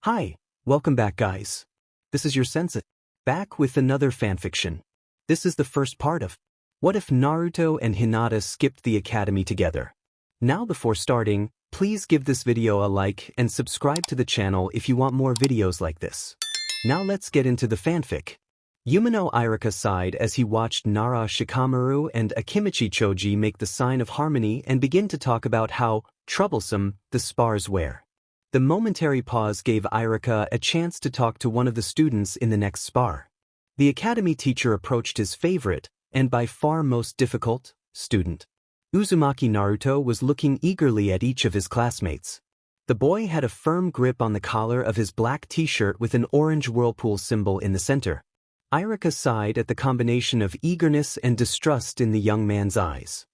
Hi, welcome back guys. This is your Sensei, back with another fanfiction. This is the first part of What if Naruto and Hinata skipped the academy together? Now before starting, please give this video a like and subscribe to the channel if you want more videos like this. Now let's get into the fanfic. Yumino Irika sighed as he watched Nara Shikamaru and Akimichi Choji make the sign of harmony and begin to talk about how troublesome the spars were. The momentary pause gave Irika a chance to talk to one of the students in the next spar. The academy teacher approached his favorite, and by far most difficult, student. Uzumaki Naruto was looking eagerly at each of his classmates. The boy had a firm grip on the collar of his black t-shirt with an orange whirlpool symbol in the center. Irika sighed at the combination of eagerness and distrust in the young man's eyes.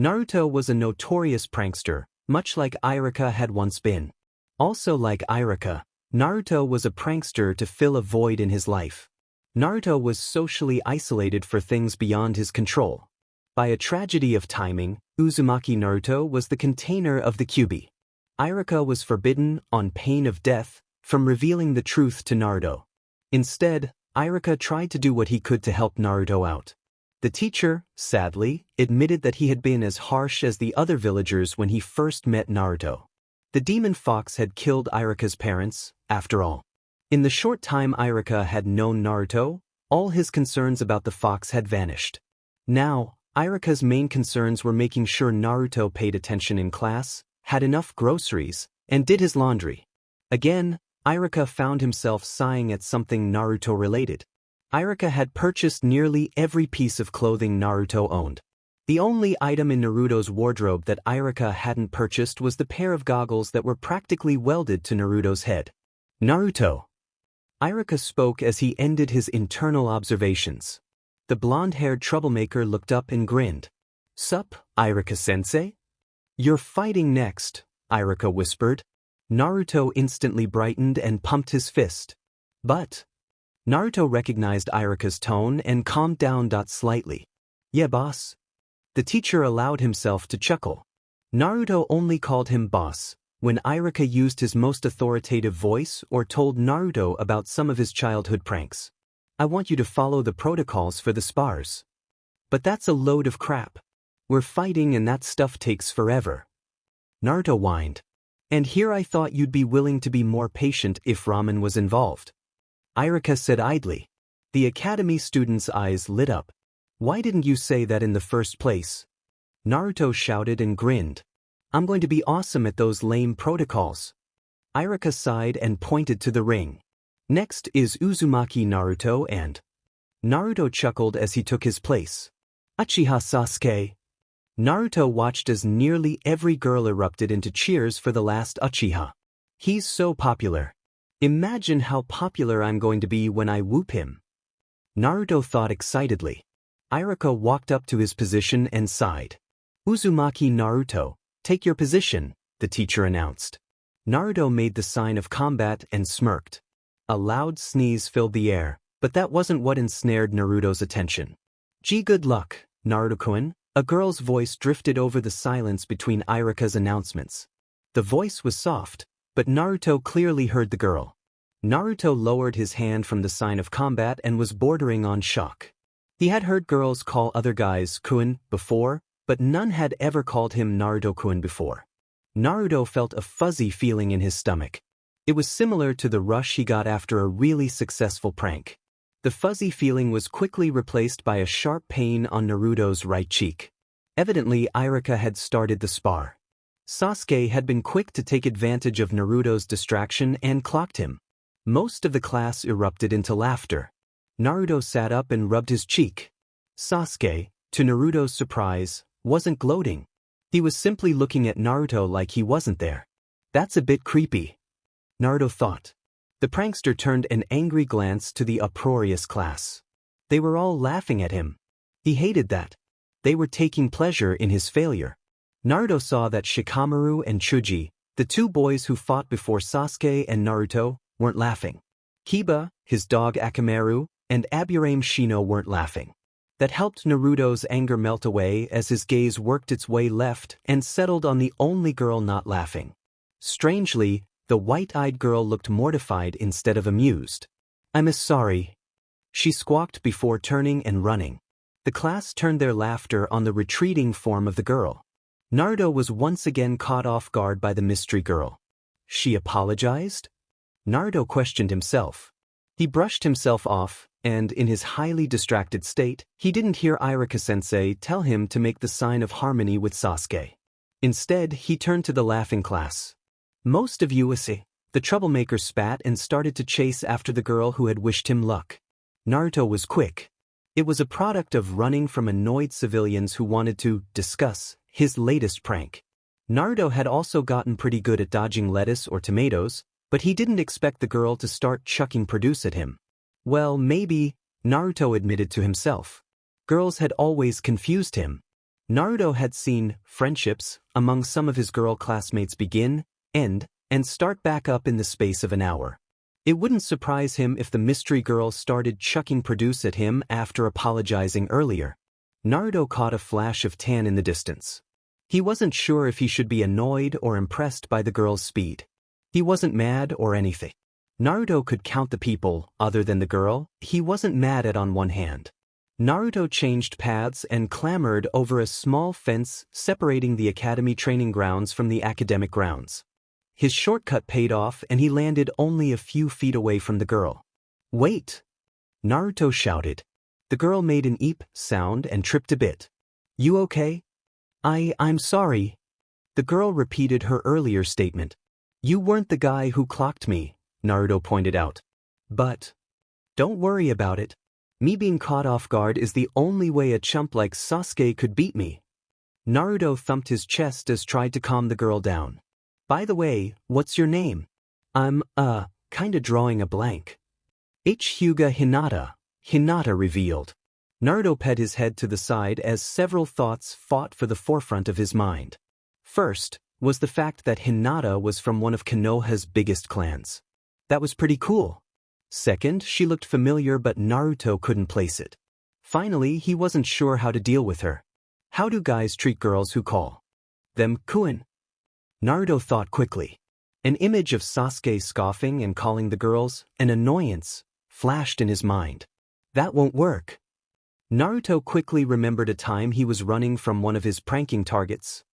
Naruto was a notorious prankster, much like Irika had once been. Also like Irika, Naruto was a prankster to fill a void in his life. Naruto was socially isolated for things beyond his control. By a tragedy of timing, Uzumaki Naruto was the container of the Kyuubi. Irika was forbidden, on pain of death, from revealing the truth to Naruto. Instead, Irika tried to do what he could to help Naruto out. The teacher, sadly, admitted that he had been as harsh as the other villagers when he first met Naruto. The demon fox had killed Irika's parents, after all. In the short time Irika had known Naruto, all his concerns about the fox had vanished. Now, Irika's main concerns were making sure Naruto paid attention in class, had enough groceries, and did his laundry. Again, Irika found himself sighing at something Naruto-related. Irika had purchased nearly every piece of clothing Naruto owned. The only item in Naruto's wardrobe that Irika hadn't purchased was the pair of goggles that were practically welded to Naruto's head. Naruto. Irika spoke as he ended his internal observations. The blonde-haired troublemaker looked up and grinned. "Sup, Irika-sensei?" "You're fighting next," Irika whispered. Naruto instantly brightened and pumped his fist. "But..." Naruto recognized Irika's tone and calmed down slightly. "Yeah, boss." The teacher allowed himself to chuckle. Naruto only called him boss when Irika used his most authoritative voice or told Naruto about some of his childhood pranks. "I want you to follow the protocols for the spars." "But that's a load of crap. We're fighting and that stuff takes forever." Naruto whined. "And here I thought you'd be willing to be more patient if ramen was involved." Irika said idly. The academy student's eyes lit up. "Why didn't you say that in the first place?" Naruto shouted and grinned. "I'm going to be awesome at those lame protocols." Irika sighed and pointed to the ring. "Next is Uzumaki Naruto and..." Naruto chuckled as he took his place. "Uchiha Sasuke." Naruto watched as nearly every girl erupted into cheers for the last Uchiha. "He's so popular. Imagine how popular I'm going to be when I whoop him." Naruto thought excitedly. Irika walked up to his position and sighed. "Uzumaki Naruto, take your position," the teacher announced. Naruto made the sign of combat and smirked. A loud sneeze filled the air, but that wasn't what ensnared Naruto's attention. "Gee, good luck, Naruto-kun." A girl's voice drifted over the silence between Irika's announcements. The voice was soft, but Naruto clearly heard the girl. Naruto lowered his hand from the sign of combat and was bordering on shock. He had heard girls call other guys kun before, but none had ever called him Naruto-kun before. Naruto felt a fuzzy feeling in his stomach. It was similar to the rush he got after a really successful prank. The fuzzy feeling was quickly replaced by a sharp pain on Naruto's right cheek. Evidently, Irika had started the spar. Sasuke had been quick to take advantage of Naruto's distraction and clocked him. Most of the class erupted into laughter. Naruto sat up and rubbed his cheek. Sasuke, to Naruto's surprise, wasn't gloating. He was simply looking at Naruto like he wasn't there. "That's a bit creepy," Naruto thought. The prankster turned an angry glance to the uproarious class. They were all laughing at him. He hated that. They were taking pleasure in his failure. Naruto saw that Shikamaru and Choji, the two boys who fought before Sasuke and Naruto, weren't laughing. Kiba, his dog Akamaru, and Aburame Shino weren't laughing. That helped Naruto's anger melt away as his gaze worked its way left and settled on the only girl not laughing. Strangely, The white-eyed girl looked mortified instead of amused. "I'm sorry," she squawked before turning and running. The class turned their laughter on the retreating form of the girl. Naruto was once again caught off guard by the mystery girl. She apologized? Naruto questioned himself. He brushed himself off, and in his highly distracted state, he didn't hear Irika-sensei tell him to make the sign of harmony with Sasuke. Instead, he turned to the laughing class. "Most of you see." The troublemaker spat and started to chase after the girl who had wished him luck. Naruto was quick. It was a product of running from annoyed civilians who wanted to discuss his latest prank. Naruto had also gotten pretty good at dodging lettuce or tomatoes, but he didn't expect the girl to start chucking produce at him. Well, maybe, Naruto admitted to himself. Girls had always confused him. Naruto had seen friendships among some of his girl classmates begin, end, and start back up in the space of an hour. It wouldn't surprise him if the mystery girl started chucking produce at him after apologizing earlier. Naruto caught a flash of tan in the distance. He wasn't sure if he should be annoyed or impressed by the girl's speed. He wasn't mad or anything. Naruto could count the people, other than the girl, he wasn't mad at on one hand. Naruto changed paths and clambered over a small fence separating the academy training grounds from the academic grounds. His shortcut paid off and he landed only a few feet away from the girl. "Wait!" Naruto shouted. The girl made an eep sound and tripped a bit. "You okay?" I'm sorry." The girl repeated her earlier statement. "You weren't the guy who clocked me," Naruto pointed out. "But don't worry about it. Me being caught off guard is the only way a chump like Sasuke could beat me." Naruto thumped his chest as tried to calm the girl down. "By the way, what's your name?" "I'm, kinda drawing a blank." "Hyuga Hinata," Hinata revealed. Naruto pet his head to the side as several thoughts fought for the forefront of his mind. First was the fact that Hinata was from one of Konoha's biggest clans. That was pretty cool. Second, she looked familiar but Naruto couldn't place it. Finally, he wasn't sure how to deal with her. How do guys treat girls who call them Kuin? Naruto thought quickly. An image of Sasuke scoffing and calling the girls an annoyance flashed in his mind. That won't work. Naruto quickly remembered a time he was running from one of his pranking targets.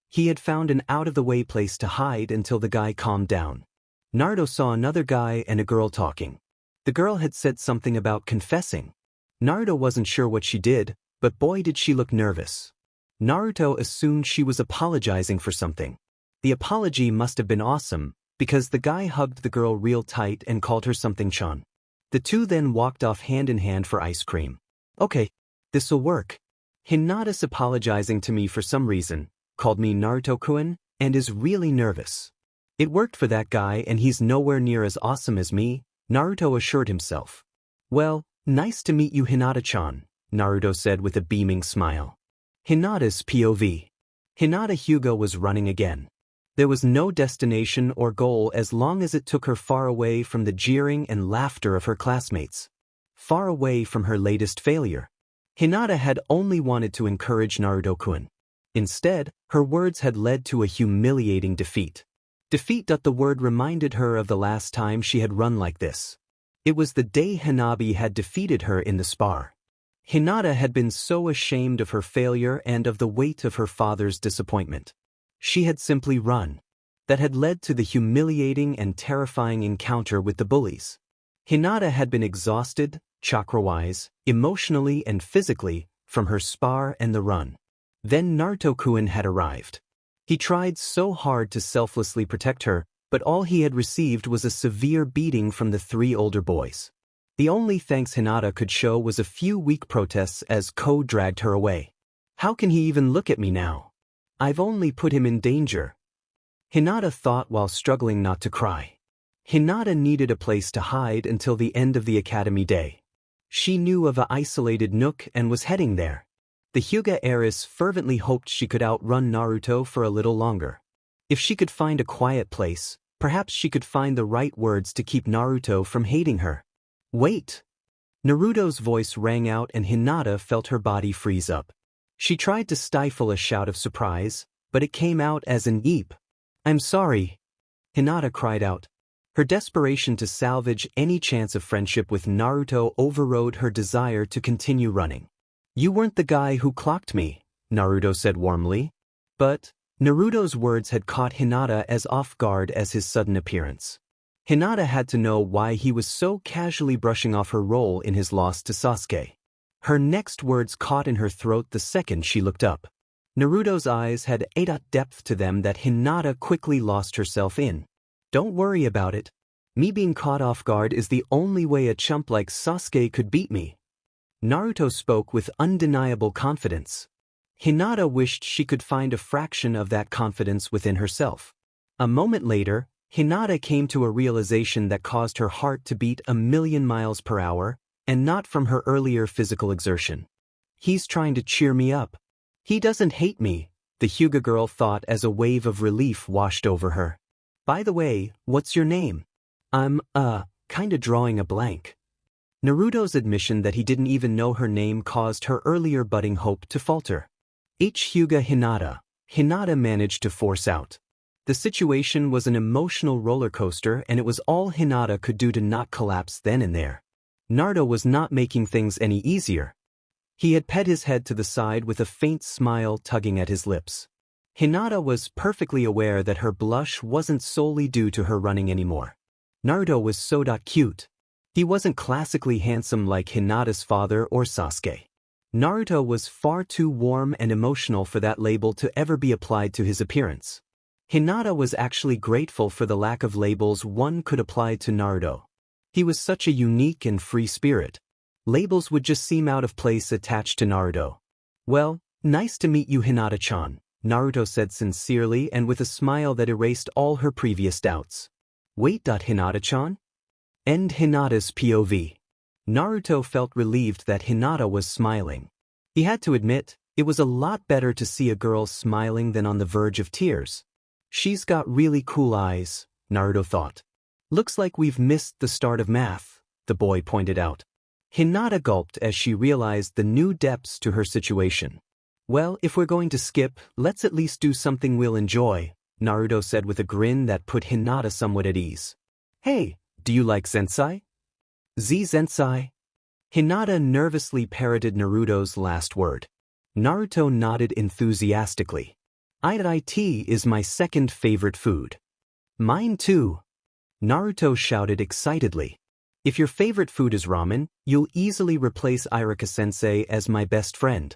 He had found an out-of-the-way place to hide until the guy calmed down. Naruto saw another guy and a girl talking. The girl had said something about confessing. Naruto wasn't sure what she did, but boy did she look nervous. Naruto assumed she was apologizing for something. The apology must have been awesome, because the guy hugged the girl real tight and called her something Chun. The two then walked off hand in hand for ice cream. "Okay, this'll work. Hinata's apologizing to me for some reason, called me Naruto-kun, and is really nervous. It worked for that guy and he's nowhere near as awesome as me," Naruto assured himself. "Well, nice to meet you Hinata-chan," Naruto said with a beaming smile. Hinata's POV. Hinata Hyuga was running again. There was no destination or goal as long as it took her far away from the jeering and laughter of her classmates. Far away from her latest failure. Hinata had only wanted to encourage Naruto-kun. Instead, her words had led to a humiliating defeat. Defeat. The word reminded her of the last time she had run like this. It was the day Hanabi had defeated her in the spar. Hinata had been so ashamed of her failure and of the weight of her father's disappointment. She had simply run. That had led to the humiliating and terrifying encounter with the bullies. Hinata had been exhausted, chakra-wise, emotionally and physically, from her spar and the run. Then Naruto-kun had arrived. He tried so hard to selflessly protect her, but all he had received was a severe beating from the three older boys. The only thanks Hinata could show was a few weak protests as Ko dragged her away. "How can he even look at me now? I've only put him in danger," Hinata thought while struggling not to cry. Hinata needed a place to hide until the end of the academy day. She knew of an isolated nook and was heading there. The Hyuga heiress fervently hoped she could outrun Naruto for a little longer. If she could find a quiet place, perhaps she could find the right words to keep Naruto from hating her. "Wait!" Naruto's voice rang out and Hinata felt her body freeze up. She tried to stifle a shout of surprise, but it came out as an eep. "I'm sorry." Hinata cried out. Her desperation to salvage any chance of friendship with Naruto overrode her desire to continue running. You weren't the guy who clocked me, Naruto said warmly. But Naruto's words had caught Hinata as off guard as his sudden appearance. Hinata had to know why he was so casually brushing off her role in his loss to Sasuke. Her next words caught in her throat the second she looked up. Naruto's eyes had a depth to them that Hinata quickly lost herself in. Don't worry about it. Me being caught off guard is the only way a chump like Sasuke could beat me. Naruto spoke with undeniable confidence. Hinata wished she could find a fraction of that confidence within herself. A moment later, Hinata came to a realization that caused her heart to beat 1,000,000 miles per hour, and not from her earlier physical exertion. He's trying to cheer me up. He doesn't hate me, the Hyuga girl thought as a wave of relief washed over her. By the way, what's your name? I'm, kinda drawing a blank. Naruto's admission that he didn't even know her name caused her earlier budding hope to falter. Hyuga Hinata, Hinata managed to force out. The situation was an emotional roller coaster and it was all Hinata could do to not collapse then and there. Naruto was not making things any easier. He had pet his head to the side with a faint smile tugging at his lips. Hinata was perfectly aware that her blush wasn't solely due to her running anymore. Naruto was so cute. He wasn't classically handsome like Hinata's father or Sasuke. Naruto was far too warm and emotional for that label to ever be applied to his appearance. Hinata was actually grateful for the lack of labels one could apply to Naruto. He was such a unique and free spirit. Labels would just seem out of place attached to Naruto. Well, nice to meet you, Hinata-chan, Naruto said sincerely and with a smile that erased all her previous doubts. Wait, Hinata-chan? End Hinata's POV. Naruto felt relieved that Hinata was smiling. He had to admit, it was a lot better to see a girl smiling than on the verge of tears. She's got really cool eyes, Naruto thought. Looks like we've missed the start of math, the boy pointed out. Hinata gulped as she realized the new depths to her situation. Well, if we're going to skip, let's at least do something we'll enjoy, Naruto said with a grin that put Hinata somewhat at ease. Hey, do you like Zensai? Zensai? Hinata nervously parroted Naruto's last word. Naruto nodded enthusiastically. IT is my second favorite food. Mine too. Naruto shouted excitedly. If your favorite food is ramen, you'll easily replace Irika-sensei as my best friend.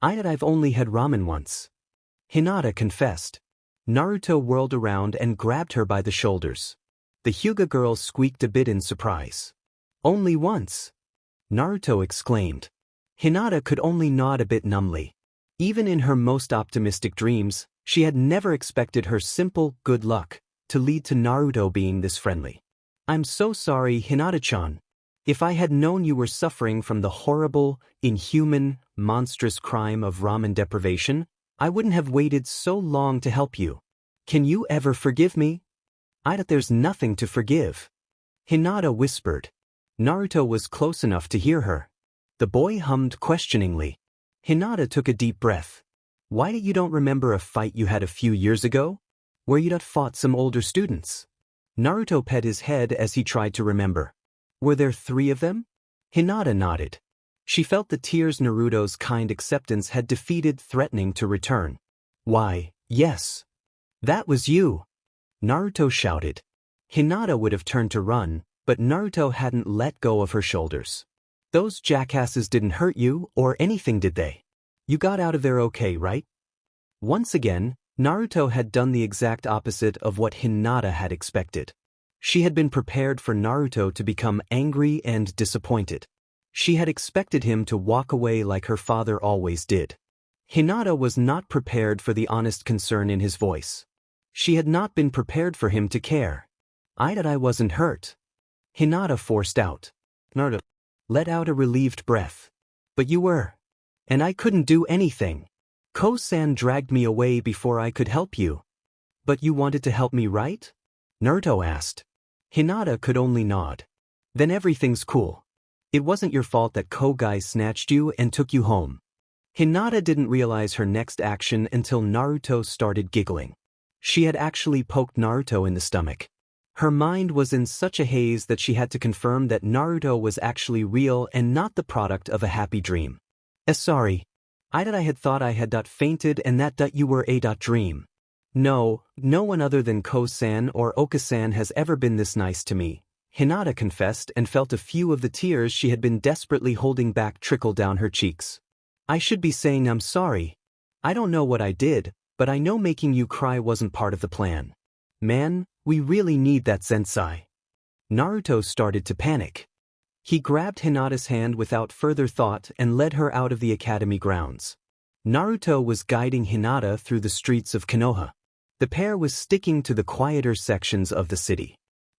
I've only had ramen once. Hinata confessed. Naruto whirled around and grabbed her by the shoulders. The Hyuga girl squeaked a bit in surprise. Only once? Naruto exclaimed. Hinata could only nod a bit numbly. Even in her most optimistic dreams, she had never expected her simple good luck to lead to Naruto being this friendly. I'm so sorry, Hinata-chan. If I had known you were suffering from the horrible, inhuman, monstrous crime of ramen deprivation, I wouldn't have waited so long to help you. Can you ever forgive me? There's nothing to forgive. Hinata whispered. Naruto was close enough to hear her. The boy hummed questioningly. Hinata took a deep breath. Why you don't remember a fight you had a few years ago? Where you'd fought some older students? Naruto pet his head as he tried to remember. Were there 3 of them? Hinata nodded. She felt the tears Naruto's kind acceptance had defeated threatening to return. Why, yes. That was you. Naruto shouted. Hinata would have turned to run, but Naruto hadn't let go of her shoulders. Those jackasses didn't hurt you or anything, did they? You got out of there okay, right? Once again, Naruto had done the exact opposite of what Hinata had expected. She had been prepared for Naruto to become angry and disappointed. She had expected him to walk away like her father always did. Hinata was not prepared for the honest concern in his voice. She had not been prepared for him to care. I wasn't hurt. Hinata forced out. Naruto let out a relieved breath. But you were. And I couldn't do anything. Ko-san dragged me away before I could help you. But you wanted to help me, right? Naruto asked. Hinata could only nod. Then everything's cool. It wasn't your fault that Ko-guy snatched you and took you home. Hinata didn't realize her next action until Naruto started giggling. She had actually poked Naruto in the stomach. Her mind was in such a haze that she had to confirm that Naruto was actually real and not the product of a happy dream. Sorry. I had thought I had fainted and that you were a dream. No one other than Ko-san or Oka-san has ever been this nice to me, Hinata confessed and felt a few of the tears she had been desperately holding back trickle down her cheeks. I should be saying I'm sorry. I don't know what I did, but I know making you cry wasn't part of the plan. Man, we really need that sensei. Naruto started to panic. He grabbed Hinata's hand without further thought and led her out of the academy grounds. Naruto was guiding Hinata through the streets of Konoha. The pair was sticking to the quieter sections of the city.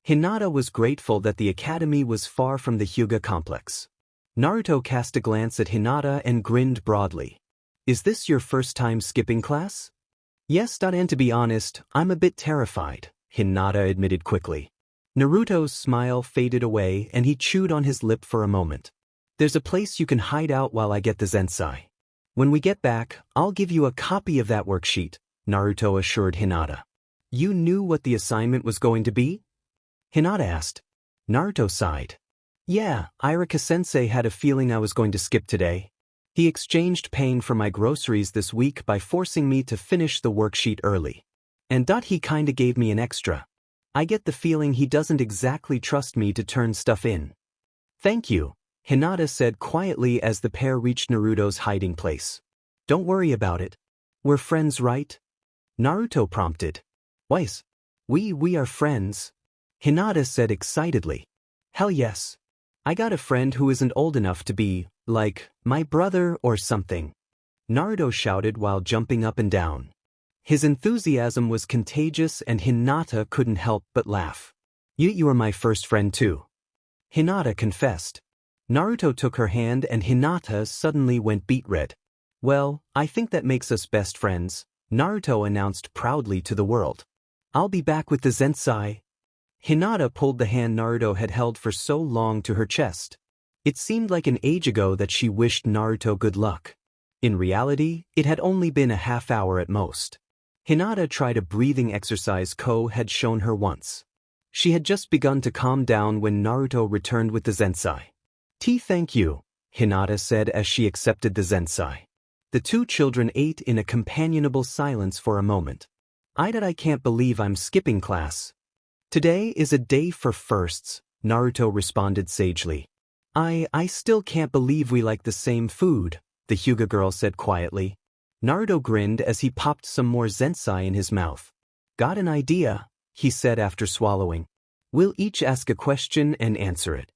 Hinata was grateful that the academy was far from the Hyuga complex. Naruto cast a glance at Hinata and grinned broadly. Is this your first time skipping class? Yes, and to be honest, I'm a bit terrified, Hinata admitted quickly. Naruto's smile faded away and he chewed on his lip for a moment. There's a place you can hide out while I get the Zensai. When we get back, I'll give you a copy of that worksheet, Naruto assured Hinata. You knew what the assignment was going to be? Hinata asked. Naruto sighed. Yeah, Irika-sensei had a feeling I was going to skip today. He exchanged paying for my groceries this week by forcing me to finish the worksheet early. And he kinda gave me an extra. I get the feeling he doesn't exactly trust me to turn stuff in. Thank you, Hinata said quietly as the pair reached Naruto's hiding place. Don't worry about it. We're friends, right? Naruto prompted. Wise. We are friends. Hinata said excitedly. Hell yes. I got a friend who isn't old enough to be, like, my brother or something. Naruto shouted while jumping up and down. His enthusiasm was contagious and Hinata couldn't help but laugh. You are my first friend too. Hinata confessed. Naruto took her hand and Hinata suddenly went beet red. Well, I think that makes us best friends, Naruto announced proudly to the world. I'll be back with the Zensai. Hinata pulled the hand Naruto had held for so long to her chest. It seemed like an age ago that she wished Naruto good luck. In reality, it had only been a half hour at most. Hinata tried a breathing exercise Ko had shown her once. She had just begun to calm down when Naruto returned with the Zensai. Thank you, Hinata said as she accepted the Zensai. The two children ate in a companionable silence for a moment. I can't believe I'm skipping class. Today is a day for firsts, Naruto responded sagely. I still can't believe we like the same food, the Hyuga girl said quietly. Naruto grinned as he popped some more Zensai in his mouth. Got an idea, he said after swallowing. We'll each ask a question and answer it.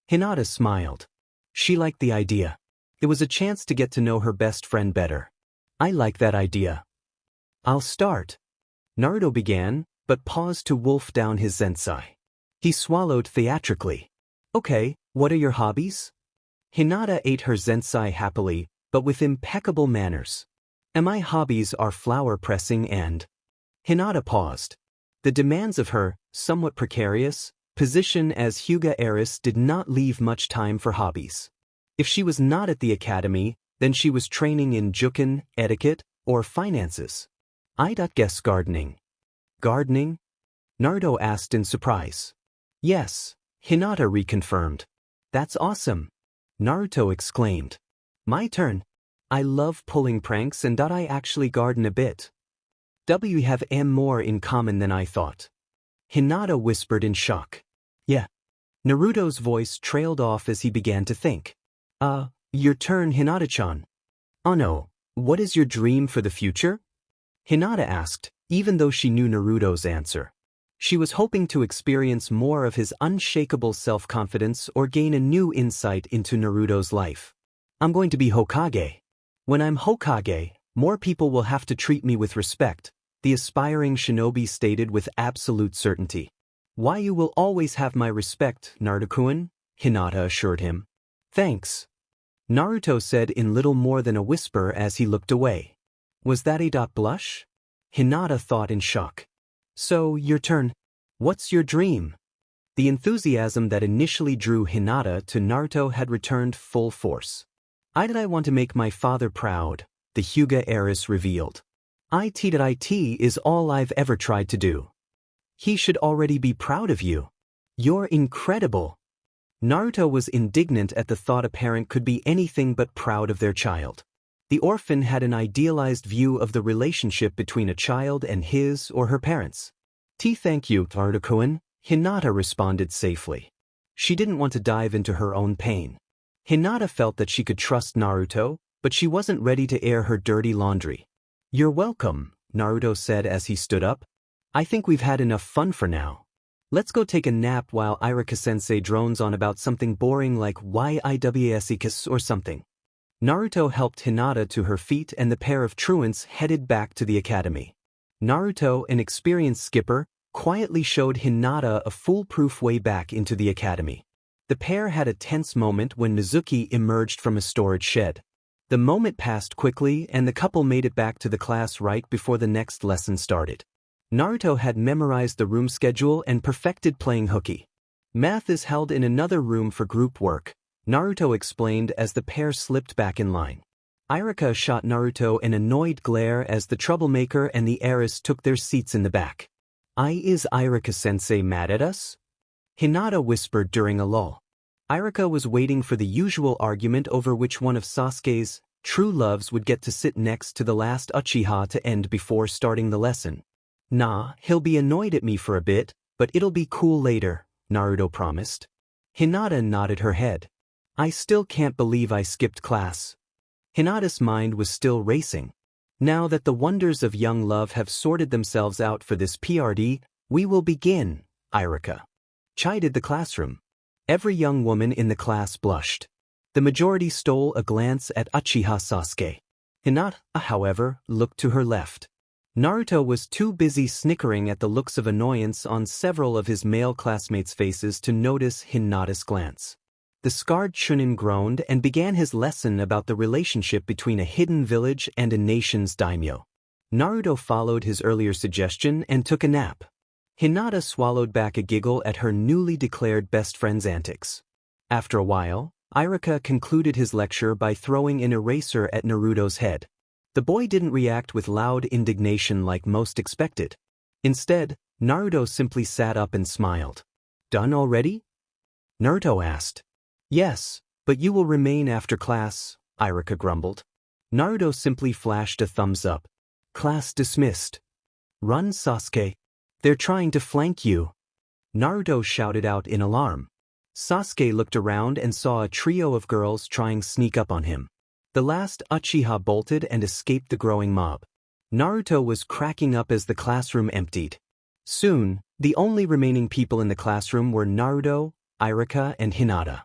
Hinata smiled. She liked the idea. It was a chance to get to know her best friend better. I like that idea. I'll start. Naruto began, but paused to wolf down his Zensai. He swallowed theatrically. Okay, what are your hobbies? Hinata ate her Zensai happily, but with impeccable manners. My hobbies are flower pressing and... Hinata paused. The demands of her, somewhat precarious, position as Hyuga heiress did not leave much time for hobbies. If she was not at the academy, then she was training in juken, etiquette, or finances. I'd guess gardening. Gardening? Naruto asked in surprise. Yes, Hinata reconfirmed. That's awesome, Naruto exclaimed. My turn. I love pulling pranks and I actually garden a bit. We have more in common than I thought. Hinata whispered in shock. Yeah. Naruto's voice trailed off as he began to think. Your turn, Hinata-chan. Oh no, what is your dream for the future? Hinata asked, even though she knew Naruto's answer. She was hoping to experience more of his unshakable self-confidence or gain a new insight into Naruto's life. I'm going to be Hokage. When I'm Hokage, more people will have to treat me with respect, the aspiring shinobi stated with absolute certainty. Why you will always have my respect, Naruto-kun, Hinata assured him. Thanks. Naruto said in little more than a whisper as he looked away. Was that a blush? Hinata thought in shock. So, your turn. What's your dream? The enthusiasm that initially drew Hinata to Naruto had returned full force. I want to make my father proud, the Hyuga heiress revealed. IT is all I've ever tried to do. He should already be proud of you. You're incredible. Naruto was indignant at the thought a parent could be anything but proud of their child. The orphan had an idealized view of the relationship between a child and his or her parents. Thank you, Naruto-kun, Hinata responded safely. She didn't want to dive into her own pain. Hinata felt that she could trust Naruto, but she wasn't ready to air her dirty laundry. You're welcome, Naruto said as he stood up. I think we've had enough fun for now. Let's go take a nap while Irika-sensei drones on about something boring like YIWSEKIS or something. Naruto helped Hinata to her feet and the pair of truants headed back to the academy. Naruto, an experienced skipper, quietly showed Hinata a foolproof way back into the academy. The pair had a tense moment when Mizuki emerged from a storage shed. The moment passed quickly and the couple made it back to the class right before the next lesson started. Naruto had memorized the room schedule and perfected playing hooky. Math is held in another room for group work, Naruto explained as the pair slipped back in line. Irika shot Naruto an annoyed glare as the troublemaker and the heiress took their seats in the back. Is Irika-sensei mad at us? Hinata whispered during a lull. Irika was waiting for the usual argument over which one of Sasuke's true loves would get to sit next to the last Uchiha to end before starting the lesson. Nah, he'll be annoyed at me for a bit, but it'll be cool later, Naruto promised. Hinata nodded her head. I still can't believe I skipped class. Hinata's mind was still racing. Now that the wonders of young love have sorted themselves out for this PRD, we will begin, Irika chided the classroom. Every young woman in the class blushed. The majority stole a glance at Uchiha Sasuke. Hinata, however, looked to her left. Naruto was too busy snickering at the looks of annoyance on several of his male classmates' faces to notice Hinata's glance. The scarred Chunin groaned and began his lesson about the relationship between a hidden village and a nation's daimyo. Naruto followed his earlier suggestion and took a nap. Hinata swallowed back a giggle at her newly declared best friend's antics. After a while, Irika concluded his lecture by throwing an eraser at Naruto's head. The boy didn't react with loud indignation like most expected. Instead, Naruto simply sat up and smiled. Done already? Naruto asked. Yes, but you will remain after class, Irika grumbled. Naruto simply flashed a thumbs up. Class dismissed. Run, Sasuke. They're trying to flank you. Naruto shouted out in alarm. Sasuke looked around and saw a trio of girls trying to sneak up on him. The last Uchiha bolted and escaped the growing mob. Naruto was cracking up as the classroom emptied. Soon, the only remaining people in the classroom were Naruto, Irika, and Hinata.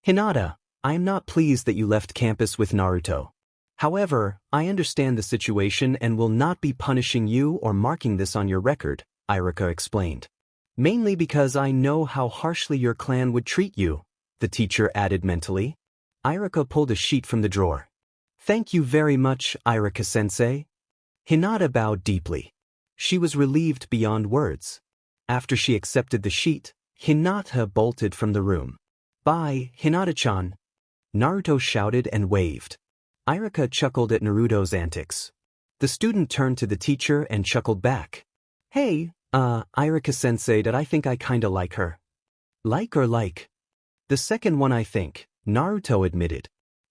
Hinata, I am not pleased that you left campus with Naruto. However, I understand the situation and will not be punishing you or marking this on your record, Irika explained. Mainly because I know how harshly your clan would treat you, the teacher added mentally. Irika pulled a sheet from the drawer. Thank you very much, Irika-sensei. Hinata bowed deeply. She was relieved beyond words. After she accepted the sheet, Hinata bolted from the room. Bye, Hinata-chan. Naruto shouted and waved. Irika chuckled at Naruto's antics. The student turned to the teacher and chuckled back. Hey, Irika-sensei, I think I kinda like her. Like or like? The second one I think, Naruto admitted.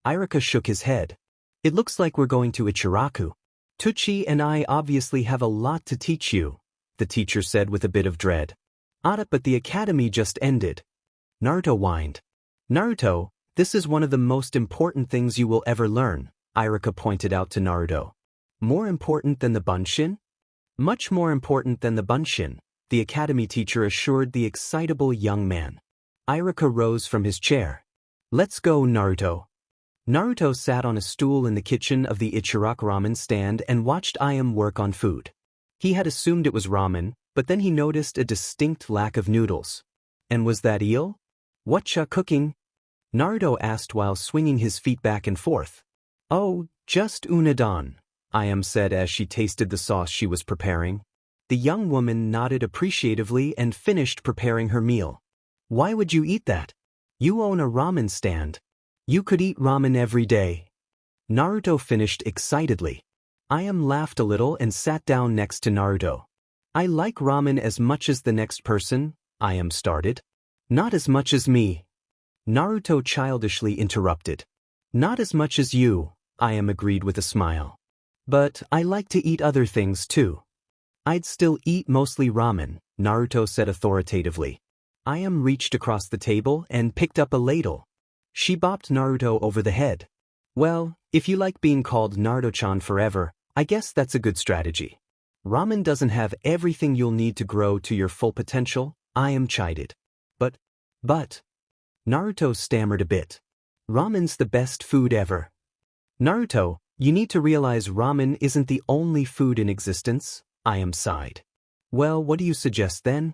Irika shook his head. It looks like we're going to Ichiraku. Tucci and I obviously have a lot to teach you, the teacher said with a bit of dread. But the academy just ended. Naruto whined. Naruto, this is one of the most important things you will ever learn, Irika pointed out to Naruto. More important than the bunshin? Much more important than the bunshin, the academy teacher assured the excitable young man. Irika rose from his chair. Let's go, Naruto. Naruto sat on a stool in the kitchen of the Ichiraku ramen stand and watched Ayam work on food. He had assumed it was ramen, but then he noticed a distinct lack of noodles. And was that eel? Whatcha cooking? Naruto asked while swinging his feet back and forth. Oh, just unadon, Ayam said as she tasted the sauce she was preparing. The young woman nodded appreciatively and finished preparing her meal. Why would you eat that? You own a ramen stand. You could eat ramen every day. Naruto finished excitedly. Ayam laughed a little and sat down next to Naruto. I like ramen as much as the next person, Ayam started. Not as much as me. Naruto childishly interrupted. Not as much as you, Ayam agreed with a smile. But I like to eat other things too. I'd still eat mostly ramen, Naruto said authoritatively. Ayam reached across the table and picked up a ladle. She bopped Naruto over the head. Well, if you like being called Naruto-chan forever, I guess that's a good strategy. Ramen doesn't have everything you'll need to grow to your full potential, Ayam chided. But, Naruto stammered a bit. Ramen's the best food ever. Naruto, you need to realize ramen isn't the only food in existence, Ayam sighed. Well, what do you suggest then?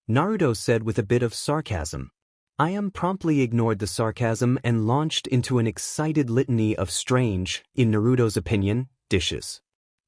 Naruto said with a bit of sarcasm. Ayam promptly ignored the sarcasm and launched into an excited litany of strange, in Naruto's opinion, dishes.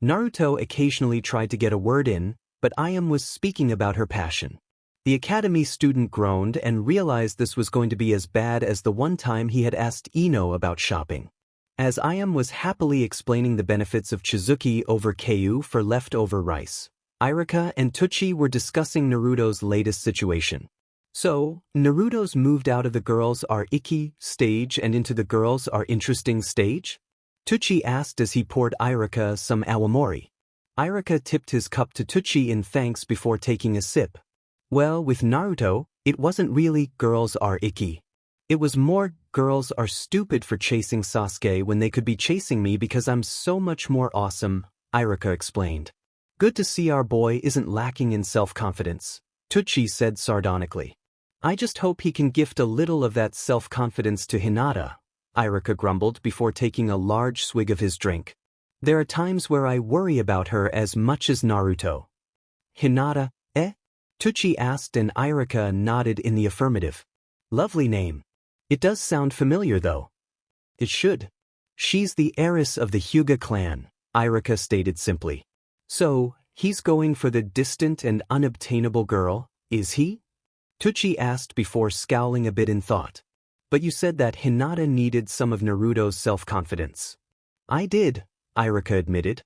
Naruto occasionally tried to get a word in, but Ayam was speaking about her passion. The academy student groaned and realized this was going to be as bad as the one time he had asked Ino about shopping. As Ayam was happily explaining the benefits of Chizuki over Keiyu for leftover rice, Iruka and Tucci were discussing Naruto's latest situation. So, Naruto's moved out of the girls are icky stage and into the girls are interesting stage? Tucci asked as he poured Iruka some awamori. Iruka tipped his cup to Tucci in thanks before taking a sip. Well, with Naruto, it wasn't really girls are icky. It was more girls are stupid for chasing Sasuke when they could be chasing me because I'm so much more awesome, Iruka explained. Good to see our boy isn't lacking in self-confidence, Tucci said sardonically. I just hope he can gift a little of that self-confidence to Hinata, Iruka grumbled before taking a large swig of his drink. There are times where I worry about her as much as Naruto. Hinata, eh? Tucci asked and Iruka nodded in the affirmative. Lovely name. It does sound familiar though. It should. She's the heiress of the Hyuga clan, Iruka stated simply. So, he's going for the distant and unobtainable girl, is he? Tucci asked before scowling a bit in thought. But you said that Hinata needed some of Naruto's self-confidence. I did, Iruka admitted.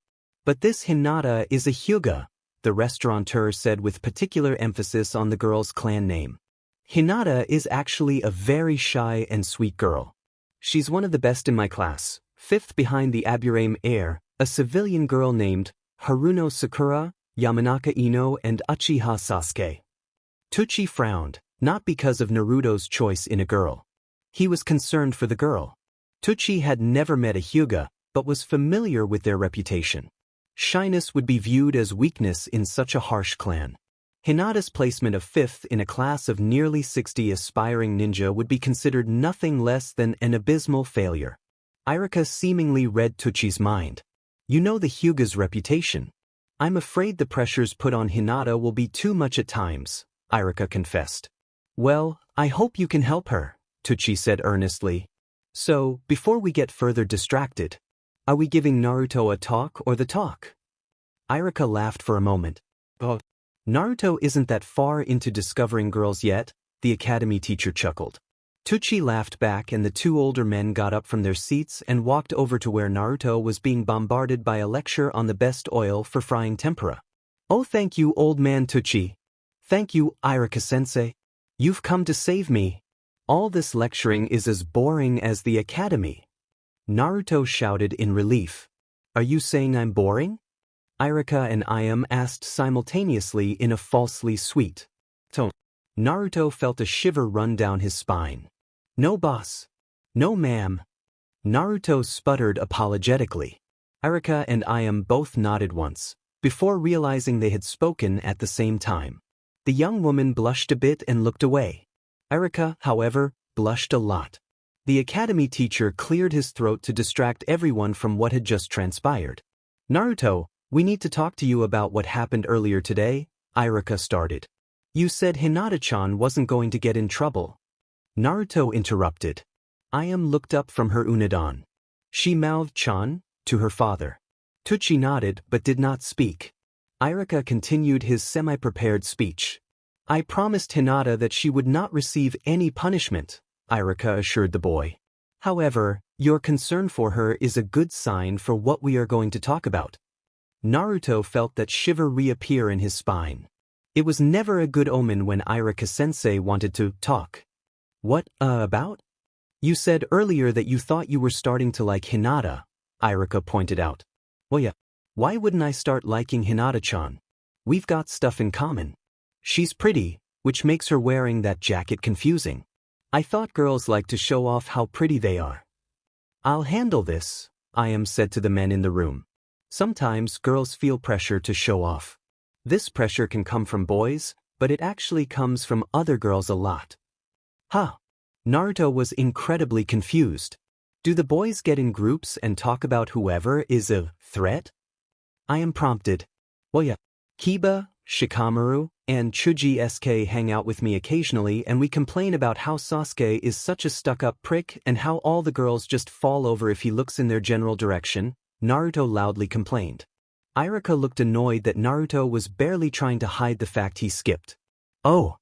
But this Hinata is a Hyuga, the restaurateur said with particular emphasis on the girl's clan name. Hinata is actually a very shy and sweet girl. She's one of the best in my class, fifth behind the Aburame heir, a civilian girl named Haruno Sakura, Yamanaka Ino and Uchiha Sasuke. Tucci frowned, not because of Naruto's choice in a girl. He was concerned for the girl. Tucci had never met a Hyuga, but was familiar with their reputation. Shyness would be viewed as weakness in such a harsh clan. Hinata's placement of fifth in a class of nearly 60 aspiring ninja would be considered nothing less than an abysmal failure. Iruka seemingly read Tucci's mind. You know the Hyuga's reputation. I'm afraid the pressures put on Hinata will be too much at times, Iruka confessed. Well, I hope you can help her, Tucci said earnestly. So, before we get further distracted, are we giving Naruto a talk or the talk? Iruka laughed for a moment. Oh, Naruto isn't that far into discovering girls yet, the academy teacher chuckled. Tucci laughed back and the two older men got up from their seats and walked over to where Naruto was being bombarded by a lecture on the best oil for frying tempura. Oh, thank you, old man Tucci. Thank you, Iruka-sensei. You've come to save me. All this lecturing is as boring as the academy. Naruto shouted in relief. Are you saying I'm boring? Iruka and Ayam asked simultaneously in a falsely sweet tone. Naruto felt a shiver run down his spine. No, boss. No, ma'am. Naruto sputtered apologetically. Iruka and Ayam both nodded once, before realizing they had spoken at the same time. The young woman blushed a bit and looked away. Iruka, however, blushed a lot. The academy teacher cleared his throat to distract everyone from what had just transpired. Naruto, we need to talk to you about what happened earlier today, Iruka started. You said Hinata-chan wasn't going to get in trouble. Naruto interrupted. Ayam looked up from her unadon. She mouthed "chan" to her father. Tucci nodded but did not speak. Iruka continued his semi-prepared speech. I promised Hinata that she would not receive any punishment, Iruka assured the boy. However, Your concern for her is a good sign for what we are going to talk about. Naruto felt that shiver reappear in his spine. It was never a good omen when Irika-sensei wanted to talk. What, about? You said earlier that you thought you were starting to like Hinata, Irika pointed out. Well yeah, why wouldn't I start liking Hinata-chan? We've got stuff in common. She's pretty, which makes her wearing that jacket confusing. I thought girls like to show off how pretty they are. I'll handle this, I said to the men in the room. Sometimes girls feel pressure to show off. This pressure can come from boys, but it actually comes from other girls a lot. Huh. Naruto was incredibly confused. Do the boys get in groups and talk about whoever is a threat? I am prompted. Well yeah, Kiba, Shikamaru, and Chuji SK hang out with me occasionally and we complain about how Sasuke is such a stuck-up prick and how all the girls just fall over if he looks in their general direction, Naruto loudly complained. Irika looked annoyed that Naruto was barely trying to hide the fact he skipped. Oh.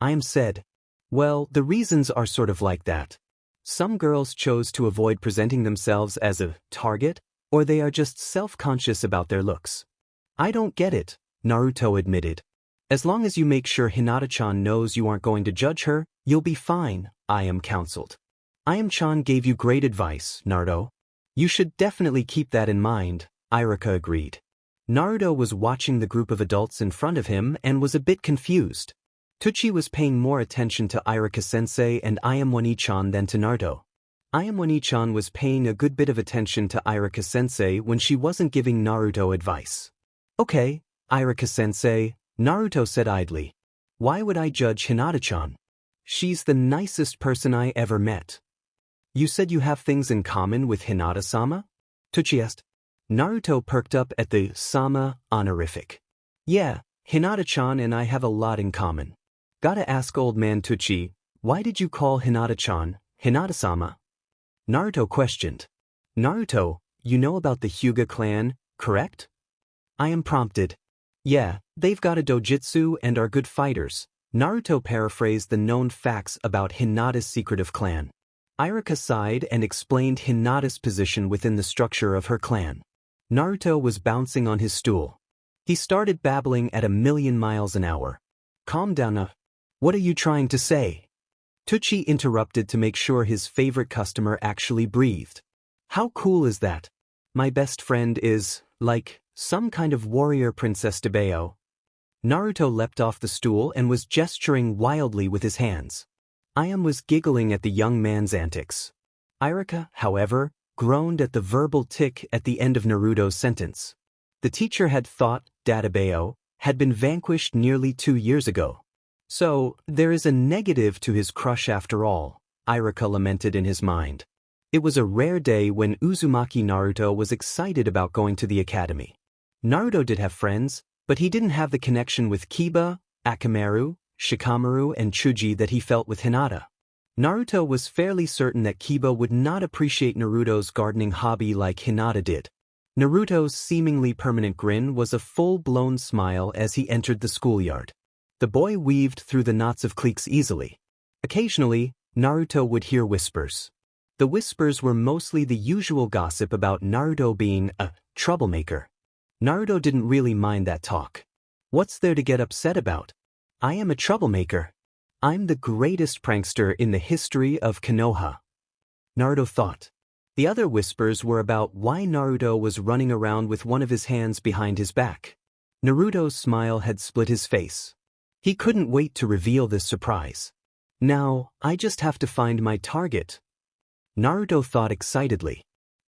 I said. Well, the reasons are sort of like that. Some girls chose to avoid presenting themselves as a target, or they are just self-conscious about their looks. I don't get it, Naruto admitted. As long as you make sure Hinata-chan knows you aren't going to judge her, you'll be fine, counseled. Chan gave you great advice, Naruto. You should definitely keep that in mind, Irika agreed. Naruto was watching the group of adults in front of him and was a bit confused. Tucci was paying more attention to Irika-sensei and Ayamwani-chan than to Naruto. Ayamwani-chan was paying a good bit of attention to Irika-sensei when she wasn't giving Naruto advice. Okay, Irika-sensei, Naruto said idly. Why would I judge Hinata-chan? She's the nicest person I ever met. You said you have things in common with Hinata-sama? Tucci asked. Naruto perked up at the sama honorific. Yeah, Hinata-chan and I have a lot in common. Gotta ask old man Tucci, why did you call Hinata-chan, Hinata-sama? Naruto questioned. Naruto, you know about the Hyuga clan, correct? I am prompted. Yeah, they've got a dojutsu and are good fighters. Naruto paraphrased the known facts about Hinata's secretive clan. Irika sighed and explained Hinata's position within the structure of her clan. Naruto was bouncing on his stool. He started babbling at 1,000,000 miles an hour. Calm down. What are you trying to say? Tucci interrupted to make sure his favorite customer actually breathed. How cool is that? My best friend is, like, some kind of warrior Princess Tebeo. Naruto leapt off the stool and was gesturing wildly with his hands. Was giggling at the young man's antics. Irika, however, groaned at the verbal tick at the end of Naruto's sentence. The teacher had thought Databeo had been vanquished nearly 2 years ago. So, there is a negative to his crush after all, Irika lamented in his mind. It was a rare day when Uzumaki Naruto was excited about going to the academy. Naruto did have friends, but he didn't have the connection with Kiba, Akamaru, Shikamaru and Chuji that he felt with Hinata. Naruto was fairly certain that Kiba would not appreciate Naruto's gardening hobby like Hinata did. Naruto's seemingly permanent grin was a full-blown smile as he entered the schoolyard. The boy weaved through the knots of cliques easily. Occasionally, Naruto would hear whispers. The whispers were mostly the usual gossip about Naruto being a troublemaker. Naruto didn't really mind that talk. What's there to get upset about? I am a troublemaker. I'm the greatest prankster in the history of Konoha. Naruto thought. The other whispers were about why Naruto was running around with one of his hands behind his back. Naruto's smile had split his face. He couldn't wait to reveal this surprise. Now, I just have to find my target. Naruto thought excitedly.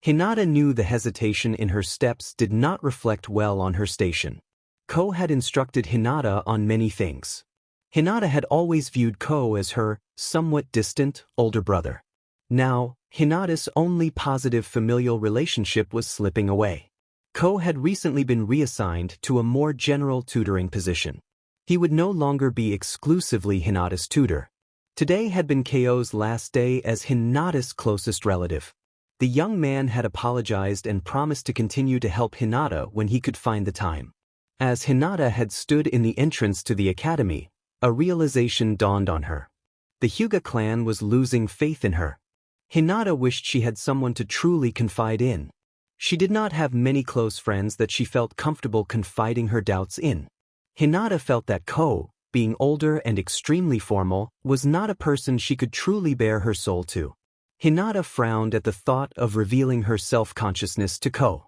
Hinata knew the hesitation in her steps did not reflect well on her station. Ko had instructed Hinata on many things. Hinata had always viewed Ko as her somewhat distant, older brother. Now, Hinata's only positive familial relationship was slipping away. Ko had recently been reassigned to a more general tutoring position. He would no longer be exclusively Hinata's tutor. Today had been Ko's last day as Hinata's closest relative. The young man had apologized and promised to continue to help Hinata when he could find the time. As Hinata had stood in the entrance to the academy, a realization dawned on her. The Hyuga clan was losing faith in her. Hinata wished she had someone to truly confide in. She did not have many close friends that she felt comfortable confiding her doubts in. Hinata felt that Ko, being older and extremely formal, was not a person she could truly bare her soul to. Hinata frowned at the thought of revealing her self-consciousness to Ko.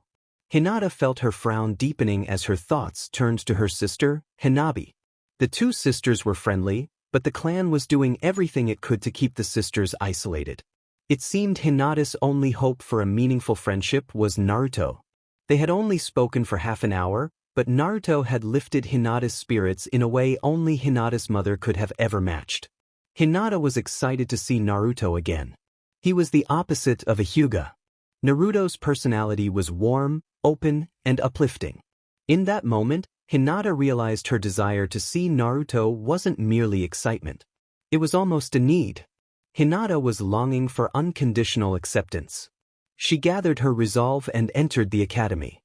Hinata felt her frown deepening as her thoughts turned to her sister, Hinabi. The two sisters were friendly, but the clan was doing everything it could to keep the sisters isolated. It seemed Hinata's only hope for a meaningful friendship was Naruto. They had only spoken for half an hour, but Naruto had lifted Hinata's spirits in a way only Hinata's mother could have ever matched. Hinata was excited to see Naruto again. He was the opposite of a Hyuga. Naruto's personality was warm, open, and uplifting. In that moment, Hinata realized her desire to see Naruto wasn't merely excitement. It was almost a need. Hinata was longing for unconditional acceptance. She gathered her resolve and entered the academy.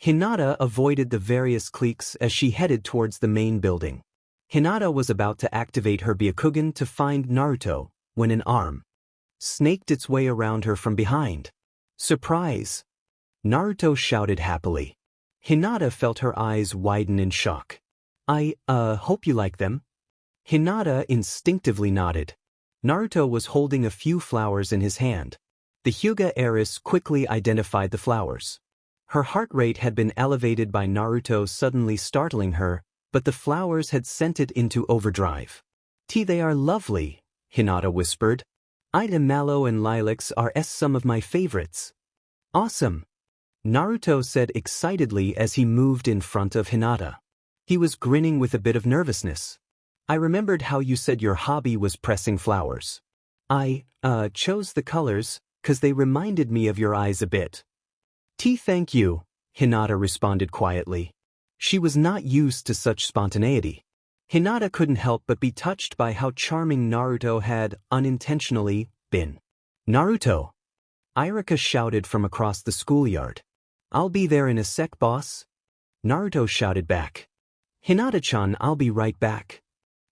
Hinata avoided the various cliques as she headed towards the main building. Hinata was about to activate her Byakugan to find Naruto, when an arm snaked its way around her from behind. Surprise! Naruto shouted happily. Hinata felt her eyes widen in shock. I hope you like them. Hinata instinctively nodded. Naruto was holding a few flowers in his hand. The Hyuga heiress quickly identified the flowers. Her heart rate had been elevated by Naruto suddenly startling her, but the flowers had sent it into overdrive. They are lovely, Hinata whispered. Ida mallow and lilacs are some of my favorites. Awesome, Naruto said excitedly as he moved in front of Hinata. He was grinning with a bit of nervousness. I remembered how you said your hobby was pressing flowers. I chose the colors, 'cause they reminded me of your eyes a bit. Thank you, Hinata responded quietly. She was not used to such spontaneity. Hinata couldn't help but be touched by how charming Naruto had, unintentionally, been. Naruto! Irika shouted from across the schoolyard. I'll be there in a sec, boss. Naruto shouted back. Hinata-chan, I'll be right back.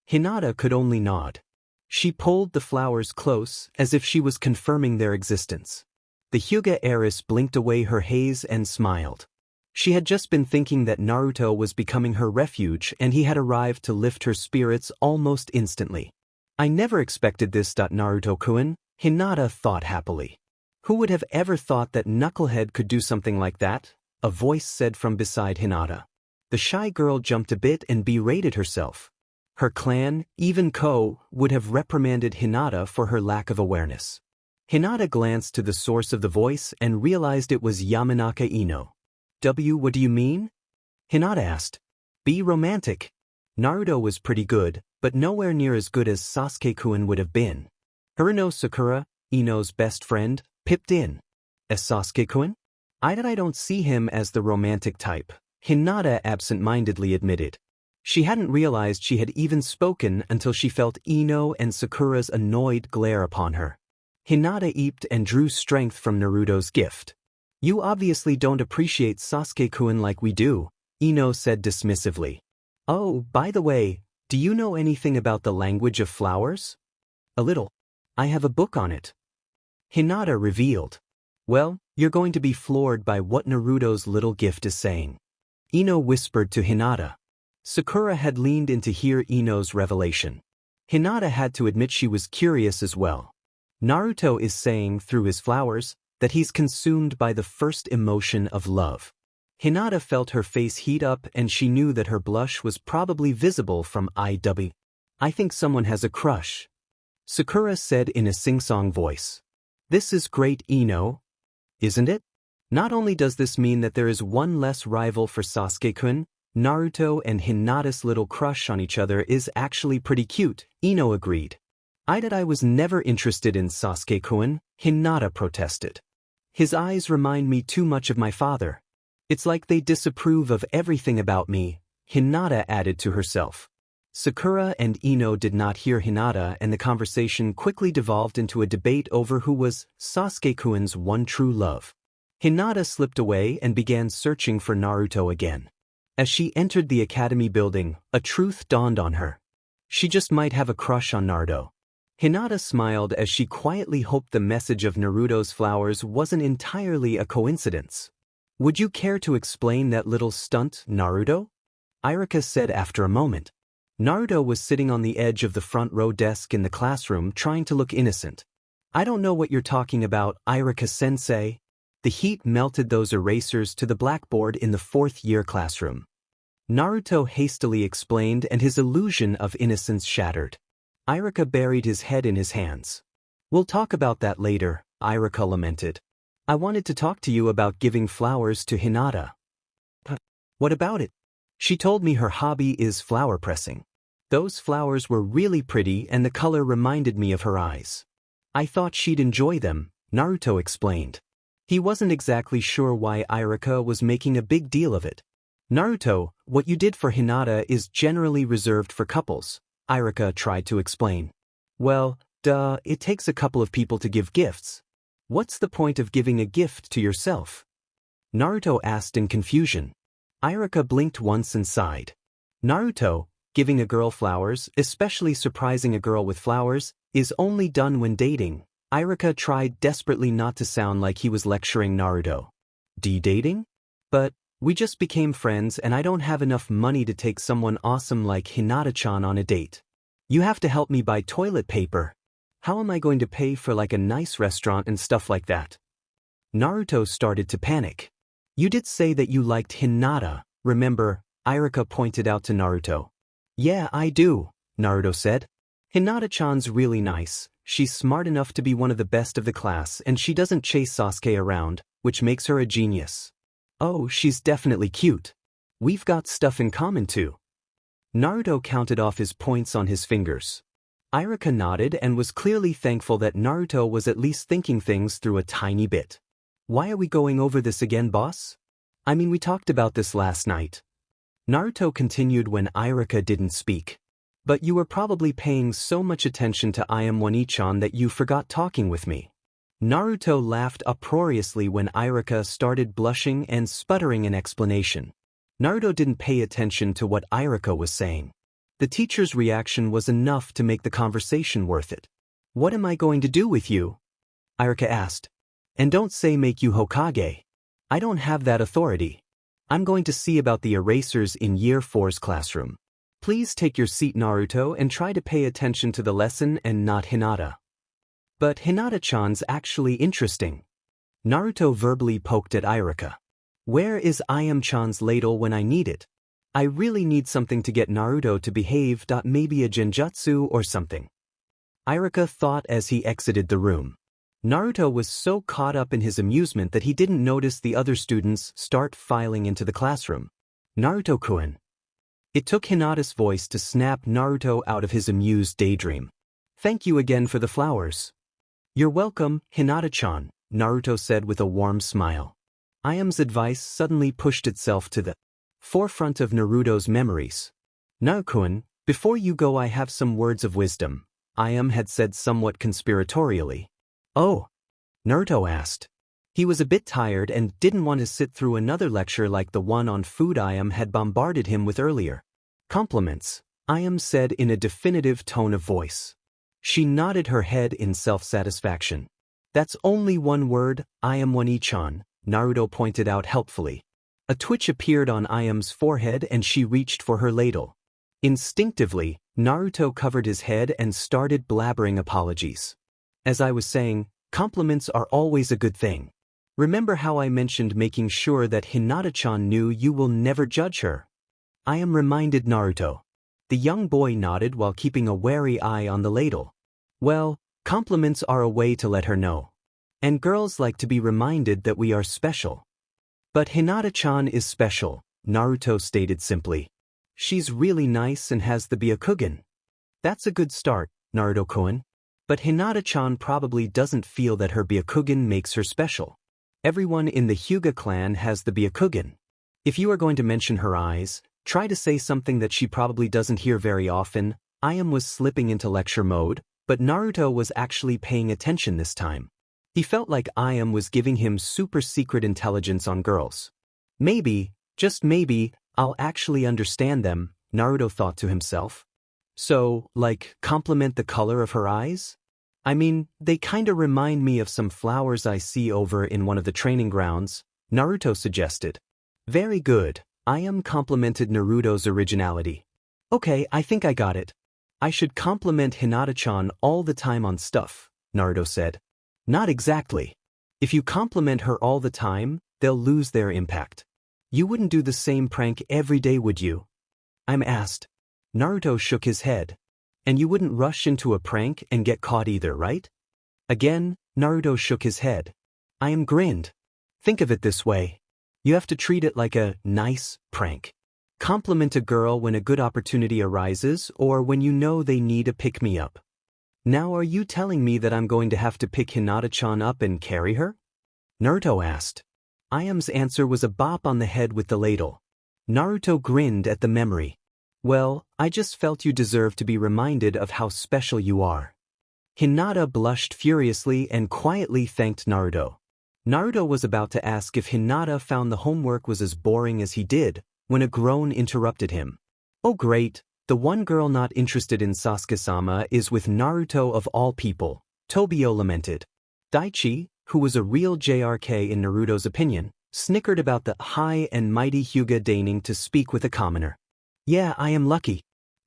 Hinata could only nod. She pulled the flowers close as if she was confirming their existence. The Hyuga heiress blinked away her haze and smiled. She had just been thinking that Naruto was becoming her refuge and he had arrived to lift her spirits almost instantly. I never expected this. Naruto-kun, Hinata thought happily. Who would have ever thought that Knucklehead could do something like that? A voice said from beside Hinata. The shy girl jumped a bit and berated herself. Her clan, even Ko, would have reprimanded Hinata for her lack of awareness. Hinata glanced to the source of the voice and realized it was Yamanaka Ino. What do you mean? Hinata asked. Be romantic. Naruto was pretty good, but nowhere near as good as Sasuke-kun would have been. Hiruno Sakura, Ino's best friend, pipped in. As Sasuke-kun? I don't see him as the romantic type, Hinata absent-mindedly admitted. She hadn't realized she had even spoken until she felt Ino and Sakura's annoyed glare upon her. Hinata eeped and drew strength from Naruto's gift. You obviously don't appreciate Sasuke-kun like we do, Ino said dismissively. Oh, by the way, do you know anything about the language of flowers? A little. I have a book on it. Hinata revealed. Well, you're going to be floored by what Naruto's little gift is saying. Ino whispered to Hinata. Sakura had leaned in to hear Ino's revelation. Hinata had to admit she was curious as well. Naruto is saying, through his flowers, that he's consumed by the first emotion of love. Hinata felt her face heat up and she knew that her blush was probably visible from IW. I think someone has a crush. Sakura said in a sing-song voice. This is great, Ino. Isn't it? Not only does this mean that there is one less rival for Sasuke-kun, Naruto and Hinata's little crush on each other is actually pretty cute, Ino agreed. I was never interested in Sasuke-kun, Hinata protested. His eyes remind me too much of my father. It's like they disapprove of everything about me, Hinata added to herself. Sakura and Ino did not hear Hinata and the conversation quickly devolved into a debate over who was Sasuke-kun's one true love. Hinata slipped away and began searching for Naruto again. As she entered the academy building, a truth dawned on her. She just might have a crush on Naruto. Hinata smiled as she quietly hoped the message of Naruto's flowers wasn't entirely a coincidence. Would you care to explain that little stunt, Naruto? Irika said after a moment. Naruto was sitting on the edge of the front row desk in the classroom trying to look innocent. I don't know what you're talking about, Irika-sensei. The heat melted those erasers to the blackboard in the fourth-year classroom. Naruto hastily explained and his illusion of innocence shattered. Irika buried his head in his hands. We'll talk about that later, Irika lamented. I wanted to talk to you about giving flowers to Hinata. But what about it? She told me her hobby is flower pressing. Those flowers were really pretty and the color reminded me of her eyes. I thought she'd enjoy them, Naruto explained. He wasn't exactly sure why Irika was making a big deal of it. Naruto, what you did for Hinata is generally reserved for couples, Irika tried to explain. Well, duh, it takes a couple of people to give gifts. What's the point of giving a gift to yourself? Naruto asked in confusion. Irika blinked once and sighed. Naruto, giving a girl flowers, especially surprising a girl with flowers, is only done when dating. Irika tried desperately not to sound like he was lecturing Naruto. Dating? But we just became friends and I don't have enough money to take someone awesome like Hinata-chan on a date. You have to help me buy toilet paper. How am I going to pay for like a nice restaurant and stuff like that? Naruto started to panic. You did say that you liked Hinata, remember? Irika pointed out to Naruto. Yeah, I do, Naruto said. Hinata-chan's really nice. She's smart enough to be one of the best of the class and she doesn't chase Sasuke around, which makes her a genius. Oh, she's definitely cute. We've got stuff in common too. Naruto counted off his points on his fingers. Irika nodded and was clearly thankful that Naruto was at least thinking things through a tiny bit. Why are we going over this again, boss? I mean, we talked about this last night. Naruto continued when Irika didn't speak. But you were probably paying so much attention to I am One-chan that you forgot talking with me. Naruto laughed uproariously when Irika started blushing and sputtering in explanation. Naruto didn't pay attention to what Irika was saying. The teacher's reaction was enough to make the conversation worth it. What am I going to do with you? Irika asked. And don't say make you Hokage. I don't have that authority. I'm going to see about the erasers in Year 4's classroom. Please take your seat, Naruto, and try to pay attention to the lesson and not Hinata. But Hinata-chan's actually interesting. Naruto verbally poked at Irika. Where is I-am-chan's ladle when I need it? I really need something to get Naruto to behave. Maybe a genjutsu or something. Irika thought as he exited the room. Naruto was so caught up in his amusement that he didn't notice the other students start filing into the classroom. Naruto-kun. It took Hinata's voice to snap Naruto out of his amused daydream. Thank you again for the flowers. You're welcome, Hinata-chan, Naruto said with a warm smile. I-am's advice suddenly pushed itself to the forefront of Naruto's memories. Naruto-kun, before you go I have some words of wisdom, I-am had said somewhat conspiratorially. Oh? Naruto asked. He was a bit tired and didn't want to sit through another lecture like the one on food I-am had bombarded him with earlier. Compliments, I-am said in a definitive tone of voice. She nodded her head in self-satisfaction. That's only one word, I am One-chan, Naruto pointed out helpfully. A twitch appeared on I-am's forehead and she reached for her ladle. Instinctively, Naruto covered his head and started blabbering apologies. As I was saying, compliments are always a good thing. Remember how I mentioned making sure that Hinata-chan knew you will never judge her? I-am reminded Naruto. The young boy nodded while keeping a wary eye on the ladle. Well, compliments are a way to let her know. And girls like to be reminded that we are special. But Hinata-chan is special, Naruto stated simply. She's really nice and has the Byakugan. That's a good start, Naruto-kun. But Hinata-chan probably doesn't feel that her Byakugan makes her special. Everyone in the Hyuga clan has the Byakugan. If you are going to mention her eyes, try to say something that she probably doesn't hear very often. I-am was slipping into lecture mode, but Naruto was actually paying attention this time. He felt like I-am was giving him super secret intelligence on girls. Maybe, just maybe, I'll actually understand them, Naruto thought to himself. So, like, compliment the color of her eyes? I mean, they kinda remind me of some flowers I see over in one of the training grounds, Naruto suggested. Very good. I am complimented Naruto's originality. Okay, I think I got it. I should compliment Hinata-chan all the time on stuff, Naruto said. Not exactly. If you compliment her all the time, they'll lose their impact. You wouldn't do the same prank every day, would you? I'm asked. Naruto shook his head. And you wouldn't rush into a prank and get caught either, right? Again, Naruto shook his head. I am grinned. Think of it this way. You have to treat it like a nice prank. Compliment a girl when a good opportunity arises or when you know they need a pick-me-up. Now are you telling me that I'm going to have to pick Hinata-chan up and carry her? Naruto asked. Iam's answer was a bop on the head with the ladle. Naruto grinned at the memory. Well, I just felt you deserved to be reminded of how special you are. Hinata blushed furiously and quietly thanked Naruto. Naruto was about to ask if Hinata found the homework was as boring as he did, when a groan interrupted him. Oh great, the one girl not interested in Sasuke-sama is with Naruto of all people, Tobio lamented. Daichi, who was a real JRK in Naruto's opinion, snickered about the high and mighty Hyuga deigning to speak with a commoner. Yeah, I am lucky.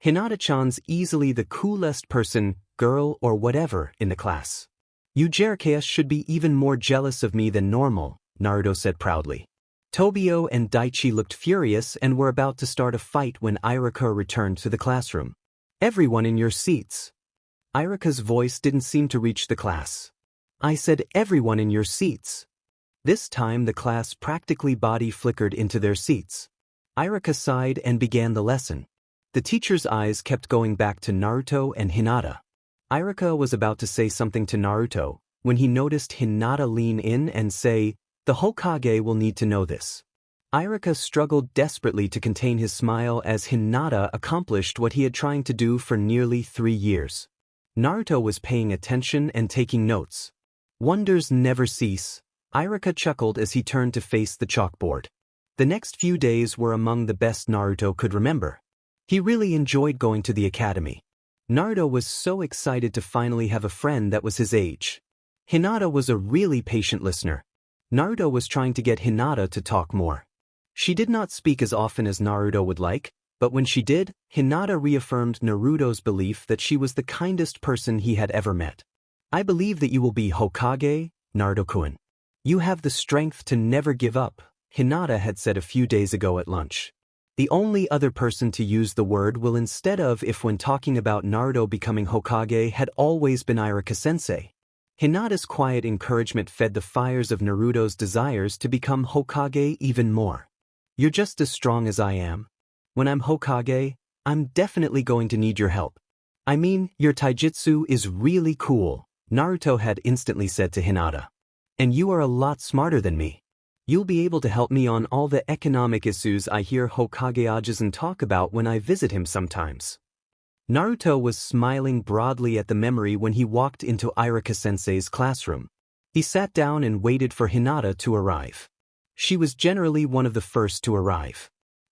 Hinata-chan's easily the coolest person, girl or whatever, in the class. You JRKs should be even more jealous of me than normal, Naruto said proudly. Tobio and Daichi looked furious and were about to start a fight when Irika returned to the classroom. Everyone in your seats. Irika's voice didn't seem to reach the class. I said everyone in your seats. This time the class practically body flickered into their seats. Irika sighed and began the lesson. The teacher's eyes kept going back to Naruto and Hinata. Irika was about to say something to Naruto when he noticed Hinata lean in and say, "The Hokage will need to know this." Irika struggled desperately to contain his smile as Hinata accomplished what he had trying to do for nearly 3 years. Naruto was paying attention and taking notes. Wonders never cease, Irika chuckled as he turned to face the chalkboard. The next few days were among the best Naruto could remember. He really enjoyed going to the academy. Naruto was so excited to finally have a friend that was his age. Hinata was a really patient listener. Naruto was trying to get Hinata to talk more. She did not speak as often as Naruto would like, but when she did, Hinata reaffirmed Naruto's belief that she was the kindest person he had ever met. I believe that you will be Hokage, Naruto-kun. You have the strength to never give up, Hinata had said a few days ago at lunch. The only other person to use the word will instead of if when talking about Naruto becoming Hokage had always been Irika-sensei. Hinata's quiet encouragement fed the fires of Naruto's desires to become Hokage even more. You're just as strong as I am. When I'm Hokage, I'm definitely going to need your help. I mean, your taijutsu is really cool, Naruto had instantly said to Hinata. And you are a lot smarter than me. You'll be able to help me on all the economic issues I hear Hokage Ajisen talk about when I visit him sometimes. Naruto was smiling broadly at the memory when he walked into Irika-sensei's classroom. He sat down and waited for Hinata to arrive. She was generally one of the first to arrive.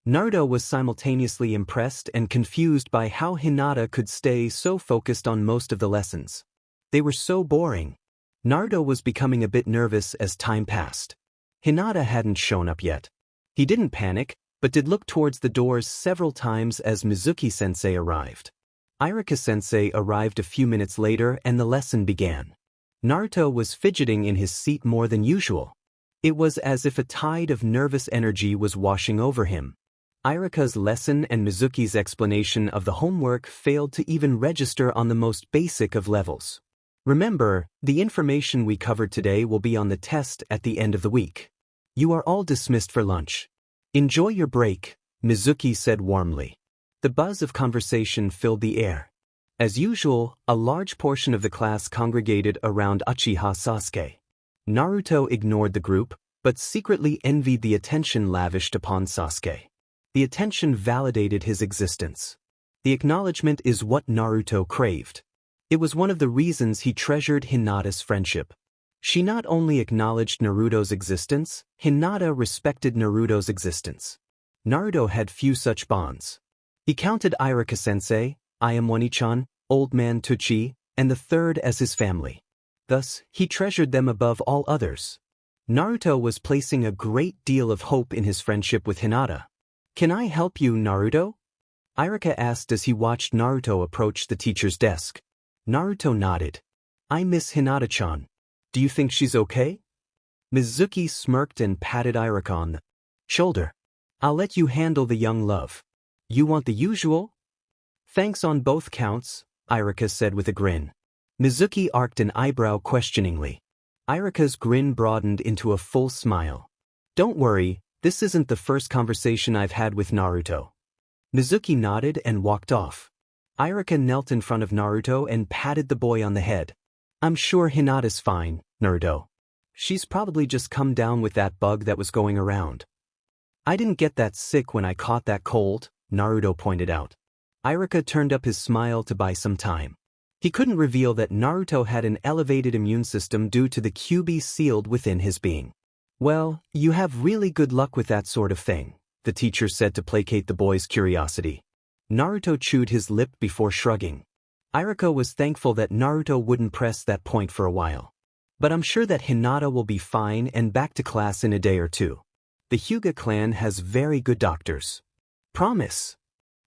Naruto was simultaneously impressed and confused by how Hinata could stay so focused on most of the lessons. They were so boring. Naruto was becoming a bit nervous as time passed. Hinata hadn't shown up yet. He didn't panic, but did look towards the doors several times as Mizuki-sensei arrived. Irika-sensei arrived a few minutes later and the lesson began. Naruto was fidgeting in his seat more than usual. It was as if a tide of nervous energy was washing over him. Irika's lesson and Mizuki's explanation of the homework failed to even register on the most basic of levels. Remember, the information we covered today will be on the test at the end of the week. You are all dismissed for lunch. Enjoy your break, Mizuki said warmly. The buzz of conversation filled the air. As usual, a large portion of the class congregated around Uchiha Sasuke. Naruto ignored the group, but secretly envied the attention lavished upon Sasuke. The attention validated his existence. The acknowledgement is what Naruto craved. It was one of the reasons he treasured Hinata's friendship. She not only acknowledged Naruto's existence, Hinata respected Naruto's existence. Naruto had few such bonds. He counted Irika-sensei, I am Wani-chan, old man Tuchi, and the third as his family. Thus, he treasured them above all others. Naruto was placing a great deal of hope in his friendship with Hinata. Can I help you, Naruto? Iruka asked as he watched Naruto approach the teacher's desk. Naruto nodded. I miss Hinata-chan. Do you think she's okay? Mizuki smirked and patted Iruka on the shoulder. I'll let you handle the young love. You want the usual? Thanks on both counts, Iruka said with a grin. Mizuki arched an eyebrow questioningly. Iruka's grin broadened into a full smile. Don't worry, this isn't the first conversation I've had with Naruto. Mizuki nodded and walked off. Iruka knelt in front of Naruto and patted the boy on the head. I'm sure Hinata's fine, Naruto. She's probably just come down with that bug that was going around. I didn't get that sick when I caught that cold, Naruto pointed out. Iruka turned up his smile to buy some time. He couldn't reveal that Naruto had an elevated immune system due to the QB sealed within his being. Well, you have really good luck with that sort of thing, the teacher said to placate the boy's curiosity. Naruto chewed his lip before shrugging. Iruka was thankful that Naruto wouldn't press that point for a while. But I'm sure that Hinata will be fine and back to class in a day or two. The Hyuga clan has very good doctors. Promise?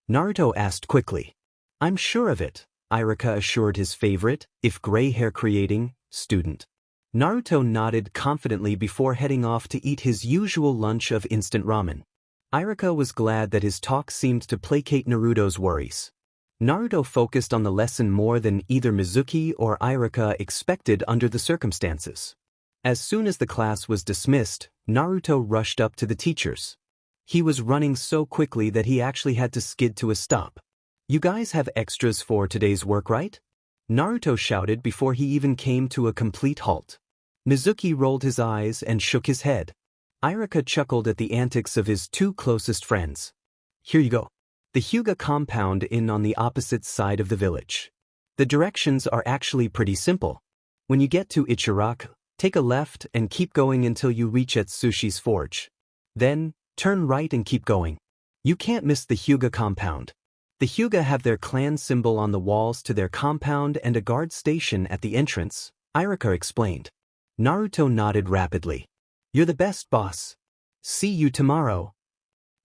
Naruto asked quickly. I'm sure of it, Iruka assured his favorite, if gray hair creating, student. Naruto nodded confidently before heading off to eat his usual lunch of instant ramen. Iruka was glad that his talk seemed to placate Naruto's worries. Naruto focused on the lesson more than either Mizuki or Iruka expected under the circumstances. As soon as the class was dismissed, Naruto rushed up to the teachers. He was running so quickly that he actually had to skid to a stop. You guys have extras for today's work, right? Naruto shouted before he even came to a complete halt. Mizuki rolled his eyes and shook his head. Iruka chuckled at the antics of his two closest friends. Here you go. The Hyuga compound in on the opposite side of the village. The directions are actually pretty simple. When you get to Ichiraku, take a left and keep going until you reach Atsushi's forge. Then, turn right and keep going. You can't miss the Hyuga compound. The Hyuga have their clan symbol on the walls to their compound and a guard station at the entrance, Iruka explained. Naruto nodded rapidly. You're the best, boss. See you tomorrow.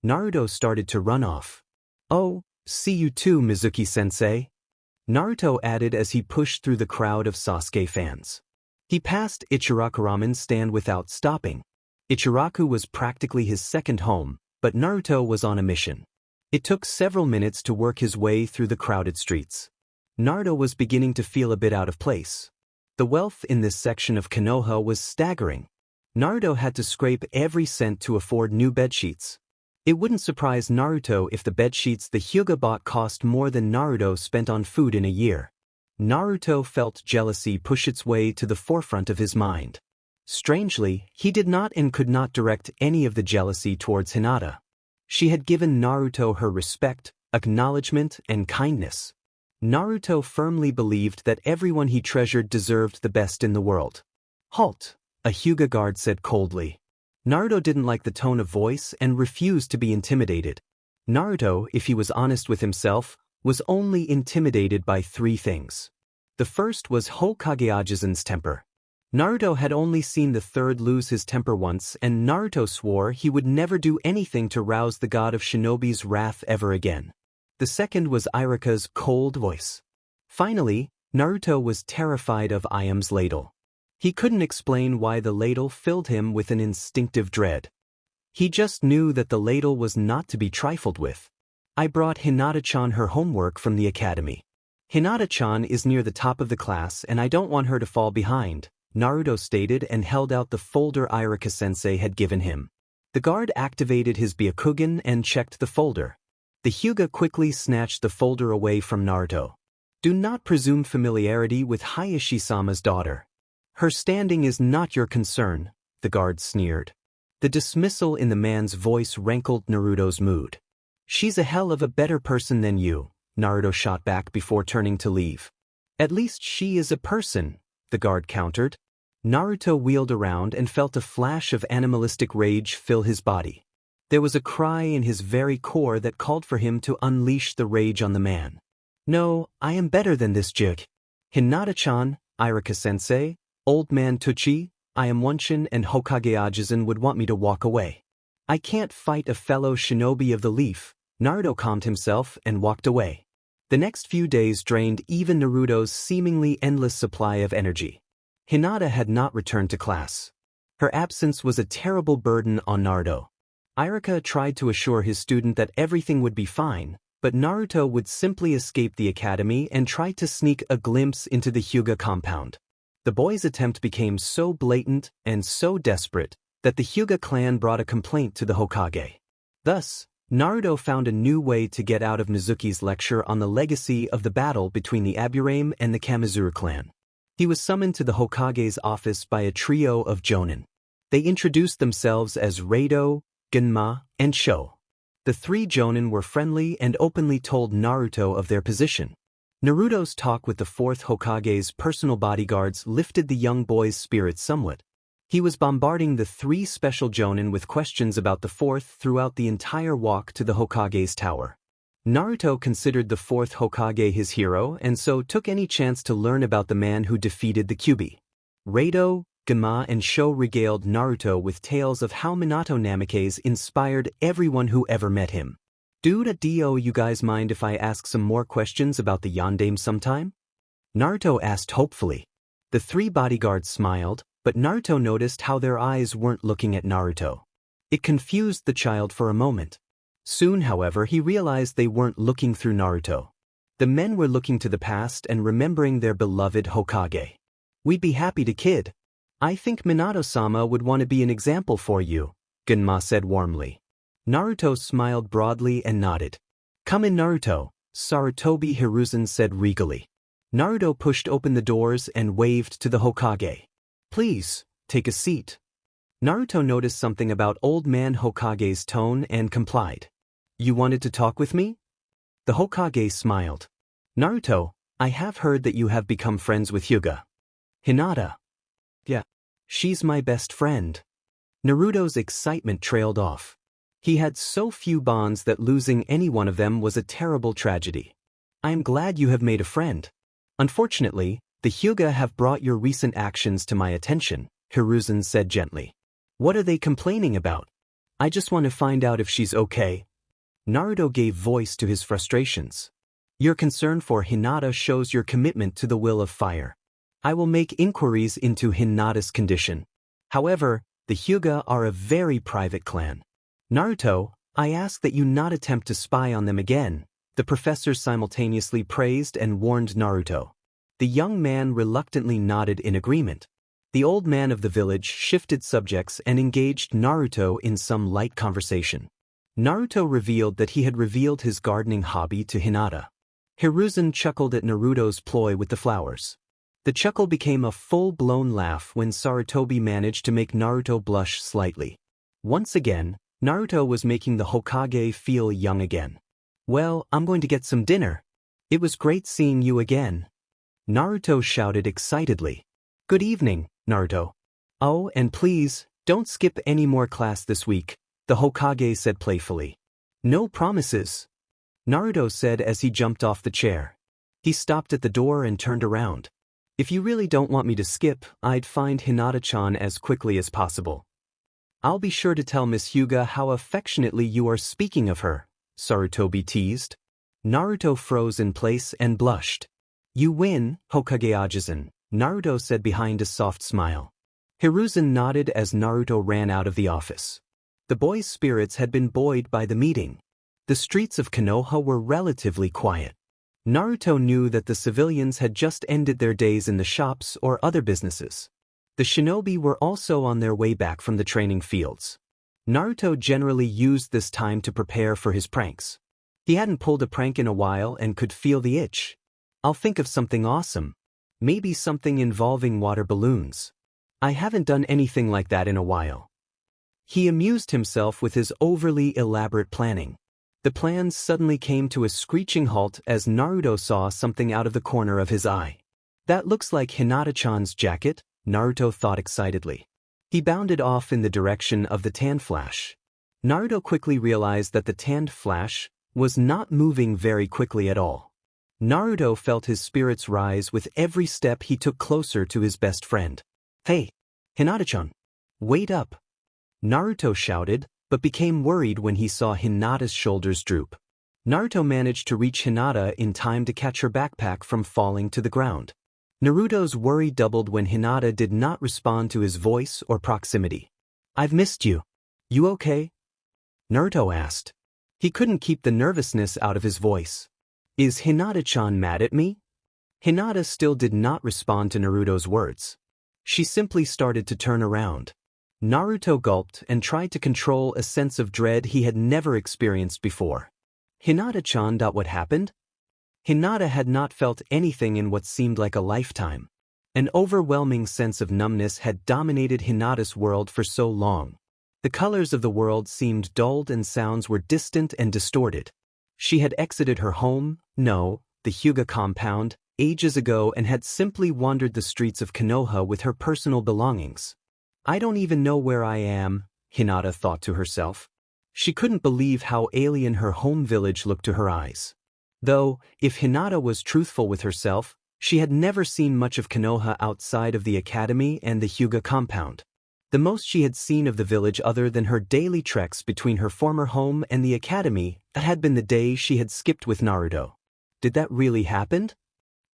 Naruto started to run off. Oh, see you too, Mizuki-sensei. Naruto added as he pushed through the crowd of Sasuke fans. He passed Ichiraku ramen stand without stopping. Ichiraku was practically his second home, but Naruto was on a mission. It took several minutes to work his way through the crowded streets. Naruto was beginning to feel a bit out of place. The wealth in this section of Konoha was staggering. Naruto had to scrape every cent to afford new bedsheets. It wouldn't surprise Naruto if the bedsheets the Hyuga bought cost more than Naruto spent on food in a year. Naruto felt jealousy push its way to the forefront of his mind. Strangely, he did not and could not direct any of the jealousy towards Hinata. She had given Naruto her respect, acknowledgement, and kindness. Naruto firmly believed that everyone he treasured deserved the best in the world. Halt, a Hyuga guard said coldly. Naruto didn't like the tone of voice and refused to be intimidated. Naruto, if he was honest with himself, was only intimidated by three things. The first was Hokage Ajizan's temper. Naruto had only seen the third lose his temper once, and Naruto swore he would never do anything to rouse the god of shinobi's wrath ever again. The second was Iruka's cold voice. Finally, Naruto was terrified of Iam's ladle. He couldn't explain why the ladle filled him with an instinctive dread. He just knew that the ladle was not to be trifled with. I brought Hinata-chan her homework from the academy. Hinata-chan is near the top of the class and I don't want her to fall behind, Naruto stated and held out the folder Iruka-sensei had given him. The guard activated his Byakugan and checked the folder. The Hyuga quickly snatched the folder away from Naruto. Do not presume familiarity with Hayashi-sama's daughter. Her standing is not your concern, the guard sneered. The dismissal in the man's voice rankled Naruto's mood. She's a hell of a better person than you, Naruto shot back before turning to leave. At least she is a person, the guard countered. Naruto wheeled around and felt a flash of animalistic rage fill his body. There was a cry in his very core that called for him to unleash the rage on the man. No, I am better than this jig. Hinata-chan, Irika-sensei, Old Man Tuchi, I am Wonshin and Hokage Ajisen would want me to walk away. I can't fight a fellow shinobi of the leaf. Naruto calmed himself and walked away. The next few days drained even Naruto's seemingly endless supply of energy. Hinata had not returned to class. Her absence was a terrible burden on Naruto. Irika tried to assure his student that everything would be fine, but Naruto would simply escape the academy and try to sneak a glimpse into the Hyuga compound. The boy's attempt became so blatant and so desperate that the Hyuga clan brought a complaint to the Hokage. Thus, Naruto found a new way to get out of Mizuki's lecture on the legacy of the battle between the Aburame and the Kamizuru clan. He was summoned to the Hokage's office by a trio of jonin. They introduced themselves as Reido, Genma, and Sho. The three jonin were friendly and openly told Naruto of their position. Naruto's talk with the fourth Hokage's personal bodyguards lifted the young boy's spirits somewhat. He was bombarding the three special jonin with questions about the fourth throughout the entire walk to the Hokage's tower. Naruto considered the fourth Hokage his hero and so took any chance to learn about the man who defeated the Kyuubi. Reido, Genma and Sho regaled Naruto with tales of how Minato Namikaze inspired everyone who ever met him. Do you guys mind if I ask some more questions about the Yondaime sometime? Naruto asked hopefully. The three bodyguards smiled, but Naruto noticed how their eyes weren't looking at Naruto. It confused the child for a moment. Soon, however, he realized they weren't looking through Naruto. The men were looking to the past and remembering their beloved Hokage. We'd be happy to, kid. I think Minato-sama would want to be an example for you, Genma said warmly. Naruto smiled broadly and nodded. Come in, Naruto, Sarutobi Hiruzen said regally. Naruto pushed open the doors and waved to the Hokage. Please, take a seat. Naruto noticed something about Old Man Hokage's tone and complied. You wanted to talk with me? The Hokage smiled. Naruto, I have heard that you have become friends with Hyuga. Hinata. Yeah. She's my best friend. Naruto's excitement trailed off. He had so few bonds that losing any one of them was a terrible tragedy. I am glad you have made a friend. Unfortunately, the Hyuga have brought your recent actions to my attention, Hiruzen said gently. What are they complaining about? I just want to find out if she's okay. Naruto gave voice to his frustrations. Your concern for Hinata shows your commitment to the will of fire. I will make inquiries into Hinata's condition. However, the Hyuga are a very private clan. Naruto, I ask that you not attempt to spy on them again, the professor simultaneously praised and warned Naruto. The young man reluctantly nodded in agreement. The old man of the village shifted subjects and engaged Naruto in some light conversation. Naruto revealed that he had revealed his gardening hobby to Hinata. Hiruzen chuckled at Naruto's ploy with the flowers. The chuckle became a full-blown laugh when Sarutobi managed to make Naruto blush slightly. Once again, Naruto was making the Hokage feel young again. Well, I'm going to get some dinner. It was great seeing you again. Naruto shouted excitedly. Good evening, Naruto. Oh, and please, don't skip any more class this week, the Hokage said playfully. No promises, Naruto said as he jumped off the chair. He stopped at the door and turned around. If you really don't want me to skip, I'd find Hinata-chan as quickly as possible. I'll be sure to tell Miss Hyuga how affectionately you are speaking of her, Sarutobi teased. Naruto froze in place and blushed. You win, Hokage Ajisen, Naruto said behind a soft smile. Hiruzen nodded as Naruto ran out of the office. The boy's spirits had been buoyed by the meeting. The streets of Konoha were relatively quiet. Naruto knew that the civilians had just ended their days in the shops or other businesses. The shinobi were also on their way back from the training fields. Naruto generally used this time to prepare for his pranks. He hadn't pulled a prank in a while and could feel the itch. I'll think of something awesome. Maybe something involving water balloons. I haven't done anything like that in a while. He amused himself with his overly elaborate planning. The plans suddenly came to a screeching halt as Naruto saw something out of the corner of his eye. That looks like Hinata-chan's jacket, Naruto thought excitedly. He bounded off in the direction of the tan flash. Naruto quickly realized that the tanned flash was not moving very quickly at all. Naruto felt his spirits rise with every step he took closer to his best friend. "Hey, Hinata-chan. Wait up!" Naruto shouted, but became worried when he saw Hinata's shoulders droop. Naruto managed to reach Hinata in time to catch her backpack from falling to the ground. Naruto's worry doubled when Hinata did not respond to his voice or proximity. "I've missed you. You okay?" Naruto asked. He couldn't keep the nervousness out of his voice. "Is Hinata-chan mad at me?" Hinata still did not respond to Naruto's words. She simply started to turn around. Naruto gulped and tried to control a sense of dread he had never experienced before. "Hinata-chan, what happened?" Hinata had not felt anything in what seemed like a lifetime. An overwhelming sense of numbness had dominated Hinata's world for so long. The colors of the world seemed dulled and sounds were distant and distorted. She had exited her home, the Hyuga compound, ages ago and had simply wandered the streets of Konoha with her personal belongings. "I don't even know where I am," Hinata thought to herself. She couldn't believe how alien her home village looked to her eyes. Though, if Hinata was truthful with herself, she had never seen much of Konoha outside of the academy and the Hyuga compound. The most she had seen of the village other than her daily treks between her former home and the academy had been the day she had skipped with Naruto. Did that really happen?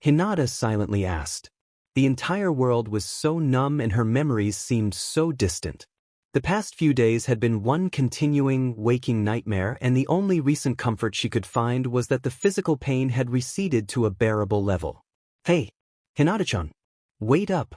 Hinata silently asked. The entire world was so numb and her memories seemed so distant. The past few days had been one continuing, waking nightmare, and the only recent comfort she could find was that the physical pain had receded to a bearable level. "Hey, Hinata-chan. Wait up."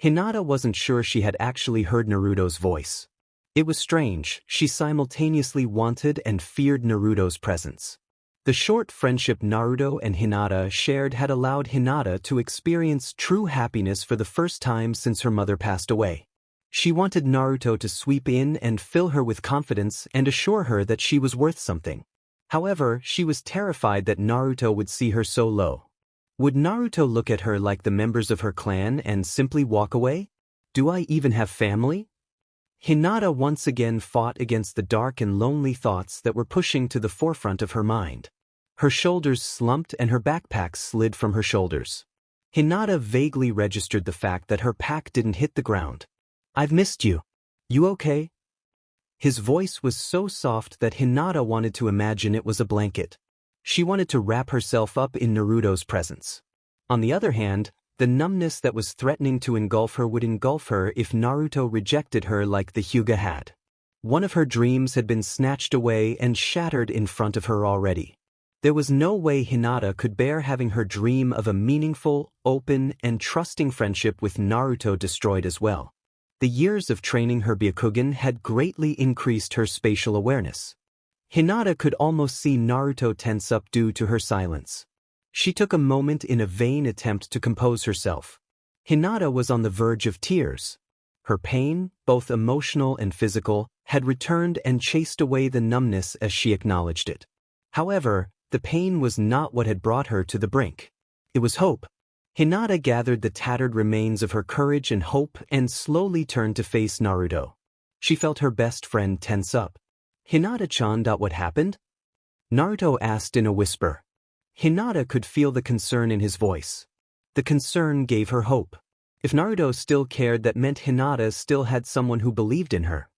Hinata wasn't sure she had actually heard Naruto's voice. It was strange, she simultaneously wanted and feared Naruto's presence. The short friendship Naruto and Hinata shared had allowed Hinata to experience true happiness for the first time since her mother passed away. She wanted Naruto to sweep in and fill her with confidence and assure her that she was worth something. However, she was terrified that Naruto would see her so low. Would Naruto look at her like the members of her clan and simply walk away? Do I even have family? Hinata once again fought against the dark and lonely thoughts that were pushing to the forefront of her mind. Her shoulders slumped and her backpack slid from her shoulders. Hinata vaguely registered the fact that her pack didn't hit the ground. "I've missed you. You okay?" His voice was so soft that Hinata wanted to imagine it was a blanket. She wanted to wrap herself up in Naruto's presence. On the other hand, the numbness that was threatening to engulf her would engulf her if Naruto rejected her like the Hyuga had. One of her dreams had been snatched away and shattered in front of her already. There was no way Hinata could bear having her dream of a meaningful, open, and trusting friendship with Naruto destroyed as well. The years of training her Byakugan had greatly increased her spatial awareness. Hinata could almost see Naruto tense up due to her silence. She took a moment in a vain attempt to compose herself. Hinata was on the verge of tears. Her pain, both emotional and physical, had returned and chased away the numbness as she acknowledged it. However, the pain was not what had brought her to the brink. It was hope. Hinata gathered the tattered remains of her courage and hope and slowly turned to face Naruto. She felt her best friend tense up. "Hinata-chan, what happened?" Naruto asked in a whisper. Hinata could feel the concern in his voice. The concern gave her hope. If Naruto still cared, that meant Hinata still had someone who believed in her.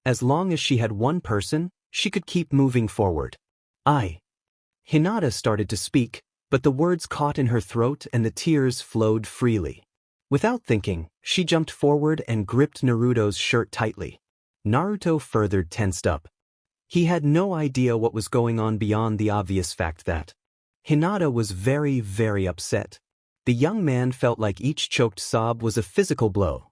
As long as she had one person, she could keep moving forward. Hinata started to speak, but the words caught in her throat and the tears flowed freely. Without thinking, she jumped forward and gripped Naruto's shirt tightly. Naruto further tensed up. He had no idea what was going on beyond the obvious fact that Hinata was very, very upset. The young man felt like each choked sob was a physical blow.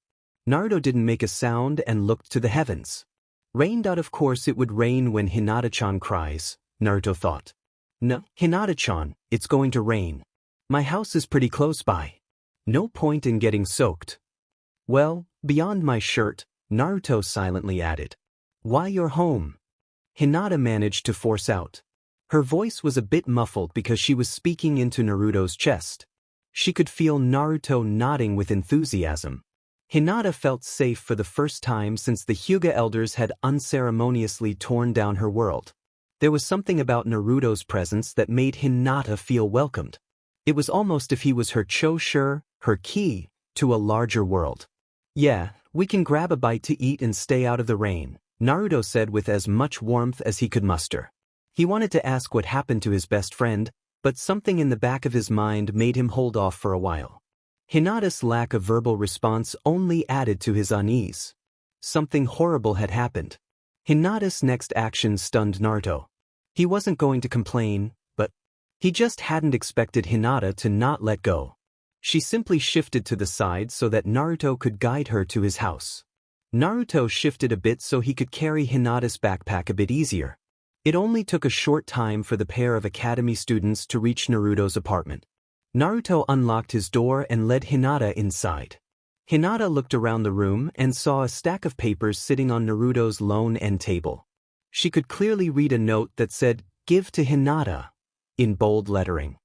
Naruto didn't make a sound and looked to the heavens. Rained out, of course it would rain when Hinata-chan cries, Naruto thought. No, Hinata-chan, it's going to rain. My house is pretty close by. No point in getting soaked. Well, beyond my shirt, Naruto silently added. Why your home? Hinata managed to force out. Her voice was a bit muffled because she was speaking into Naruto's chest. She could feel Naruto nodding with enthusiasm. Hinata felt safe for the first time since the Hyuga elders had unceremoniously torn down her world. There was something about Naruto's presence that made Hinata feel welcomed. It was almost if he was her chauffeur, her key, to a larger world. "Yeah, we can grab a bite to eat and stay out of the rain," Naruto said with as much warmth as he could muster. He wanted to ask what happened to his best friend, but something in the back of his mind made him hold off for a while. Hinata's lack of verbal response only added to his unease. Something horrible had happened. Hinata's next action stunned Naruto. He wasn't going to complain, but he just hadn't expected Hinata to not let go. She simply shifted to the side so that Naruto could guide her to his house. Naruto shifted a bit so he could carry Hinata's backpack a bit easier. It only took a short time for the pair of academy students to reach Naruto's apartment. Naruto unlocked his door and led Hinata inside. Hinata looked around the room and saw a stack of papers sitting on Naruto's lone end table. She could clearly read a note that said, "Give to Hinata," in bold lettering.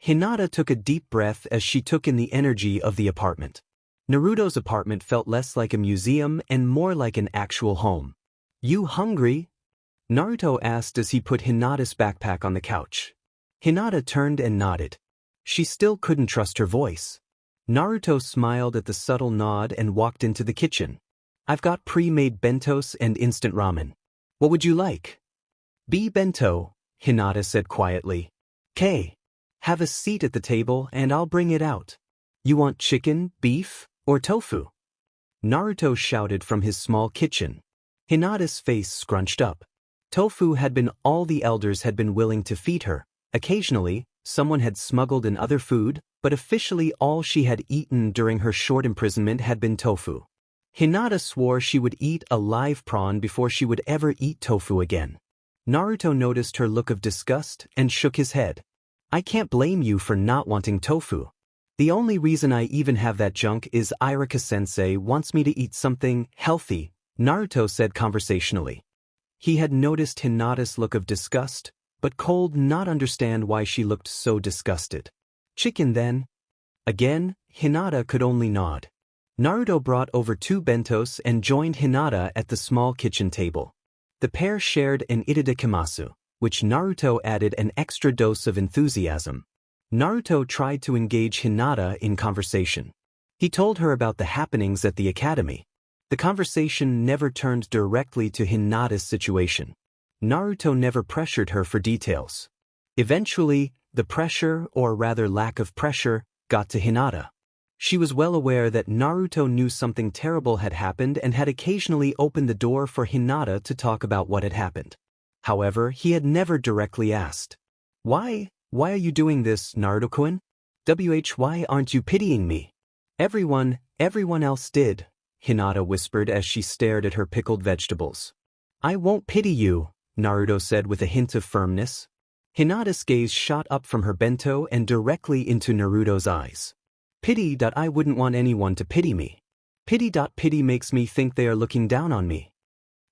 Hinata took a deep breath as she took in the energy of the apartment. Naruto's apartment felt less like a museum and more like an actual home. "You hungry?" Naruto asked as he put Hinata's backpack on the couch. Hinata turned and nodded. She still couldn't trust her voice. Naruto smiled at the subtle nod and walked into the kitchen. "I've got pre-made bentos and instant ramen. What would you like?" "B bento," Hinata said quietly. "K. Have a seat at the table and I'll bring it out. You want chicken, beef, or tofu?" Naruto shouted from his small kitchen. Hinata's face scrunched up. Tofu had been all the elders had been willing to feed her. Occasionally, someone had smuggled in other food, but officially all she had eaten during her short imprisonment had been tofu. Hinata swore she would eat a live prawn before she would ever eat tofu again. Naruto noticed her look of disgust and shook his head. "I can't blame you for not wanting tofu. The only reason I even have that junk is Irika-sensei wants me to eat something healthy," Naruto said conversationally. He had noticed Hinata's look of disgust, but could not understand why she looked so disgusted. "Chicken then?" Again, Hinata could only nod. Naruto brought over 2 bentos and joined Hinata at the small kitchen table. The pair shared an itadakimasu, which Naruto added an extra dose of enthusiasm. Naruto tried to engage Hinata in conversation. He told her about the happenings at the academy. The conversation never turned directly to Hinata's situation. Naruto never pressured her for details. Eventually, the pressure, or rather lack of pressure, got to Hinata. She was well aware that Naruto knew something terrible had happened and had occasionally opened the door for Hinata to talk about what had happened. However, he had never directly asked, Why are you doing this, Naruto-kun? Why aren't you pitying me? Everyone else did," Hinata whispered as she stared at her pickled vegetables. "I won't pity you," Naruto said with a hint of firmness. Hinata's gaze shot up from her bento and directly into Naruto's eyes. "Pity. I wouldn't want anyone to pity me. Pity makes me think they are looking down on me."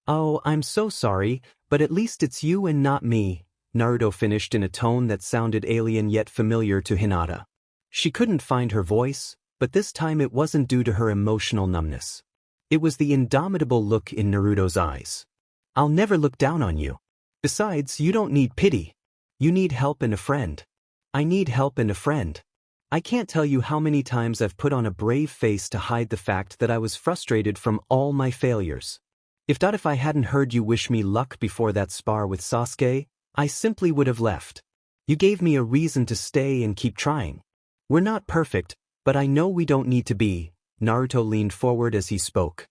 "Oh, I'm so sorry, but at least it's you and not me," Naruto finished in a tone that sounded alien yet familiar to Hinata. She couldn't find her voice, but this time it wasn't due to her emotional numbness. It was the indomitable look in Naruto's eyes. "I'll never look down on you. Besides, you don't need pity. You need help and a friend." "I need help and a friend. I can't tell you how many times I've put on a brave face to hide the fact that I was frustrated from all my failures. If I hadn't heard you wish me luck before that spar with Sasuke, I simply would have left. You gave me a reason to stay and keep trying. We're not perfect, but I know we don't need to be." Naruto leaned forward as he spoke.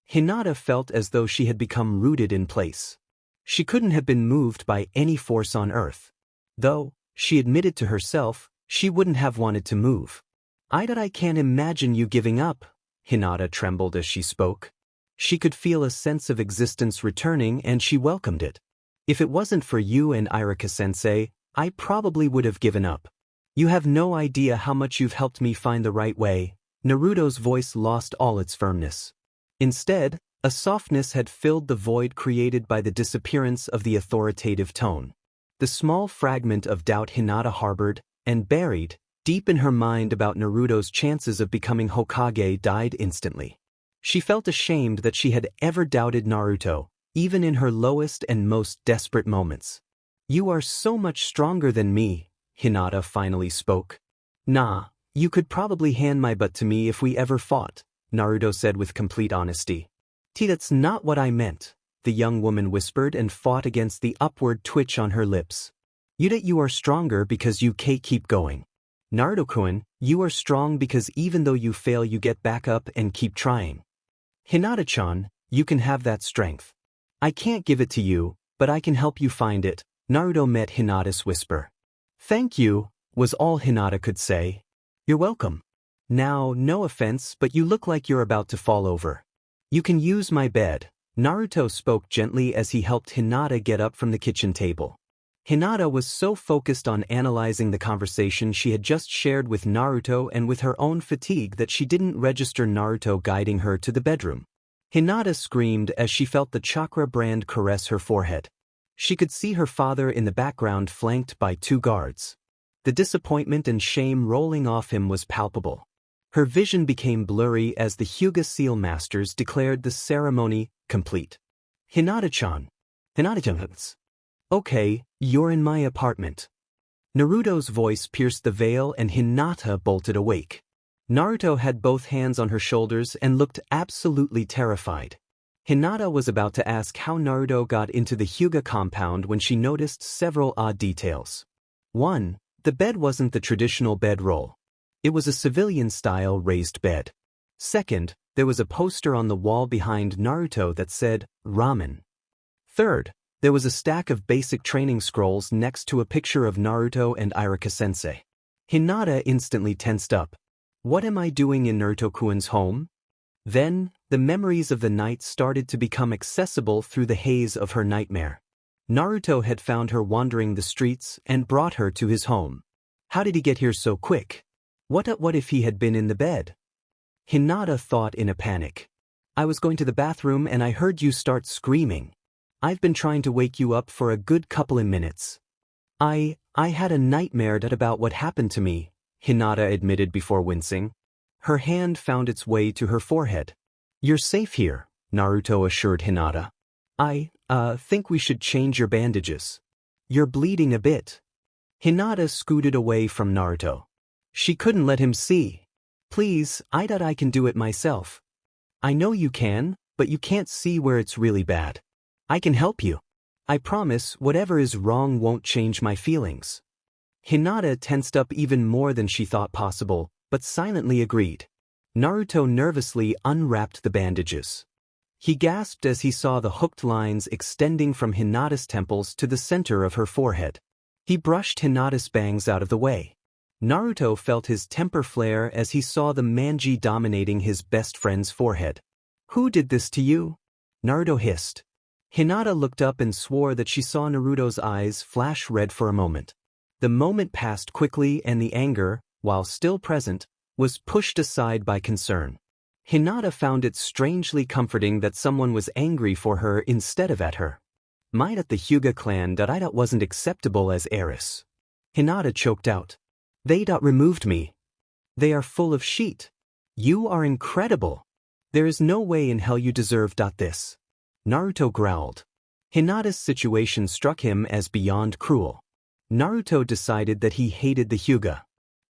Hinata felt as though she had become rooted in place. She couldn't have been moved by any force on earth. Though, she admitted to herself, she wouldn't have wanted to move. I can't imagine you giving up." Hinata trembled as she spoke. She could feel a sense of existence returning and she welcomed it. "If it wasn't for you and Irika-sensei, I probably would have given up. You have no idea how much you've helped me find the right way." Naruto's voice lost all its firmness. Instead, a softness had filled the void created by the disappearance of the authoritative tone. The small fragment of doubt Hinata harbored and buried deep in her mind about Naruto's chances of becoming Hokage died instantly. She felt ashamed that she had ever doubted Naruto, even in her lowest and most desperate moments. "You are so much stronger than me," Hinata finally spoke. Nah, you could probably hand my butt to me if we ever fought, Naruto said with complete honesty. That's not what I meant, the young woman whispered and fought against the upward twitch on her lips. You are stronger because you keep going. Naruto-kun, you are strong because even though you fail you get back up and keep trying. Hinata-chan, you can have that strength. I can't give it to you, but I can help you find it, Naruto met Hinata's whisper. Thank you, was all Hinata could say. You're welcome. Now, no offense, but you look like you're about to fall over. You can use my bed, Naruto spoke gently as he helped Hinata get up from the kitchen table. Hinata was so focused on analyzing the conversation she had just shared with Naruto and with her own fatigue that she didn't register Naruto guiding her to the bedroom. Hinata screamed as she felt the chakra brand caress her forehead. She could see her father in the background flanked by 2 guards. The disappointment and shame rolling off him was palpable. Her vision became blurry as the Hyuga Seal Masters declared the ceremony complete. Hinata-chan. Hinata-chan. Okay, you're in my apartment. Naruto's voice pierced the veil and Hinata bolted awake. Naruto had both hands on her shoulders and looked absolutely terrified. Hinata was about to ask how Naruto got into the Hyuga compound when she noticed several odd details. 1. The bed wasn't the traditional bedroll. It was a civilian-style raised bed. 2nd, there was a poster on the wall behind Naruto that said, Ramen. 3rd, there was a stack of basic training scrolls next to a picture of Naruto and Iruka-sensei. Hinata instantly tensed up. What am I doing in Naruto-kun's home? Then, the memories of the night started to become accessible through the haze of her nightmare. Naruto had found her wandering the streets and brought her to his home. How did he get here so quick? What if he had been in the bed? Hinata thought in a panic. I was going to the bathroom and I heard you start screaming. I've been trying to wake you up for a good couple of minutes. I had a nightmare about what happened to me, Hinata admitted before wincing. Her hand found its way to her forehead. You're safe here, Naruto assured Hinata. I think we should change your bandages. You're bleeding a bit. Hinata scooted away from Naruto. She couldn't let him see. Please, I can do it myself. I know you can, but you can't see where it's really bad. I can help you. I promise whatever is wrong won't change my feelings. Hinata tensed up even more than she thought possible, but silently agreed. Naruto nervously unwrapped the bandages. He gasped as he saw the hooked lines extending from Hinata's temples to the center of her forehead. He brushed Hinata's bangs out of the way. Naruto felt his temper flare as he saw the manji dominating his best friend's forehead. Who did this to you? Naruto hissed. Hinata looked up and swore that she saw Naruto's eyes flash red for a moment. The moment passed quickly and the anger, while still present, was pushed aside by concern. Hinata found it strangely comforting that someone was angry for her instead of at her. Might at the Hyuga clan that I wasn't acceptable as heiress. Hinata choked out. They removed me. They are full of shit. You are incredible. There is no way in hell you deserve this. Naruto growled. Hinata's situation struck him as beyond cruel. Naruto decided that he hated the Hyuga.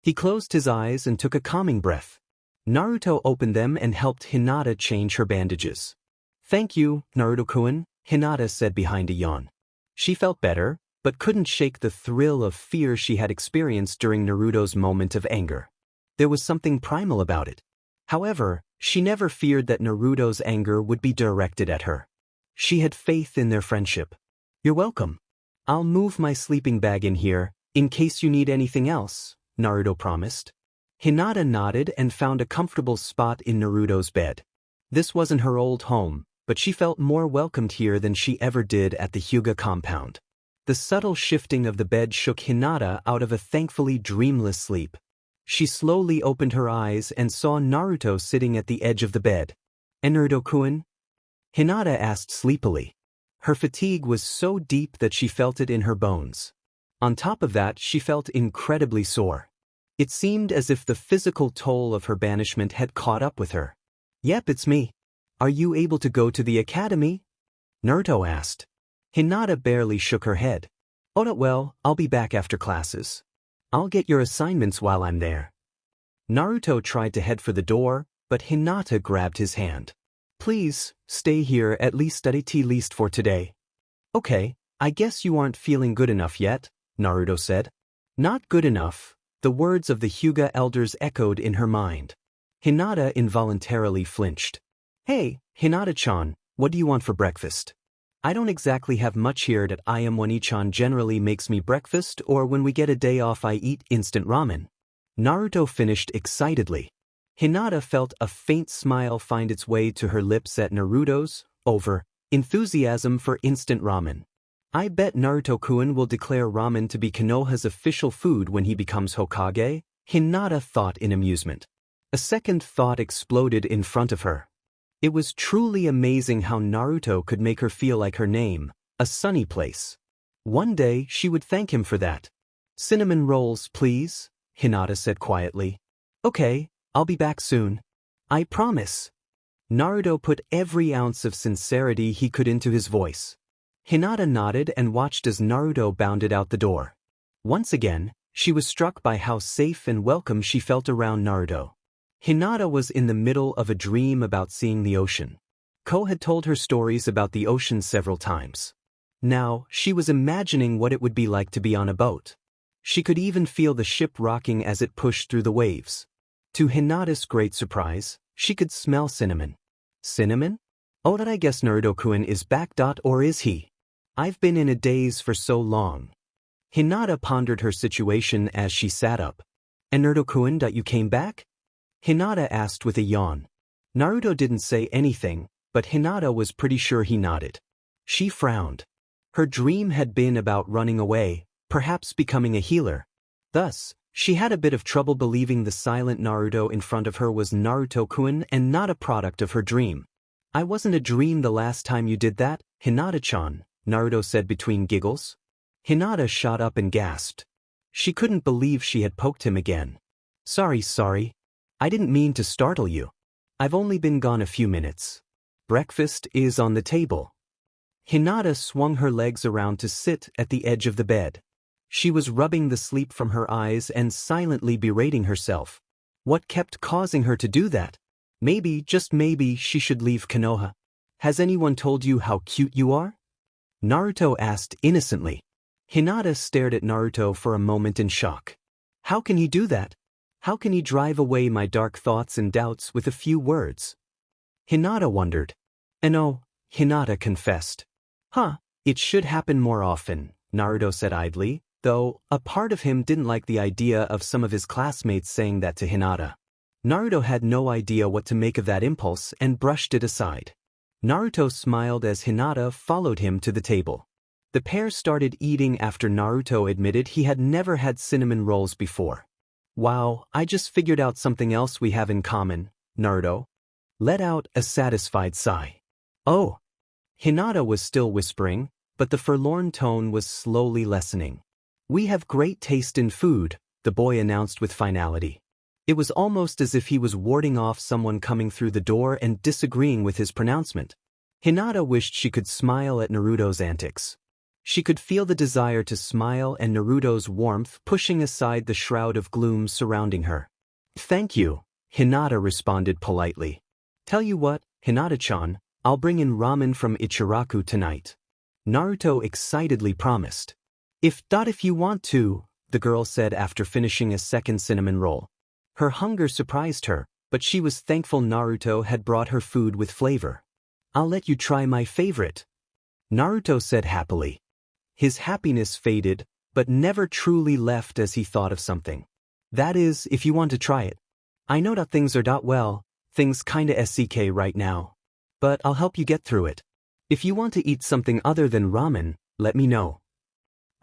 He closed his eyes and took a calming breath. Naruto opened them and helped Hinata change her bandages. Thank you, Naruto-kun, Hinata said behind a yawn. She felt better, but couldn't shake the thrill of fear she had experienced during Naruto's moment of anger. There was something primal about it. However, she never feared that Naruto's anger would be directed at her. She had faith in their friendship. You're welcome. I'll move my sleeping bag in here, in case you need anything else, Naruto promised. Hinata nodded and found a comfortable spot in Naruto's bed. This wasn't her old home, but she felt more welcomed here than she ever did at the Hyuga compound. The subtle shifting of the bed shook Hinata out of a thankfully dreamless sleep. She slowly opened her eyes and saw Naruto sitting at the edge of the bed. Naruto-kun? Hinata asked sleepily. Her fatigue was so deep that she felt it in her bones. On top of that, she felt incredibly sore. It seemed as if the physical toll of her banishment had caught up with her. Yep, it's me. Are you able to go to the academy? Naruto asked. Hinata barely shook her head. Oh, well, I'll be back after classes. I'll get your assignments while I'm there. Naruto tried to head for the door, but Hinata grabbed his hand. Please, stay here at least for today. Okay, I guess you aren't feeling good enough yet, Naruto said. Not good enough, the words of the Hyuga elders echoed in her mind. Hinata involuntarily flinched. Hey, Hinata-chan, what do you want for breakfast? I don't exactly have much here at I am Wani-chan generally makes me breakfast, or when we get a day off I eat instant ramen. Naruto finished excitedly. Hinata felt a faint smile find its way to her lips at Naruto's enthusiasm for instant ramen. I bet Naruto-kun will declare ramen to be Konoha's official food when he becomes Hokage, Hinata thought in amusement. A second thought exploded in front of her. It was truly amazing how Naruto could make her feel like her name, a sunny place. One day she would thank him for that. Cinnamon rolls, please, Hinata said quietly. Okay, I'll be back soon. I promise. Naruto put every ounce of sincerity he could into his voice. Hinata nodded and watched as Naruto bounded out the door. Once again, she was struck by how safe and welcome she felt around Naruto. Hinata was in the middle of a dream about seeing the ocean. Ko had told her stories about the ocean several times. Now, she was imagining what it would be like to be on a boat. She could even feel the ship rocking as it pushed through the waves. To Hinata's great surprise, she could smell cinnamon. Cinnamon? Oh, that I guess Naruto-kun is back. Or is he? I've been in a daze for so long. Hinata pondered her situation as she sat up. And Naruto-kun, you came back? Hinata asked with a yawn. Naruto didn't say anything, but Hinata was pretty sure he nodded. She frowned. Her dream had been about running away, perhaps becoming a healer. Thus, she had a bit of trouble believing the silent Naruto in front of her was Naruto-kun and not a product of her dream. I wasn't a dream the last time you did that, Hinata-chan, Naruto said between giggles. Hinata shot up and gasped. She couldn't believe she had poked him again. Sorry. I didn't mean to startle you. I've only been gone a few minutes. Breakfast is on the table. Hinata swung her legs around to sit at the edge of the bed. She was rubbing the sleep from her eyes and silently berating herself. What kept causing her to do that? Maybe, just maybe, she should leave Konoha. Has anyone told you how cute you are? Naruto asked innocently. Hinata stared at Naruto for a moment in shock. How can he do that? How can he drive away my dark thoughts and doubts with a few words? Hinata wondered. No, Hinata confessed. It should happen more often, Naruto said idly, though a part of him didn't like the idea of some of his classmates saying that to Hinata. Naruto had no idea what to make of that impulse and brushed it aside. Naruto smiled as Hinata followed him to the table. The pair started eating after Naruto admitted he had never had cinnamon rolls before. Wow, I just figured out something else we have in common, Naruto let out a satisfied sigh. Oh. Hinata was still whispering, but the forlorn tone was slowly lessening. We have great taste in food, the boy announced with finality. It was almost as if he was warding off someone coming through the door and disagreeing with his pronouncement. Hinata wished she could smile at Naruto's antics. She could feel the desire to smile and Naruto's warmth pushing aside the shroud of gloom surrounding her. Thank you, Hinata responded politely. Tell you what, Hinata-chan, I'll bring in ramen from Ichiraku tonight. Naruto excitedly promised. If you want to, the girl said after finishing a second cinnamon roll. Her hunger surprised her, but she was thankful Naruto had brought her food with flavor. I'll let you try my favorite, Naruto said happily. His happiness faded, but never truly left as he thought of something. That is, if you want to try it. I know that things are things kinda SCK right now. But I'll help you get through it. If you want to eat something other than ramen, let me know.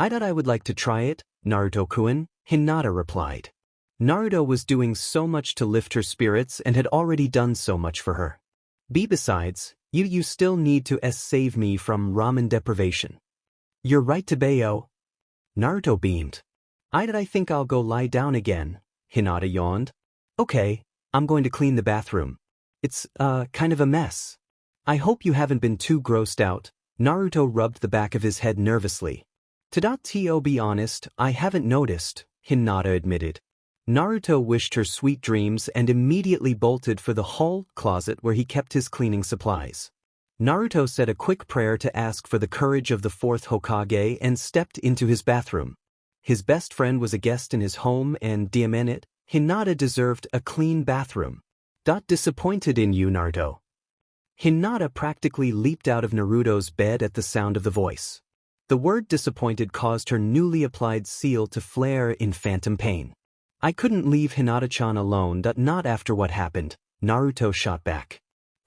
I thought I would like to try it, Naruto-kun, Hinata replied. Naruto was doing so much to lift her spirits and had already done so much for her. Besides, you still need to save me from ramen deprivation. You're right to Bayo. Naruto beamed. I think I'll go lie down again, Hinata yawned. Okay, I'm going to clean the bathroom. It's, kind of a mess. I hope you haven't been too grossed out, Naruto rubbed the back of his head nervously. To be honest, I haven't noticed, Hinata admitted. Naruto wished her sweet dreams and immediately bolted for the hall closet where he kept his cleaning supplies. Naruto said a quick prayer to ask for the courage of the fourth Hokage and stepped into his bathroom. His best friend was a guest in his home and, damn it, Hinata deserved a clean bathroom. Disappointed in you, Naruto. Hinata practically leaped out of Naruto's bed at the sound of the voice. The word disappointed caused her newly applied seal to flare in phantom pain. I couldn't leave Hinata-chan alone, not after what happened, Naruto shot back.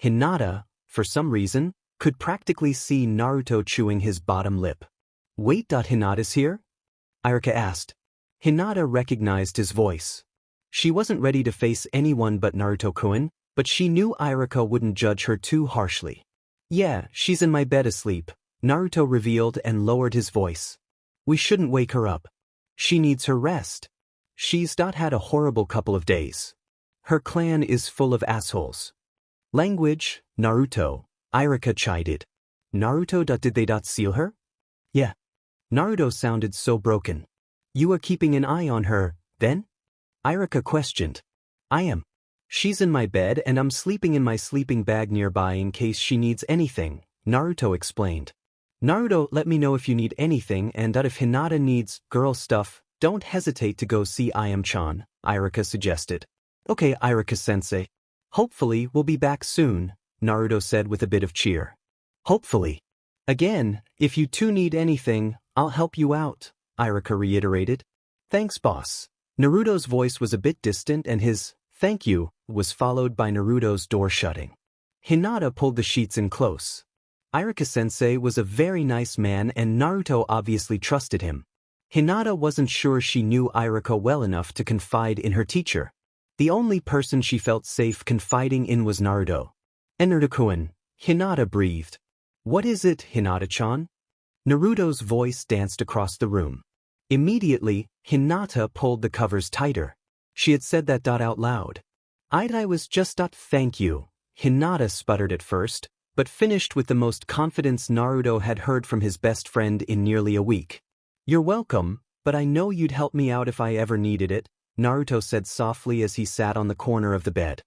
Hinata, for some reason, could practically see Naruto chewing his bottom lip. Wait, Hinata's here? Iruka asked. Hinata recognized his voice. She wasn't ready to face anyone but Naruto-kun, but she knew Iruka wouldn't judge her too harshly. Yeah, she's in my bed asleep, Naruto revealed and lowered his voice. We shouldn't wake her up. She needs her rest. She's had a horrible couple of days. Her clan is full of assholes. Language, Naruto, Iruka chided. Naruto, did they seal her? Yeah. Naruto sounded so broken. You are keeping an eye on her, then? Iruka questioned. I am. She's in my bed and I'm sleeping in my sleeping bag nearby in case she needs anything, Naruto explained. Naruto, let me know if you need anything and if Hinata needs girl stuff, don't hesitate to go see Ayam-chan, Iruka suggested. Okay, Iruka-sensei. Hopefully we'll be back soon, Naruto said with a bit of cheer. Hopefully. Again, if you two need anything, I'll help you out, Iruka reiterated. Thanks, boss. Naruto's voice was a bit distant and his thank you was followed by Naruto's door shutting. Hinata pulled the sheets in close. Iruka-sensei was a very nice man and Naruto obviously trusted him. Hinata wasn't sure she knew Iruka well enough to confide in her teacher. The only person she felt safe confiding in was Naruto. Naruto-kun, Hinata breathed. What is it, Hinata-chan? Naruto's voice danced across the room. Immediately, Hinata pulled the covers tighter. She had said that out loud. I was just thank you, Hinata sputtered at first, but finished with the most confidence Naruto had heard from his best friend in nearly a week. You're welcome, but I know you'd help me out if I ever needed it, Naruto said softly as he sat on the corner of the bed.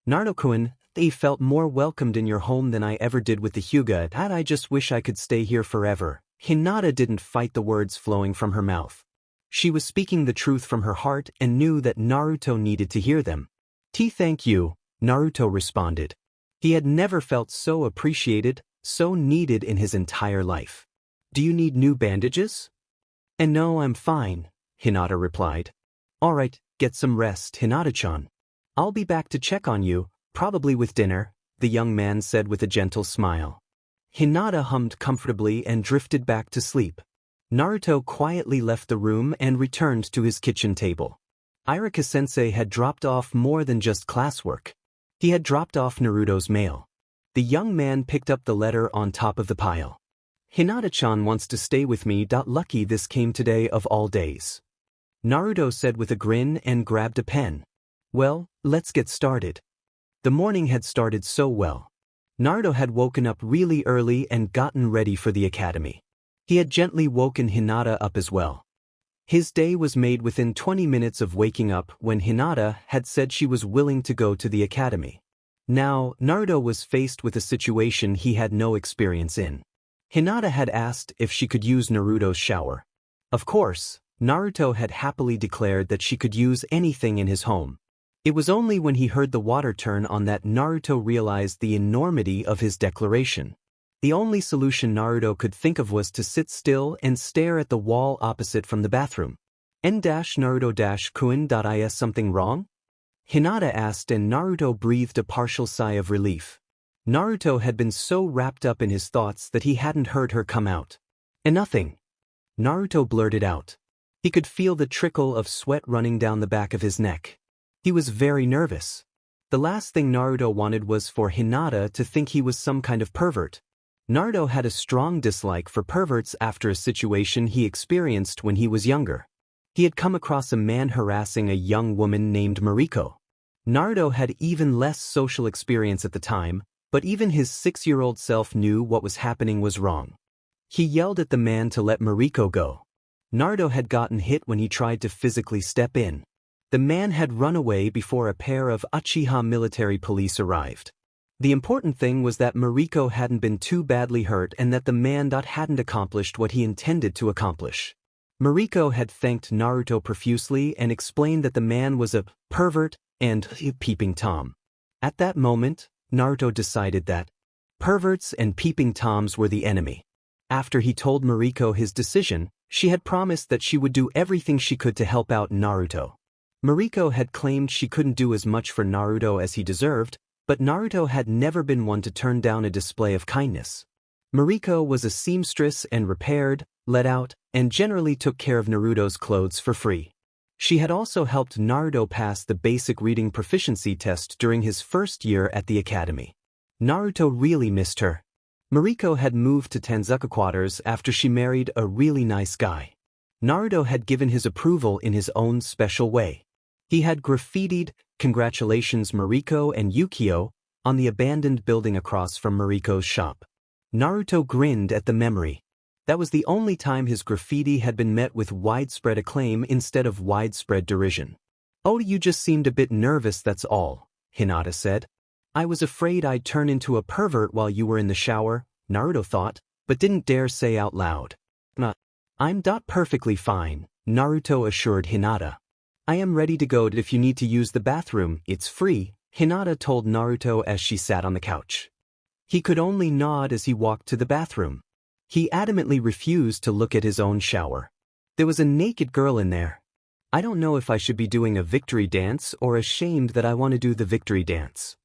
Naruto-kun, they felt more welcomed in your home than I ever did with the Hyuga. I just wish I could stay here forever. Hinata didn't fight the words flowing from her mouth. She was speaking the truth from her heart and knew that Naruto needed to hear them. Thank you, Naruto responded. He had never felt so appreciated, so needed in his entire life. Do you need new bandages? And no, I'm fine, Hinata replied. Alright, get some rest, Hinata-chan. I'll be back to check on you, probably with dinner, the young man said with a gentle smile. Hinata hummed comfortably and drifted back to sleep. Naruto quietly left the room and returned to his kitchen table. Iruka-sensei had dropped off more than just classwork. He had dropped off Naruto's mail. The young man picked up the letter on top of the pile. Hinata-chan wants to stay with me. Lucky this came today of all days. Naruto said with a grin and grabbed a pen. Well, let's get started. The morning had started so well. Naruto had woken up really early and gotten ready for the academy. He had gently woken Hinata up as well. His day was made within 20 minutes of waking up when Hinata had said she was willing to go to the academy. Now, Naruto was faced with a situation he had no experience in. Hinata had asked if she could use Naruto's shower. Of course, Naruto had happily declared that she could use anything in his home. It was only when he heard the water turn on that Naruto realized the enormity of his declaration. The only solution Naruto could think of was to sit still and stare at the wall opposite from the bathroom. Naruto-kun. Is something wrong? Hinata asked and Naruto breathed a partial sigh of relief. Naruto had been so wrapped up in his thoughts that he hadn't heard her come out. Nothing. Naruto blurted out. He could feel the trickle of sweat running down the back of his neck. He was very nervous. The last thing Naruto wanted was for Hinata to think he was some kind of pervert. Naruto had a strong dislike for perverts after a situation he experienced when he was younger. He had come across a man harassing a young woman named Mariko. Naruto had even less social experience at the time, but even his 6-year-old self knew what was happening was wrong. He yelled at the man to let Mariko go. Naruto had gotten hit when he tried to physically step in. The man had run away before a pair of Uchiha military police arrived. The important thing was that Mariko hadn't been too badly hurt and that the man hadn't accomplished what he intended to accomplish. Mariko had thanked Naruto profusely and explained that the man was a pervert and a peeping Tom. At that moment, Naruto decided that perverts and peeping Toms were the enemy. After he told Mariko his decision, she had promised that she would do everything she could to help out Naruto. Mariko had claimed she couldn't do as much for Naruto as he deserved, but Naruto had never been one to turn down a display of kindness. Mariko was a seamstress and repaired, let out, and generally took care of Naruto's clothes for free. She had also helped Naruto pass the basic reading proficiency test during his first year at the academy. Naruto really missed her. Mariko had moved to Tanzuka Quarters after she married a really nice guy. Naruto had given his approval in his own special way. He had graffitied, "Congratulations Mariko and Yukio," on the abandoned building across from Mariko's shop. Naruto grinned at the memory. That was the only time his graffiti had been met with widespread acclaim instead of widespread derision. "Oh, you just seemed a bit nervous, that's all," Hinata said. "I was afraid I'd turn into a pervert while you were in the shower," Naruto thought, but didn't dare say out loud. "I'm perfectly fine," Naruto assured Hinata. "I am ready to go if you need to use the bathroom, it's free," Hinata told Naruto as she sat on the couch. He could only nod as he walked to the bathroom. He adamantly refused to look at his own shower. There was a naked girl in there. "I don't know if I should be doing a victory dance or ashamed that I want to do the victory dance."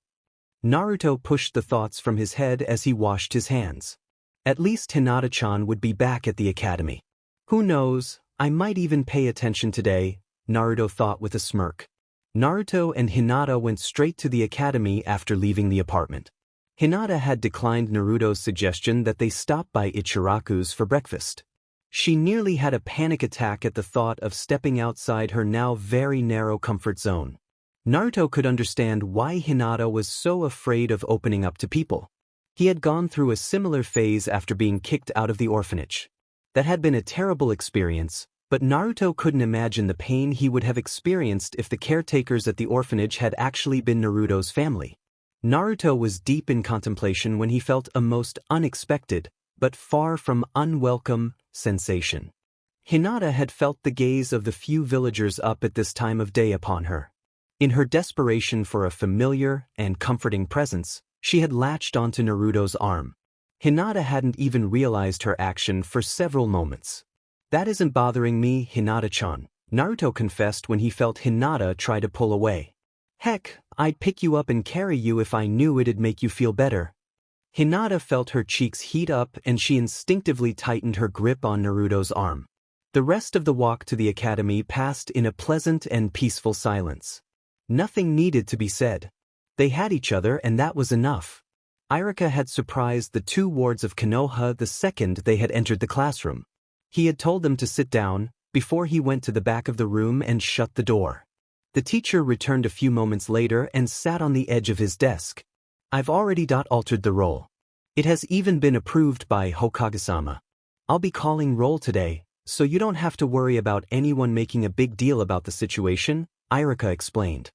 Naruto pushed the thoughts from his head as he washed his hands. At least Hinata-chan would be back at the academy. "Who knows, I might even pay attention today," Naruto thought with a smirk. Naruto and Hinata went straight to the academy after leaving the apartment. Hinata had declined Naruto's suggestion that they stop by Ichiraku's for breakfast. She nearly had a panic attack at the thought of stepping outside her now very narrow comfort zone. Naruto could understand why Hinata was so afraid of opening up to people. He had gone through a similar phase after being kicked out of the orphanage. That had been a terrible experience, but Naruto couldn't imagine the pain he would have experienced if the caretakers at the orphanage had actually been Naruto's family. Naruto was deep in contemplation when he felt a most unexpected, but far from unwelcome, sensation. Hinata had felt the gaze of the few villagers up at this time of day upon her. In her desperation for a familiar and comforting presence, she had latched onto Naruto's arm. Hinata hadn't even realized her action for several moments. "That isn't bothering me, Hinata-chan," Naruto confessed when he felt Hinata try to pull away. "Heck, I'd pick you up and carry you if I knew it'd make you feel better." Hinata felt her cheeks heat up and she instinctively tightened her grip on Naruto's arm. The rest of the walk to the academy passed in a pleasant and peaceful silence. Nothing needed to be said. They had each other and that was enough. Irika had surprised the two wards of Konoha the second they had entered the classroom. He had told them to sit down before he went to the back of the room and shut the door. The teacher returned a few moments later and sat on the edge of his desk. "I've already altered the roll. It has even been approved by Hokage-sama. I'll be calling roll today, so you don't have to worry about anyone making a big deal about the situation," Irika explained.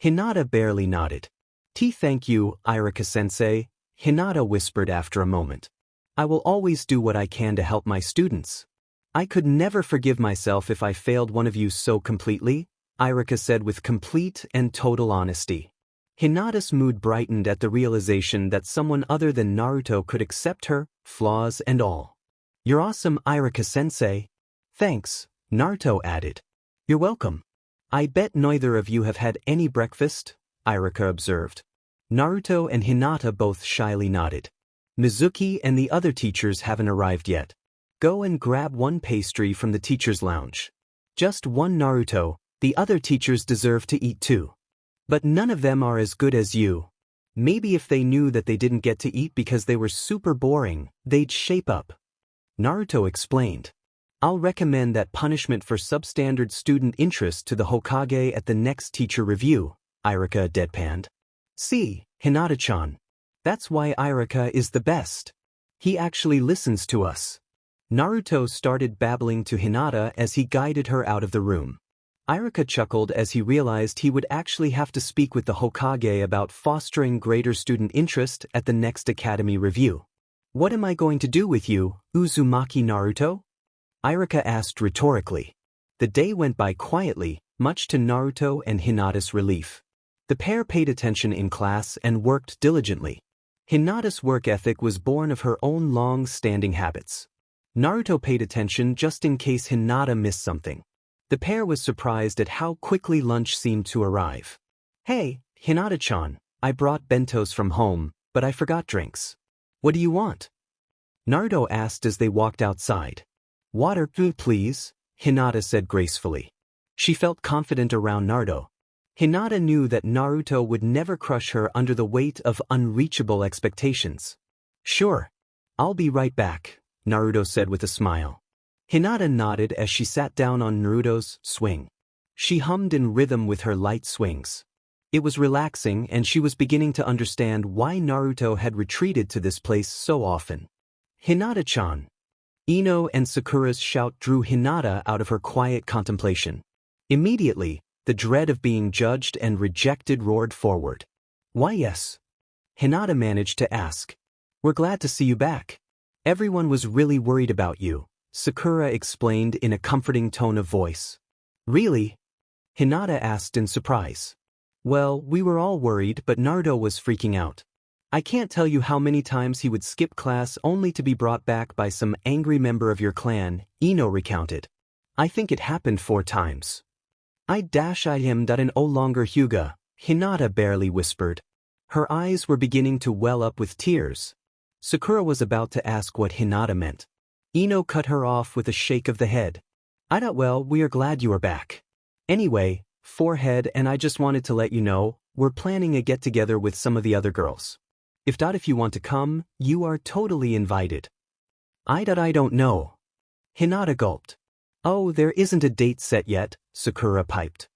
Hinata barely nodded. Thank you, Irika-sensei," Hinata whispered after a moment. "I will always do what I can to help my students. I could never forgive myself if I failed one of you so completely," Irika said with complete and total honesty. Hinata's mood brightened at the realization that someone other than Naruto could accept her, flaws and all. "You're awesome, Irika-sensei." "Thanks," Naruto added. "You're welcome. I bet neither of you have had any breakfast," Irika observed. Naruto and Hinata both shyly nodded. "Mizuki and the other teachers haven't arrived yet. Go and grab one pastry from the teacher's lounge. Just one, Naruto, the other teachers deserve to eat too. But none of them are as good as you. Maybe if they knew that they didn't get to eat because they were super boring, they'd shape up." Naruto explained. "I'll recommend that punishment for substandard student interest to the Hokage at the next teacher review," Irika deadpanned. "See, Hinata-chan. That's why Irika is the best. He actually listens to us." Naruto started babbling to Hinata as he guided her out of the room. Iruka chuckled as he realized he would actually have to speak with the Hokage about fostering greater student interest at the next Academy review. "What am I going to do with you, Uzumaki Naruto?" Iruka asked rhetorically. The day went by quietly, much to Naruto and Hinata's relief. The pair paid attention in class and worked diligently. Hinata's work ethic was born of her own long-standing habits. Naruto paid attention just in case Hinata missed something. The pair was surprised at how quickly lunch seemed to arrive. "Hey, Hinata-chan, I brought bentos from home, but I forgot drinks. What do you want?" Naruto asked as they walked outside. "Water, please," Hinata said gracefully. She felt confident around Naruto. Hinata knew that Naruto would never crush her under the weight of unreachable expectations. "Sure. I'll be right back," Naruto said with a smile. Hinata nodded as she sat down on Naruto's swing. She hummed in rhythm with her light swings. It was relaxing and she was beginning to understand why Naruto had retreated to this place so often. "Hinata-chan." Ino and Sakura's shout drew Hinata out of her quiet contemplation. Immediately, the dread of being judged and rejected roared forward. "Why yes?" Hinata managed to ask. "We're glad to see you back. Everyone was really worried about you," Sakura explained in a comforting tone of voice. "Really?" Hinata asked in surprise. "Well, we were all worried, but Naruto was freaking out. I can't tell you how many times he would skip class only to be brought back by some angry member of your clan," Ino recounted. "I think it happened 4 times. I am that no longer Hyuga," Hinata barely whispered. Her eyes were beginning to well up with tears. Sakura was about to ask what Hinata meant. Ino cut her off with a shake of the head. Well, we are glad you are back. Anyway, Forehead and I just wanted to let you know, we're planning a get-together with some of the other girls. If you want to come, you are totally invited." I don't know." Hinata gulped. "Oh, there isn't a date set yet," Sakura piped.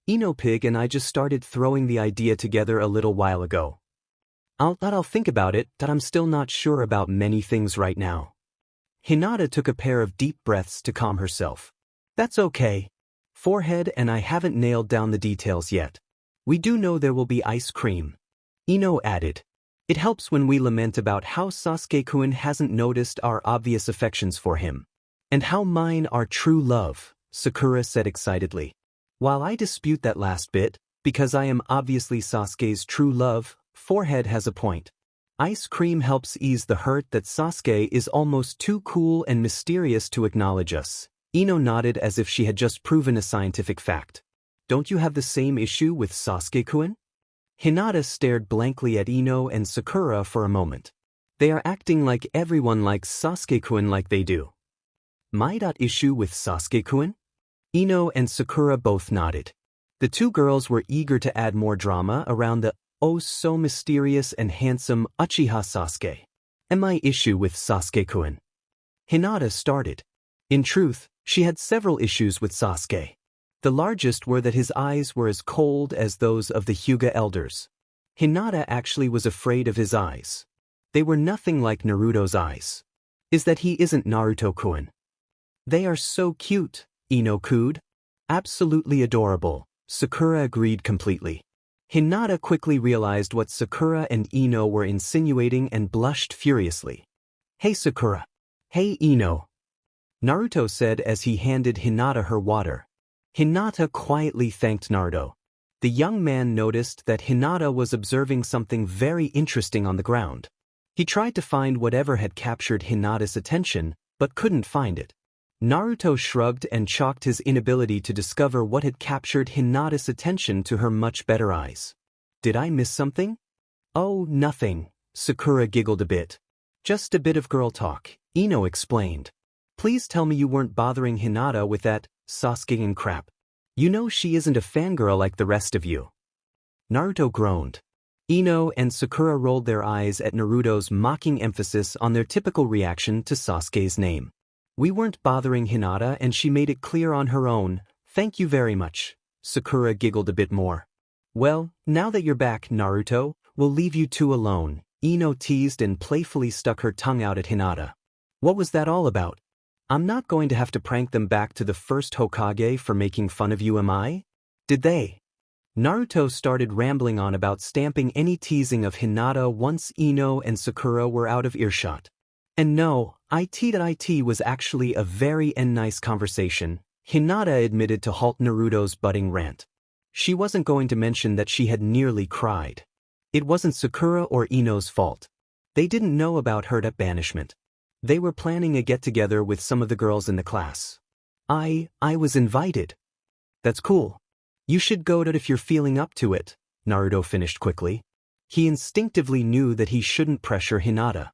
"Ino Pig and I just started throwing the idea together a little while ago. I'll think about it, but I'm still not sure about many things right now." Hinata took a pair of deep breaths to calm herself. "That's okay. Forehead and I haven't nailed down the details yet. We do know there will be ice cream." Ino added. "It helps when we lament about how Sasuke-kun hasn't noticed our obvious affections for him. And how mine are true love," Sakura said excitedly. "While I dispute that last bit, because I am obviously Sasuke's true love, Forehead has a point. Ice cream helps ease the hurt that Sasuke is almost too cool and mysterious to acknowledge us." Ino nodded as if she had just proven a scientific fact. "Don't you have the same issue with Sasuke-kun?" Hinata stared blankly at Ino and Sakura for a moment. They are acting like everyone likes Sasuke-kun like they do. "My issue with Sasuke-kun?" Ino and Sakura both nodded. The two girls were eager to add more drama around the oh-so-mysterious and handsome Uchiha Sasuke. "And my issue with Sasuke-kun?" Hinata started. In truth, she had several issues with Sasuke. The largest were that his eyes were as cold as those of the Hyuga elders. Hinata actually was afraid of his eyes. They were nothing like Naruto's eyes. "Is that he isn't Naruto-kun. They are so cute," Ino cooed. "Absolutely adorable," Sakura agreed completely. Hinata quickly realized what Sakura and Ino were insinuating and blushed furiously. "Hey Sakura." "Hey Ino," Naruto said as he handed Hinata her water. Hinata quietly thanked Naruto. The young man noticed that Hinata was observing something very interesting on the ground. He tried to find whatever had captured Hinata's attention, but couldn't find it. Naruto shrugged and chalked his inability to discover what had captured Hinata's attention to her much better eyes. "Did I miss something?" "Oh, nothing," Sakura giggled a bit. "Just a bit of girl talk," Ino explained. "Please tell me you weren't bothering Hinata with that Sasuke and crap. You know she isn't a fangirl like the rest of you." Naruto groaned. Ino and Sakura rolled their eyes at Naruto's mocking emphasis on their typical reaction to Sasuke's name. "We weren't bothering Hinata and she made it clear on her own, thank you very much." Sakura giggled a bit more. "Well, now that you're back, Naruto, we'll leave you two alone," Ino teased and playfully stuck her tongue out at Hinata. What was that all about? I'm not going to have to prank them back to the first Hokage for making fun of you, am I? Did they? Naruto started rambling on about stamping any teasing of Hinata once Ino and Sakura were out of earshot. And no, it was actually a very nice conversation, Hinata admitted to halt Naruto's budding rant. She wasn't going to mention that she had nearly cried. It wasn't Sakura or Ino's fault. They didn't know about her banishment. They were planning a get-together with some of the girls in the class. I was invited. That's cool. You should go to it if you're feeling up to it, Naruto finished quickly. He instinctively knew that he shouldn't pressure Hinata.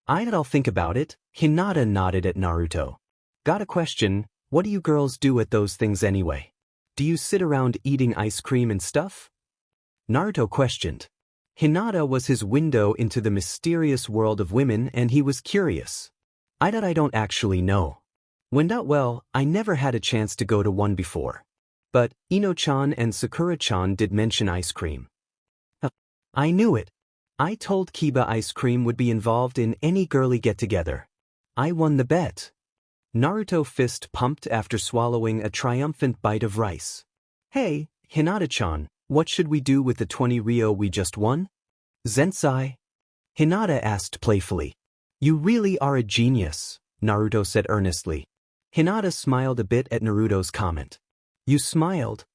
I'll think about it, Hinata nodded at Naruto. Got a question, what do you girls do at those things anyway? Do you sit around eating ice cream and stuff? Naruto questioned. Hinata was his window into the mysterious world of women and he was curious. I don't actually know. Well, I never had a chance to go to one before. But Ino-chan and Sakura-chan did mention ice cream. I knew it. I told Kiba ice cream would be involved in any girly get-together. I won the bet. Naruto fist pumped after swallowing a triumphant bite of rice. Hey, Hinata-chan, what should we do with the 20 Ryo we just won? Zensai? Hinata asked playfully. You really are a genius, Naruto said earnestly. Hinata smiled a bit at Naruto's comment. You smiled?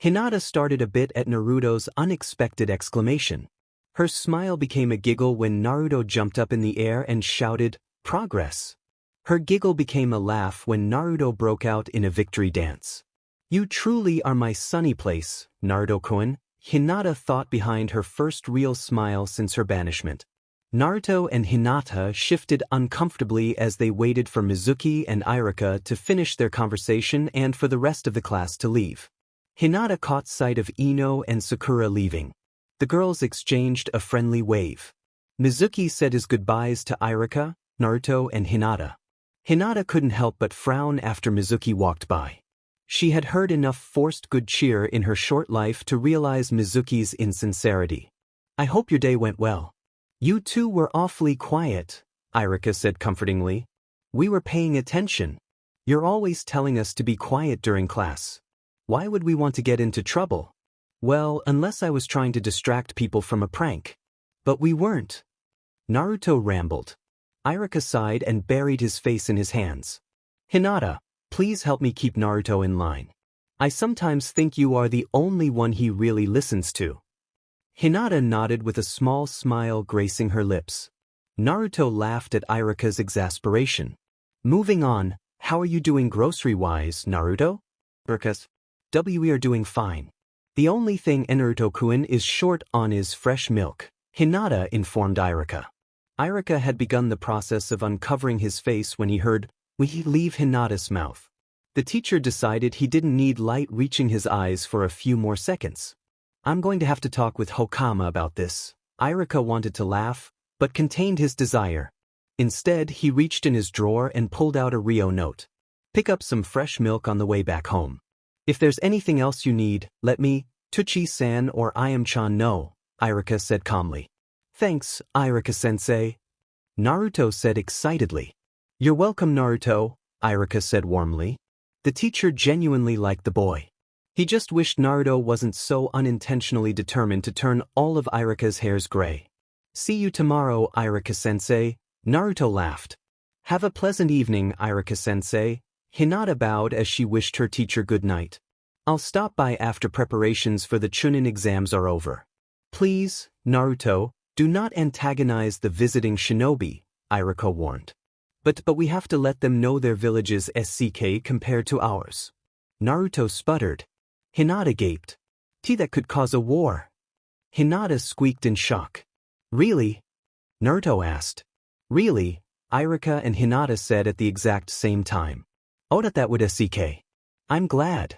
Hinata started a bit at Naruto's unexpected exclamation. Her smile became a giggle when Naruto jumped up in the air and shouted, Progress! Her giggle became a laugh when Naruto broke out in a victory dance. You truly are my sunny place, Naruto-kun, Hinata thought behind her first real smile since her banishment. Naruto and Hinata shifted uncomfortably as they waited for Mizuki and Irika to finish their conversation and for the rest of the class to leave. Hinata caught sight of Ino and Sakura leaving. The girls exchanged a friendly wave. Mizuki said his goodbyes to Irika, Naruto and Hinata. Hinata couldn't help but frown after Mizuki walked by. She had heard enough forced good cheer in her short life to realize Mizuki's insincerity. I hope your day went well. You two were awfully quiet, Irika said comfortingly. We were paying attention. You're always telling us to be quiet during class. Why would we want to get into trouble? Well, unless I was trying to distract people from a prank. But we weren't. Naruto rambled. Irika sighed and buried his face in his hands. Hinata, please help me keep Naruto in line. I sometimes think you are the only one he really listens to. Hinata nodded with a small smile gracing her lips. Naruto laughed at Irika's exasperation. Moving on, how are you doing grocery-wise, Naruto? We are doing fine. The only thing Naruto-kun is short on is fresh milk, Hinata informed Irika. Irika had begun the process of uncovering his face when he heard, "We leave Hinata's mouth." The teacher decided he didn't need light reaching his eyes for a few more seconds. I'm going to have to talk with Hokama about this. Irika wanted to laugh, but contained his desire. Instead, he reached in his drawer and pulled out a Rio note. Pick up some fresh milk on the way back home. If there's anything else you need, let me, Tuchi-san or Ayam-chan know, Irika said calmly. Thanks, Irika-sensei. Naruto said excitedly. You're welcome, Naruto, Irika said warmly. The teacher genuinely liked the boy. He just wished Naruto wasn't so unintentionally determined to turn all of Irika's hairs gray. See you tomorrow, Irika-sensei, Naruto laughed. Have a pleasant evening, Irika-sensei. Hinata bowed as she wished her teacher good night. I'll stop by after preparations for the Chunin exams are over. Please, Naruto, do not antagonize the visiting shinobi, Irika warned. But we have to let them know their village's SCK compared to ours. Naruto sputtered. Hinata gaped. That could cause a war. Hinata squeaked in shock. Really? Naruto asked. Really? Irika and Hinata said at the exact same time. Oh, that would SCK. I'm glad.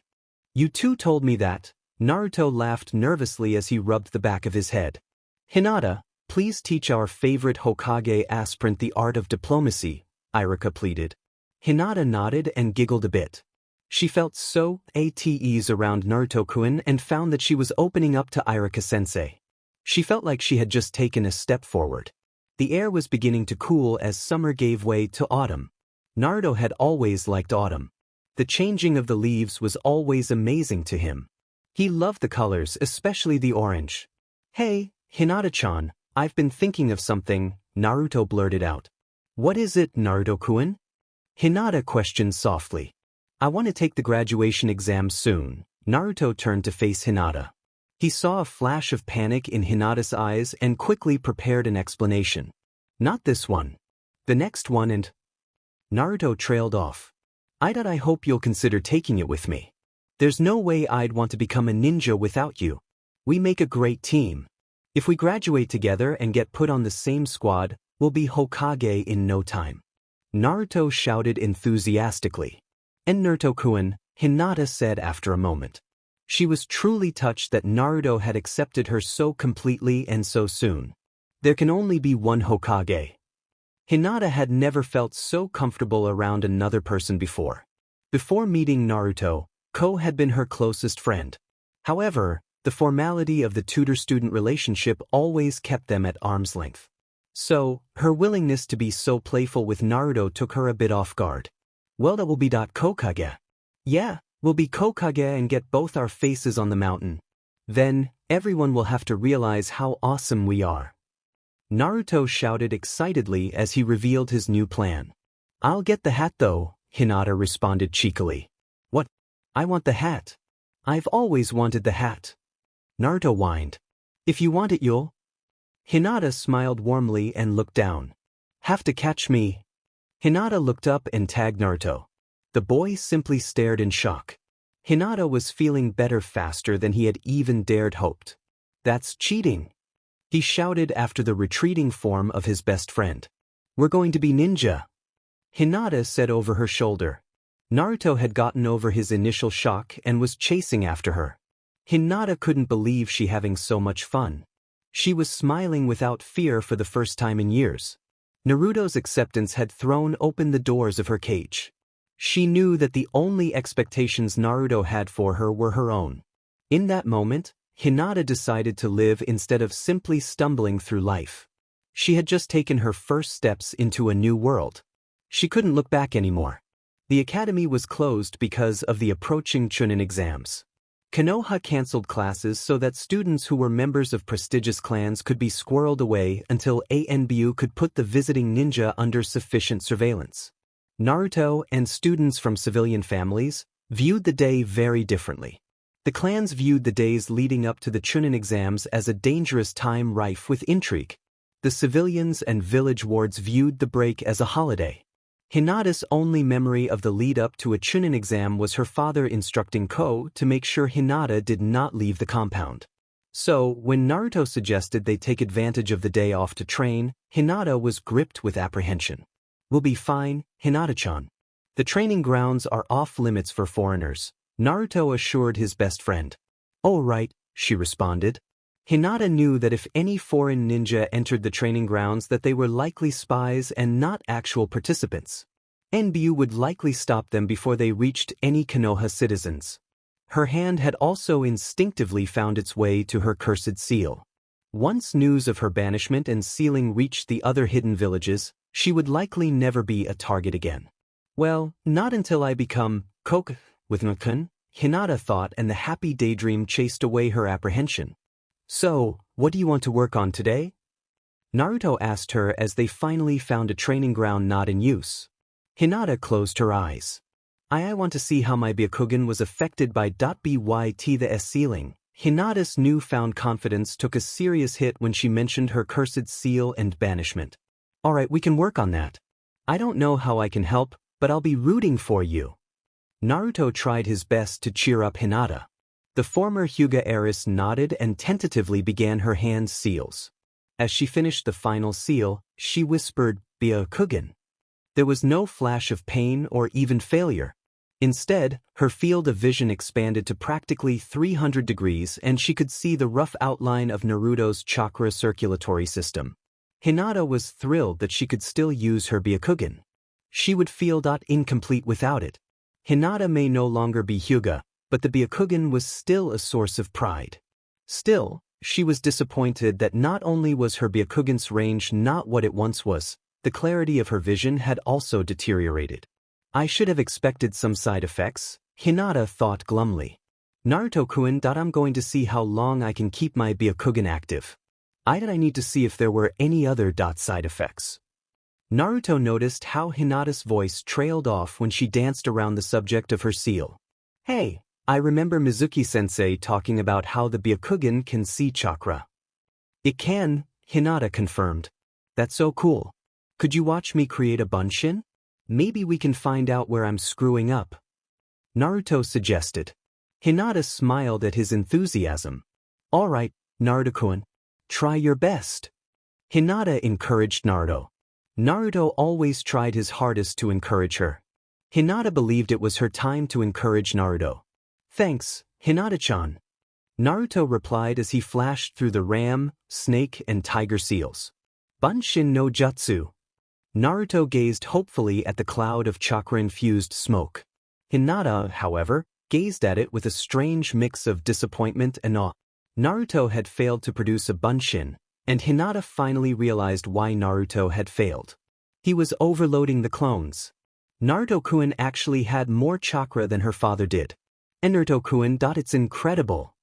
You two told me that. Naruto laughed nervously as he rubbed the back of his head. Hinata, please teach our favorite Hokage aspirant the art of diplomacy, Irika pleaded. Hinata nodded and giggled a bit. She felt so at ease around Naruto-kun and found that she was opening up to Irika-sensei. She felt like she had just taken a step forward. The air was beginning to cool as summer gave way to autumn. Naruto had always liked autumn. The changing of the leaves was always amazing to him. He loved the colors, especially the orange. "Hey, Hinata-chan, I've been thinking of something," Naruto blurted out. "What is it, Naruto-kun?" Hinata questioned softly. "I want to take the graduation exam soon." Naruto turned to face Hinata. He saw a flash of panic in Hinata's eyes and quickly prepared an explanation. "Not this one. The next one and—" Naruto trailed off. I hope you'll consider taking it with me. There's no way I'd want to become a ninja without you. We make a great team. If we graduate together and get put on the same squad, we'll be Hokage in no time." Naruto shouted enthusiastically. "And Naruto-kun," Hinata said after a moment. She was truly touched that Naruto had accepted her so completely and so soon. There can only be one Hokage. Hinata had never felt so comfortable around another person before. Before meeting Naruto, Ko had been her closest friend. However, the formality of the tutor-student relationship always kept them at arm's length. So, her willingness to be so playful with Naruto took her a bit off guard. "Well, that will be Kokage. Yeah, we'll be Kokage and get both our faces on the mountain. Then, everyone will have to realize how awesome we are." Naruto shouted excitedly as he revealed his new plan. "I'll get the hat though," Hinata responded cheekily. "What? I want the hat. I've always wanted the hat." Naruto whined. "If you want it, you'll—" Hinata smiled warmly and looked down. "Have to catch me." Hinata looked up and tagged Naruto. The boy simply stared in shock. Hinata was feeling better faster than he had even dared hoped. "That's cheating," he shouted after the retreating form of his best friend. "We're going to be ninja," Hinata said over her shoulder. Naruto had gotten over his initial shock and was chasing after her. Hinata couldn't believe she having so much fun. She was smiling without fear for the first time in years. Naruto's acceptance had thrown open the doors of her cage. She knew that the only expectations Naruto had for her were her own. In that moment, Hinata decided to live instead of simply stumbling through life. She had just taken her first steps into a new world. She couldn't look back anymore. The academy was closed because of the approaching Chunin exams. Konoha canceled classes so that students who were members of prestigious clans could be squirreled away until ANBU could put the visiting ninja under sufficient surveillance. Naruto and students from civilian families viewed the day very differently. The clans viewed the days leading up to the Chunin exams as a dangerous time rife with intrigue. The civilians and village wards viewed the break as a holiday. Hinata's only memory of the lead-up to a Chunin exam was her father instructing Ko to make sure Hinata did not leave the compound. So, when Naruto suggested they take advantage of the day off to train, Hinata was gripped with apprehension. "We'll be fine, Hinata-chan. The training grounds are off-limits for foreigners," Naruto assured his best friend. "Oh right," she responded. Hinata knew that if any foreign ninja entered the training grounds that they were likely spies and not actual participants. NBU would likely stop them before they reached any Konoha citizens. Her hand had also instinctively found its way to her cursed seal. Once news of her banishment and sealing reached the other hidden villages, she would likely never be a target again. "Well, not until I become Koke with Nakun," Hinata thought, and the happy daydream chased away her apprehension. "So, what do you want to work on today?" Naruto asked her as they finally found a training ground not in use. Hinata closed her eyes. I want to see how my Byakugan was affected by .byt the sealing." Hinata's newfound confidence took a serious hit when she mentioned her cursed seal and banishment. "Alright, we can work on that. I don't know how I can help, but I'll be rooting for you." Naruto tried his best to cheer up Hinata. The former Hyuga heiress nodded and tentatively began her hand seals. As she finished the final seal, she whispered, "Byakugan." There was no flash of pain or even failure. Instead, her field of vision expanded to practically 300 degrees and she could see the rough outline of Naruto's chakra circulatory system. Hinata was thrilled that she could still use her Byakugan. She would feel incomplete without it. Hinata may no longer be Hyuga, but the Byakugan was still a source of pride. Still, She was disappointed that not only was her Byakugan's range not what it once was, the clarity of her vision had also deteriorated. I should have expected some side effects, Hinata thought glumly. Naruto-kun, I'm going to see how long I can keep my Byakugan active. I need to see if there were any other side effects. Naruto noticed how Hinata's voice trailed off when she danced around the subject of her seal. Hey, I remember Mizuki-sensei talking about how the Byakugan can see chakra. It can, Hinata confirmed. That's so cool. Could you watch me create a bunshin? Maybe we can find out where I'm screwing up. Naruto suggested. Hinata smiled at his enthusiasm. All right, Naruto-kun. Try your best. Hinata encouraged Naruto. Naruto always tried his hardest to encourage her. Hinata believed it was her time to encourage Naruto. Thanks, Hinata-chan. Naruto replied as he flashed through the ram, snake, and tiger seals. Bunshin no jutsu. Naruto gazed hopefully at the cloud of chakra-infused smoke. Hinata, however, gazed at it with a strange mix of disappointment and awe. Naruto had failed to produce a bunshin, and Hinata finally realized why Naruto had failed. He was overloading the clones. Naruto-kun actually had more chakra than her father did. And Naruto-kun, it's incredible.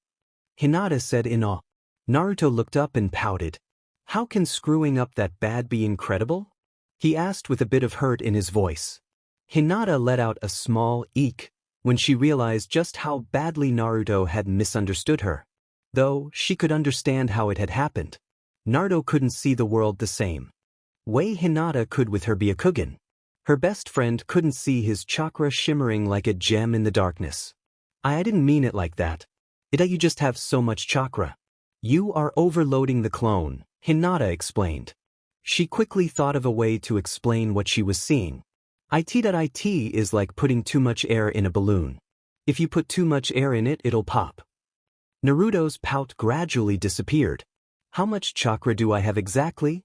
Hinata said in awe. Naruto looked up and pouted. How can screwing up that bad be incredible? He asked with a bit of hurt in his voice. Hinata let out a small eek when she realized just how badly Naruto had misunderstood her. Though she could understand how it had happened, Naruto couldn't see the world the same way Hinata could with her Byakugan. Her best friend couldn't see his chakra shimmering like a gem in the darkness. I didn't mean it like that. You just have so much chakra. You are overloading the clone, Hinata explained. She quickly thought of a way to explain what she was seeing. It is like putting too much air in a balloon. If you put too much air in it, it'll pop. Naruto's pout gradually disappeared. How much chakra do I have exactly?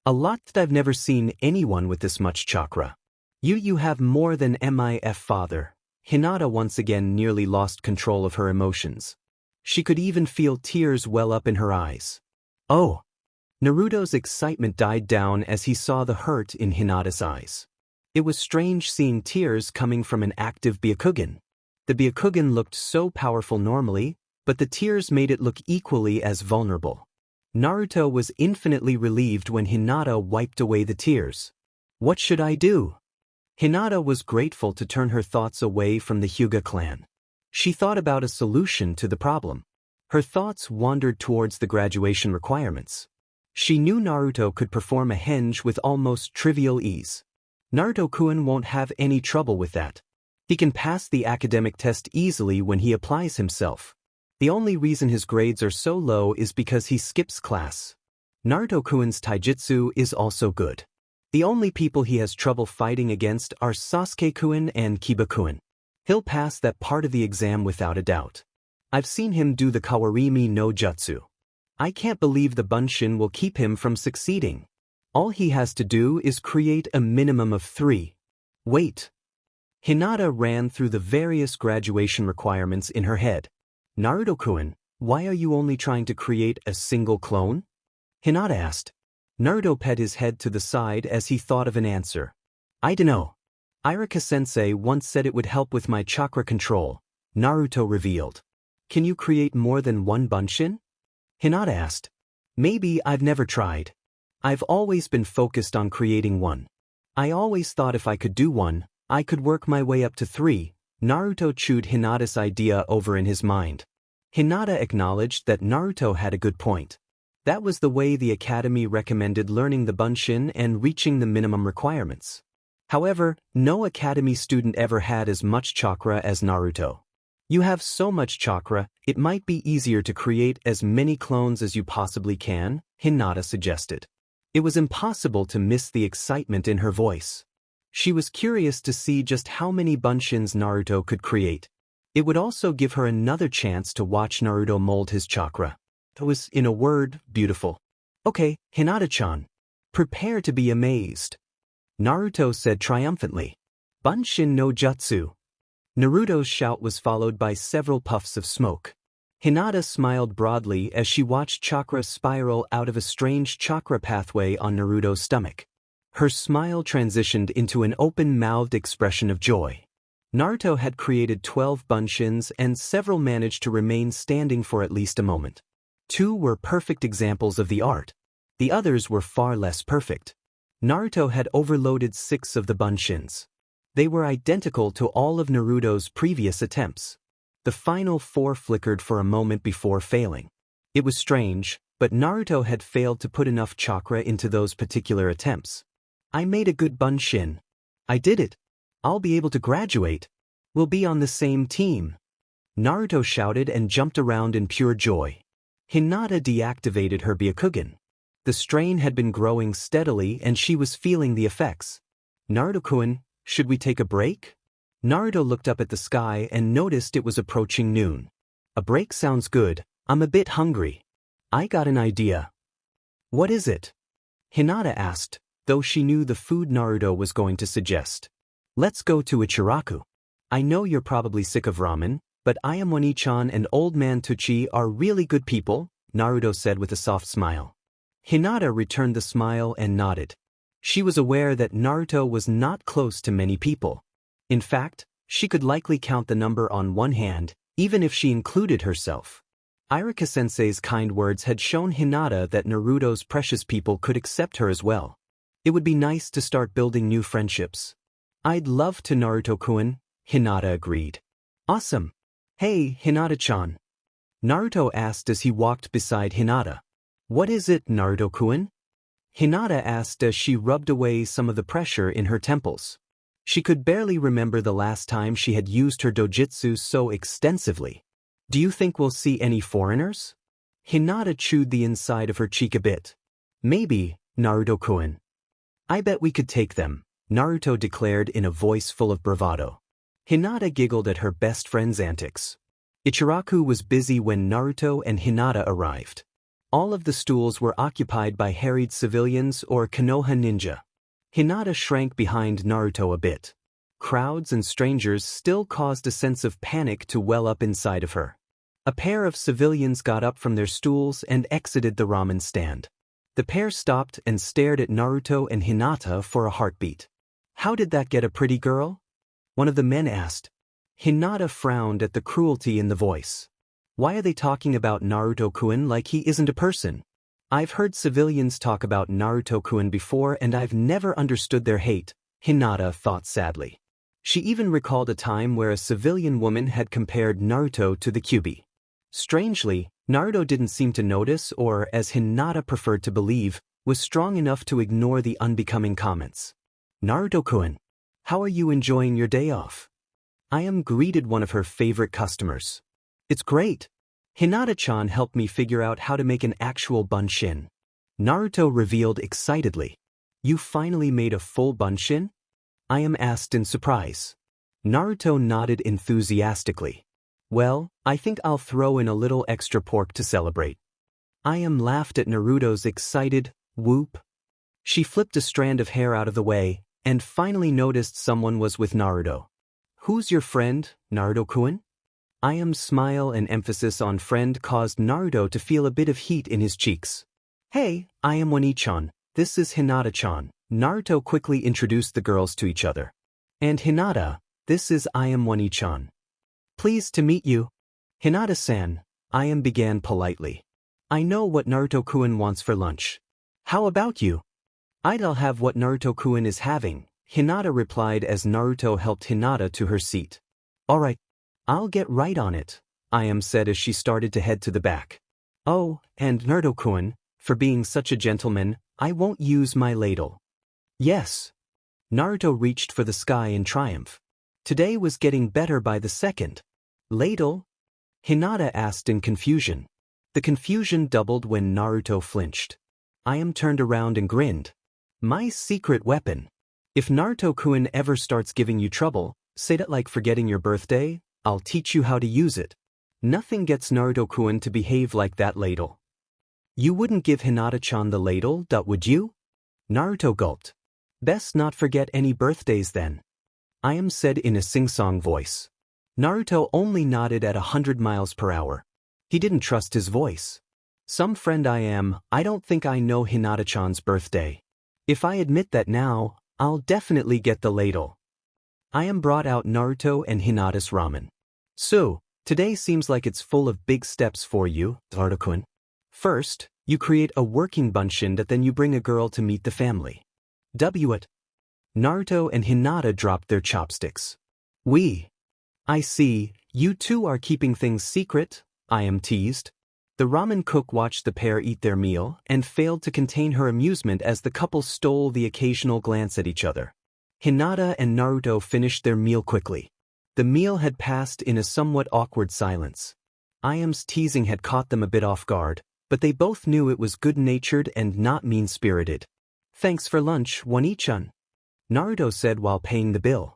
A lot. I've never seen anyone with this much chakra. You have more than my father. Hinata once again nearly lost control of her emotions. She could even feel tears well up in her eyes. Oh! Naruto's excitement died down as he saw the hurt in Hinata's eyes. It was strange seeing tears coming from an active Byakugan. The Byakugan looked so powerful normally, but the tears made it look equally as vulnerable. Naruto was infinitely relieved when Hinata wiped away the tears. What should I do? Hinata was grateful to turn her thoughts away from the Hyuga clan. She thought about a solution to the problem. Her thoughts wandered towards the graduation requirements. She knew Naruto could perform a henge with almost trivial ease. Naruto-kun won't have any trouble with that. He can pass the academic test easily when he applies himself. The only reason his grades are so low is because he skips class. Naruto-kun's taijutsu is also good. The only people he has trouble fighting against are Sasuke-kun and Kiba-kun. He'll pass that part of the exam without a doubt. I've seen him do the Kawarimi no Jutsu. I can't believe the bunshin will keep him from succeeding. All he has to do is create a minimum of 3. Wait. Hinata ran through the various graduation requirements in her head. Naruto-kun, why are you only trying to create a single clone? Hinata asked. Naruto pet his head to the side as he thought of an answer. I dunno. Irika-sensei once said it would help with my chakra control, Naruto revealed. Can you create more than one bunshin? Hinata asked. Maybe. I've never tried. I've always been focused on creating one. I always thought if I could do one, I could work my way up to 3. Naruto chewed Hinata's idea over in his mind. Hinata acknowledged that Naruto had a good point. That was the way the academy recommended learning the bunshin and reaching the minimum requirements. However, no academy student ever had as much chakra as Naruto. You have so much chakra, it might be easier to create as many clones as you possibly can, Hinata suggested. It was impossible to miss the excitement in her voice. She was curious to see just how many bunshins Naruto could create. It would also give her another chance to watch Naruto mold his chakra. It was, in a word, beautiful. Okay, Hinata-chan. Prepare to be amazed. Naruto said triumphantly. Bunshin no Jutsu. Naruto's shout was followed by several puffs of smoke. Hinata smiled broadly as she watched chakra spiral out of a strange chakra pathway on Naruto's stomach. Her smile transitioned into an open-mouthed expression of joy. Naruto had created 12 bunshins and several managed to remain standing for at least a moment. 2 were perfect examples of the art. The others were far less perfect. Naruto had overloaded 6 of the bunshins. They were identical to all of Naruto's previous attempts. The final 4 flickered for a moment before failing. It was strange, but Naruto had failed to put enough chakra into those particular attempts. I made a good bunshin. I did it. I'll be able to graduate. We'll be on the same team. Naruto shouted and jumped around in pure joy. Hinata deactivated her Byakugan. The strain had been growing steadily and she was feeling the effects. Naruto-kun, should we take a break? Naruto looked up at the sky and noticed it was approaching noon. A break sounds good. I'm a bit hungry. I got an idea. What is it? Hinata asked, though she knew the food Naruto was going to suggest. Let's go to Ichiraku. I know you're probably sick of ramen, but Ayamoni-chan and Old Man Tuchi are really good people, Naruto said with a soft smile. Hinata returned the smile and nodded. She was aware that Naruto was not close to many people. In fact, she could likely count the number on one hand, even if she included herself. Irika-sensei's kind words had shown Hinata that Naruto's precious people could accept her as well. It would be nice to start building new friendships. I'd love to, Naruto-kun, Hinata agreed. Awesome. Hey, Hinata-chan. Naruto asked as he walked beside Hinata. What is it, Naruto-kun? Hinata asked as she rubbed away some of the pressure in her temples. She could barely remember the last time she had used her dojutsu so extensively. Do you think we'll see any foreigners? Hinata chewed the inside of her cheek a bit. Maybe, Naruto-kun. I bet we could take them, Naruto declared in a voice full of bravado. Hinata giggled at her best friend's antics. Ichiraku was busy when Naruto and Hinata arrived. All of the stools were occupied by harried civilians or Konoha ninja. Hinata shrank behind Naruto a bit. Crowds and strangers still caused a sense of panic to well up inside of her. A pair of civilians got up from their stools and exited the ramen stand. The pair stopped and stared at Naruto and Hinata for a heartbeat. How did that get a pretty girl? One of the men asked. Hinata frowned at the cruelty in the voice. Why are they talking about Naruto-kun like he isn't a person? I've heard civilians talk about Naruto-kun before and I've never understood their hate, Hinata thought sadly. She even recalled a time where a civilian woman had compared Naruto to the Kyuubi. Strangely, Naruto didn't seem to notice or, as Hinata preferred to believe, was strong enough to ignore the unbecoming comments. Naruto-kun, how are you enjoying your day off? Ayam greeted one of her favorite customers. It's great. Hinata-chan helped me figure out how to make an actual bunshin. Naruto revealed excitedly. You finally made a full bunshin? Ayam asked in surprise. Naruto nodded enthusiastically. Well, I think I'll throw in a little extra pork to celebrate. Ayam laughed at Naruto's excited whoop. She flipped a strand of hair out of the way and finally noticed someone was with Naruto. Who's your friend, Naruto-kun? Ayam's smile and emphasis on friend caused Naruto to feel a bit of heat in his cheeks. Hey, Ayamoni-chan, this is Hinata-chan. Naruto quickly introduced the girls to each other. And Hinata, this is Ayamoni-chan. Pleased to meet you. Hinata-san, Ayam began politely. I know what Naruto-kun wants for lunch. How about you? I'll have what Naruto-kun is having, Hinata replied as Naruto helped Hinata to her seat. Alright. I'll get right on it, Ayam said as she started to head to the back. Oh, and Naruto-kun, for being such a gentleman, I won't use my ladle. Yes. Naruto reached for the sky in triumph. Today was getting better by the second. Ladle? Hinata asked in confusion. The confusion doubled when Naruto flinched. Ayam turned around and grinned. My secret weapon. If Naruto-kun ever starts giving you trouble, say that like forgetting your birthday, I'll teach you how to use it. Nothing gets Naruto-kun to behave like that ladle. You wouldn't give Hinata-chan the ladle, would you? Naruto gulped. Best not forget any birthdays then. Ayam said in a sing-song voice. Naruto only nodded at 100 miles per hour. He didn't trust his voice. Some friend I don't think I know Hinata-chan's birthday. If I admit that now, I'll definitely get the ladle. I am brought out Naruto and Hinata's ramen. So, today seems like it's full of big steps for you, Naruto-kun. First, you create a working bunshin that then you bring a girl to meet the family. What? Naruto and Hinata dropped their chopsticks. I see, you two are keeping things secret, I am teased. The ramen cook watched the pair eat their meal and failed to contain her amusement as the couple stole the occasional glance at each other. Hinata and Naruto finished their meal quickly. The meal had passed in a somewhat awkward silence. I.M.'s teasing had caught them a bit off guard, but they both knew it was good-natured and not mean-spirited. Thanks for lunch, Wani-chan, Naruto said while paying the bill.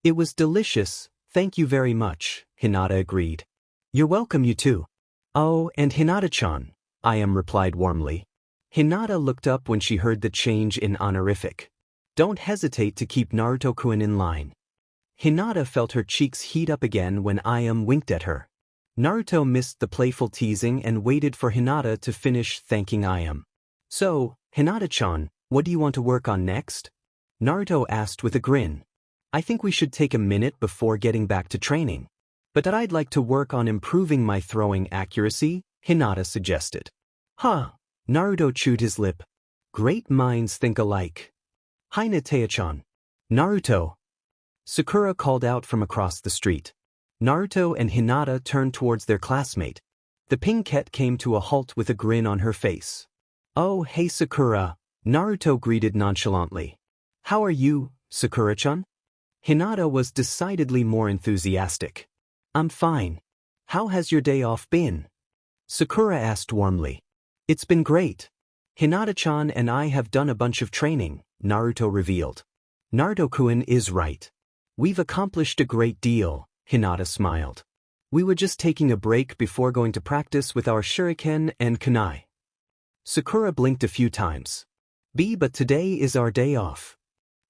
It was delicious, thank you very much, Hinata agreed. You're welcome, you too. Oh, and Hinata-chan, I.M. replied warmly. Hinata looked up when she heard the change in honorific. Don't hesitate to keep Naruto-kun in line. Hinata felt her cheeks heat up again when I.M. winked at her. Naruto missed the playful teasing and waited for Hinata to finish thanking I.M. So, Hinata-chan, what do you want to work on next? Naruto asked with a grin. I think we should take a minute before getting back to training. But I'd like to work on improving my throwing accuracy, Hinata suggested. Huh, Naruto chewed his lip. Great minds think alike. Hinata-chan. Naruto. Sakura called out from across the street. Naruto and Hinata turned towards their classmate. The pink-ette came to a halt with a grin on her face. Oh, hey Sakura, Naruto greeted nonchalantly. How are you, Sakura-chan? Hinata was decidedly more enthusiastic. I'm fine. How has your day off been? Sakura asked warmly. It's been great. Hinata-chan and I have done a bunch of training, Naruto revealed. Naruto-kun is right. We've accomplished a great deal, Hinata smiled. We were just taking a break before going to practice with our shuriken and kunai. Sakura blinked a few times. But today is our day off.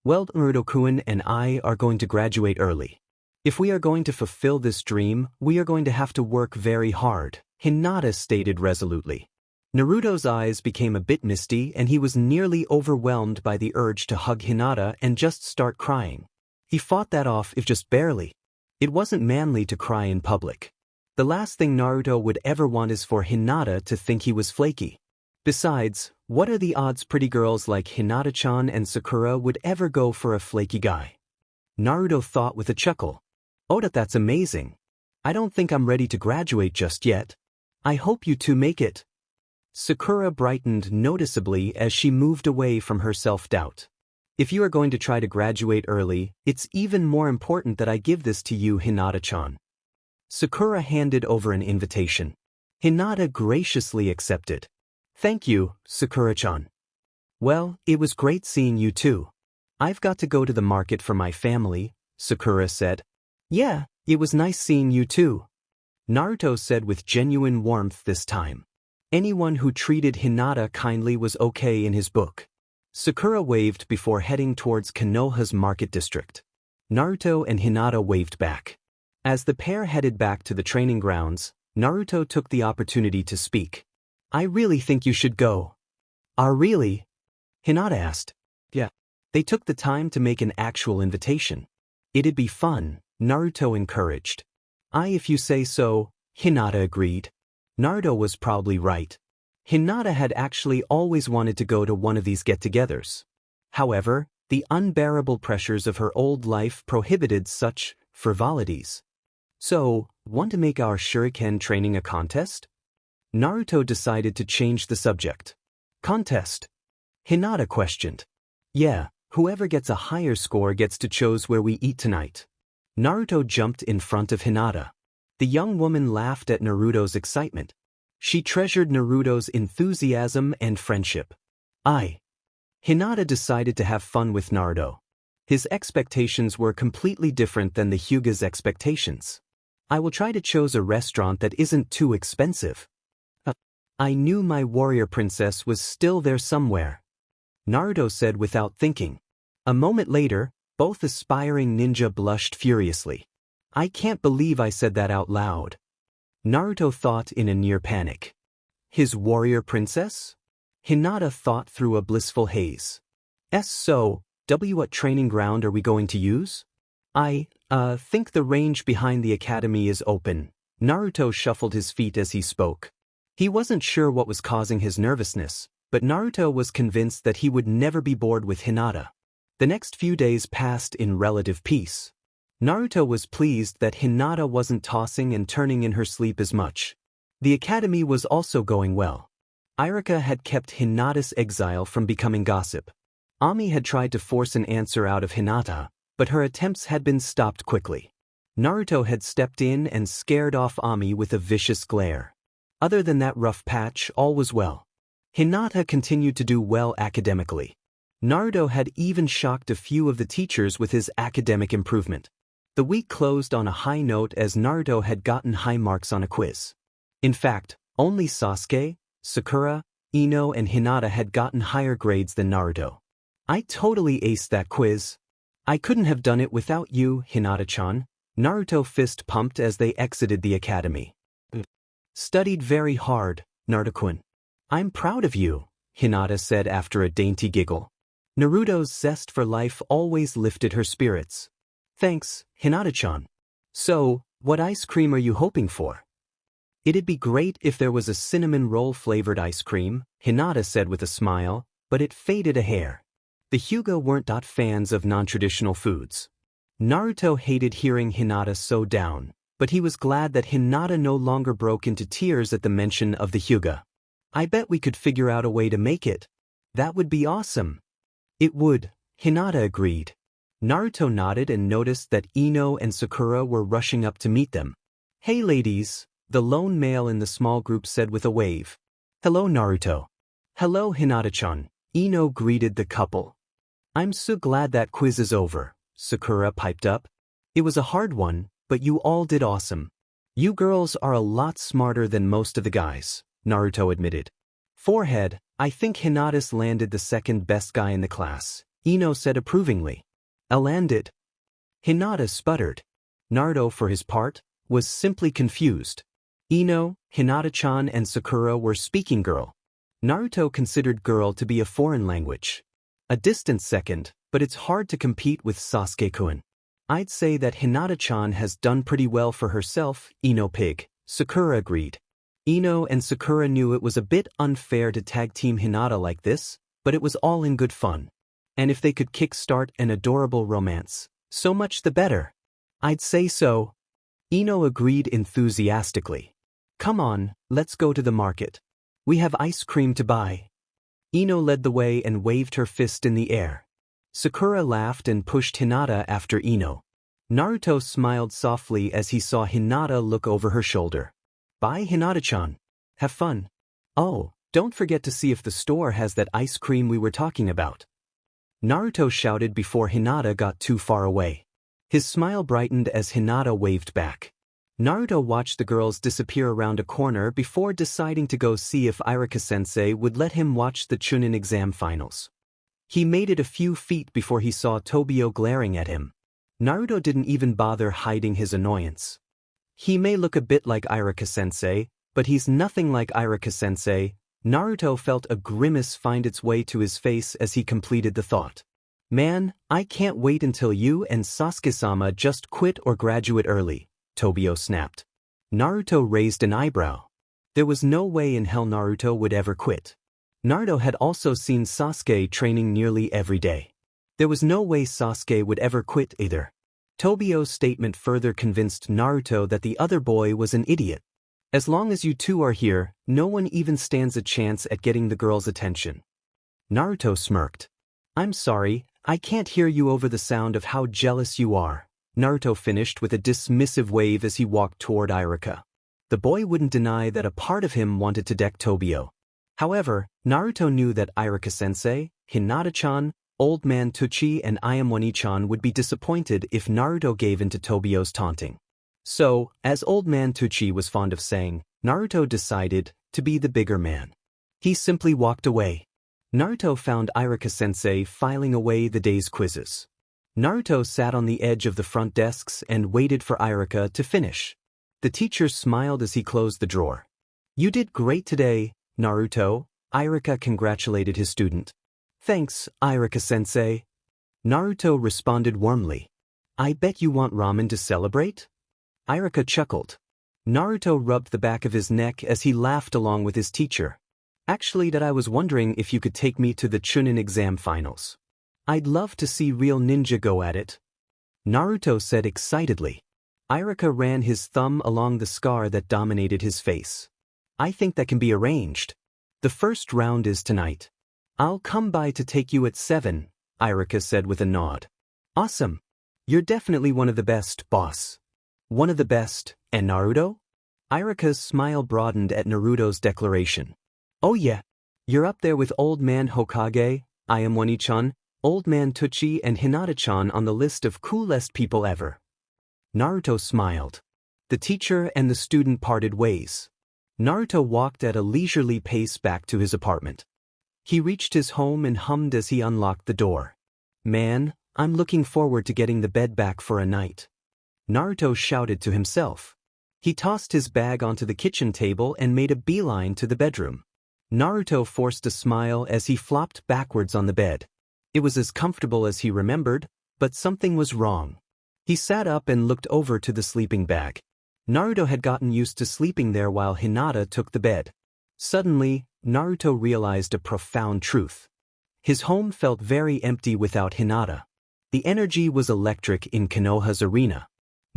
Well, Naruto-kun and I are going to graduate early. If we are going to fulfill this dream, we are going to have to work very hard, Hinata stated resolutely. Naruto's eyes became a bit misty and he was nearly overwhelmed by the urge to hug Hinata and just start crying. He fought that off if just barely. It wasn't manly to cry in public. The last thing Naruto would ever want is for Hinata to think he was flaky. Besides, what are the odds pretty girls like Hinata-chan and Sakura would ever go for a flaky guy? Naruto thought with a chuckle. Oh, that's amazing. I don't think I'm ready to graduate just yet. I hope you two make it. Sakura brightened noticeably as she moved away from her self-doubt. If you are going to try to graduate early, it's even more important that I give this to you, Hinata-chan. Sakura handed over an invitation. Hinata graciously accepted. Thank you, Sakura-chan. Well, it was great seeing you too. I've got to go to the market for my family, Sakura said. Yeah, it was nice seeing you too. Naruto said with genuine warmth this time. Anyone who treated Hinata kindly was okay in his book. Sakura waved before heading towards Konoha's market district. Naruto and Hinata waved back. As the pair headed back to the training grounds, Naruto took the opportunity to speak. I really think you should go. Really? Hinata asked. Yeah. They took the time to make an actual invitation. It'd be fun, Naruto encouraged. If you say so, Hinata agreed. Naruto was probably right. Hinata had actually always wanted to go to one of these get-togethers. However, the unbearable pressures of her old life prohibited such frivolities. So, want to make our shuriken training a contest? Naruto decided to change the subject. Contest? Hinata questioned. Yeah, whoever gets a higher score gets to choose where we eat tonight. Naruto jumped in front of Hinata. The young woman laughed at Naruto's excitement. She treasured Naruto's enthusiasm and friendship. Hinata decided to have fun with Naruto. His expectations were completely different than the Hyuga's expectations. I will try to choose a restaurant that isn't too expensive. I knew my warrior princess was still there somewhere, Naruto said without thinking. A moment later, both aspiring ninja blushed furiously. I can't believe I said that out loud. Naruto thought in a near panic. His warrior princess? Hinata thought through a blissful haze. So, what training ground are we going to use? I think the range behind the academy is open. Naruto shuffled his feet as he spoke. He wasn't sure what was causing his nervousness, but Naruto was convinced that he would never be bored with Hinata. The next few days passed in relative peace. Naruto was pleased that Hinata wasn't tossing and turning in her sleep as much. The academy was also going well. Irika had kept Hinata's exile from becoming gossip. Ami had tried to force an answer out of Hinata, but her attempts had been stopped quickly. Naruto had stepped in and scared off Ami with a vicious glare. Other than that rough patch, all was well. Hinata continued to do well academically. Naruto had even shocked a few of the teachers with his academic improvement. The week closed on a high note as Naruto had gotten high marks on a quiz. In fact, only Sasuke, Sakura, Ino and Hinata had gotten higher grades than Naruto. I totally aced that quiz. I couldn't have done it without you, Hinata-chan. Naruto fist pumped as they exited the academy. Studied very hard, Naruto-kun. I'm proud of you, Hinata said after a dainty giggle. Naruto's zest for life always lifted her spirits. Thanks, Hinata-chan. So, what ice cream are you hoping for? It'd be great if there was a cinnamon roll-flavored ice cream, Hinata said with a smile, but it faded a hair. The Hyuga weren't fans of non-traditional foods. Naruto hated hearing Hinata so down, but he was glad that Hinata no longer broke into tears at the mention of the Hyuga. I bet we could figure out a way to make it. That would be awesome. It would, Hinata agreed. Naruto nodded and noticed that Ino and Sakura were rushing up to meet them. Hey ladies, the lone male in the small group said with a wave. Hello Naruto. Hello Hinata-chan, Ino greeted the couple. I'm so glad that quiz is over, Sakura piped up. It was a hard one, but you all did awesome. You girls are a lot smarter than most of the guys, Naruto admitted. Forehead, I think Hinata's landed the second best guy in the class, Ino said approvingly. Landed? Hinata sputtered. Naruto, for his part, was simply confused. Ino, Hinata-chan and Sakura were speaking girl. Naruto considered girl to be a foreign language. A distant second, but it's hard to compete with Sasuke-kun. I'd say that Hinata-chan has done pretty well for herself, Ino pig, Sakura agreed. Ino and Sakura knew it was a bit unfair to tag team Hinata like this, but it was all in good fun. And if they could kickstart an adorable romance, so much the better. I'd say so. Ino agreed enthusiastically. Come on, let's go to the market. We have ice cream to buy. Ino led the way and waved her fist in the air. Sakura laughed and pushed Hinata after Ino. Naruto smiled softly as he saw Hinata look over her shoulder. Bye Hinata-chan. Have fun. Oh, don't forget to see if the store has that ice cream we were talking about. Naruto shouted before Hinata got too far away. His smile brightened as Hinata waved back. Naruto watched the girls disappear around a corner before deciding to go see if Irika-sensei would let him watch the Chunin exam finals. He made it a few feet before he saw Tobio glaring at him. Naruto didn't even bother hiding his annoyance. He may look a bit like Irika-sensei, but he's nothing like Irika-sensei. Naruto felt a grimace find its way to his face as he completed the thought. Man, I can't wait until you and Sasuke-sama just quit or graduate early, Tobio snapped. Naruto raised an eyebrow. There was no way in hell Naruto would ever quit. Naruto had also seen Sasuke training nearly every day. There was no way Sasuke would ever quit either. Tobio's statement further convinced Naruto that the other boy was an idiot. As long as you two are here, no one even stands a chance at getting the girl's attention. Naruto smirked. I'm sorry, I can't hear you over the sound of how jealous you are. Naruto finished with a dismissive wave as he walked toward Irika. The boy wouldn't deny that a part of him wanted to deck Tobio. However, Naruto knew that Irika-sensei, Hinata-chan, Old Man Tuchi and Ayamoni-chan would be disappointed if Naruto gave in to Tobio's taunting. So, as Old Man Tuchi was fond of saying, Naruto decided to be the bigger man. He simply walked away. Naruto found Irika-sensei filing away the day's quizzes. Naruto sat on the edge of the front desks and waited for Irika to finish. The teacher smiled as he closed the drawer. You did great today, Naruto, Irika congratulated his student. Thanks, Irika-sensei. Naruto responded warmly. I bet you want ramen to celebrate? Irika chuckled. Naruto rubbed the back of his neck as he laughed along with his teacher. Actually, that I was wondering if you could take me to the Chunin exam finals. I'd love to see real ninja go at it. Naruto said excitedly. Irika ran his thumb along the scar that dominated his face. I think that can be arranged. The first round is tonight. I'll come by to take you at 7, Irika said with a nod. Awesome. You're definitely one of the best, boss. One of the best, and Naruto? Irika's smile broadened at Naruto's declaration. Oh yeah, you're up there with Old Man Hokage, Ayamoni-chan, Old Man Tuchi and Hinata-chan on the list of coolest people ever. Naruto smiled. The teacher and the student parted ways. Naruto walked at a leisurely pace back to his apartment. He reached his home and hummed as he unlocked the door. Man, I'm looking forward to getting the bed back for a night. Naruto shouted to himself. He tossed his bag onto the kitchen table and made a beeline to the bedroom. Naruto forced a smile as he flopped backwards on the bed. It was as comfortable as he remembered, but something was wrong. He sat up and looked over to the sleeping bag. Naruto had gotten used to sleeping there while Hinata took the bed. Suddenly, Naruto realized a profound truth. His home felt very empty without Hinata. The energy was electric in Konoha's arena.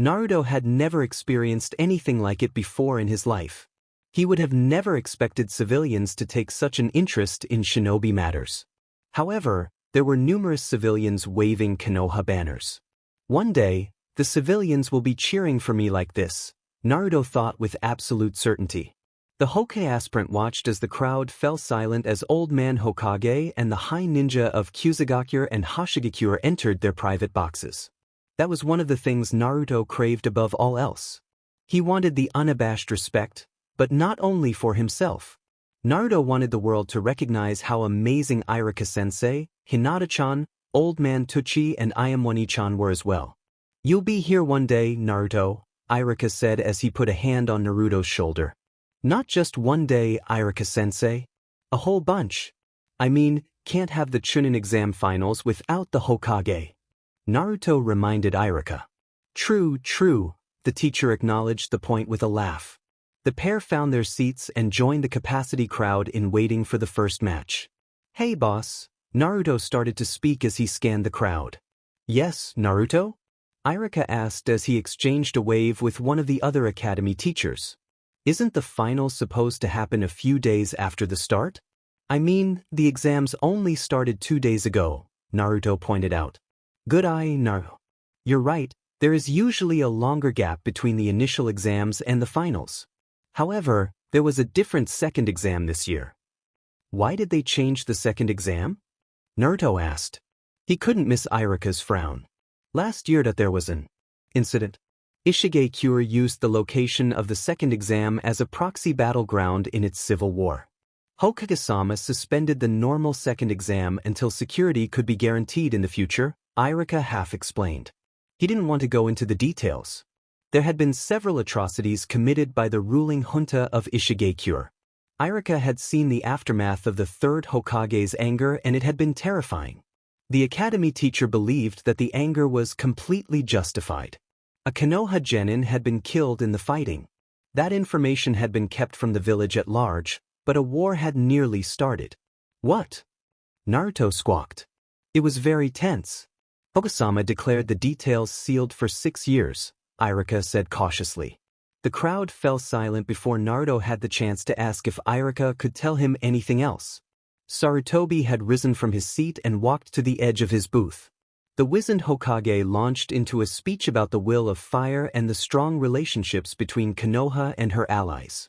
Naruto had never experienced anything like it before in his life. He would have never expected civilians to take such an interest in shinobi matters. However, there were numerous civilians waving Konoha banners. One day, the civilians will be cheering for me like this, Naruto thought with absolute certainty. The Hokage aspirant watched as the crowd fell silent as Old Man Hokage and the high ninja of Kusagakure and Hashigakure entered their private boxes. That was one of the things Naruto craved above all else. He wanted the unabashed respect, but not only for himself. Naruto wanted the world to recognize how amazing Irika-sensei, Hinata-chan, Old Man Tuchi and Ayamoni-chan were as well. You'll be here one day, Naruto, Irika said as he put a hand on Naruto's shoulder. Not just one day, Irika-sensei. A whole bunch. I mean, can't have the Chunin exam finals without the Hokage. Naruto reminded Irika. True, true, the teacher acknowledged the point with a laugh. The pair found their seats and joined the capacity crowd in waiting for the first match. Hey boss, Naruto started to speak as he scanned the crowd. Yes, Naruto? Irika asked as he exchanged a wave with one of the other academy teachers. Isn't the final supposed to happen a few days after the start? I mean, the exams only started 2 days ago, Naruto pointed out. Good eye, Naruto. You're right, there is usually a longer gap between the initial exams and the finals. However, there was a different second exam this year. Why did they change the second exam? Naruto asked. He couldn't miss Irika's frown. Last year that there was an incident. Ishigakure used the location of the second exam as a proxy battleground in its civil war. Hokage-sama suspended the normal second exam until security could be guaranteed in the future, Irika half explained. He didn't want to go into the details. There had been several atrocities committed by the ruling junta of Ishigakure. Irika had seen the aftermath of the third Hokage's anger and it had been terrifying. The academy teacher believed that the anger was completely justified. A Konoha genin had been killed in the fighting. That information had been kept from the village at large, but a war had nearly started. What? Naruto squawked. It was very tense. Hokage-sama declared the details sealed for 6 years. Irika said cautiously. The crowd fell silent before Naruto had the chance to ask if Irika could tell him anything else. Sarutobi had risen from his seat and walked to the edge of his booth. The wizened Hokage launched into a speech about the will of fire and the strong relationships between Konoha and her allies.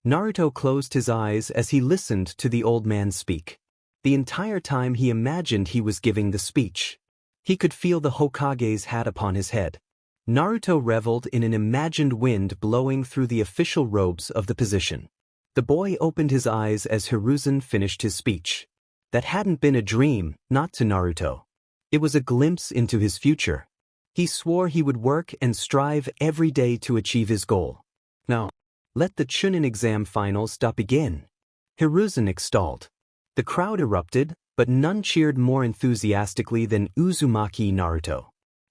Naruto closed his eyes as he listened to the old man speak. The entire time he imagined he was giving the speech. He could feel the Hokage's hat upon his head. Naruto reveled in an imagined wind blowing through the official robes of the position. The boy opened his eyes as Hiruzen finished his speech. That hadn't been a dream, not to Naruto. It was a glimpse into his future. He swore he would work and strive every day to achieve his goal. Now, let the Chunin exam finals begin. Hiruzen stalled. The crowd erupted, but none cheered more enthusiastically than Uzumaki Naruto.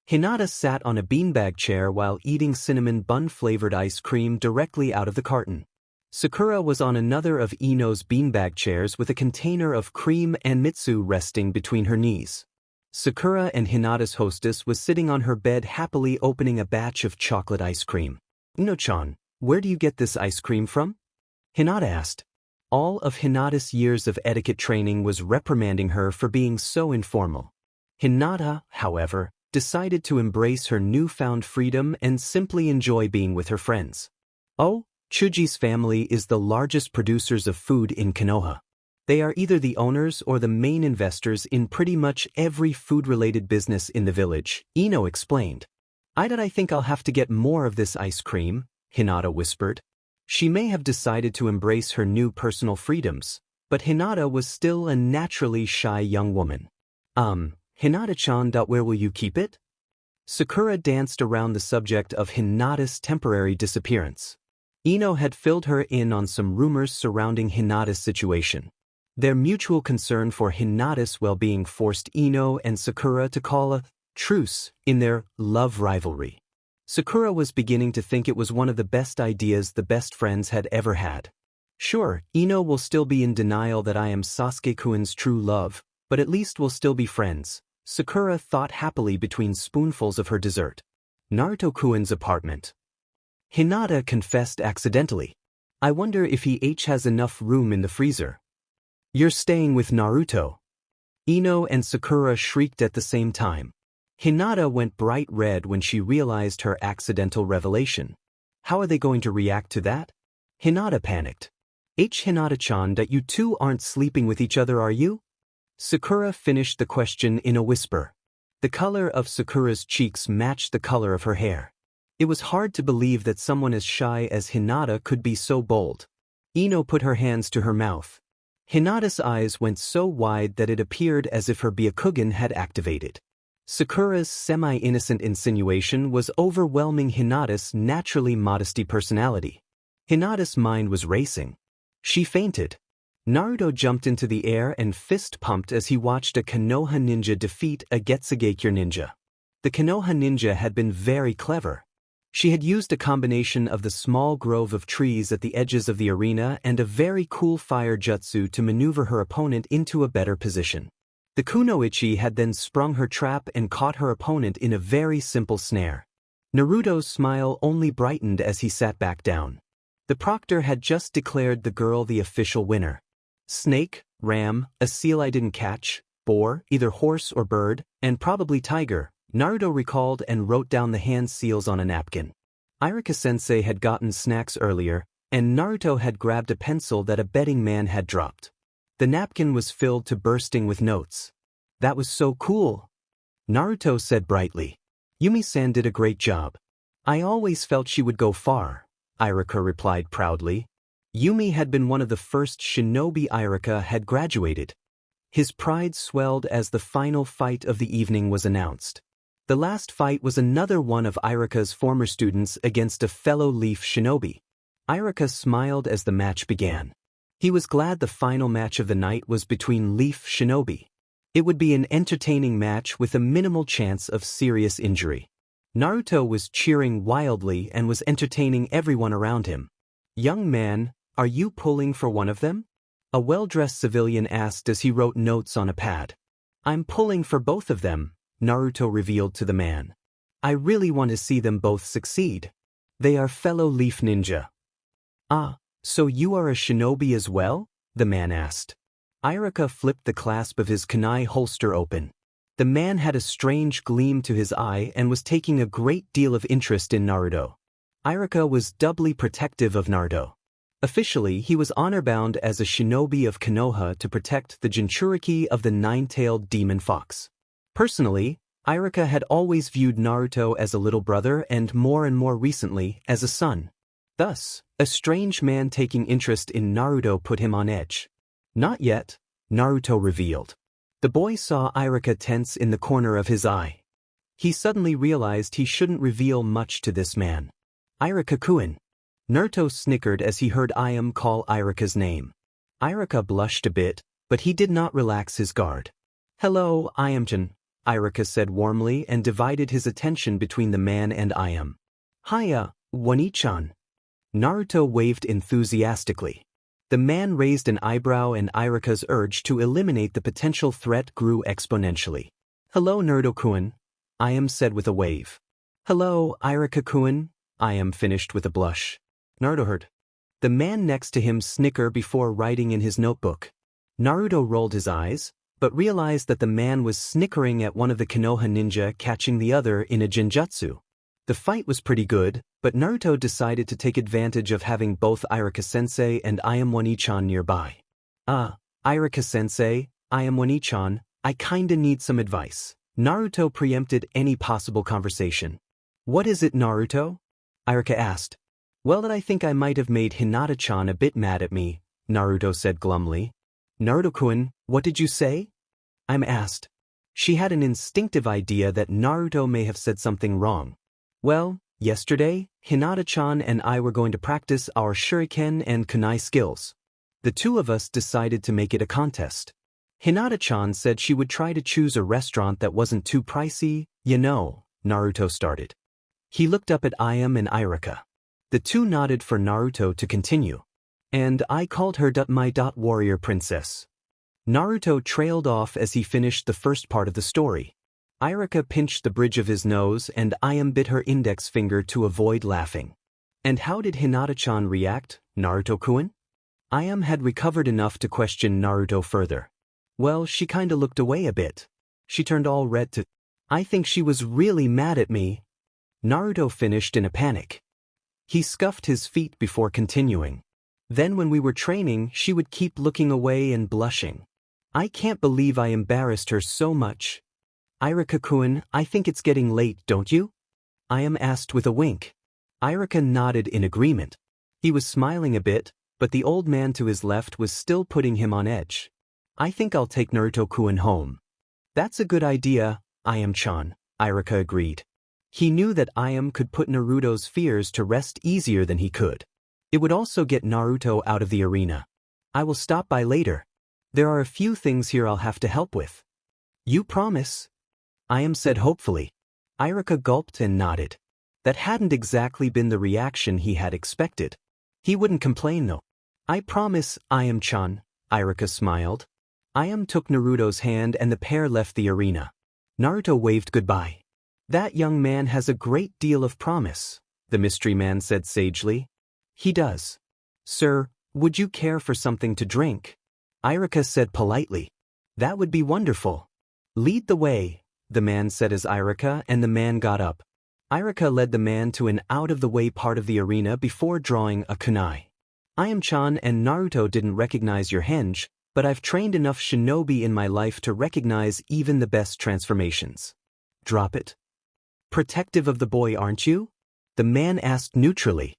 Hinata sat on a beanbag chair while eating cinnamon bun-flavored ice cream directly out of the carton. Sakura was on another of Ino's beanbag chairs with a container of cream and Mitsu resting between her knees. Sakura and Hinata's hostess was sitting on her bed happily opening a batch of chocolate ice cream. Ino-chan, where do you get this ice cream from? Hinata asked. All of Hinata's years of etiquette training was reprimanding her for being so informal. Hinata, however, decided to embrace her newfound freedom and simply enjoy being with her friends. Oh, Chuji's family is the largest producers of food in Konoha. They are either the owners or the main investors in pretty much every food-related business in the village, Ino explained. I think I'll have to get more of this ice cream, Hinata whispered. She may have decided to embrace her new personal freedoms, but Hinata was still a naturally shy young woman. Hinata-chan, where will you keep it? Sakura danced around the subject of Hinata's temporary disappearance. Ino had filled her in on some rumors surrounding Hinata's situation. Their mutual concern for Hinata's well-being forced Ino and Sakura to call a truce in their love rivalry. Sakura was beginning to think it was one of the best ideas the best friends had ever had. Sure, Ino will still be in denial that I am Sasuke-kun's true love, but at least we'll still be friends, Sakura thought happily between spoonfuls of her dessert. Naruto-kun's apartment. Hinata confessed accidentally. I wonder if he has enough room in the freezer. You're staying with Naruto. Ino and Sakura shrieked at the same time. Hinata went bright red when she realized her accidental revelation. How are they going to react to that? Hinata panicked. Hinata-chan, you two aren't sleeping with each other, are you? Sakura finished the question in a whisper. The color of Sakura's cheeks matched the color of her hair. It was hard to believe that someone as shy as Hinata could be so bold. Ino put her hands to her mouth. Hinata's eyes went so wide that it appeared as if her Byakugan had activated. Sakura's semi-innocent insinuation was overwhelming Hinata's naturally modesty personality. Hinata's mind was racing. She fainted. Naruto jumped into the air and fist-pumped as he watched a Konoha ninja defeat a Getsugekure ninja. The Konoha ninja had been very clever. She had used a combination of the small grove of trees at the edges of the arena and a very cool fire jutsu to maneuver her opponent into a better position. The kunoichi had then sprung her trap and caught her opponent in a very simple snare. Naruto's smile only brightened as he sat back down. The proctor had just declared the girl the official winner. Snake, ram, a seal I didn't catch, boar, either horse or bird, and probably tiger, Naruto recalled and wrote down the hand seals on a napkin. Iruka-sensei had gotten snacks earlier, and Naruto had grabbed a pencil that a betting man had dropped. The napkin was filled to bursting with notes. That was so cool. Naruto said brightly. Yumi-san did a great job. I always felt she would go far, Iruka replied proudly. Yumi had been one of the first shinobi Iruka had graduated. His pride swelled as the final fight of the evening was announced. The last fight was another one of Iruka's former students against a fellow Leaf shinobi. Iruka smiled as the match began. He was glad the final match of the night was between Leaf shinobi. It would be an entertaining match with a minimal chance of serious injury. Naruto was cheering wildly and was entertaining everyone around him. Young man, are you pulling for one of them? A well-dressed civilian asked as he wrote notes on a pad. I'm pulling for both of them, Naruto revealed to the man. I really want to see them both succeed. They are fellow Leaf ninja. Ah, so you are a shinobi as well? The man asked. Iruka flipped the clasp of his kunai holster open. The man had a strange gleam to his eye and was taking a great deal of interest in Naruto. Iruka was doubly protective of Naruto. Officially, he was honor-bound as a shinobi of Konoha to protect the Jinchuriki of the nine-tailed demon fox. Personally, Iruka had always viewed Naruto as a little brother and more recently as a son. Thus, a strange man taking interest in Naruto put him on edge. Not yet, Naruto revealed. The boy saw Iruka tense in the corner of his eye. He suddenly realized he shouldn't reveal much to this man. Iruka-kun. Naruto snickered as he heard Ayam call Irika's name. Irika blushed a bit, but he did not relax his guard. "Hello, Ayam-chan," Irika said warmly and divided his attention between the man and Ayam. "Hiya, Wani-chan." Naruto waved enthusiastically. The man raised an eyebrow and Irika's urge to eliminate the potential threat grew exponentially. "Hello, Naruto-kun," Ayam said with a wave. "Hello, Irika-kun," Ayam finished with a blush. Naruto heard the man next to him snicker before writing in his notebook. Naruto rolled his eyes, but realized that the man was snickering at one of the Konoha ninja catching the other in a genjutsu. The fight was pretty good, but Naruto decided to take advantage of having both Irika-sensei and Ayam Wani-chan nearby. Irika-sensei, Ayam Wani-chan, I kinda need some advice." Naruto preempted any possible conversation. "What is it, Naruto?" Irika asked. "Well, that I think I might have made Hinata-chan a bit mad at me," Naruto said glumly. "Naruto-kun, what did you say?" Ayam asked. She had an instinctive idea that Naruto may have said something wrong. "Well, yesterday, Hinata-chan and I were going to practice our shuriken and kunai skills. The two of us decided to make it a contest. Hinata-chan said she would try to choose a restaurant that wasn't too pricey, Naruto started. He looked up at Ayam and Irika. The two nodded for Naruto to continue. "And I called her my warrior princess." Naruto trailed off as he finished the first part of the story. Irika pinched the bridge of his nose and Ayam bit her index finger to avoid laughing. "And how did Hinata-chan react, Naruto-kun?" Ayam had recovered enough to question Naruto further. "Well, she kinda looked away a bit. She turned all red to. I think she was really mad at me." Naruto finished in a panic. He scuffed his feet before continuing. "Then when we were training, she would keep looking away and blushing. I can't believe I embarrassed her so much." "Irika-kun, I think it's getting late, don't you?" Ayam asked with a wink. Irika nodded in agreement. He was smiling a bit, but the old man to his left was still putting him on edge. "I think I'll take Naruto-kun home." "That's a good idea, Ayam-chan," Irika agreed. He knew that Ayam could put Naruto's fears to rest easier than he could. It would also get Naruto out of the arena. "I will stop by later. There are a few things here I'll have to help with." "You promise?" Ayam said hopefully. Irika gulped and nodded. That hadn't exactly been the reaction he had expected. He wouldn't complain though. "I promise, Ayam-chan," Irika smiled. Ayam took Naruto's hand and the pair left the arena. Naruto waved goodbye. "That young man has a great deal of promise," the mystery man said sagely. "He does. Sir, would you care for something to drink?" Irika said politely. "That would be wonderful." "Lead the way," the man said as Irika and the man got up. Irika led the man to an out-of-the-way part of the arena before drawing a kunai. "Ayam-chan and Naruto didn't recognize your henge, but I've trained enough shinobi in my life to recognize even the best transformations." "Drop it. Protective of the boy, aren't you?" the man asked neutrally.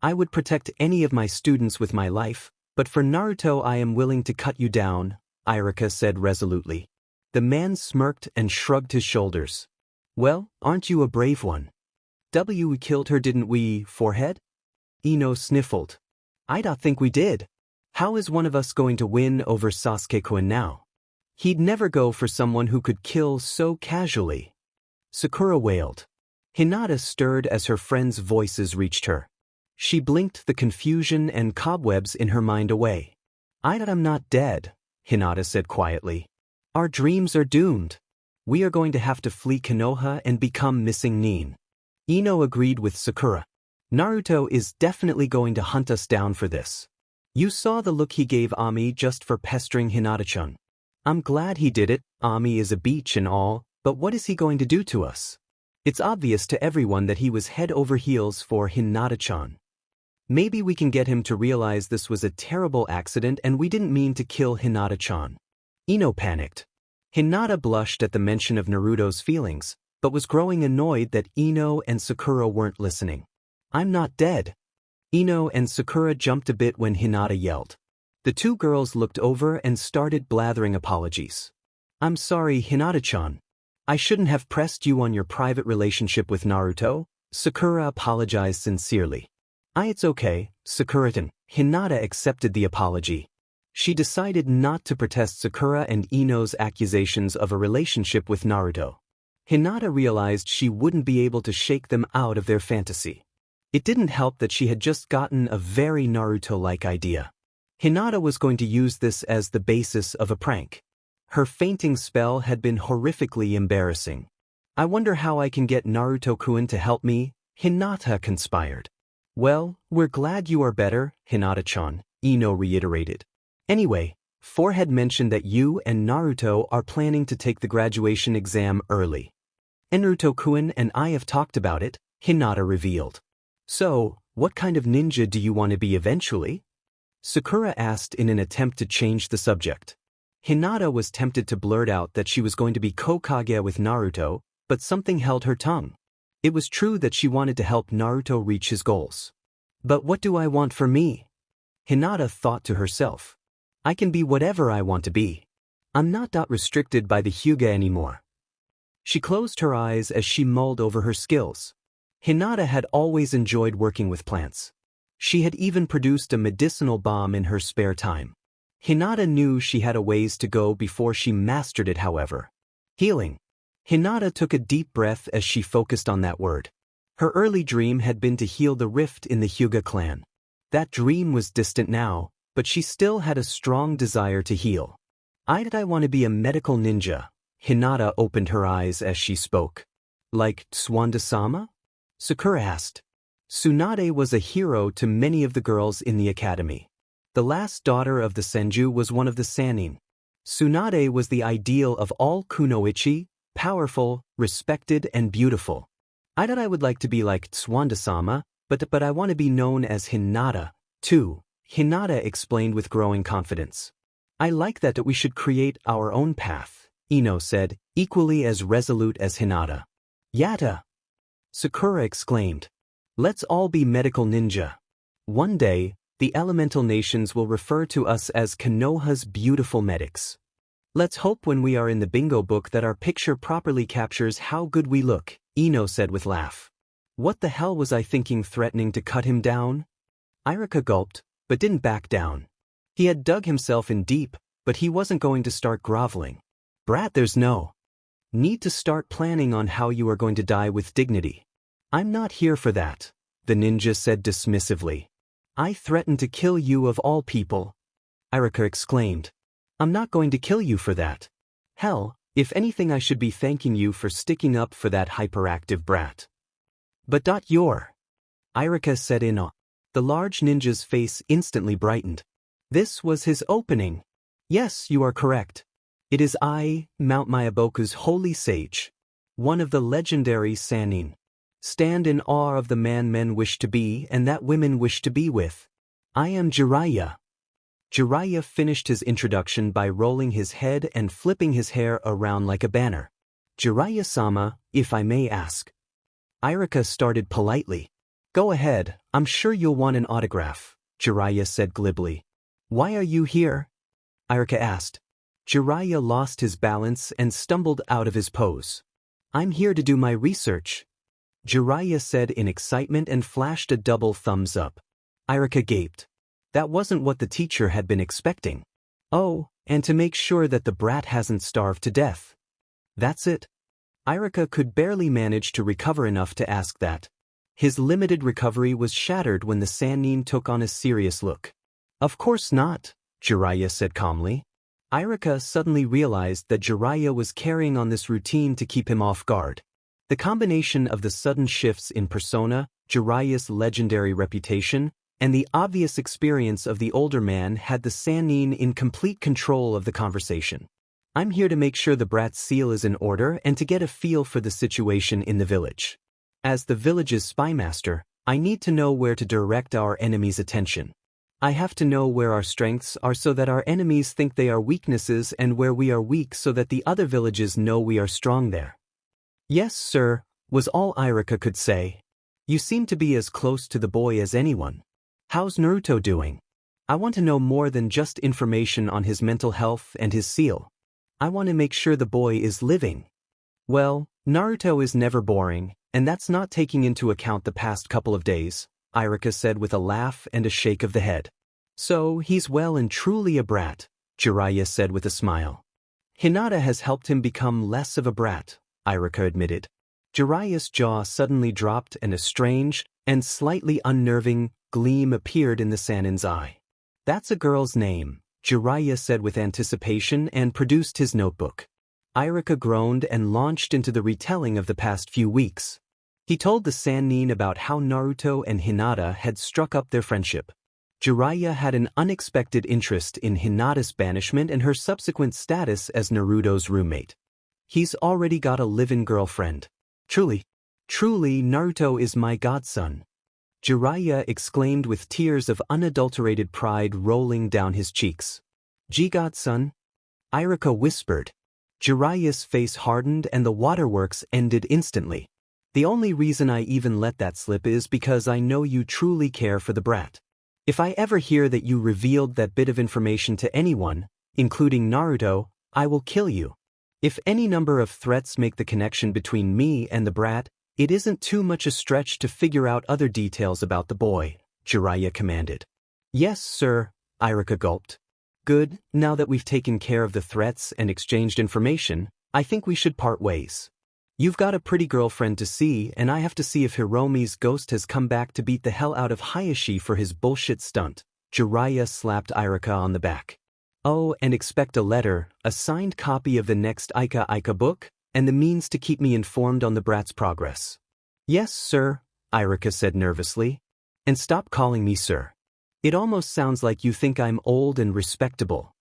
"I would protect any of my students with my life, but for Naruto I am willing to cut you down," Irika said resolutely. The man smirked and shrugged his shoulders. "Well, aren't you a brave one?" "We killed her, didn't we, forehead?" Ino sniffled. "I don't think we did. How is one of us going to win over Sasuke-kun now? He'd never go for someone who could kill so casually." Sakura wailed. Hinata stirred as her friends' voices reached her. She blinked the confusion and cobwebs in her mind away. "I'm not dead," Hinata said quietly. "Our dreams are doomed. We are going to have to flee Konoha and become missing Nin." Ino agreed with Sakura. "Naruto is definitely going to hunt us down for this. You saw the look he gave Ami just for pestering Hinata-chan. I'm glad he did it. Ami is a beach and all, but what is he going to do to us? It's obvious to everyone that he was head over heels for Hinata-chan. Maybe we can get him to realize this was a terrible accident and we didn't mean to kill Hinata-chan." Ino panicked. Hinata blushed at the mention of Naruto's feelings, but was growing annoyed that Ino and Sakura weren't listening. "I'm not dead." Ino and Sakura jumped a bit when Hinata yelled. The two girls looked over and started blathering apologies. "I'm sorry, Hinata-chan. I shouldn't have pressed you on your private relationship with Naruto," Sakura apologized sincerely. It's okay, Sakura-tan. Hinata accepted the apology. She decided not to protest Sakura and Ino's accusations of a relationship with Naruto. Hinata realized she wouldn't be able to shake them out of their fantasy. It didn't help that she had just gotten a very Naruto-like idea. Hinata was going to use this as the basis of a prank. Her fainting spell had been horrifically embarrassing. I wonder how I can get Naruto-kun to help me, Hinata conspired. Well, we're glad you are better, Hinata-chan, Ino reiterated. Anyway, Four had mentioned that you and Naruto are planning to take the graduation exam early. Naruto-kun and I have talked about it, Hinata revealed. So, what kind of ninja do you want to be eventually? Sakura asked in an attempt to change the subject. Hinata was tempted to blurt out that she was going to be Hokage with Naruto, but something held her tongue. It was true that she wanted to help Naruto reach his goals. But what do I want for me? Hinata thought to herself. I can be whatever I want to be. I'm not restricted by the Hyuga anymore. She closed her eyes as she mulled over her skills. Hinata had always enjoyed working with plants. She had even produced a medicinal balm in her spare time. Hinata knew she had a ways to go before she mastered it, however. Healing. Hinata took a deep breath as she focused on that word. Her early dream had been to heal the rift in the Hyuga clan. That dream was distant now, but she still had a strong desire to heal. I want to be a medical ninja. Hinata opened her eyes as she spoke. Like Tswanda-sama? Sakura asked. Tsunade was a hero to many of the girls in the academy. The last daughter of the Senju was one of the Sannin. Tsunade was the ideal of all kunoichi, powerful, respected, and beautiful. I would like to be like Tswanda-sama, but I want to be known as Hinata, too, Hinata explained with growing confidence. I like that we should create our own path, Ino said, equally as resolute as Hinata. Yatta! Sakura exclaimed. Let's all be medical ninja. One day, the elemental nations will refer to us as Konoha's beautiful medics. Let's hope when we are in the bingo book that our picture properly captures how good we look, Ino said with laugh. What the hell was I thinking, threatening to cut him down? Irika gulped, but didn't back down. He had dug himself in deep, but he wasn't going to start groveling. Brat, there's no need to start planning on how you are going to die with dignity. I'm not here for that, the ninja said dismissively. I threatened to kill you of all people. Irika exclaimed. I'm not going to kill you for that. Hell, if anything, I should be thanking you for sticking up for that hyperactive brat. But you're... Irika said in awe. The large ninja's face instantly brightened. This was his opening. Yes, you are correct. It is I, Mount Myaboku's holy sage. One of the legendary Sannin. Stand in awe of the man men wish to be and that women wish to be with. I am Jiraiya. Jiraiya finished his introduction by rolling his head and flipping his hair around like a banner. Jiraiya-sama, if I may ask. Irika started politely. Go ahead, I'm sure you'll want an autograph, Jiraiya said glibly. Why are you here? Irika asked. Jiraiya lost his balance and stumbled out of his pose. I'm here to do my research. Jiraiya said in excitement and flashed a double thumbs up. Irika gaped. That wasn't what the teacher had been expecting. Oh, and to make sure that the brat hasn't starved to death. That's it. Irika could barely manage to recover enough to ask that. His limited recovery was shattered when the Sannin took on a serious look. Of course not, Jiraiya said calmly. Irika suddenly realized that Jiraiya was carrying on this routine to keep him off guard. The combination of the sudden shifts in persona, Jiraiya's legendary reputation, and the obvious experience of the older man had the Sannin in complete control of the conversation. I'm here to make sure the brat's seal is in order and to get a feel for the situation in the village. As the village's spymaster, I need to know where to direct our enemies' attention. I have to know where our strengths are so that our enemies think they are weaknesses and where we are weak so that the other villages know we are strong there. Yes, sir, was all Irika could say. You seem to be as close to the boy as anyone. How's Naruto doing? I want to know more than just information on his mental health and his seal. I want to make sure the boy is living. Well, Naruto is never boring, and that's not taking into account the past couple of days, Irika said with a laugh and a shake of the head. So, he's well and truly a brat, Jiraiya said with a smile. Hinata has helped him become less of a brat, Irika admitted. Jiraiya's jaw suddenly dropped and a strange, and slightly unnerving, gleam appeared in the Sannin's eye. That's a girl's name, Jiraiya said with anticipation and produced his notebook. Irika groaned and launched into the retelling of the past few weeks. He told the Sannin about how Naruto and Hinata had struck up their friendship. Jiraiya had an unexpected interest in Hinata's banishment and her subsequent status as Naruto's roommate. He's already got a live-in girlfriend. Truly, Naruto is my godson. Jiraiya exclaimed with tears of unadulterated pride rolling down his cheeks. Godson? Irika whispered. Jiraiya's face hardened and the waterworks ended instantly. The only reason I even let that slip is because I know you truly care for the brat. If I ever hear that you revealed that bit of information to anyone, including Naruto, I will kill you. If any number of threats make the connection between me and the brat, it isn't too much a stretch to figure out other details about the boy, Jiraiya commanded. Yes, sir, Irika gulped. Good, now that we've taken care of the threats and exchanged information, I think we should part ways. You've got a pretty girlfriend to see, and I have to see if Hiromi's ghost has come back to beat the hell out of Hayashi for his bullshit stunt. Jiraiya slapped Irika on the back. Oh, and expect a letter, a signed copy of the next Ika book, and the means to keep me informed on the brat's progress. Yes, sir, Irika said nervously. And stop calling me sir. It almost sounds like you think I'm old and respectable.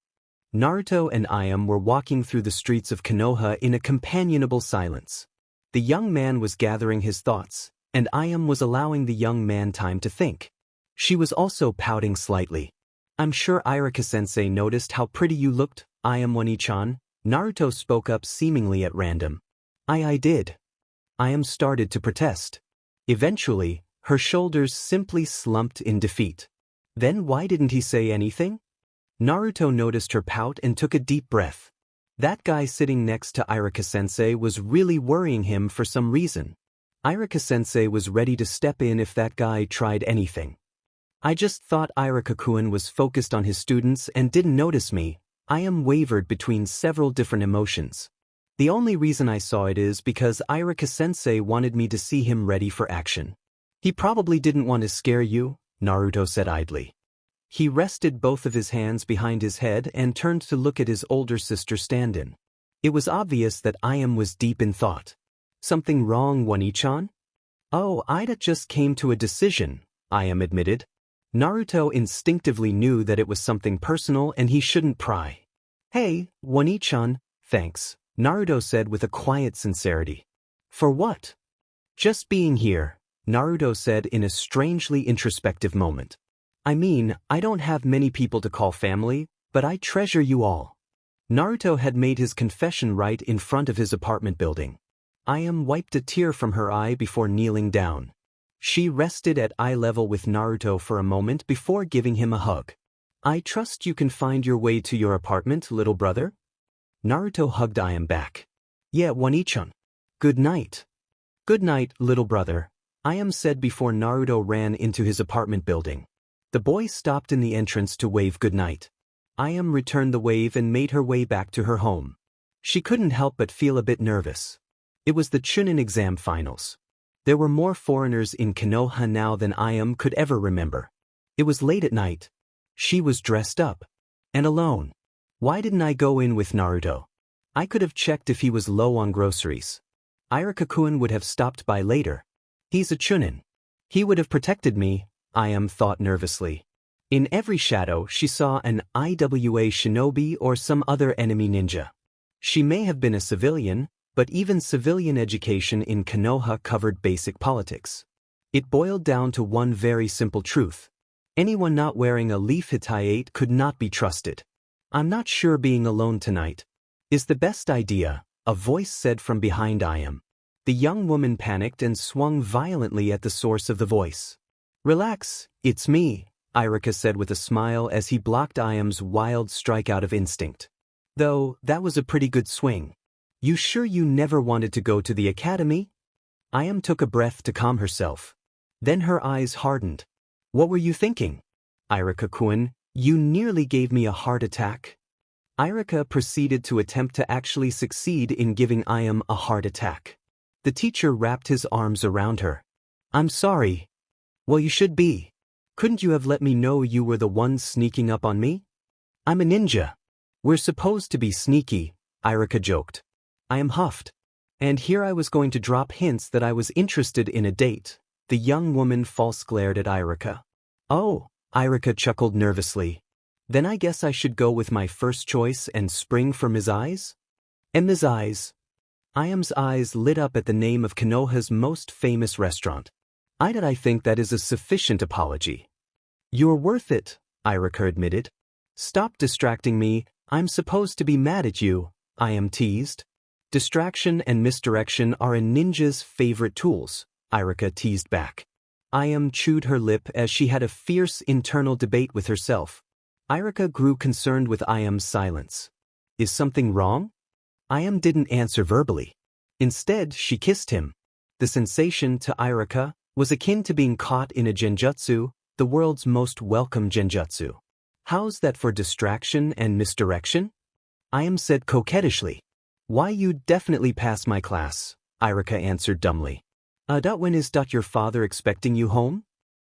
Naruto and Ayam were walking through the streets of Konoha in a companionable silence. The young man was gathering his thoughts, and Ayam was allowing the young man time to think. She was also pouting slightly. I'm sure Irika-sensei noticed how pretty you looked, Ayam Wani-chan. Naruto spoke up seemingly at random. I did. Ayam started to protest. Eventually, her shoulders simply slumped in defeat. Then why didn't he say anything? Naruto noticed her pout and took a deep breath. That guy sitting next to Irika-sensei was really worrying him for some reason. Irika-sensei was ready to step in if that guy tried anything. I just thought Irika-kun was focused on his students and didn't notice me. Ayam wavered between several different emotions. The only reason I saw it is because Irika-sensei wanted me to see him ready for action. He probably didn't want to scare you, Naruto said idly. He rested both of his hands behind his head and turned to look at his older sister stand-in. It was obvious that Ayam was deep in thought. Something wrong, Wani-chan? Oh, Ida just came to a decision, Ayam admitted. Naruto instinctively knew that it was something personal and he shouldn't pry. Hey, Wani-chan, thanks, Naruto said with a quiet sincerity. For what? Just being here, Naruto said in a strangely introspective moment. I mean, I don't have many people to call family, but I treasure you all. Naruto had made his confession right in front of his apartment building. Ayam wiped a tear from her eye before kneeling down. She rested at eye level with Naruto for a moment before giving him a hug. I trust you can find your way to your apartment, little brother? Naruto hugged Ayam back. Yeah, Wani-chan. Good night. Good night, little brother, Ayam said before Naruto ran into his apartment building. The boy stopped in the entrance to wave goodnight. Ayam returned the wave and made her way back to her home. She couldn't help but feel a bit nervous. It was the Chunin exam finals. There were more foreigners in Konoha now than Ayam could ever remember. It was late at night. She was dressed up. And alone. Why didn't I go in with Naruto? I could have checked if he was low on groceries. Irika-kun would have stopped by later. He's a Chunin. He would have protected me, Ayam thought nervously. In every shadow she saw an IWA shinobi or some other enemy ninja. She may have been a civilian, but even civilian education in Konoha covered basic politics. It boiled down to one very simple truth. Anyone not wearing a leaf hitayate could not be trusted. I'm not sure being alone tonight is the best idea, a voice said from behind Ayam. The young woman panicked and swung violently at the source of the voice. Relax, it's me, Irika said with a smile as he blocked Ayam's wild strikeout of instinct. Though, that was a pretty good swing. You sure you never wanted to go to the academy? Ayam took a breath to calm herself. Then her eyes hardened. What were you thinking? Irika-kun, you nearly gave me a heart attack. Irika proceeded to attempt to actually succeed in giving Iam a heart attack. The teacher wrapped his arms around her. I'm sorry. Well, you should be. Couldn't you have let me know you were the one sneaking up on me? I'm a ninja. We're supposed to be sneaky, Irika joked. I am huffed. And here I was going to drop hints that I was interested in a date. The young woman false glared at Irika. Oh, Irika chuckled nervously. Then I guess I should go with my first choice and spring for Ms. Eyes? And Ms. Eyes. Iam's eyes lit up at the name of Konoha's most famous restaurant. I think that is a sufficient apology. You're worth it, Irika admitted. Stop distracting me, I'm supposed to be mad at you, Iam teased. Distraction and misdirection are a ninja's favorite tools, Irika teased back. Iam chewed her lip as she had a fierce internal debate with herself. Irika grew concerned with Iam's silence. Is something wrong? Iam didn't answer verbally. Instead, she kissed him. The sensation to Irika was akin to being caught in a genjutsu, the world's most welcome genjutsu. How's that for distraction and misdirection? Iam said coquettishly. Why, you'd definitely pass my class, Irika answered dumbly. When is your father expecting you home?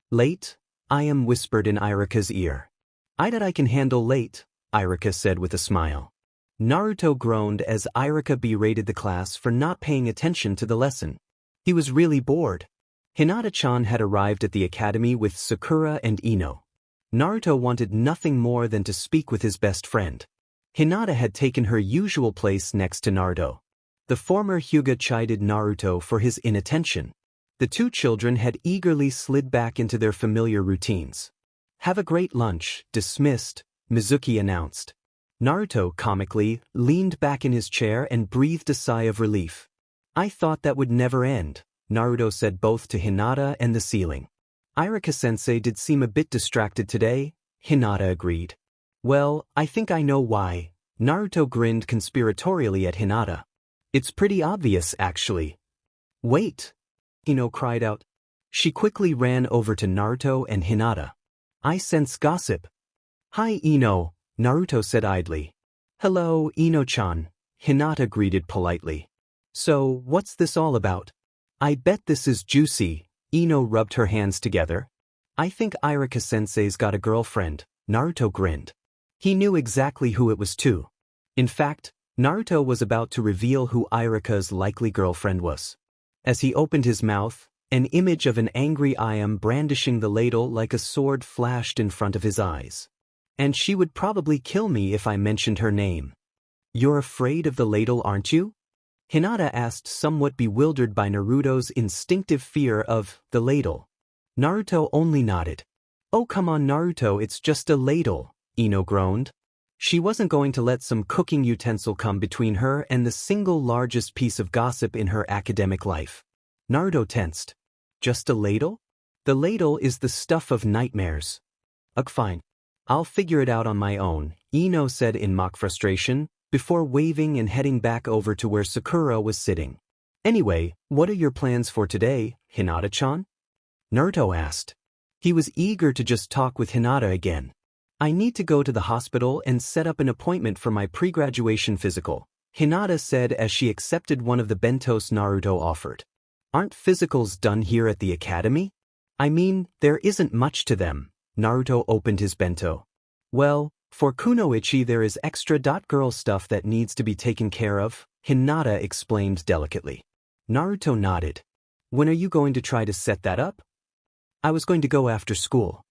Late? Iam whispered in Irika's ear. I can handle late, Irika said with a smile. Naruto groaned as Irika berated the class for not paying attention to the lesson. He was really bored. Hinata-chan had arrived at the academy with Sakura and Ino. Naruto wanted nothing more than to speak with his best friend. Hinata had taken her usual place next to Naruto. The former Hyuga chided Naruto for his inattention. The two children had eagerly slid back into their familiar routines. Have a great lunch, dismissed, Mizuki announced. Naruto, comically, leaned back in his chair and breathed a sigh of relief. I thought that would never end, Naruto said both to Hinata and the ceiling. Irika-sensei did seem a bit distracted today, Hinata agreed. Well, I think I know why, Naruto grinned conspiratorially at Hinata. It's pretty obvious, actually. Wait! Ino cried out. She quickly ran over to Naruto and Hinata. I sense gossip. Hi, Ino, Naruto said idly. Hello, Ino-chan, Hinata greeted politely. So, what's this all about? I bet this is juicy, Ino rubbed her hands together. I think Irika-sensei's got a girlfriend, Naruto grinned. He knew exactly who it was too. In fact, Naruto was about to reveal who Irika's likely girlfriend was. As he opened his mouth, an image of an angry Iam brandishing the ladle like a sword flashed in front of his eyes. And she would probably kill me if I mentioned her name. You're afraid of the ladle, aren't you? Hinata asked, somewhat bewildered by Naruto's instinctive fear of the ladle. Naruto only nodded. Oh, come on, Naruto, it's just a ladle, Ino groaned. She wasn't going to let some cooking utensil come between her and the single largest piece of gossip in her academic life. Naruto tensed. Just a ladle? The ladle is the stuff of nightmares. Ugh, fine. I'll figure it out on my own, Ino said in mock frustration, before waving and heading back over to where Sakura was sitting. Anyway, what are your plans for today, Hinata-chan? Naruto asked. He was eager to just talk with Hinata again. I need to go to the hospital and set up an appointment for my pre-graduation physical, Hinata said as she accepted one of the bentos Naruto offered. Aren't physicals done here at the academy? I mean, there isn't much to them. Naruto opened his bento. Well, for Kunoichi there is extra girl stuff that needs to be taken care of, Hinata explained delicately. Naruto nodded. When are you going to try to set that up? I was going to go after school.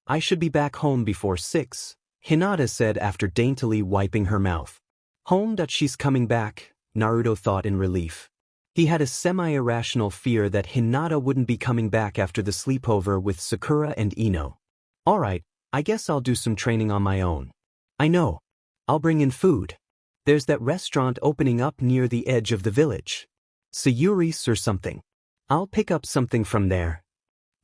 I should be back home before 6, Hinata said after daintily wiping her mouth. Home? She's coming back, Naruto thought in relief. He had a semi-irrational fear that Hinata wouldn't be coming back after the sleepover with Sakura and Ino. Alright, I guess I'll do some training on my own. I know. I'll bring in food. There's that restaurant opening up near the edge of the village. Sayuri's or something. I'll pick up something from there.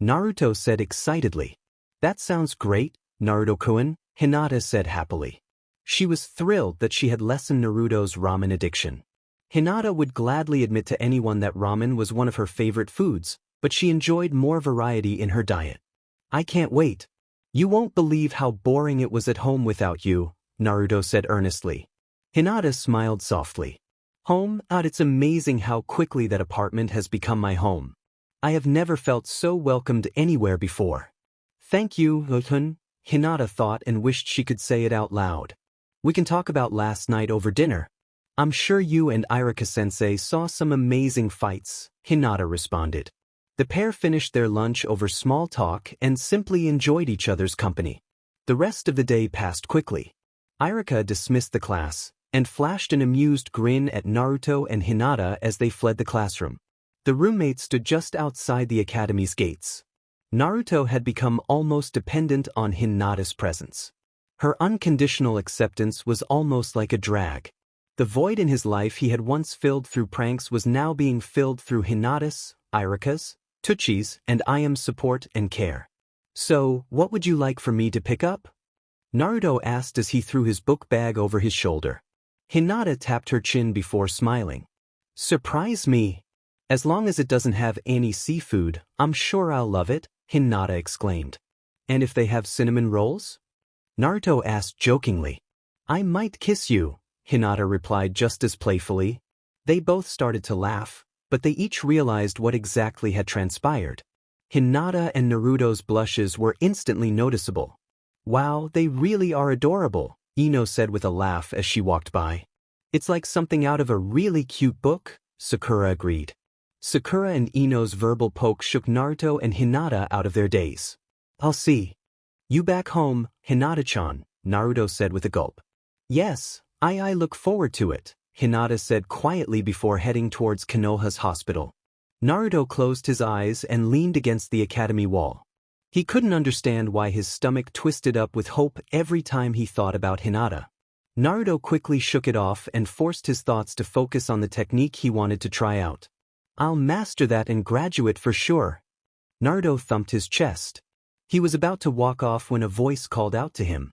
Naruto said excitedly. That sounds great, Naruto-kun, Hinata said happily. She was thrilled that she had lessened Naruto's ramen addiction. Hinata would gladly admit to anyone that ramen was one of her favorite foods, but she enjoyed more variety in her diet. I can't wait. You won't believe how boring it was at home without you, Naruto said earnestly. Hinata smiled softly. Home? It's amazing how quickly that apartment has become my home. I have never felt so welcomed anywhere before. Thank you, Utun, Hinata thought and wished she could say it out loud. We can talk about last night over dinner. I'm sure you and Irika-sensei saw some amazing fights, Hinata responded. The pair finished their lunch over small talk and simply enjoyed each other's company. The rest of the day passed quickly. Irika dismissed the class and flashed an amused grin at Naruto and Hinata as they fled the classroom. The roommates stood just outside the academy's gates. Naruto had become almost dependent on Hinata's presence. Her unconditional acceptance was almost like a drag. The void in his life he had once filled through pranks was now being filled through Hinata's, Irika's, Tuchi's, and Iam's support and care. So, what would you like for me to pick up? Naruto asked as he threw his book bag over his shoulder. Hinata tapped her chin before smiling. Surprise me. As long as it doesn't have any seafood, I'm sure I'll love it, Hinata exclaimed. And if they have cinnamon rolls? Naruto asked jokingly. I might kiss you, Hinata replied just as playfully. They both started to laugh, but they each realized what exactly had transpired. Hinata and Naruto's blushes were instantly noticeable. Wow, they really are adorable, Ino said with a laugh as she walked by. It's like something out of a really cute book, Sakura agreed. Sakura and Ino's verbal poke shook Naruto and Hinata out of their daze. I'll see you back home, Hinata-chan, Naruto said with a gulp. Yes, I look forward to it, Hinata said quietly before heading towards Konoha's hospital. Naruto closed his eyes and leaned against the academy wall. He couldn't understand why his stomach twisted up with hope every time he thought about Hinata. Naruto quickly shook it off and forced his thoughts to focus on the technique he wanted to try out. I'll master that and graduate for sure. Naruto thumped his chest. He was about to walk off when a voice called out to him.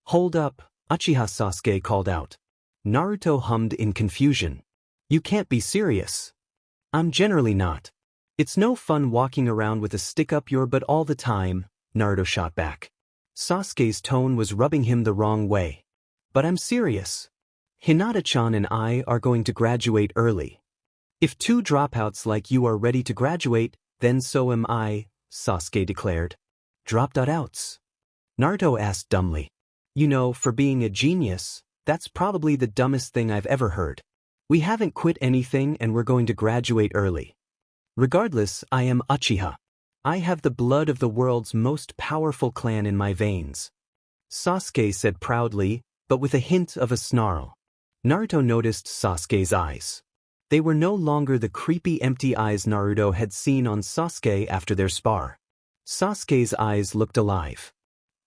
Hold up, Uchiha Sasuke called out. Naruto hummed in confusion. You can't be serious. I'm generally not. It's no fun walking around with a stick up your butt all the time, Naruto shot back. Sasuke's tone was rubbing him the wrong way. But I'm serious. Hinata-chan and I are going to graduate early. If two dropouts like you are ready to graduate, then so am I, Sasuke declared. Drop-outs? Naruto asked dumbly. You know, for being a genius, that's probably the dumbest thing I've ever heard. We haven't quit anything and we're going to graduate early. Regardless, I am Uchiha. I have the blood of the world's most powerful clan in my veins. Sasuke said proudly, but with a hint of a snarl. Naruto noticed Sasuke's eyes. They were no longer the creepy empty eyes Naruto had seen on Sasuke after their spar. Sasuke's eyes looked alive.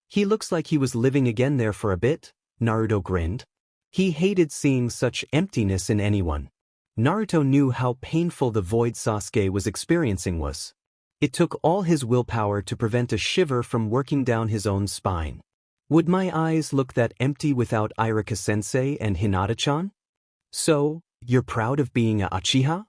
He looks like he was living again there for a bit, Naruto grinned. He hated seeing such emptiness in anyone. Naruto knew how painful the void Sasuke was experiencing was. It took all his willpower to prevent a shiver from working down his own spine. Would my eyes look that empty without Irika-sensei and Hinata-chan? So, you're proud of being a Uchiha?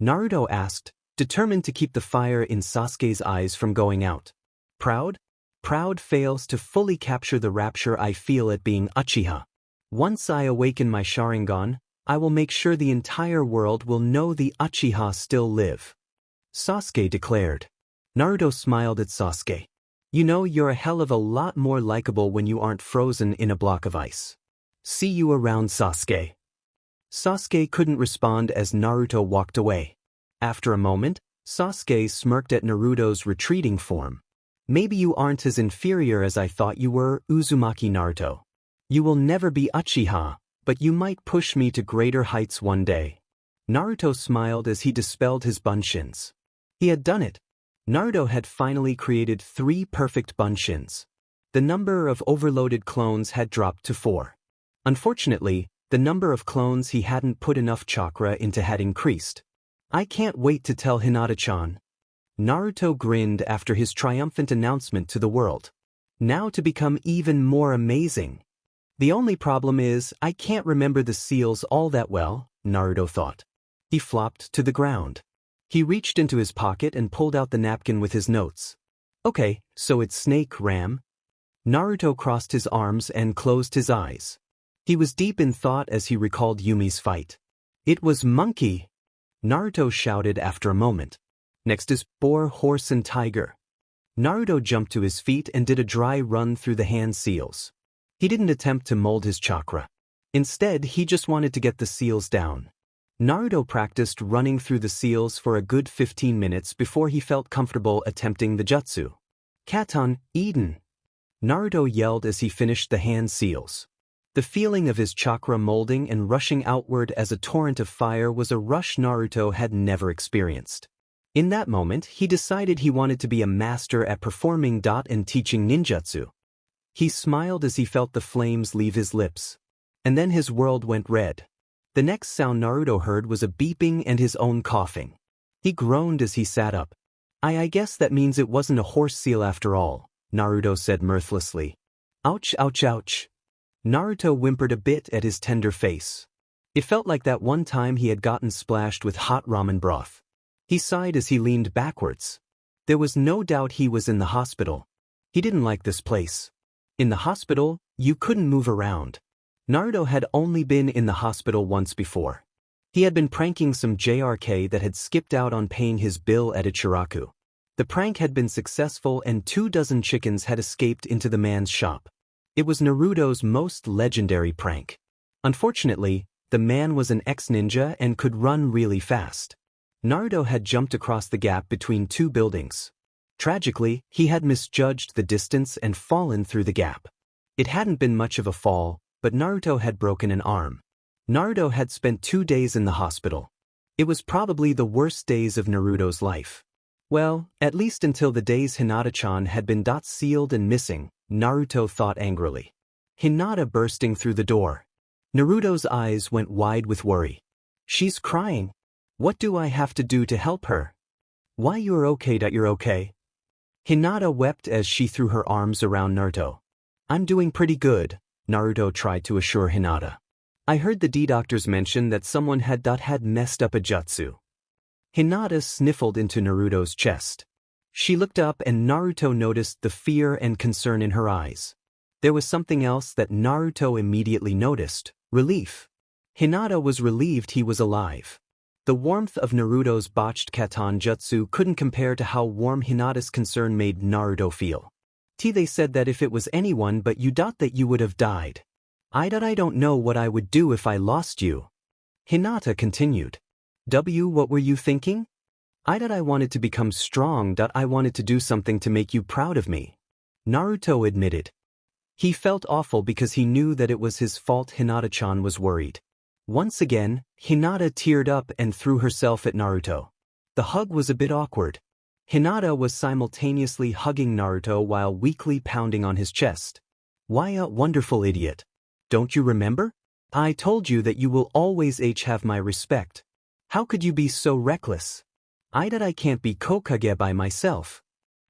Naruto asked, determined to keep the fire in Sasuke's eyes from going out. Proud? Proud fails to fully capture the rapture I feel at being Uchiha. Once I awaken my Sharingan, I will make sure the entire world will know the Uchiha still live. Sasuke declared. Naruto smiled at Sasuke. You know, you're a hell of a lot more likable when you aren't frozen in a block of ice. See you around, Sasuke. Sasuke couldn't respond as Naruto walked away. After a moment, Sasuke smirked at Naruto's retreating form. Maybe you aren't as inferior as I thought you were, Uzumaki Naruto. You will never be Uchiha, but you might push me to greater heights one day. Naruto smiled as he dispelled his bunshins. He had done it. Naruto had finally created 3 perfect bunshins. The number of overloaded clones had dropped to 4. Unfortunately, the number of clones he hadn't put enough chakra into had increased. I can't wait to tell Hinata-chan. Naruto grinned after his triumphant announcement to the world. Now to become even more amazing. The only problem is, I can't remember the seals all that well, Naruto thought. He flopped to the ground. He reached into his pocket and pulled out the napkin with his notes. Okay, so it's Snake Ram? Naruto crossed his arms and closed his eyes. He was deep in thought as he recalled Yumi's fight. It was Monkey! Naruto shouted after a moment. Next is Boar, Horse and Tiger. Naruto jumped to his feet and did a dry run through the hand seals. He didn't attempt to mold his chakra. Instead, he just wanted to get the seals down. Naruto practiced running through the seals for a good 15 minutes before he felt comfortable attempting the jutsu. Katon, Eden! Naruto yelled as he finished the hand seals. The feeling of his chakra molding and rushing outward as a torrent of fire was a rush Naruto had never experienced. In that moment, he decided he wanted to be a master at performing and teaching ninjutsu. He smiled as he felt the flames leave his lips. And then his world went red. The next sound Naruto heard was a beeping and his own coughing. He groaned as he sat up. I guess that means it wasn't a horse seal after all, Naruto said mirthlessly. Ouch, ouch, ouch. Naruto whimpered a bit at his tender face. It felt like that one time he had gotten splashed with hot ramen broth. He sighed as he leaned backwards. There was no doubt he was in the hospital. He didn't like this place. In the hospital, you couldn't move around. Naruto had only been in the hospital once before. He had been pranking some JRK that had skipped out on paying his bill at Ichiraku. The prank had been successful and 24 chickens had escaped into the man's shop. It was Naruto's most legendary prank. Unfortunately, the man was an ex-ninja and could run really fast. Naruto had jumped across the gap between two buildings. Tragically, he had misjudged the distance and fallen through the gap. It hadn't been much of a fall, but Naruto had broken an arm. Naruto had spent 2 days in the hospital. It was probably the worst days of Naruto's life. Well, at least until the days Hinata-chan had been sealed and missing, Naruto thought angrily. Hinata bursting through the door. Naruto's eyes went wide with worry. She's crying. What do I have to do to help her? Why you're okay? You're okay? Hinata wept as she threw her arms around Naruto. I'm doing pretty good, Naruto tried to assure Hinata. I heard the D-doctors mention that someone had messed up a jutsu. Hinata sniffled into Naruto's chest. She looked up and Naruto noticed the fear and concern in her eyes. There was something else that Naruto immediately noticed, relief. Hinata was relieved he was alive. The warmth of Naruto's botched Katon jutsu couldn't compare to how warm Hinata's concern made Naruto feel. They said that if it was anyone but you that you would have died. I don't know what I would do if I lost you. Hinata continued. What were you thinking? I wanted to become strong. I wanted to do something to make you proud of me. Naruto admitted. He felt awful because he knew that it was his fault. Hinata-chan was worried. Once again, Hinata teared up and threw herself at Naruto. The hug was a bit awkward. Hinata was simultaneously hugging Naruto while weakly pounding on his chest. Why, a wonderful idiot. Don't you remember? I told you that you will always have my respect. How could you be so reckless? I can't be Hokage by myself.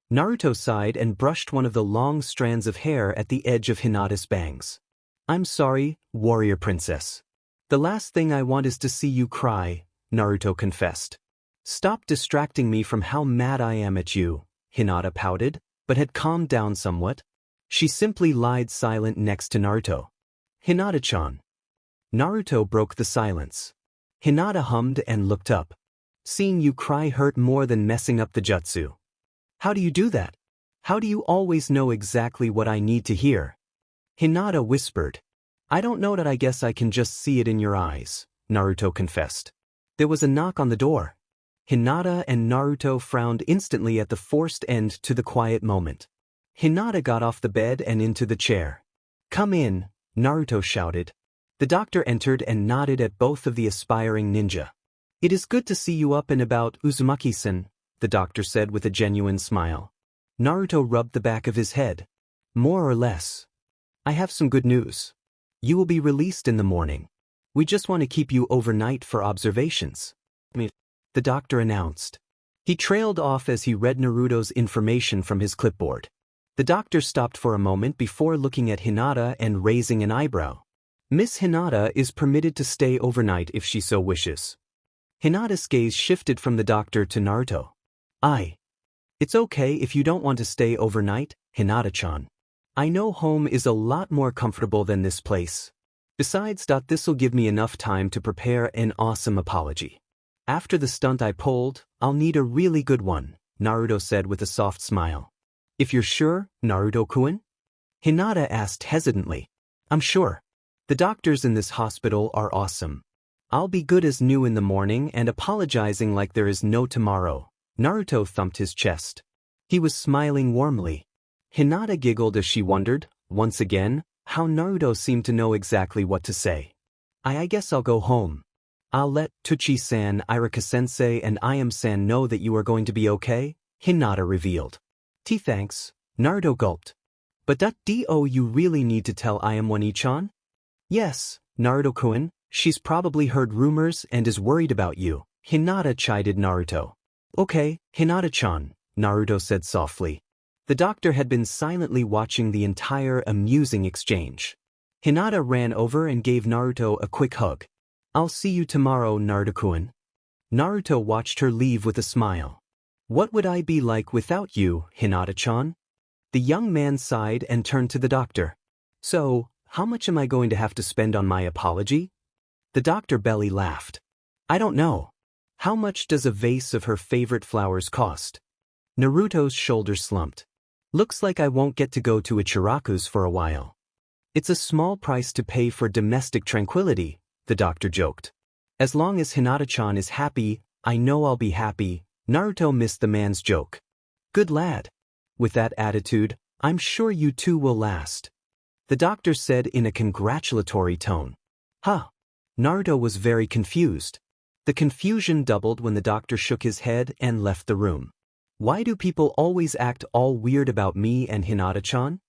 Naruto sighed and brushed one of the long strands of hair at the edge of Hinata's bangs. I'm sorry, warrior princess. The last thing I want is to see you cry, Naruto confessed. Stop distracting me from how mad I am at you, Hinata pouted, but had calmed down somewhat. She simply lied silent next to Naruto. Hinata-chan. Naruto broke the silence. Hinata hummed and looked up. Seeing you cry hurt more than messing up the jutsu. How do you do that? How do you always know exactly what I need to hear? Hinata whispered. I don't know. I guess I can just see it in your eyes, Naruto confessed. There was a knock on the door. Hinata and Naruto frowned instantly at the forced end to the quiet moment. Hinata got off the bed and into the chair. Come in, Naruto shouted. The doctor entered and nodded at both of the aspiring ninja. It is good to see you up and about, Uzumaki-san, the doctor said with a genuine smile. Naruto rubbed the back of his head. More or less. I have some good news. You will be released in the morning. We just want to keep you overnight for observations. The doctor announced. He trailed off as he read Naruto's information from his clipboard. The doctor stopped for a moment before looking at Hinata and raising an eyebrow. Miss Hinata is permitted to stay overnight if she so wishes. Hinata's gaze shifted from the doctor to Naruto. It's okay if you don't want to stay overnight, Hinata-chan. I know home is a lot more comfortable than this place. Besides, this'll give me enough time to prepare an awesome apology. After the stunt I pulled, I'll need a really good one, Naruto said with a soft smile. If you're sure, Naruto-kun? Hinata asked hesitantly. I'm sure. The doctors in this hospital are awesome. I'll be good as new in the morning and apologizing like there is no tomorrow. Naruto thumped his chest. He was smiling warmly. Hinata giggled as she wondered, once again, how Naruto seemed to know exactly what to say. I guess I'll go home. I'll let Tuchi-san, Irika-sensei and Ayam-san know that you are going to be okay, Hinata revealed. Thanks, Naruto gulped. But you really need to tell Ayam-one-chan? Yes, Naruto-kun, she's probably heard rumors and is worried about you, Hinata chided Naruto. Okay, Hinata-chan, Naruto said softly. The doctor had been silently watching the entire amusing exchange. Hinata ran over and gave Naruto a quick hug. I'll see you tomorrow, Naruto-kun. Naruto watched her leave with a smile. What would I be like without you, Hinata-chan? The young man sighed and turned to the doctor. So, how much am I going to have to spend on my apology? The doctor belly laughed. I don't know. How much does a vase of her favorite flowers cost? Naruto's shoulders slumped. Looks like I won't get to go to Ichiraku's for a while. It's a small price to pay for domestic tranquility, the doctor joked. As long as Hinata-chan is happy, I know I'll be happy. Naruto missed the man's joke. Good lad. With that attitude, I'm sure you two will last. The doctor said in a congratulatory tone. Huh. Naruto was very confused. The confusion doubled when the doctor shook his head and left the room. Why do people always act all weird about me and Hinata-chan?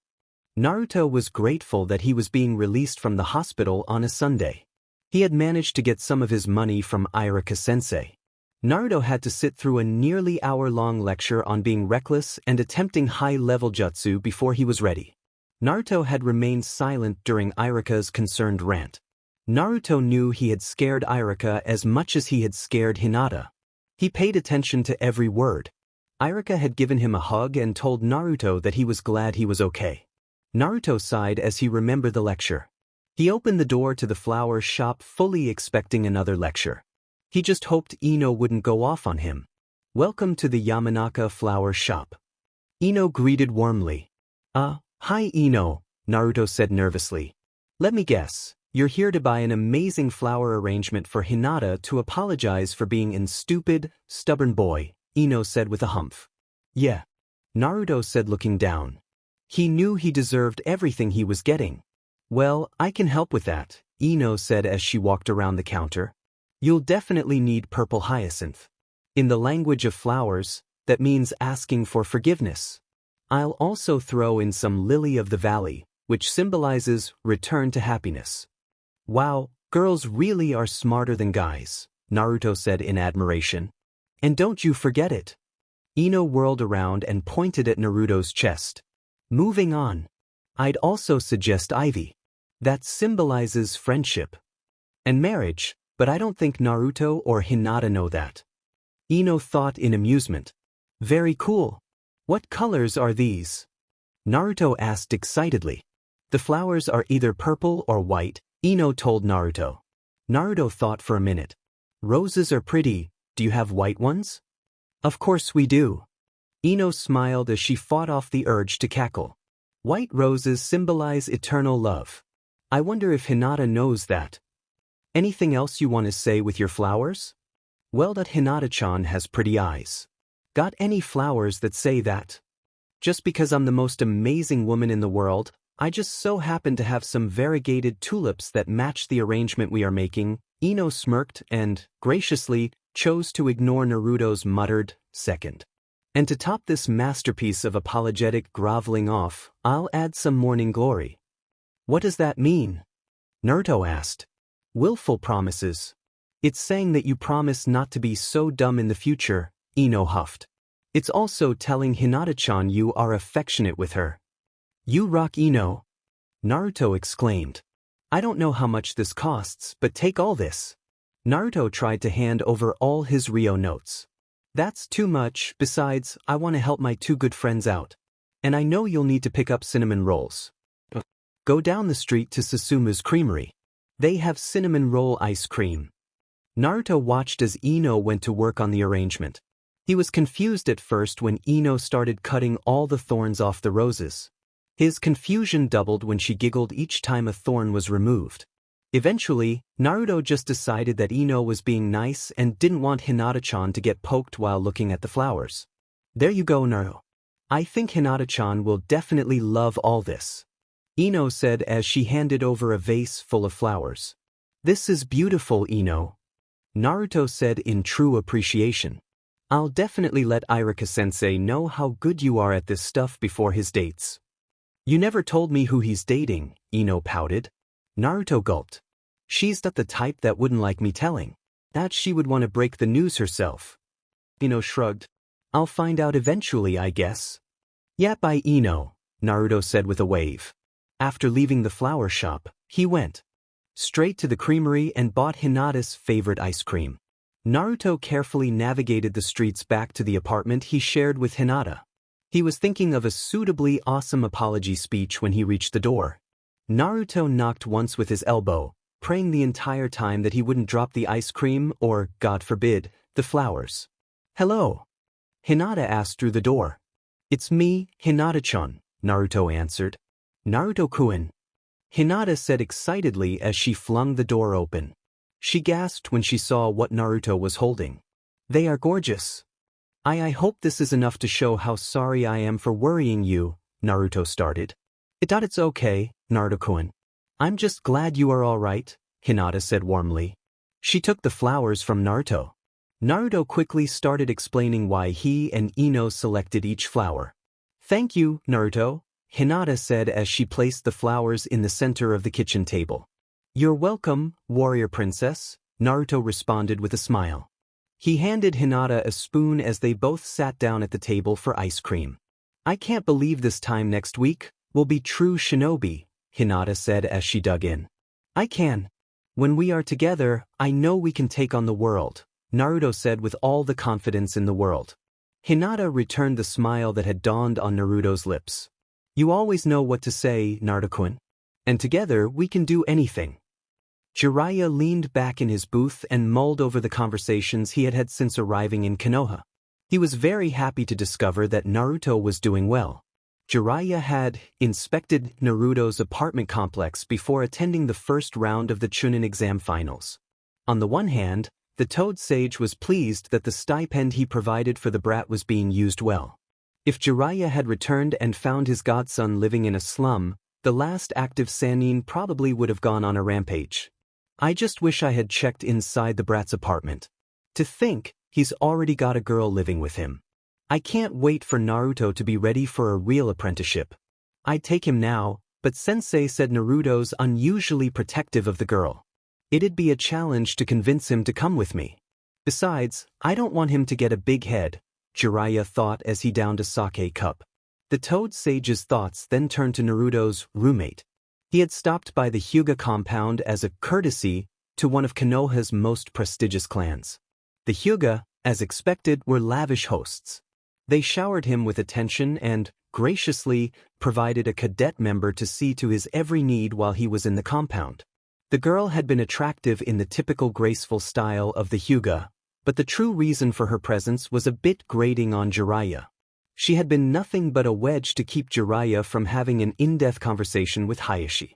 Naruto was grateful that he was being released from the hospital on a Sunday. He had managed to get some of his money from Irika-sensei. Naruto had to sit through a nearly hour-long lecture on being reckless and attempting high-level jutsu before he was ready. Naruto had remained silent during Irika's concerned rant. Naruto knew he had scared Irika as much as he had scared Hinata. He paid attention to every word. Irika had given him a hug and told Naruto that he was glad he was okay. Naruto sighed as he remembered the lecture. He opened the door to the flower shop fully expecting another lecture. He just hoped Ino wouldn't go off on him. Welcome to the Yamanaka flower shop. Ino greeted warmly. Hi Ino, Naruto said nervously. Let me guess, you're here to buy an amazing flower arrangement for Hinata to apologize for being a stupid, stubborn boy, Ino said with a humph. Yeah. Naruto said looking down. He knew he deserved everything he was getting. Well, I can help with that, Ino said as she walked around the counter. You'll definitely need purple hyacinth. In the language of flowers, that means asking for forgiveness. I'll also throw in some lily of the valley, which symbolizes return to happiness. Wow, girls really are smarter than guys, Naruto said in admiration. And don't you forget it. Ino whirled around and pointed at Naruto's chest. Moving on. I'd also suggest ivy. That symbolizes friendship and marriage, but I don't think Naruto or Hinata know that. Ino thought in amusement. Very cool. What colors are these? Naruto asked excitedly. The flowers are either purple or white, Ino told Naruto. Naruto thought for a minute. Roses are pretty, do you have white ones? Of course we do. Ino smiled as she fought off the urge to cackle. White roses symbolize eternal love. I wonder if Hinata knows that. Anything else you want to say with your flowers? Well, that Hinata-chan has pretty eyes. Got any flowers that say that? Just because I'm the most amazing woman in the world, I just so happen to have some variegated tulips that match the arrangement we are making. Ino smirked and, graciously, chose to ignore Naruto's muttered, second. And to top this masterpiece of apologetic groveling off, I'll add some morning glory. What does that mean? Naruto asked. Willful promises. It's saying that you promise not to be so dumb in the future, Ino huffed. It's also telling Hinata-chan you are affectionate with her. You rock, Ino. Naruto exclaimed. I don't know how much this costs, but take all this. Naruto tried to hand over all his Rio notes. That's too much, besides, I want to help my two good friends out. And I know you'll need to pick up cinnamon rolls. Go down the street to Susumu's Creamery. They have cinnamon roll ice cream. Naruto watched as Ino went to work on the arrangement. He was confused at first when Ino started cutting all the thorns off the roses. His confusion doubled when she giggled each time a thorn was removed. Eventually, Naruto just decided that Ino was being nice and didn't want Hinata-chan to get poked while looking at the flowers. There you go, Naruto. I think Hinata-chan will definitely love all this, Ino said as she handed over a vase full of flowers. This is beautiful, Ino, Naruto said in true appreciation. I'll definitely let Irika-sensei know how good you are at this stuff before his dates. You never told me who he's dating, Ino pouted. Naruto gulped. She's not the type that wouldn't like me telling. That she would want to break the news herself. Ino shrugged. I'll find out eventually, I guess. Yeah, bye, Ino, Naruto said with a wave. After leaving the flower shop, he went straight to the creamery and bought Hinata's favorite ice cream. Naruto carefully navigated the streets back to the apartment he shared with Hinata. He was thinking of a suitably awesome apology speech when he reached the door. Naruto knocked once with his elbow, praying the entire time that he wouldn't drop the ice cream or, God forbid, the flowers. Hello? Hinata asked through the door. It's me, Hinata-chan, Naruto answered. Naruto-kun. Hinata said excitedly as she flung the door open. She gasped when she saw what Naruto was holding. They are gorgeous. I hope this is enough to show how sorry I am for worrying you, Naruto started. It's okay, Naruto-kun. I'm just glad you are all right, Hinata said warmly. She took the flowers from Naruto. Naruto quickly started explaining why he and Ino selected each flower. Thank you, Naruto, Hinata said as she placed the flowers in the center of the kitchen table. You're welcome, warrior princess, Naruto responded with a smile. He handed Hinata a spoon as they both sat down at the table for ice cream. I can't believe this time next week will be true shinobi, Hinata said as she dug in. I can. When we are together, I know we can take on the world, Naruto said with all the confidence in the world. Hinata returned the smile that had dawned on Naruto's lips. You always know what to say, Naruto-kun. And together we can do anything. Jiraiya leaned back in his booth and mulled over the conversations he had had since arriving in Konoha. He was very happy to discover that Naruto was doing well. Jiraiya had inspected Naruto's apartment complex before attending the first round of the Chunin exam finals. On the one hand, the Toad Sage was pleased that the stipend he provided for the brat was being used well. If Jiraiya had returned and found his godson living in a slum, the last active Sannin probably would have gone on a rampage. I just wish I had checked inside the brat's apartment. To think, he's already got a girl living with him. I can't wait for Naruto to be ready for a real apprenticeship. I'd take him now, but Sensei said Naruto's unusually protective of the girl. It'd be a challenge to convince him to come with me. Besides, I don't want him to get a big head, Jiraiya thought as he downed a sake cup. The Toad Sage's thoughts then turned to Naruto's roommate. He had stopped by the Hyuga compound as a courtesy to one of Konoha's most prestigious clans. The Hyuga, as expected, were lavish hosts. They showered him with attention and, graciously, provided a cadet member to see to his every need while he was in the compound. The girl had been attractive in the typical graceful style of the Hyuga, but the true reason for her presence was a bit grating on Jiraiya. She had been nothing but a wedge to keep Jiraiya from having an in-depth conversation with Hayashi.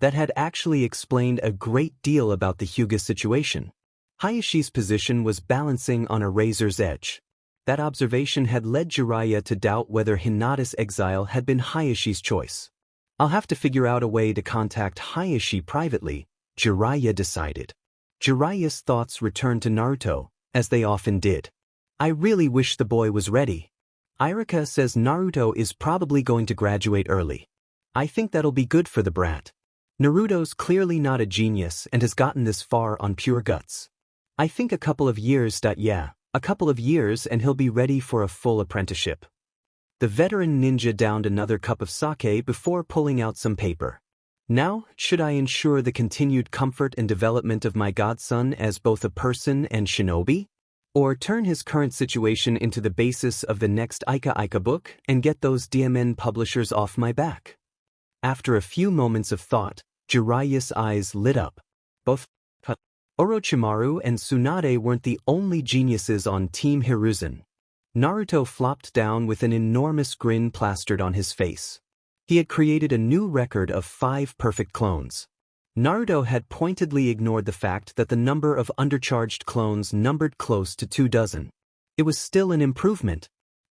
That had actually explained a great deal about the Hyuga situation. Hayashi's position was balancing on a razor's edge. That observation had led Jiraiya to doubt whether Hinata's exile had been Hayashi's choice. I'll have to figure out a way to contact Hayashi privately, Jiraiya decided. Jiraiya's thoughts returned to Naruto, as they often did. I really wish the boy was ready. Irika says Naruto is probably going to graduate early. I think that'll be good for the brat. Naruto's clearly not a genius and has gotten this far on pure guts. I think a couple of years and he'll be ready for a full apprenticeship. The veteran ninja downed another cup of sake before pulling out some paper. Now, should I ensure the continued comfort and development of my godson as both a person and shinobi? Or turn his current situation into the basis of the next Ika Ika book and get those DMN publishers off my back? After a few moments of thought, Jiraiya's eyes lit up. Both Orochimaru and Tsunade weren't the only geniuses on Team Hiruzen. Naruto flopped down with an enormous grin plastered on his face. He had created a new record of 5 perfect clones. Naruto had pointedly ignored the fact that the number of undercharged clones numbered close to 24. It was still an improvement.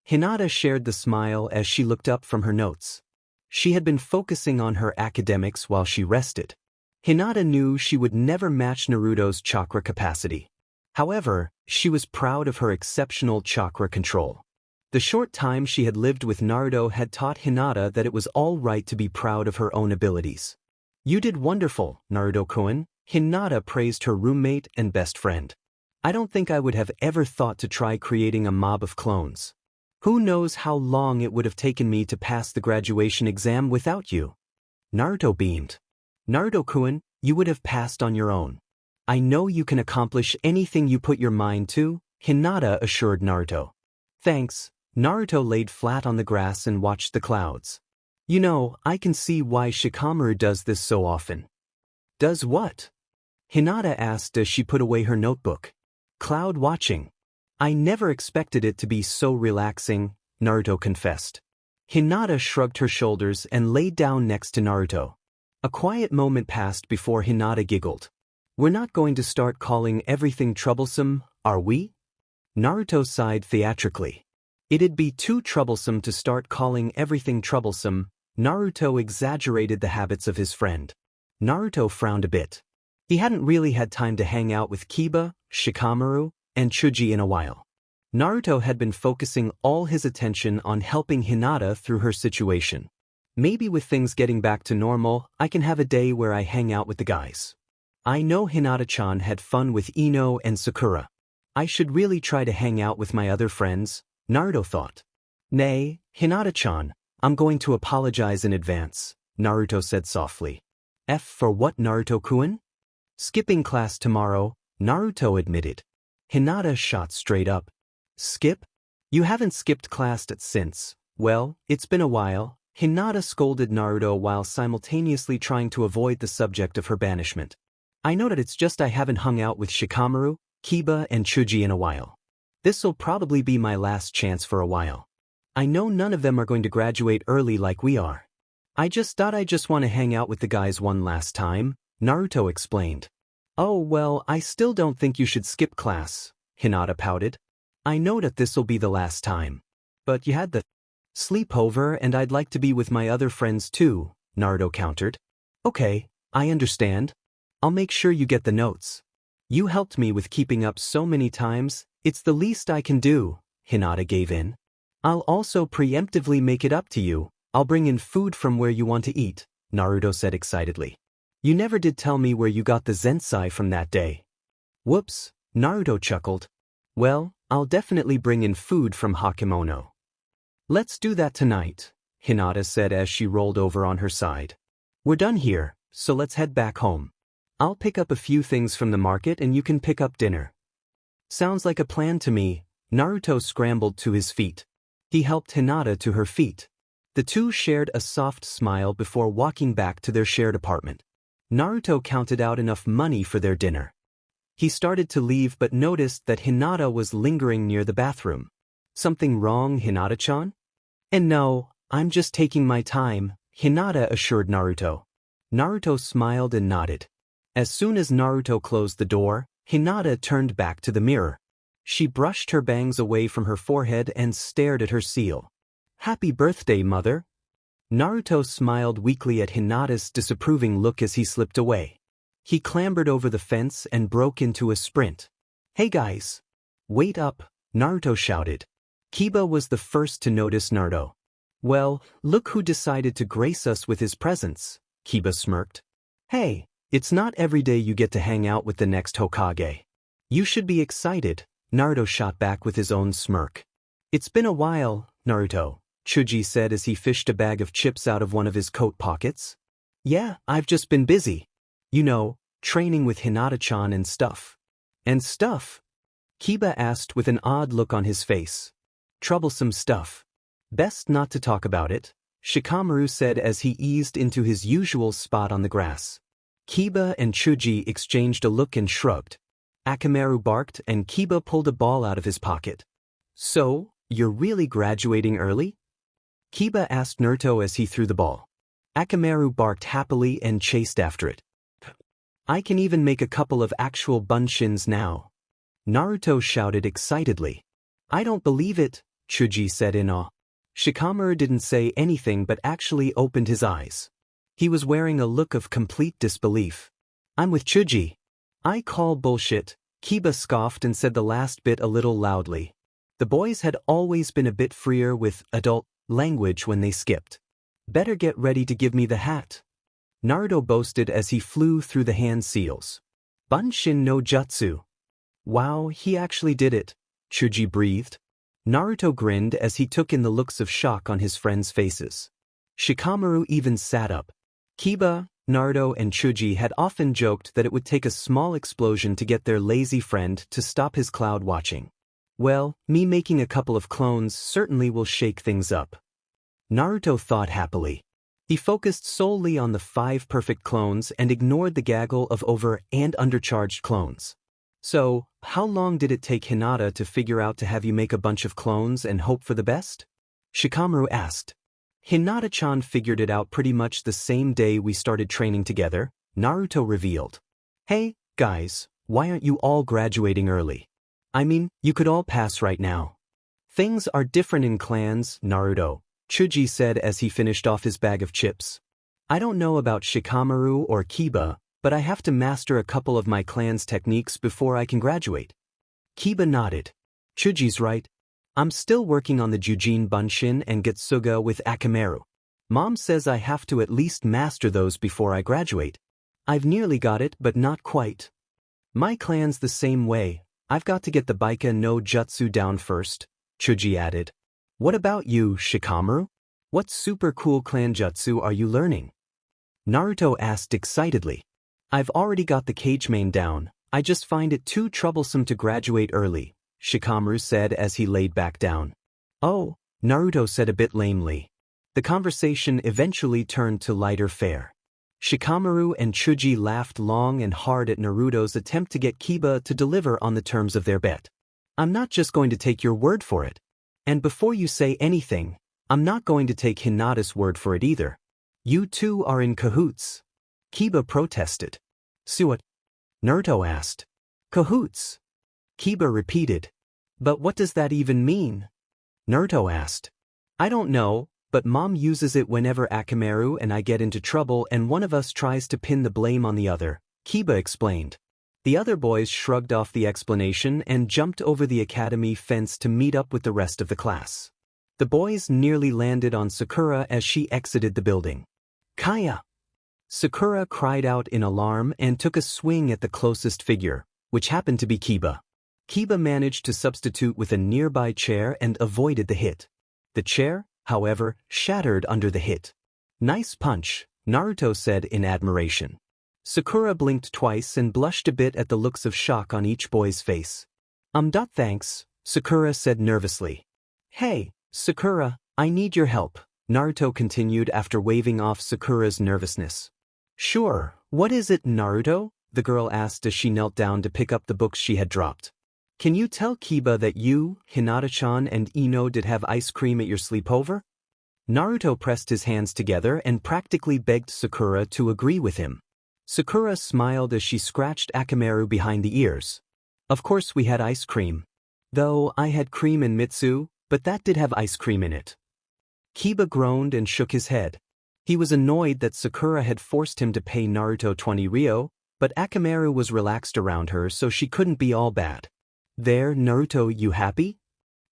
Hinata shared the smile as she looked up from her notes. She had been focusing on her academics while she rested. Hinata knew she would never match Naruto's chakra capacity. However, she was proud of her exceptional chakra control. The short time she had lived with Naruto had taught Hinata that it was all right to be proud of her own abilities. "You did wonderful, Naruto-kun," Hinata praised her roommate and best friend. "I don't think I would have ever thought to try creating a mob of clones. Who knows how long it would have taken me to pass the graduation exam without you?" Naruto beamed. "Naruto-kun, you would have passed on your own. I know you can accomplish anything you put your mind to," Hinata assured Naruto. "Thanks." Naruto laid flat on the grass and watched the clouds. "You know, I can see why Shikamaru does this so often." "Does what?" Hinata asked as she put away her notebook. "Cloud watching. I never expected it to be so relaxing," Naruto confessed. Hinata shrugged her shoulders and lay down next to Naruto. A quiet moment passed before Hinata giggled. "We're not going to start calling everything troublesome, are we?" Naruto sighed theatrically. It'd be too troublesome to start calling everything troublesome. Naruto exaggerated the habits of his friend. Naruto frowned a bit. He hadn't really had time to hang out with Kiba, Shikamaru, and Chuji in a while. Naruto had been focusing all his attention on helping Hinata through her situation. "Maybe with things getting back to normal, I can have a day where I hang out with the guys. I know Hinata-chan had fun with Ino and Sakura. I should really try to hang out with my other friends," Naruto thought. "Nay, Hinata-chan, I'm going to apologize in advance," Naruto said softly. "F for what, Naruto-kun?" "Skipping class tomorrow," Naruto admitted. Hinata shot straight up. "Skip? You haven't skipped class since, well, it's been a while," Hinata scolded Naruto while simultaneously trying to avoid the subject of her banishment. "I know that it's just I haven't hung out with Shikamaru, Kiba and Chuji in a while. This'll probably be my last chance for a while. I know none of them are going to graduate early like we are. I just thought I just want to hang out with the guys one last time," Naruto explained. "Oh well, I still don't think you should skip class," Hinata pouted. "I know that this'll be the last time. But you had the sleepover and I'd like to be with my other friends too," Naruto countered. "Okay, I understand. I'll make sure you get the notes. You helped me with keeping up so many times, it's the least I can do," Hinata gave in. "I'll also preemptively make it up to you. I'll bring in food from where you want to eat," Naruto said excitedly. "You never did tell me where you got the Zensai from that day." "Whoops," Naruto chuckled. "Well, I'll definitely bring in food from Hakemono." "Let's do that tonight," Hinata said as she rolled over on her side. "We're done here, so let's head back home. I'll pick up a few things from the market and you can pick up dinner." "Sounds like a plan to me." Naruto scrambled to his feet. He helped Hinata to her feet. The two shared a soft smile before walking back to their shared apartment. Naruto counted out enough money for their dinner. He started to leave but noticed that Hinata was lingering near the bathroom. "Something wrong, Hinata-chan?" "And no, I'm just taking my time," Hinata assured Naruto. Naruto smiled and nodded. As soon as Naruto closed the door, Hinata turned back to the mirror. She brushed her bangs away from her forehead and stared at her seal. "Happy birthday, mother." Naruto smiled weakly at Hinata's disapproving look as he slipped away. He clambered over the fence and broke into a sprint. "Hey guys! Wait up," Naruto shouted. Kiba was the first to notice Naruto. "Well, look who decided to grace us with his presence," Kiba smirked. "Hey, it's not every day you get to hang out with the next Hokage. You should be excited," Naruto shot back with his own smirk. "It's been a while, Naruto," Chuji said as he fished a bag of chips out of one of his coat pockets. Yeah, I've just been busy. You know, training with Hinata-chan and stuff. And stuff? Kiba asked with an odd look on his face. Troublesome stuff. Best not to talk about it, Shikamaru said as he eased into his usual spot on the grass. Kiba and Chuji exchanged a look and shrugged. Akamaru barked and Kiba pulled a ball out of his pocket. So, you're really graduating early? Kiba asked Naruto as he threw the ball. Akamaru barked happily and chased after it. I can even make a couple of actual bunshins now. Naruto shouted excitedly. I don't believe it, Chuji said in awe. Shikamaru didn't say anything but actually opened his eyes. He was wearing a look of complete disbelief. I'm with Chuji. I call bullshit, Kiba scoffed and said the last bit a little loudly. The boys had always been a bit freer with adult language when they skipped. Better get ready to give me the hat. Naruto boasted as he flew through the hand seals. Bunshin no jutsu. Wow, he actually did it, Chuji breathed. Naruto grinned as he took in the looks of shock on his friends' faces. Shikamaru even sat up. Kiba, Naruto and Chuji had often joked that it would take a small explosion to get their lazy friend to stop his cloud watching. Well, me making a couple of clones certainly will shake things up. Naruto thought happily. He focused solely on the 5 perfect clones and ignored the gaggle of over- and undercharged clones. So, how long did it take Hinata to figure out to have you make a bunch of clones and hope for the best? Shikamaru asked. Hinata-chan figured it out pretty much the same day we started training together, Naruto revealed. Hey, guys, why aren't you all graduating early? I mean, you could all pass right now. Things are different in clans, Naruto, Chuji said as he finished off his bag of chips. I don't know about Shikamaru or Kiba, but I have to master a couple of my clan's techniques before I can graduate. Kiba nodded. Chuji's right. I'm still working on the Jujin Bunshin and Getsuga with Akamaru. Mom says I have to at least master those before I graduate. I've nearly got it, but not quite. My clan's the same way. I've got to get the Baika no Jutsu down first, Chuji added. What about you, Shikamaru? What super cool clan jutsu are you learning? Naruto asked excitedly. I've already got the cage main down, I just find it too troublesome to graduate early, Shikamaru said as he laid back down. Oh, Naruto said a bit lamely. The conversation eventually turned to lighter fare. Shikamaru and Chuji laughed long and hard at Naruto's attempt to get Kiba to deliver on the terms of their bet. I'm not just going to take your word for it. And before you say anything, I'm not going to take Hinata's word for it either. You two are in cahoots. Kiba protested. See what? Naruto asked. Cahoots. Kiba repeated. But what does that even mean? Naruto asked. I don't know, but Mom uses it whenever Akamaru and I get into trouble and one of us tries to pin the blame on the other, Kiba explained. The other boys shrugged off the explanation and jumped over the academy fence to meet up with the rest of the class. The boys nearly landed on Sakura as she exited the building. Kaya! Sakura cried out in alarm and took a swing at the closest figure, which happened to be Kiba. Kiba managed to substitute with a nearby chair and avoided the hit. The chair, however, shattered under the hit. Nice punch, Naruto said in admiration. Sakura blinked twice and blushed a bit at the looks of shock on each boy's face. Thanks, Sakura said nervously. Hey, Sakura, I need your help, Naruto continued after waving off Sakura's nervousness. Sure, what is it, Naruto? The girl asked as she knelt down to pick up the books she had dropped. Can you tell Kiba that you, Hinata-chan and Ino did have ice cream at your sleepover? Naruto pressed his hands together and practically begged Sakura to agree with him. Sakura smiled as she scratched Akamaru behind the ears. Of course we had ice cream. Though I had cream and Mitsu, but that did have ice cream in it. Kiba groaned and shook his head. He was annoyed that Sakura had forced him to pay Naruto 20 ryo, but Akamaru was relaxed around her so she couldn't be all bad. There, Naruto, you happy?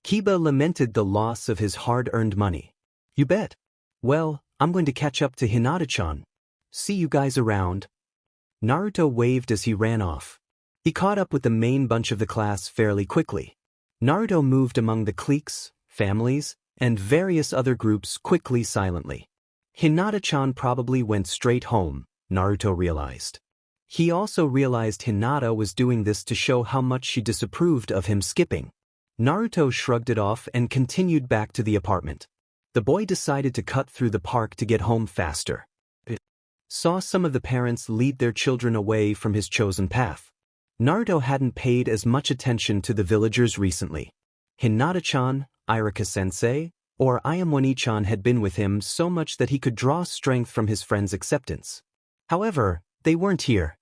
Kiba lamented the loss of his hard-earned money. You bet. Well, I'm going to catch up to Hinata-chan. See you guys around. Naruto waved as he ran off. He caught up with the main bunch of the class fairly quickly. Naruto moved among the cliques, families, and various other groups quickly silently. Hinata-chan probably went straight home, Naruto realized. He also realized Hinata was doing this to show how much she disapproved of him skipping. Naruto shrugged it off and continued back to the apartment. The boy decided to cut through the park to get home faster. Saw some of the parents lead their children away from his chosen path. Naruto hadn't paid as much attention to the villagers recently. Hinata-chan, Irika-sensei, or Ayamone-chan had been with him so much that he could draw strength from his friend's acceptance. However, they weren't here.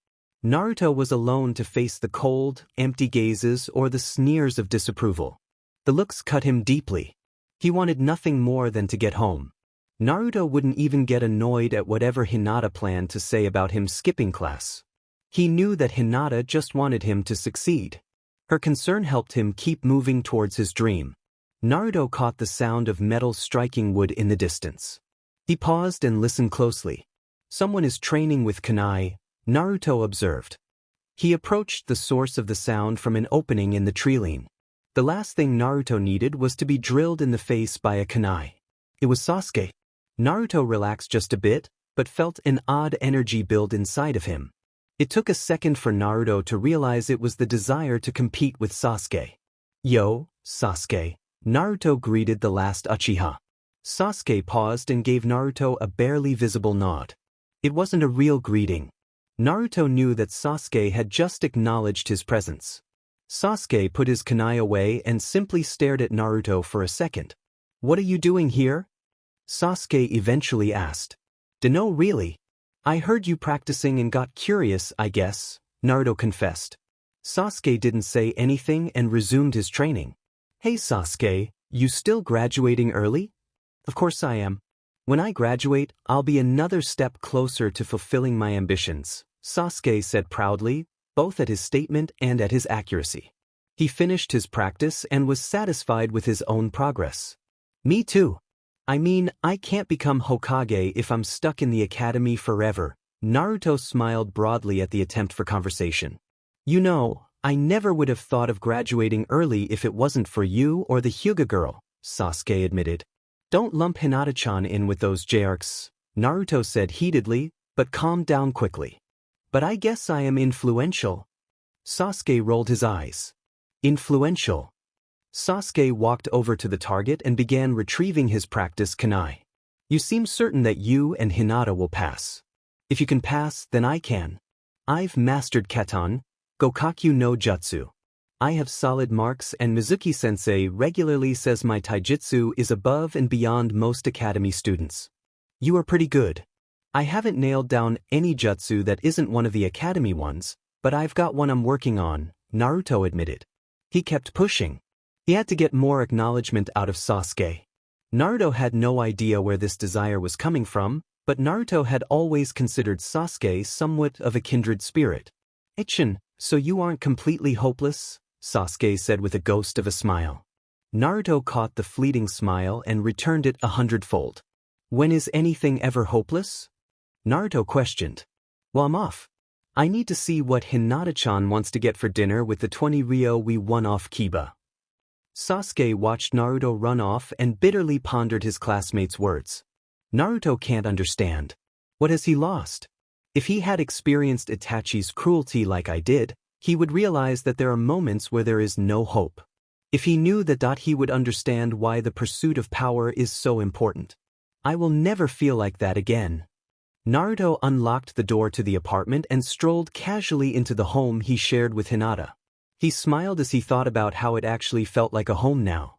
Naruto was alone to face the cold, empty gazes or the sneers of disapproval. The looks cut him deeply. He wanted nothing more than to get home. Naruto wouldn't even get annoyed at whatever Hinata planned to say about him skipping class. He knew that Hinata just wanted him to succeed. Her concern helped him keep moving towards his dream. Naruto caught the sound of metal striking wood in the distance. He paused and listened closely. Someone is training with kunai, Naruto observed. He approached the source of the sound from an opening in the tree-line. The last thing Naruto needed was to be drilled in the face by a kunai. It was Sasuke. Naruto relaxed just a bit, but felt an odd energy build inside of him. It took a second for Naruto to realize it was the desire to compete with Sasuke. "Yo, Sasuke," Naruto greeted the last Uchiha. Sasuke paused and gave Naruto a barely visible nod. It wasn't a real greeting. Naruto knew that Sasuke had just acknowledged his presence. Sasuke put his kunai away and simply stared at Naruto for a second. "What are you doing here?" Sasuke eventually asked. "Dunno really. I heard you practicing and got curious, I guess," Naruto confessed. Sasuke didn't say anything and resumed his training. "Hey Sasuke, you still graduating early?" "Of course I am. When I graduate, I'll be another step closer to fulfilling my ambitions," Sasuke said proudly, both at his statement and at his accuracy. He finished his practice and was satisfied with his own progress. "Me too. I mean, I can't become Hokage if I'm stuck in the academy forever." Naruto smiled broadly at the attempt for conversation. "You know, I never would have thought of graduating early if it wasn't for you or the Hyuga girl," Sasuke admitted. "Don't lump Hinata-chan in with those jerks," Naruto said heatedly, but calmed down quickly. "But I guess I am influential." Sasuke rolled his eyes. "Influential?" Sasuke walked over to the target and began retrieving his practice kunai. "You seem certain that you and Hinata will pass. If you can pass, then I can. I've mastered Keton, Gokakyu no Jutsu. I have solid marks and Mizuki-sensei regularly says my taijutsu is above and beyond most academy students. You are pretty good. I haven't nailed down any jutsu that isn't one of the academy ones, but I've got one I'm working on," Naruto admitted. He kept pushing. He had to get more acknowledgement out of Sasuke. Naruto had no idea where this desire was coming from, but Naruto had always considered Sasuke somewhat of a kindred spirit. "Ichin, so you aren't completely hopeless?" Sasuke said with a ghost of a smile. Naruto caught the fleeting smile and returned it 100-fold. "When is anything ever hopeless?" Naruto questioned. "Well, I'm off. I need to see what Hinata-chan wants to get for dinner with the 20 Ryo we won off Kiba." Sasuke watched Naruto run off and bitterly pondered his classmate's words. Naruto can't understand. What has he lost? If he had experienced Itachi's cruelty like I did, he would realize that there are moments where there is no hope. If he knew that, he would understand why the pursuit of power is so important. I will never feel like that again. Naruto unlocked the door to the apartment and strolled casually into the home he shared with Hinata. He smiled as he thought about how it actually felt like a home now.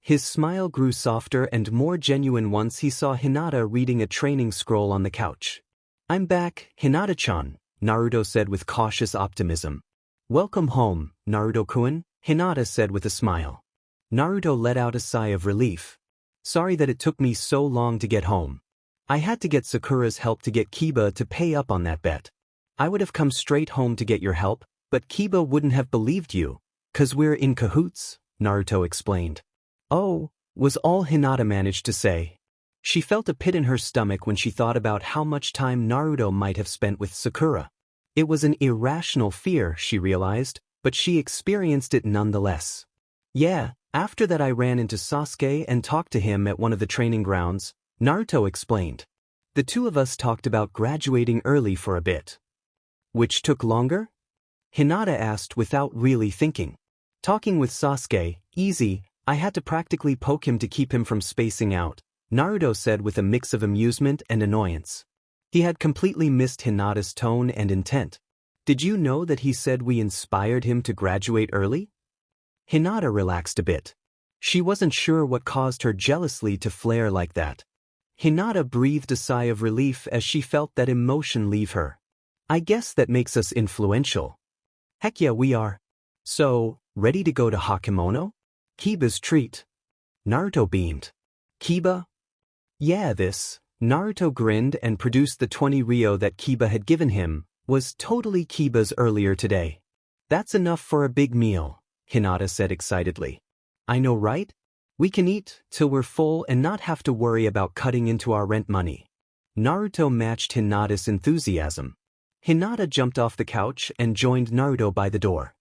His smile grew softer and more genuine once he saw Hinata reading a training scroll on the couch. "I'm back, Hinata-chan," Naruto said with cautious optimism. "Welcome home, Naruto-kun," Hinata said with a smile. Naruto let out a sigh of relief. "Sorry that it took me so long to get home. I had to get Sakura's help to get Kiba to pay up on that bet. I would have come straight home to get your help, but Kiba wouldn't have believed you, 'cause we're in cahoots," Naruto explained. "Oh," was all Hinata managed to say. She felt a pit in her stomach when she thought about how much time Naruto might have spent with Sakura. It was an irrational fear, she realized, but she experienced it nonetheless. "Yeah, after that I ran into Sasuke and talked to him at one of the training grounds," Naruto explained. The two of us talked about graduating early for a bit. Which took longer? Hinata asked without really thinking. Talking with Sasuke, easy, I had to practically poke him to keep him from spacing out, Naruto said with a mix of amusement and annoyance. He had completely missed Hinata's tone and intent. Did you know that he said we inspired him to graduate early? Hinata relaxed a bit. She wasn't sure what caused her jealously to flare like that. Hinata breathed a sigh of relief as she felt that emotion leave her. I guess that makes us influential. Heck yeah, we are. So, ready to go to Hakemono? Kiba's treat. Naruto beamed. Kiba? Yeah, this. Naruto grinned and produced the 20 ryo that Kiba had given him, was totally Kiba's earlier today. That's enough for a big meal, Hinata said excitedly. I know, right? We can eat till we're full and not have to worry about cutting into our rent money. Naruto matched Hinata's enthusiasm. Hinata jumped off the couch and joined Naruto by the door.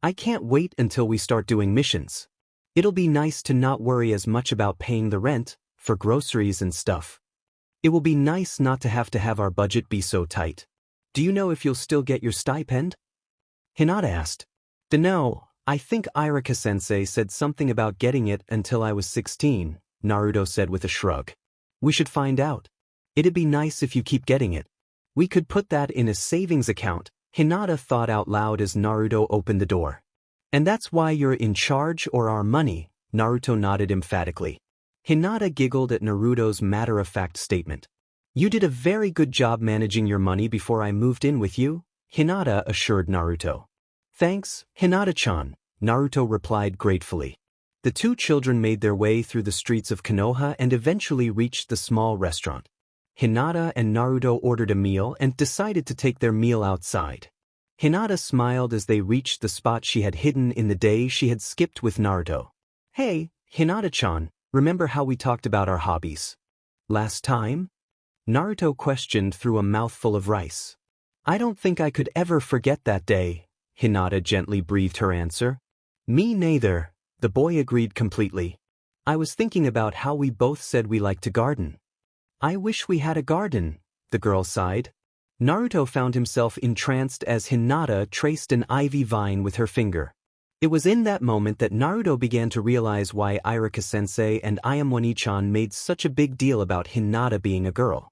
I can't wait until we start doing missions. It'll be nice to not worry as much about paying the rent, for groceries and stuff. It will be nice not to have our budget be so tight. Do you know if you'll still get your stipend? Hinata asked. Dunno, I think Iruka-sensei said something about getting it until I was 16, Naruto said with a shrug. We should find out. It'd be nice if you keep getting it. We could put that in a savings account, Hinata thought out loud as Naruto opened the door. And that's why you're in charge or our money, Naruto nodded emphatically. Hinata giggled at Naruto's matter-of-fact statement. You did a very good job managing your money before I moved in with you, Hinata assured Naruto. Thanks, Hinata-chan, Naruto replied gratefully. The two children made their way through the streets of Konoha and eventually reached the small restaurant. Hinata and Naruto ordered a meal and decided to take their meal outside. Hinata smiled as they reached the spot she had hidden in the day she had skipped with Naruto. Hey, Hinata-chan, remember how we talked about our hobbies? Last time? Naruto questioned through a mouthful of rice. I don't think I could ever forget that day, Hinata gently breathed her answer. Me neither, the boy agreed completely. I was thinking about how we both said we liked to garden. I wish we had a garden, the girl sighed. Naruto found himself entranced as Hinata traced an ivy vine with her finger. It was in that moment that Naruto began to realize why Iruka-sensei and Ayamwani-chan made such a big deal about Hinata being a girl.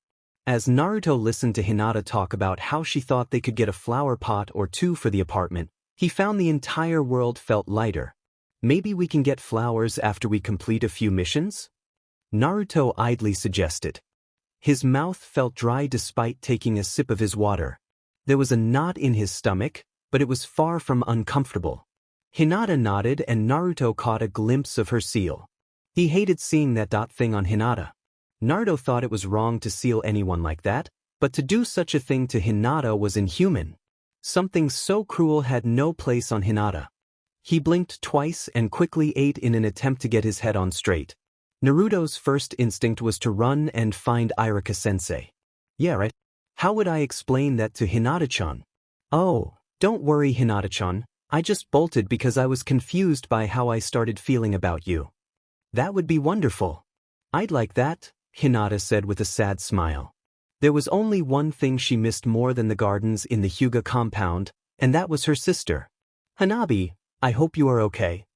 As Naruto listened to Hinata talk about how she thought they could get a flower pot or two for the apartment, he found the entire world felt lighter. Maybe we can get flowers after we complete a few missions? Naruto idly suggested. His mouth felt dry despite taking a sip of his water. There was a knot in his stomach, but it was far from uncomfortable. Hinata nodded and Naruto caught a glimpse of her seal. He hated seeing that thing on Hinata. Naruto thought it was wrong to seal anyone like that, but to do such a thing to Hinata was inhuman. Something so cruel had no place on Hinata. He blinked twice and quickly ate in an attempt to get his head on straight. Naruto's first instinct was to run and find Iruka-sensei. Yeah, right? How would I explain that to Hinata-chan? Oh, don't worry, Hinata-chan. I just bolted because I was confused by how I started feeling about you. That would be wonderful. I'd like that, Hinata said with a sad smile. There was only one thing she missed more than the gardens in the Hyuga compound, and that was her sister. Hanabi, I hope you are okay.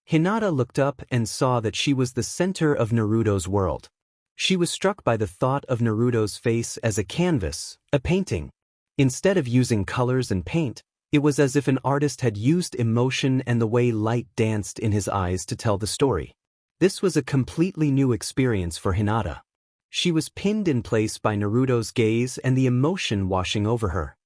Hinata looked up and saw that she was the center of Naruto's world. She was struck by the thought of Naruto's face as a canvas, a painting. Instead of using colors and paint, it was as if an artist had used emotion and the way light danced in his eyes to tell the story. This was a completely new experience for Hinata. She was pinned in place by Naruto's gaze and the emotion washing over her.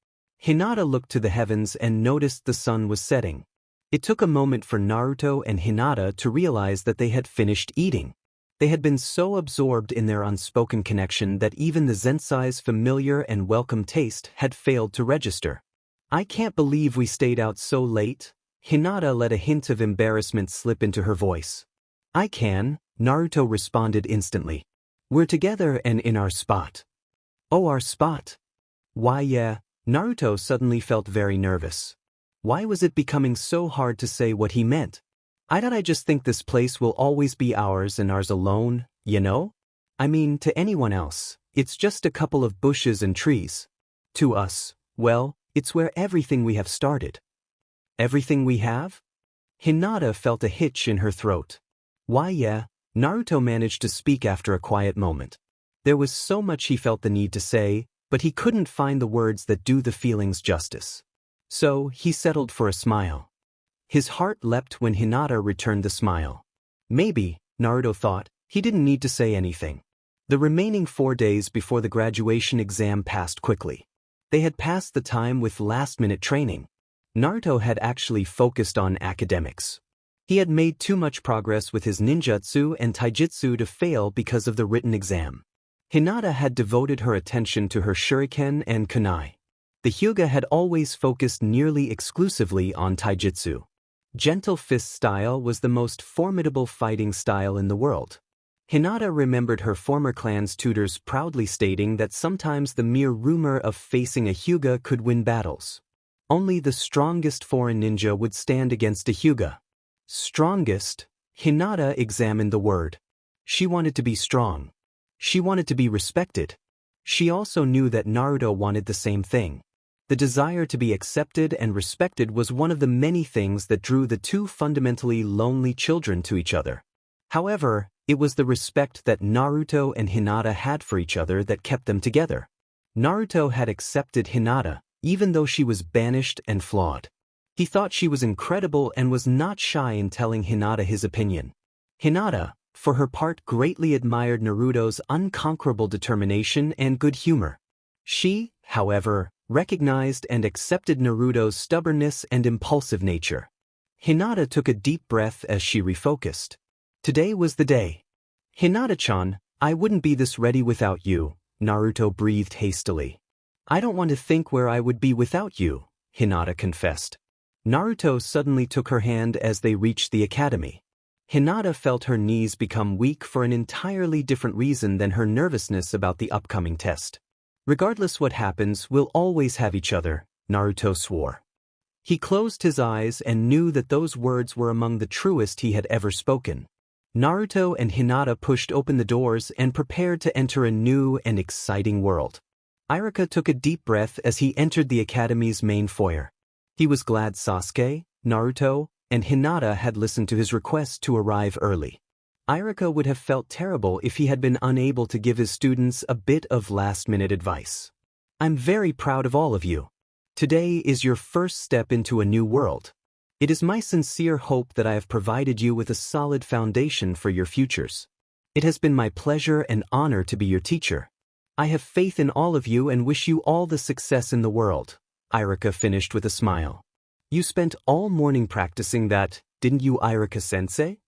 Hinata looked to the heavens and noticed the sun was setting. It took a moment for Naruto and Hinata to realize that they had finished eating. They had been so absorbed in their unspoken connection that even the Zensai's familiar and welcome taste had failed to register. I can't believe we stayed out so late, Hinata let a hint of embarrassment slip into her voice. I can, Naruto responded instantly. We're together and in our spot. Oh, our spot? Why, yeah, Naruto suddenly felt very nervous. Why was it becoming so hard to say what he meant? I just think this place will always be ours and ours alone, you know? I mean, to anyone else, It's just a couple of bushes and trees. To us, well, it's where everything we have started. Everything we have? Hinata felt a hitch in her throat. Why yeah, Naruto managed to speak after a quiet moment. There was so much he felt the need to say, but he couldn't find the words that do the feelings justice. So, he settled for a smile. His heart leapt when Hinata returned the smile. Maybe, Naruto thought, he didn't need to say anything. The remaining 4 days before the graduation exam passed quickly. They had passed the time with last-minute training. Naruto had actually focused on academics. He had made too much progress with his ninjutsu and taijutsu to fail because of the written exam. Hinata had devoted her attention to her shuriken and kunai. The Hyuga had always focused nearly exclusively on taijutsu. Gentle fist style was the most formidable fighting style in the world. Hinata remembered her former clan's tutors proudly stating that sometimes the mere rumor of facing a Hyuga could win battles. Only the strongest foreign ninja would stand against a Hyuga. Strongest? Hinata examined the word. She wanted to be strong. She wanted to be respected. She also knew that Naruto wanted the same thing. The desire to be accepted and respected was one of the many things that drew the two fundamentally lonely children to each other. However, it was the respect that Naruto and Hinata had for each other that kept them together. Naruto had accepted Hinata, even though she was banished and flawed. He thought she was incredible and was not shy in telling Hinata his opinion. Hinata, for her part, greatly admired Naruto's unconquerable determination and good humor. She, however, recognized and accepted Naruto's stubbornness and impulsive nature. Hinata took a deep breath as she refocused. Today was the day. Hinata-chan, I wouldn't be this ready without you, Naruto breathed hastily. I don't want to think where I would be without you, Hinata confessed. Naruto suddenly took her hand as they reached the academy. Hinata felt her knees become weak for an entirely different reason than her nervousness about the upcoming test. Regardless what happens, we'll always have each other, Naruto swore. He closed his eyes and knew that those words were among the truest he had ever spoken. Naruto and Hinata pushed open the doors and prepared to enter a new and exciting world. Iruka took a deep breath as he entered the academy's main foyer. He was glad Sasuke, Naruto, and Hinata had listened to his request to arrive early. Iruka would have felt terrible if he had been unable to give his students a bit of last-minute advice. I'm very proud of all of you. Today is your first step into a new world. It is my sincere hope that I have provided you with a solid foundation for your futures. It has been my pleasure and honor to be your teacher. I have faith in all of you and wish you all the success in the world. Iruka finished with a smile. You spent all morning practicing that, didn't you, Iruka-sensei?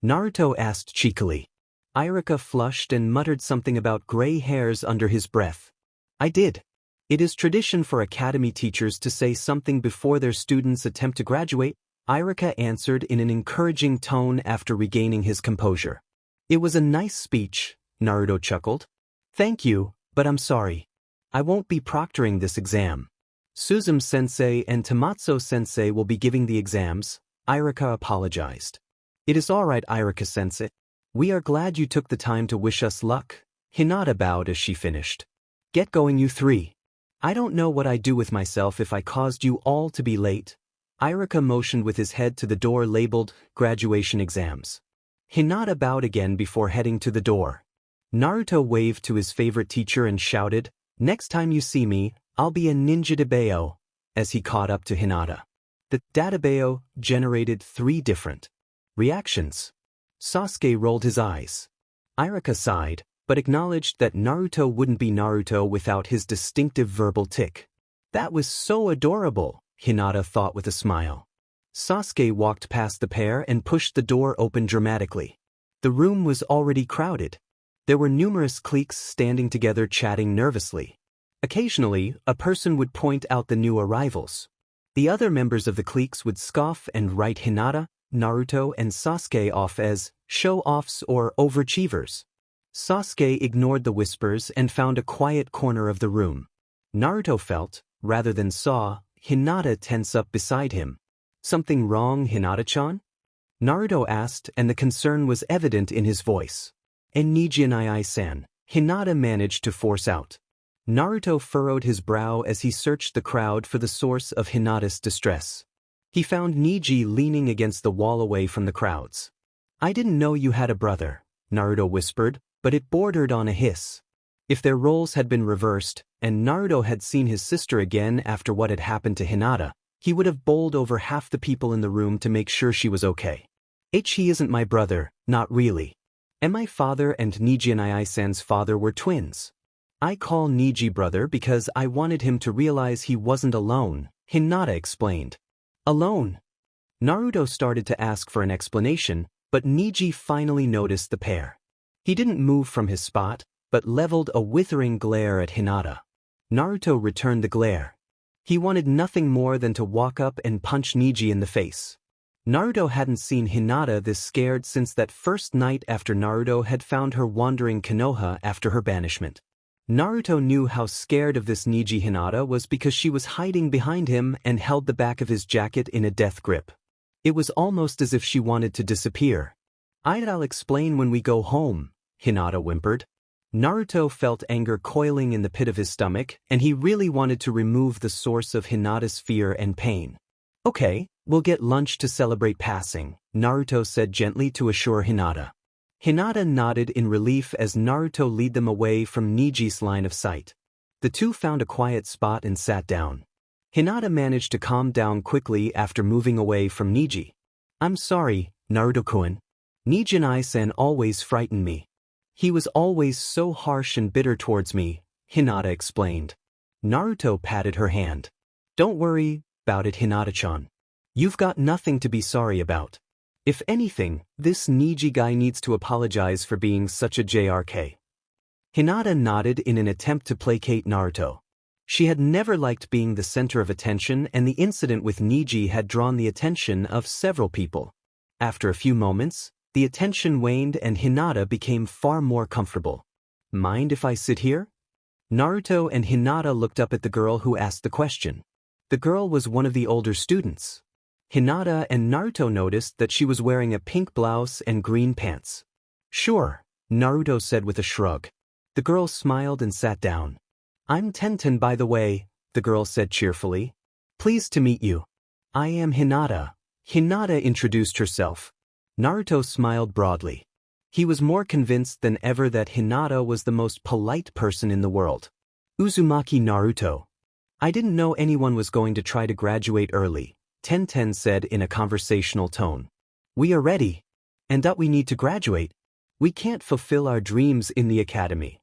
Naruto asked cheekily. Iruka flushed and muttered something about gray hairs under his breath. I did. It is tradition for academy teachers to say something before their students attempt to graduate, Iruka answered in an encouraging tone after regaining his composure. It was a nice speech, Naruto chuckled. Thank you, but I'm sorry. I won't be proctoring this exam. Suzume-sensei and Tamatsu-sensei will be giving the exams, Iruka apologized. It is all right, Iruka-sensei. We are glad you took the time to wish us luck. Hinata bowed as she finished. Get going, you three. I don't know what I'd do with myself if I caused you all to be late. Iruka motioned with his head to the door labeled Graduation Exams. Hinata bowed again before heading to the door. Naruto waved to his favorite teacher and shouted, Next time you see me, I'll be a ninja daibao, as he caught up to Hinata. The databao generated 3 different reactions. Sasuke rolled his eyes. Iruka sighed, but acknowledged that Naruto wouldn't be Naruto without his distinctive verbal tick. That was so adorable, Hinata thought with a smile. Sasuke walked past the pair and pushed the door open dramatically. The room was already crowded. There were numerous cliques standing together chatting nervously. Occasionally, a person would point out the new arrivals. The other members of the cliques would scoff and write Hinata, Naruto, and Sasuke off as show-offs or overachievers. Sasuke ignored the whispers and found a quiet corner of the room. Naruto felt, rather than saw, Hinata tense up beside him. Something wrong, Hinata-chan? Naruto asked, and the concern was evident in his voice. En Nijinai-san, Hinata managed to force out. Naruto furrowed his brow as he searched the crowd for the source of Hinata's distress. He found Niji leaning against the wall away from the crowds. "I didn't know you had a brother," Naruto whispered, but it bordered on a hiss. If their roles had been reversed, and Naruto had seen his sister again after what had happened to Hinata, he would have bowled over half the people in the room to make sure she was okay. "He isn't my brother, not really. And my father and Niji and Ai-san's father were twins. I call Niji brother because I wanted him to realize he wasn't alone," Hinata explained. "Alone?" Naruto started to ask for an explanation, but Niji finally noticed the pair. He didn't move from his spot, but leveled a withering glare at Hinata. Naruto returned the glare. He wanted nothing more than to walk up and punch Niji in the face. Naruto hadn't seen Hinata this scared since that first night after Naruto had found her wandering Konoha after her banishment. Naruto knew how scared of this Niji Hinata was because she was hiding behind him and held the back of his jacket in a death grip. It was almost as if she wanted to disappear. "I'll explain when we go home," Hinata whimpered. Naruto felt anger coiling in the pit of his stomach, and he really wanted to remove the source of Hinata's fear and pain. "Okay, we'll get lunch to celebrate passing," Naruto said gently to assure Hinata. Hinata nodded in relief as Naruto led them away from Niji's line of sight. The two found a quiet spot and sat down. Hinata managed to calm down quickly after moving away from Niji. "I'm sorry, Naruto-kun. Niji Ai-san always frightened me. He was always so harsh and bitter towards me," Hinata explained. Naruto patted her hand. "Don't worry about it, Hinata-chan. You've got nothing to be sorry about. If anything, this Niji guy needs to apologize for being such a JRK." Hinata nodded in an attempt to placate Naruto. She had never liked being the center of attention, and the incident with Niji had drawn the attention of several people. After a few moments, the attention waned and Hinata became far more comfortable. "Mind if I sit here?" Naruto and Hinata looked up at the girl who asked the question. The girl was one of the older students. Hinata and Naruto noticed that she was wearing a pink blouse and green pants. "Sure," Naruto said with a shrug. The girl smiled and sat down. "I'm Tenten, by the way," the girl said cheerfully. "Pleased to meet you." "I am Hinata." Hinata introduced herself. Naruto smiled broadly. He was more convinced than ever that Hinata was the most polite person in the world. "Uzumaki Naruto. I didn't know anyone was going to try to graduate early," Tenten said in a conversational tone. "We are ready. And that we need to graduate. We can't fulfill our dreams in the academy."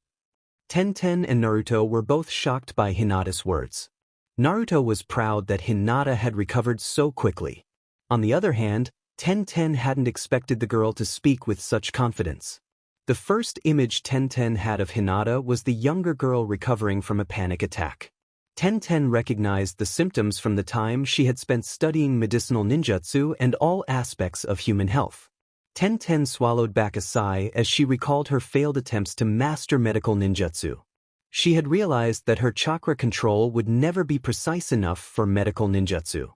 Tenten and Naruto were both shocked by Hinata's words. Naruto was proud that Hinata had recovered so quickly. On the other hand, Tenten hadn't expected the girl to speak with such confidence. The first image Tenten had of Hinata was the younger girl recovering from a panic attack. Tenten recognized the symptoms from the time she had spent studying medicinal ninjutsu and all aspects of human health. Tenten swallowed back a sigh as she recalled her failed attempts to master medical ninjutsu. She had realized that her chakra control would never be precise enough for medical ninjutsu.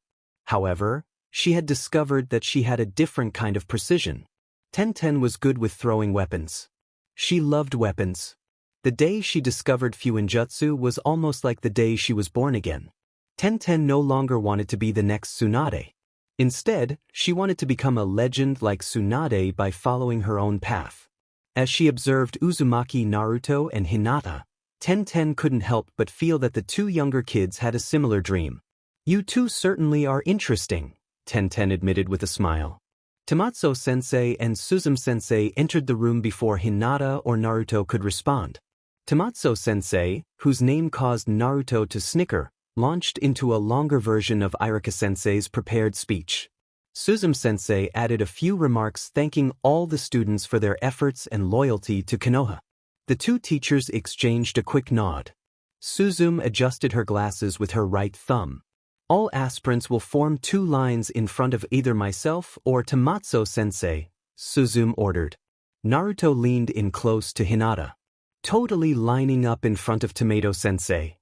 However, she had discovered that she had a different kind of precision. Tenten was good with throwing weapons. She loved weapons. The day she discovered Fuinjutsu was almost like the day she was born again. Tenten no longer wanted to be the next Tsunade. Instead, she wanted to become a legend like Tsunade by following her own path. As she observed Uzumaki Naruto and Hinata, Tenten couldn't help but feel that the two younger kids had a similar dream. "You two certainly are interesting," Tenten admitted with a smile. Tamatsu-sensei and Suzume-sensei entered the room before Hinata or Naruto could respond. Tamatsu-sensei, whose name caused Naruto to snicker, launched into a longer version of Irika-sensei's prepared speech. Suzume-sensei added a few remarks thanking all the students for their efforts and loyalty to Konoha. The two teachers exchanged a quick nod. Suzume adjusted her glasses with her right thumb. "All aspirants will form two lines in front of either myself or Tamatsu-sensei," Suzume ordered. Naruto leaned in close to Hinata. "Totally lining up in front of Tomato-sensei."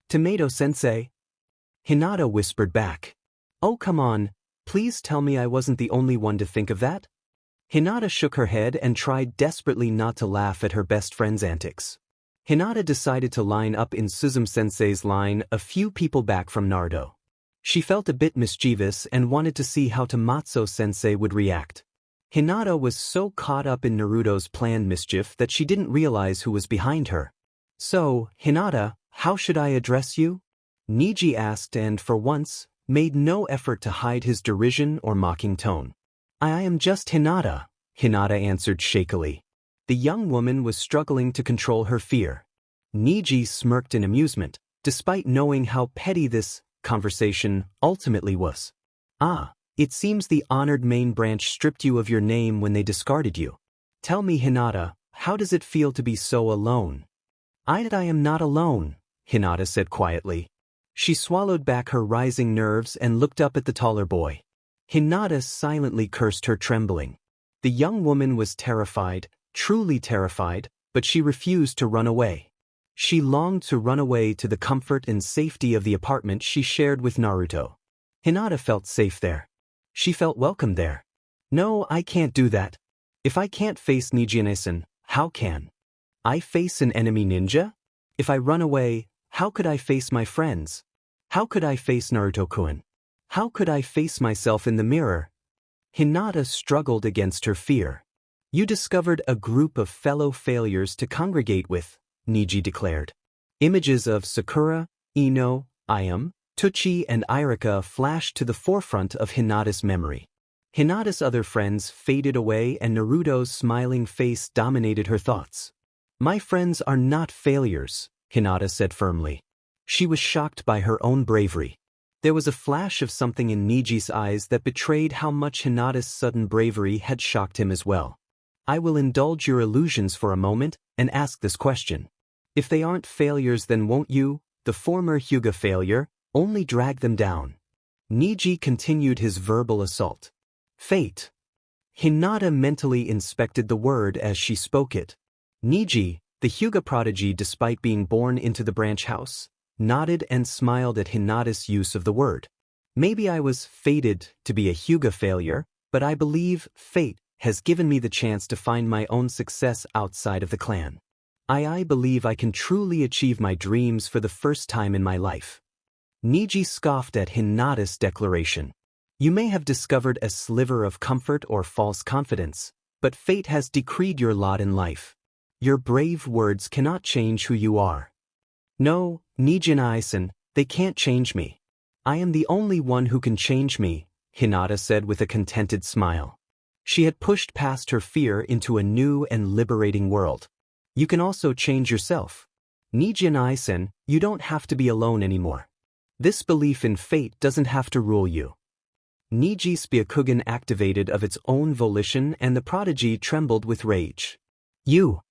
"Tomato-sensei?" Hinata whispered back. "Oh, come on, please tell me I wasn't the only one to think of that." Hinata shook her head and tried desperately not to laugh at her best friend's antics. Hinata decided to line up in Suzume-sensei's line a few people back from Naruto. She felt a bit mischievous and wanted to see how Tamazo-sensei would react. Hinata was so caught up in Naruto's planned mischief that she didn't realize who was behind her. "So, Hinata, how should I address you?" Niji asked and, for once, made no effort to hide his derision or mocking tone. "I am just Hinata," Hinata answered shakily. The young woman was struggling to control her fear. Niji smirked in amusement, despite knowing how petty this conversation ultimately was. "Ah, it seems the honored main branch stripped you of your name when they discarded you. Tell me, Hinata, how does it feel to be so alone?" I am not alone," Hinata said quietly. She swallowed back her rising nerves and looked up at the taller boy. Hinata silently cursed her trembling. The young woman was terrified, truly terrified, but she refused to run away. She longed to run away to the comfort and safety of the apartment she shared with Naruto. Hinata felt safe there. She felt welcome there. "No, I can't do that. If I can't face Nijin-san, how can I face an enemy ninja? If I run away, how could I face my friends? How could I face Naruto-kun? How could I face myself in the mirror?" Hinata struggled against her fear. "You discovered a group of fellow failures to congregate with," Niji declared. Images of Sakura, Ino, Ayame, Tuchi and Irika flashed to the forefront of Hinata's memory. Hinata's other friends faded away and Naruto's smiling face dominated her thoughts. "My friends are not failures," Hinata said firmly. She was shocked by her own bravery. There was a flash of something in Niji's eyes that betrayed how much Hinata's sudden bravery had shocked him as well. "I will indulge your illusions for a moment and ask this question. If they aren't failures, then won't you, the former Hyuga failure, only drag them down?" Niji continued his verbal assault. "Fate." Hinata mentally inspected the word as she spoke it. Niji, the Hyuga prodigy despite being born into the branch house, nodded and smiled at Hinata's use of the word. "Maybe I was fated to be a Hyuga failure, but I believe fate has given me the chance to find my own success outside of the clan. I believe I can truly achieve my dreams for the first time in my life." Niji scoffed at Hinata's declaration. "You may have discovered a sliver of comfort or false confidence, but fate has decreed your lot in life. Your brave words cannot change who you are." "No, Nijin-san, they can't change me. I am the only one who can change me," Hinata said with a contented smile. She had pushed past her fear into a new and liberating world. "You can also change yourself. Nijin-san, you don't have to be alone anymore. This belief in fate doesn't have to rule you." Niji's Byakugan activated of its own volition and the prodigy trembled with rage. "You!"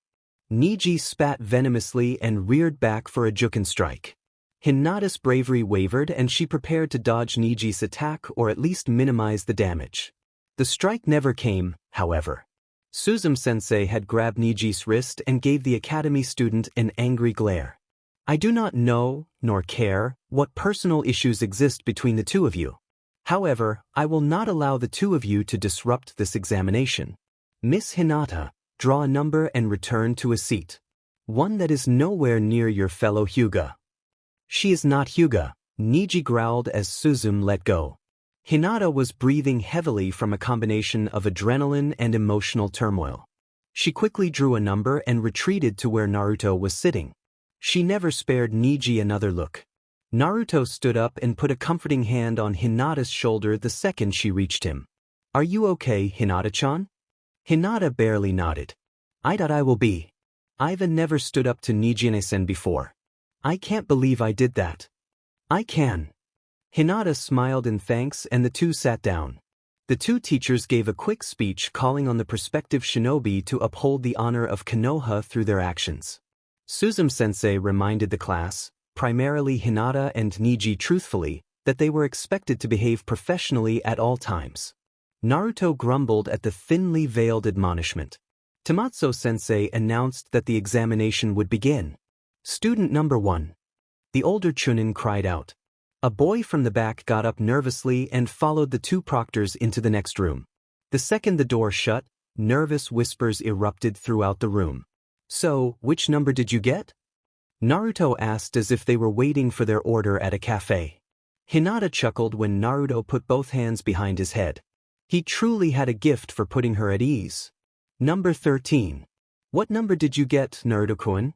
Niji spat venomously and reared back for a Juken strike. Hinata's bravery wavered and she prepared to dodge Niji's attack or at least minimize the damage. The strike never came, however. Suzume-sensei had grabbed Niji's wrist and gave the academy student an angry glare. "I do not know, nor care, what personal issues exist between the two of you. However, I will not allow the two of you to disrupt this examination. Miss Hinata, draw a number and return to a seat. One that is nowhere near your fellow Hyuga." "She is not Hyuga," Niji growled as Suzume let go. Hinata was breathing heavily from a combination of adrenaline and emotional turmoil. She quickly drew a number and retreated to where Naruto was sitting. She never spared Niji another look. Naruto stood up and put a comforting hand on Hinata's shoulder the second she reached him. "Are you okay, Hinata-chan?" Hinata barely nodded. I will be. I've never stood up to Nijin-san before. I can't believe I did that." "I can." Hinata smiled in thanks and the two sat down. The two teachers gave a quick speech calling on the prospective shinobi to uphold the honor of Konoha through their actions. Suzume-sensei reminded the class, primarily Hinata and Niji truthfully, that they were expected to behave professionally at all times. Naruto grumbled at the thinly veiled admonishment. Tamazo-sensei announced that the examination would begin. "Student number 1. The older Chunin cried out. A boy from the back got up nervously and followed the two proctors into the next room. The second the door shut, nervous whispers erupted throughout the room. So, which number did you get? Naruto asked as if they were waiting for their order at a cafe. Hinata chuckled when Naruto put both hands behind his head. He truly had a gift for putting her at ease. Number 13. What number did you get, Naruto-kun?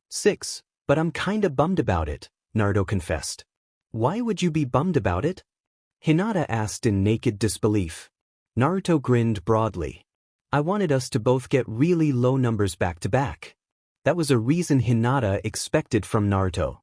6, but I'm kinda bummed about it, Naruto confessed. Why would you be bummed about it? Hinata asked in naked disbelief. Naruto grinned broadly. I wanted us to both get really low numbers back to back. That was a reason Hinata expected from Naruto.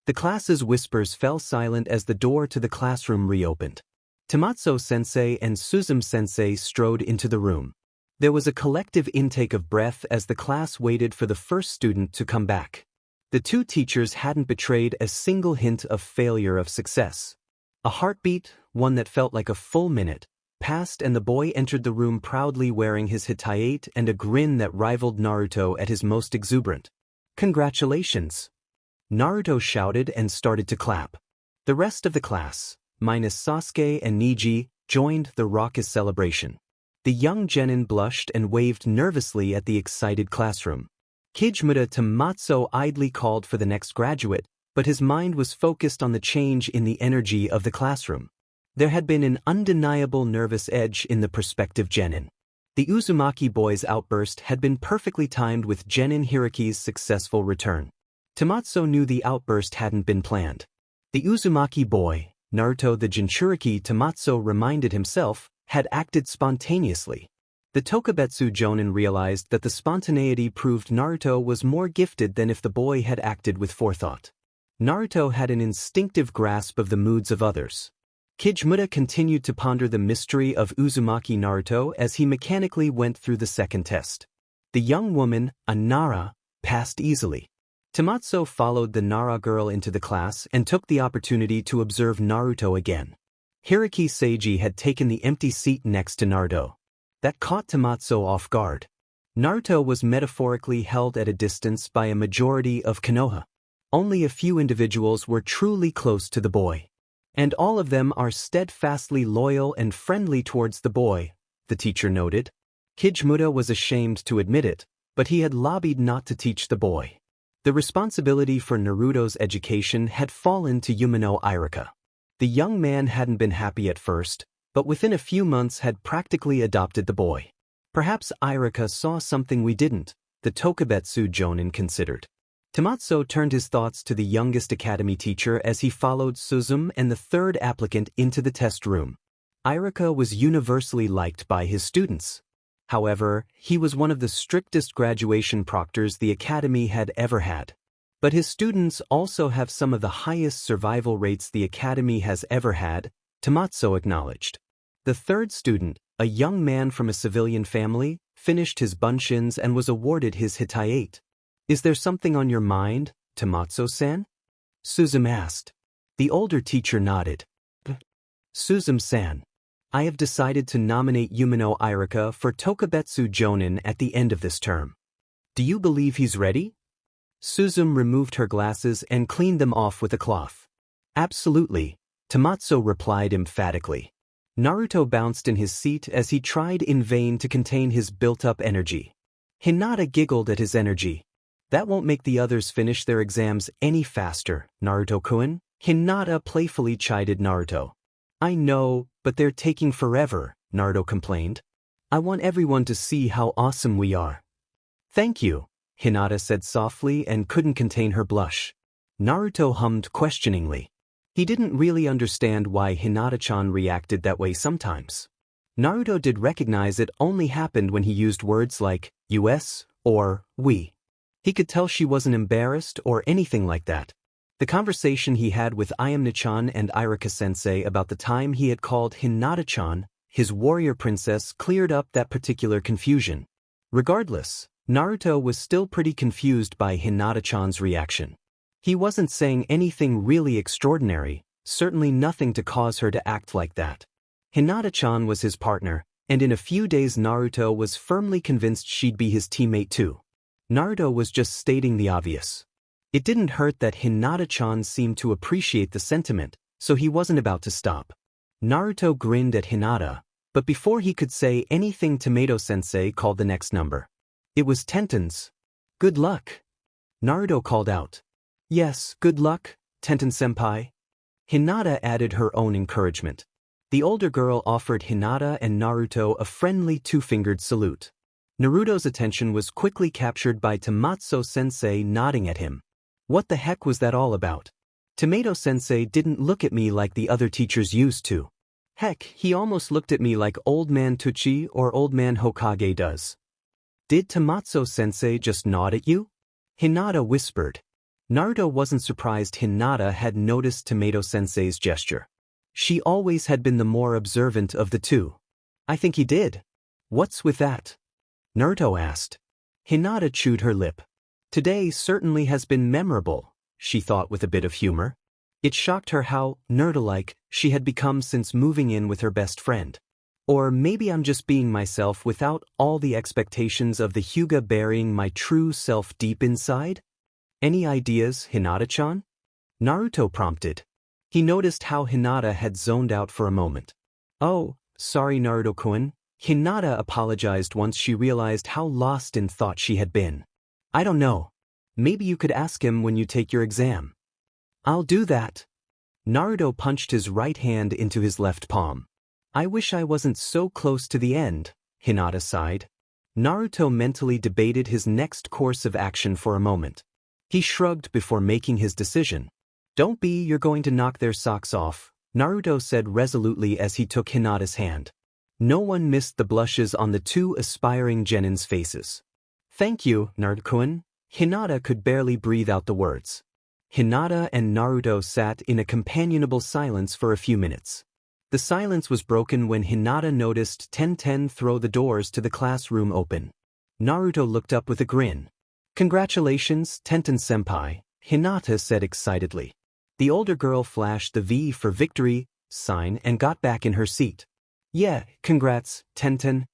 The class's whispers fell silent as the door to the classroom reopened. Tamatsu-sensei and Suzume-sensei strode into the room. There was a collective intake of breath as the class waited for the first student to come back. The two teachers hadn't betrayed a single hint of failure of success. A heartbeat, one that felt like a full minute, passed and the boy entered the room proudly wearing his hitayate and a grin that rivaled Naruto at his most exuberant. Congratulations! Naruto shouted and started to clap. The rest of the class, minus Sasuke and Neji, joined the raucous celebration. The young genin blushed and waved nervously at the excited classroom. Kijimura Tamatsu idly called for the next graduate, but his mind was focused on the change in the energy of the classroom. There had been an undeniable nervous edge in the prospective genin. The Uzumaki boy's outburst had been perfectly timed with Genin Hiraki's successful return. Tamatsu knew the outburst hadn't been planned. The Uzumaki boy, Naruto the Jinchuriki Tamatsu reminded himself, had acted spontaneously. The Tokubetsu Jonin realized that the spontaneity proved Naruto was more gifted than if the boy had acted with forethought. Naruto had an instinctive grasp of the moods of others. Kijimura continued to ponder the mystery of Uzumaki Naruto as he mechanically went through the second test. The young woman, a Nara, passed easily. Tamatsu followed the Nara girl into the class and took the opportunity to observe Naruto again. Hiraki Seiji had taken the empty seat next to Naruto. That caught Tamatsu off guard. Naruto was metaphorically held at a distance by a majority of Konoha. Only a few individuals were truly close to the boy. And all of them are steadfastly loyal and friendly towards the boy, the teacher noted. Kijimura was ashamed to admit it, but he had lobbied not to teach the boy. The responsibility for Naruto's education had fallen to Umino Irika. The young man hadn't been happy at first, but within a few months had practically adopted the boy. Perhaps Irika saw something we didn't, the Tokubetsu Jonin considered. Tamatsu turned his thoughts to the youngest academy teacher as he followed Suzume and the third applicant into the test room. Irika was universally liked by his students. However, he was one of the strictest graduation proctors the academy had ever had. But his students also have some of the highest survival rates the academy has ever had, Tamatsu acknowledged. The third student, a young man from a civilian family, finished his bunshins and was awarded his hitayate. Is there something on your mind, Tamatsu-san? Suzume asked. The older teacher nodded. Suzume-san, I have decided to nominate Umino Irika for Tokubetsu Jonin at the end of this term. Do you believe he's ready? Suzume removed her glasses and cleaned them off with a cloth. Absolutely, Tamatsu replied emphatically. Naruto bounced in his seat as he tried in vain to contain his built-up energy. Hinata giggled at his energy. That won't make the others finish their exams any faster, Naruto-kun. Hinata playfully chided Naruto. I know, but they're taking forever, Naruto complained. I want everyone to see how awesome we are. Thank you, Hinata said softly and couldn't contain her blush. Naruto hummed questioningly. He didn't really understand why Hinata-chan reacted that way sometimes. Naruto did recognize it only happened when he used words like us or we. He could tell she wasn't embarrassed or anything like that. The conversation he had with Ayamne-chan and Irika-sensei about the time he had called Hinata-chan his warrior princess cleared up that particular confusion. Regardless, Naruto was still pretty confused by Hinata-chan's reaction. He wasn't saying anything really extraordinary, certainly nothing to cause her to act like that. Hinata-chan was his partner, and in a few days Naruto was firmly convinced she'd be his teammate too. Naruto was just stating the obvious. It didn't hurt that Hinata-chan seemed to appreciate the sentiment, so he wasn't about to stop. Naruto grinned at Hinata, But before he could say anything, Tomato-sensei called the next number. It was Tenten's. Good luck. Naruto called out. Yes, good luck, Tenten-senpai. Hinata added her own encouragement. The older girl offered Hinata and Naruto a friendly two-fingered salute. Naruto's attention was quickly captured by Tomatsu-sensei nodding at him. What the heck was that all about? Tomato-sensei didn't look at me like the other teachers used to. Heck, he almost looked at me like Old Man Tuchi or Old Man Hokage does. Did Tomatsu-sensei just nod at you? Hinata whispered. Naruto wasn't surprised Hinata had noticed Tomato-sensei's gesture. She always had been the more observant of the two. I think he did. What's with that? Naruto asked. Hinata chewed her lip. Today certainly has been memorable, she thought with a bit of humor. It shocked her how Naruto-like she had become since moving in with her best friend. Or maybe I'm just being myself without all the expectations of the Hyuga burying my true self deep inside? Any ideas, Hinata-chan? Naruto prompted. He noticed how Hinata had zoned out for a moment. Oh, sorry Naruto-kun. Hinata apologized once she realized how lost in thought she had been. I don't know. Maybe you could ask him when you take your exam. I'll do that. Naruto punched his right hand into his left palm. I wish I wasn't so close to the end, Hinata sighed. Naruto mentally debated his next course of action for a moment. He shrugged before making his decision. Don't be you're going to knock their socks off, Naruto said resolutely as he took Hinata's hand. No one missed the blushes on the two aspiring genins' faces. Thank you, Naruto-kun. Hinata could barely breathe out the words. Hinata and Naruto sat in a companionable silence for a few minutes. The silence was broken when Hinata noticed Tenten throw the doors to the classroom open. Naruto looked up with a grin. Congratulations, Tenten-senpai, Hinata said excitedly. The older girl flashed the V for victory sign and got back in her seat. Yeah, congrats, Tenten.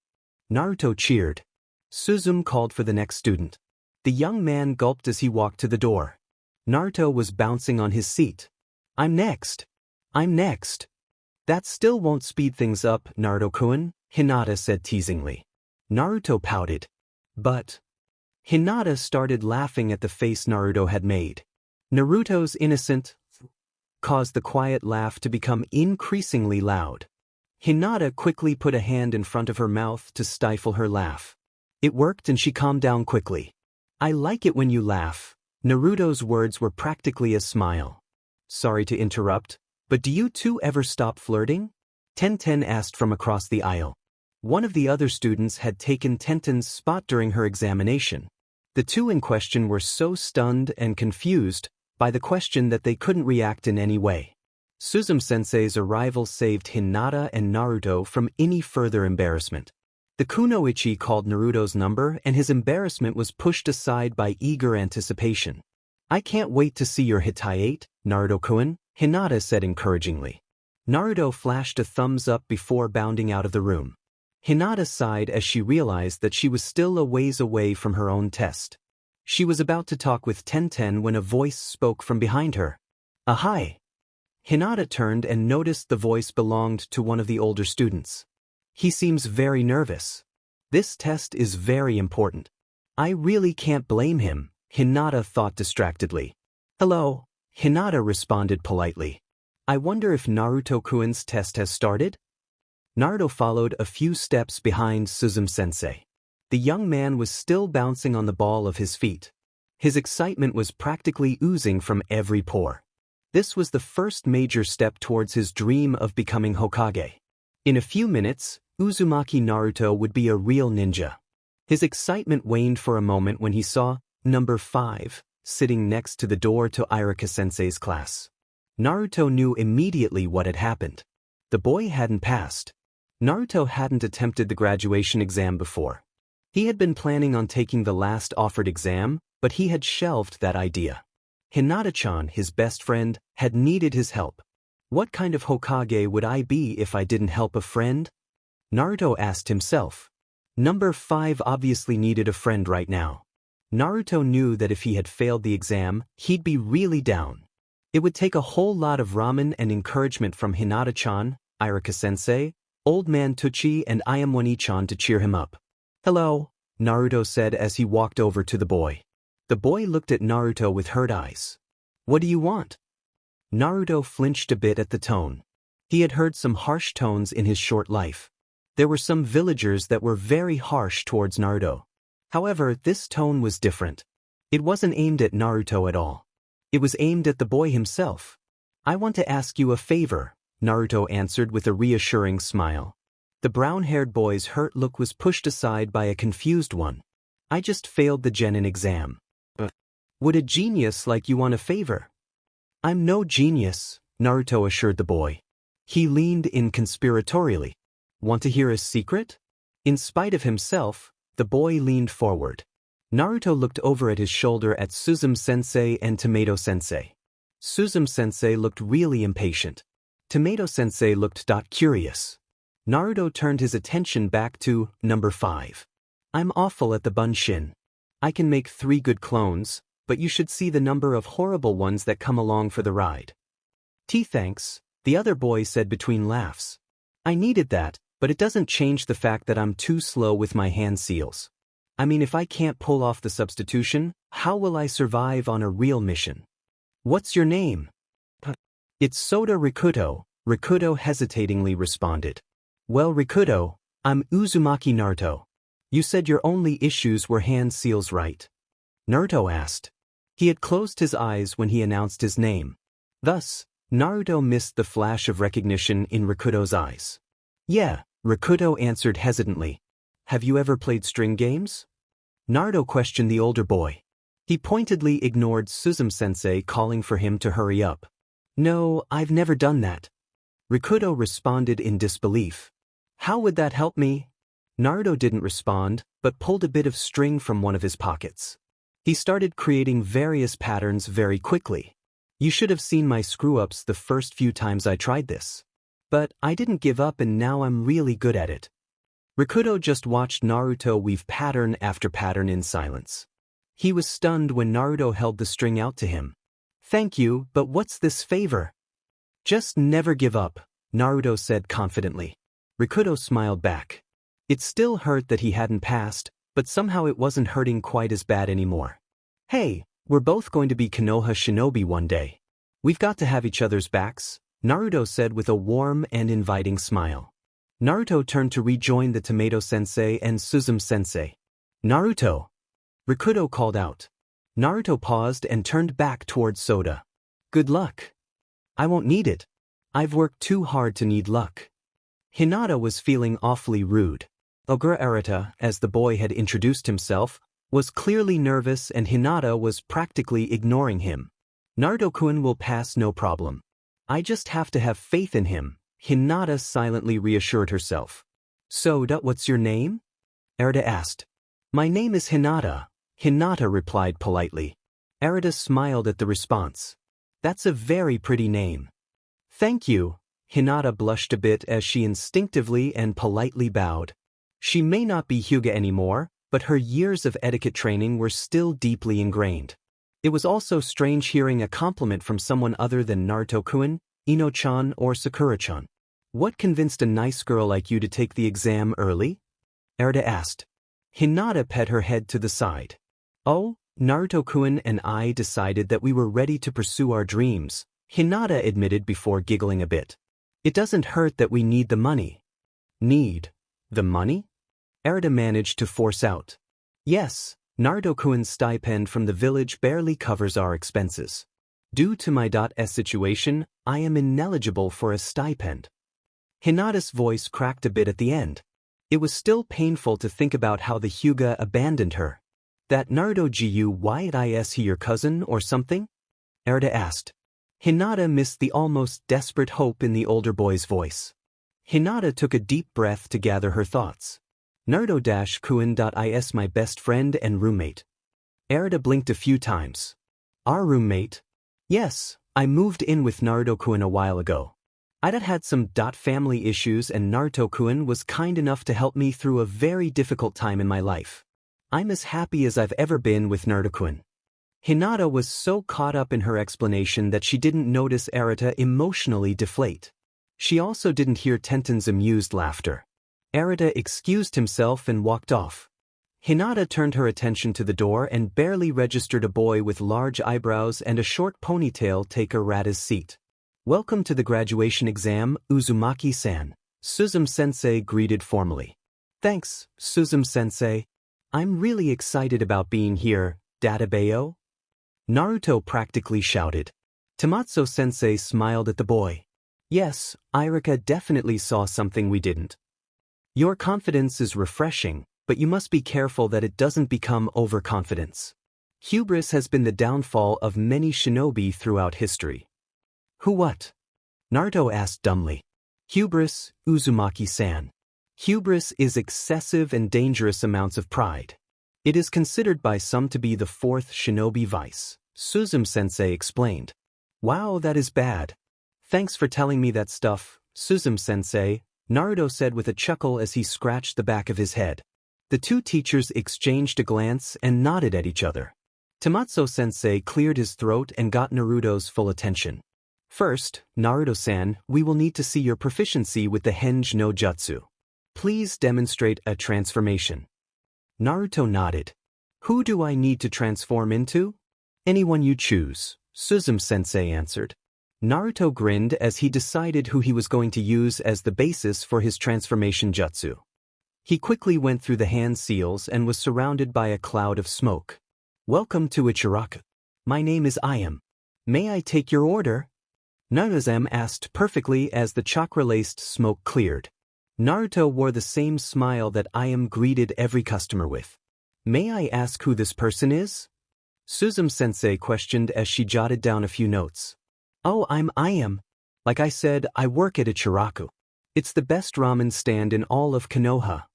Naruto cheered. Suzume called for the next student. The young man gulped as he walked to the door. Naruto was bouncing on his seat. I'm next. I'm next. That still won't speed things up, Naruto-kun, Hinata said teasingly. Naruto pouted. But... Hinata started laughing at the face Naruto had made. Naruto's innocent caused the quiet laugh to become increasingly loud. Hinata quickly put a hand in front of her mouth to stifle her laugh. It worked and she calmed down quickly. I like it when you laugh. Naruto's words were practically a smile. Sorry to interrupt, but do you two ever stop flirting? Tenten asked from across the aisle. One of the other students had taken Tenten's spot during her examination. The two in question were so stunned and confused by the question that they couldn't react in any way. Suzume-sensei's arrival saved Hinata and Naruto from any further embarrassment. The kunoichi called Naruto's number and his embarrassment was pushed aside by eager anticipation. I can't wait to see your Hitaiate, Naruto-kun, Hinata said encouragingly. Naruto flashed a thumbs up before bounding out of the room. Hinata sighed as she realized that she was still a ways away from her own test. She was about to talk with Tenten when a voice spoke from behind her. Hi. Hinata turned and noticed the voice belonged to one of the older students. He seems very nervous. This test is very important. I really can't blame him, Hinata thought distractedly. Hello, Hinata responded politely. I wonder if Naruto-kun's test has started? Naruto followed a few steps behind Suzume-sensei. The young man was still bouncing on the ball of his feet. His excitement was practically oozing from every pore. This was the first major step towards his dream of becoming Hokage. In a few minutes, Uzumaki Naruto would be a real ninja. His excitement waned for a moment when he saw number 5 sitting next to the door to Iruka-sensei's class. Naruto knew immediately what had happened. The boy hadn't passed. Naruto hadn't attempted the graduation exam before. He had been planning on taking the last offered exam, but he had shelved that idea. Hinata-chan, his best friend, had needed his help. What kind of Hokage would I be if I didn't help a friend? Naruto asked himself. Number 5 obviously needed a friend right now. Naruto knew that if he had failed the exam, he'd be really down. It would take a whole lot of ramen and encouragement from Hinata-chan, Iruka-sensei, Old Man Tucci and I am Wani-chan to cheer him up. Hello, Naruto said as he walked over to the boy. The boy looked at Naruto with hurt eyes. What do you want? Naruto flinched a bit at the tone. He had heard some harsh tones in his short life. There were some villagers that were very harsh towards Naruto. However, this tone was different. It wasn't aimed at Naruto at all. It was aimed at the boy himself. I want to ask you a favor, Naruto answered with a reassuring smile. The brown-haired boy's hurt look was pushed aside by a confused one. I just failed the genin exam. Would a genius like you want a favor? I'm no genius, Naruto assured the boy. He leaned in conspiratorially. Want to hear a secret? In spite of himself, the boy leaned forward. Naruto looked over at his shoulder at Suzume-sensei and Tomato-sensei. Suzume-sensei looked really impatient. Tomato-sensei looked curious. Naruto turned his attention back to number 5. I'm awful at the bunshin. I can make 3 good clones, but you should see the number of horrible ones that come along for the ride. Thanks, the other boy said between laughs. I needed that, but it doesn't change the fact that I'm too slow with my hand seals. I mean, if I can't pull off the substitution, how will I survive on a real mission? What's your name? It's Soda Rikuto, Rikuto hesitatingly responded. Well, Rikuto, I'm Uzumaki Naruto. You said your only issues were hand seals, right? Naruto asked. He had closed his eyes when he announced his name. Thus, Naruto missed the flash of recognition in Rikuto's eyes. Yeah, Rikuto answered hesitantly. Have you ever played string games? Naruto questioned the older boy. He pointedly ignored Suzume-sensei calling for him to hurry up. No, I've never done that. Rikuto responded in disbelief. How would that help me? Naruto didn't respond, but pulled a bit of string from one of his pockets. He started creating various patterns very quickly. You should have seen my screw-ups the first few times I tried this. But I didn't give up and now I'm really good at it. Rikuto just watched Naruto weave pattern after pattern in silence. He was stunned when Naruto held the string out to him. Thank you, but what's this favor? Just never give up, Naruto said confidently. Rikuto smiled back. It still hurt that he hadn't passed, but somehow it wasn't hurting quite as bad anymore. Hey, we're both going to be Konoha shinobi one day. We've got to have each other's backs, Naruto said with a warm and inviting smile. Naruto turned to rejoin the Tomato-sensei and Suzume-sensei. Naruto! Rikuto called out. Naruto paused and turned back towards Soda. Good luck. I won't need it. I've worked too hard to need luck. Hinata was feeling awfully rude. Ogura Arata, as the boy had introduced himself, was clearly nervous and Hinata was practically ignoring him. Naruto-kun will pass no problem. I just have to have faith in him, Hinata silently reassured herself. Soda, what's your name? Arata asked. My name is Hinata, Hinata replied politely. Arata smiled at the response. That's a very pretty name. Thank you. Hinata blushed a bit as she instinctively and politely bowed. She may not be Hyuga anymore, but her years of etiquette training were still deeply ingrained. It was also strange hearing a compliment from someone other than Naruto-kun, Ino-chan, or Sakura-chan. What convinced a nice girl like you to take the exam early? Arata asked. Hinata pet her head to the side. Oh, Naruto-kun and I decided that we were ready to pursue our dreams, Hinata admitted before giggling a bit. It doesn't hurt that we need the money. Need the money? Arata managed to force out. Yes, Naruto-kun's stipend from the village barely covers our expenses. Due to my .s situation, I am ineligible for a stipend. Hinata's voice cracked a bit at the end. It was still painful to think about how the Hyuga abandoned her. That Naruto Gu why is he your cousin or something? Arata asked. Hinata missed the almost desperate hope in the older boy's voice. Hinata took a deep breath to gather her thoughts. Naruto-kun.is my best friend and roommate. Arata blinked a few times. Our roommate? Yes, I moved in with Naruto-kun a while ago. I'd had some family issues and Naruto-kun was kind enough to help me through a very difficult time in my life. I'm as happy as I've ever been with Naruto-kun. Hinata was so caught up in her explanation that she didn't notice Arata emotionally deflate. She also didn't hear Tenten's amused laughter. Arata excused himself and walked off. Hinata turned her attention to the door and barely registered a boy with large eyebrows and a short ponytail take Arata's seat. "Welcome to the graduation exam, Uzumaki-san," Suzume-sensei greeted formally. "Thanks, Suzume-sensei. I'm really excited about being here, Databayo," Naruto practically shouted. Tamatsu-sensei smiled at the boy. "Yes, Irika definitely saw something we didn't. Your confidence is refreshing, but you must be careful that it doesn't become overconfidence. Hubris has been the downfall of many shinobi throughout history." "Who what?" Naruto asked dumbly. "Hubris, Uzumaki-san. Hubris is excessive and dangerous amounts of pride. It is considered by some to be the fourth shinobi vice," Suzume-sensei explained. "Wow, that is bad. Thanks for telling me that stuff, Suzume-sensei," Naruto said with a chuckle as he scratched the back of his head. The two teachers exchanged a glance and nodded at each other. Tamatsu-sensei cleared his throat and got Naruto's full attention. "First, Naruto-san, we will need to see your proficiency with the Henge no Jutsu. Please demonstrate a transformation." Naruto nodded. "Who do I need to transform into?" "Anyone you choose," Suzume-sensei answered. Naruto grinned as he decided who he was going to use as the basis for his transformation jutsu. He quickly went through the hand seals and was surrounded by a cloud of smoke. "Welcome to Ichiraku. My name is Ayam. May I take your order?" Naruto asked perfectly as the chakra-laced smoke cleared. Naruto wore the same smile that Ayam greeted every customer with. "May I ask who this person is?" Suzume-sensei questioned as she jotted down a few notes. "Oh, I'm Ayam. Like I said, I work at Ichiraku. It's the best ramen stand in all of Konoha."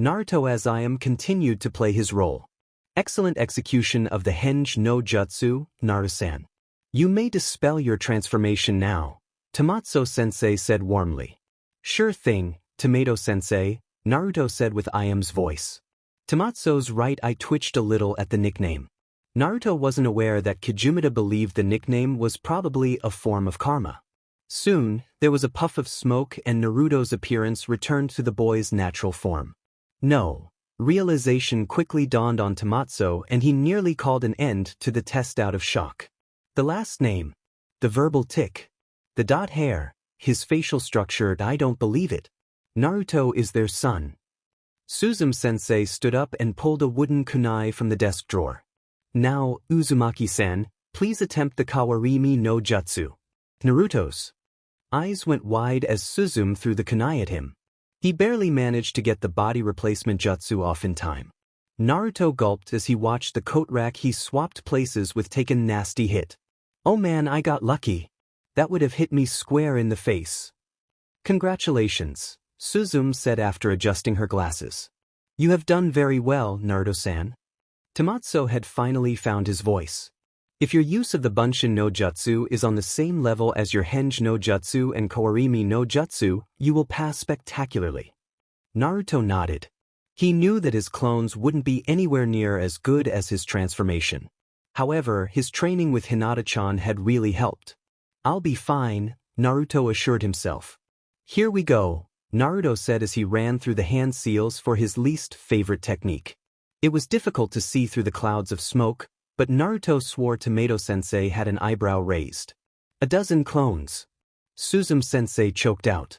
Naruto as Ayam continued to play his role. "Excellent execution of the Henge no Jutsu, Naruto-san. You may dispel your transformation now," Tamatsu-sensei said warmly. "Sure thing, Tomato-sensei," Naruto said with Ayam's voice. Tamatsu's right eye twitched a little at the nickname. Naruto wasn't aware that Kijumata believed the nickname was probably a form of karma. Soon, there was a puff of smoke and Naruto's appearance returned to the boy's natural form. No. Realization quickly dawned on Tamatsu and he nearly called an end to the test out of shock. The last name. The verbal tick. The dot hair. His facial structure, I don't believe it. Naruto is their son. Suzume-sensei stood up and pulled a wooden kunai from the desk drawer. "Now, Uzumaki-san, please attempt the Kawarimi no Jutsu." Naruto's eyes went wide as Suzume threw the kunai at him. He barely managed to get the body replacement jutsu off in time. Naruto gulped as he watched the coat rack he swapped places with take a nasty hit. "Oh man, I got lucky. That would have hit me square in the face." "Congratulations," Suzume said after adjusting her glasses. "You have done very well, Naruto-san." Tamatsu had finally found his voice. "If your use of the Bunshin no Jutsu is on the same level as your Henge no Jutsu and Kawarimi no Jutsu, you will pass spectacularly." Naruto nodded. He knew that his clones wouldn't be anywhere near as good as his transformation. However, his training with Hinata-chan had really helped. "I'll be fine," Naruto assured himself. "Here we go," Naruto said as he ran through the hand seals for his least favorite technique. It was difficult to see through the clouds of smoke, but Naruto swore Tomato-sensei had an eyebrow raised. "A dozen clones." Suzume-sensei choked out.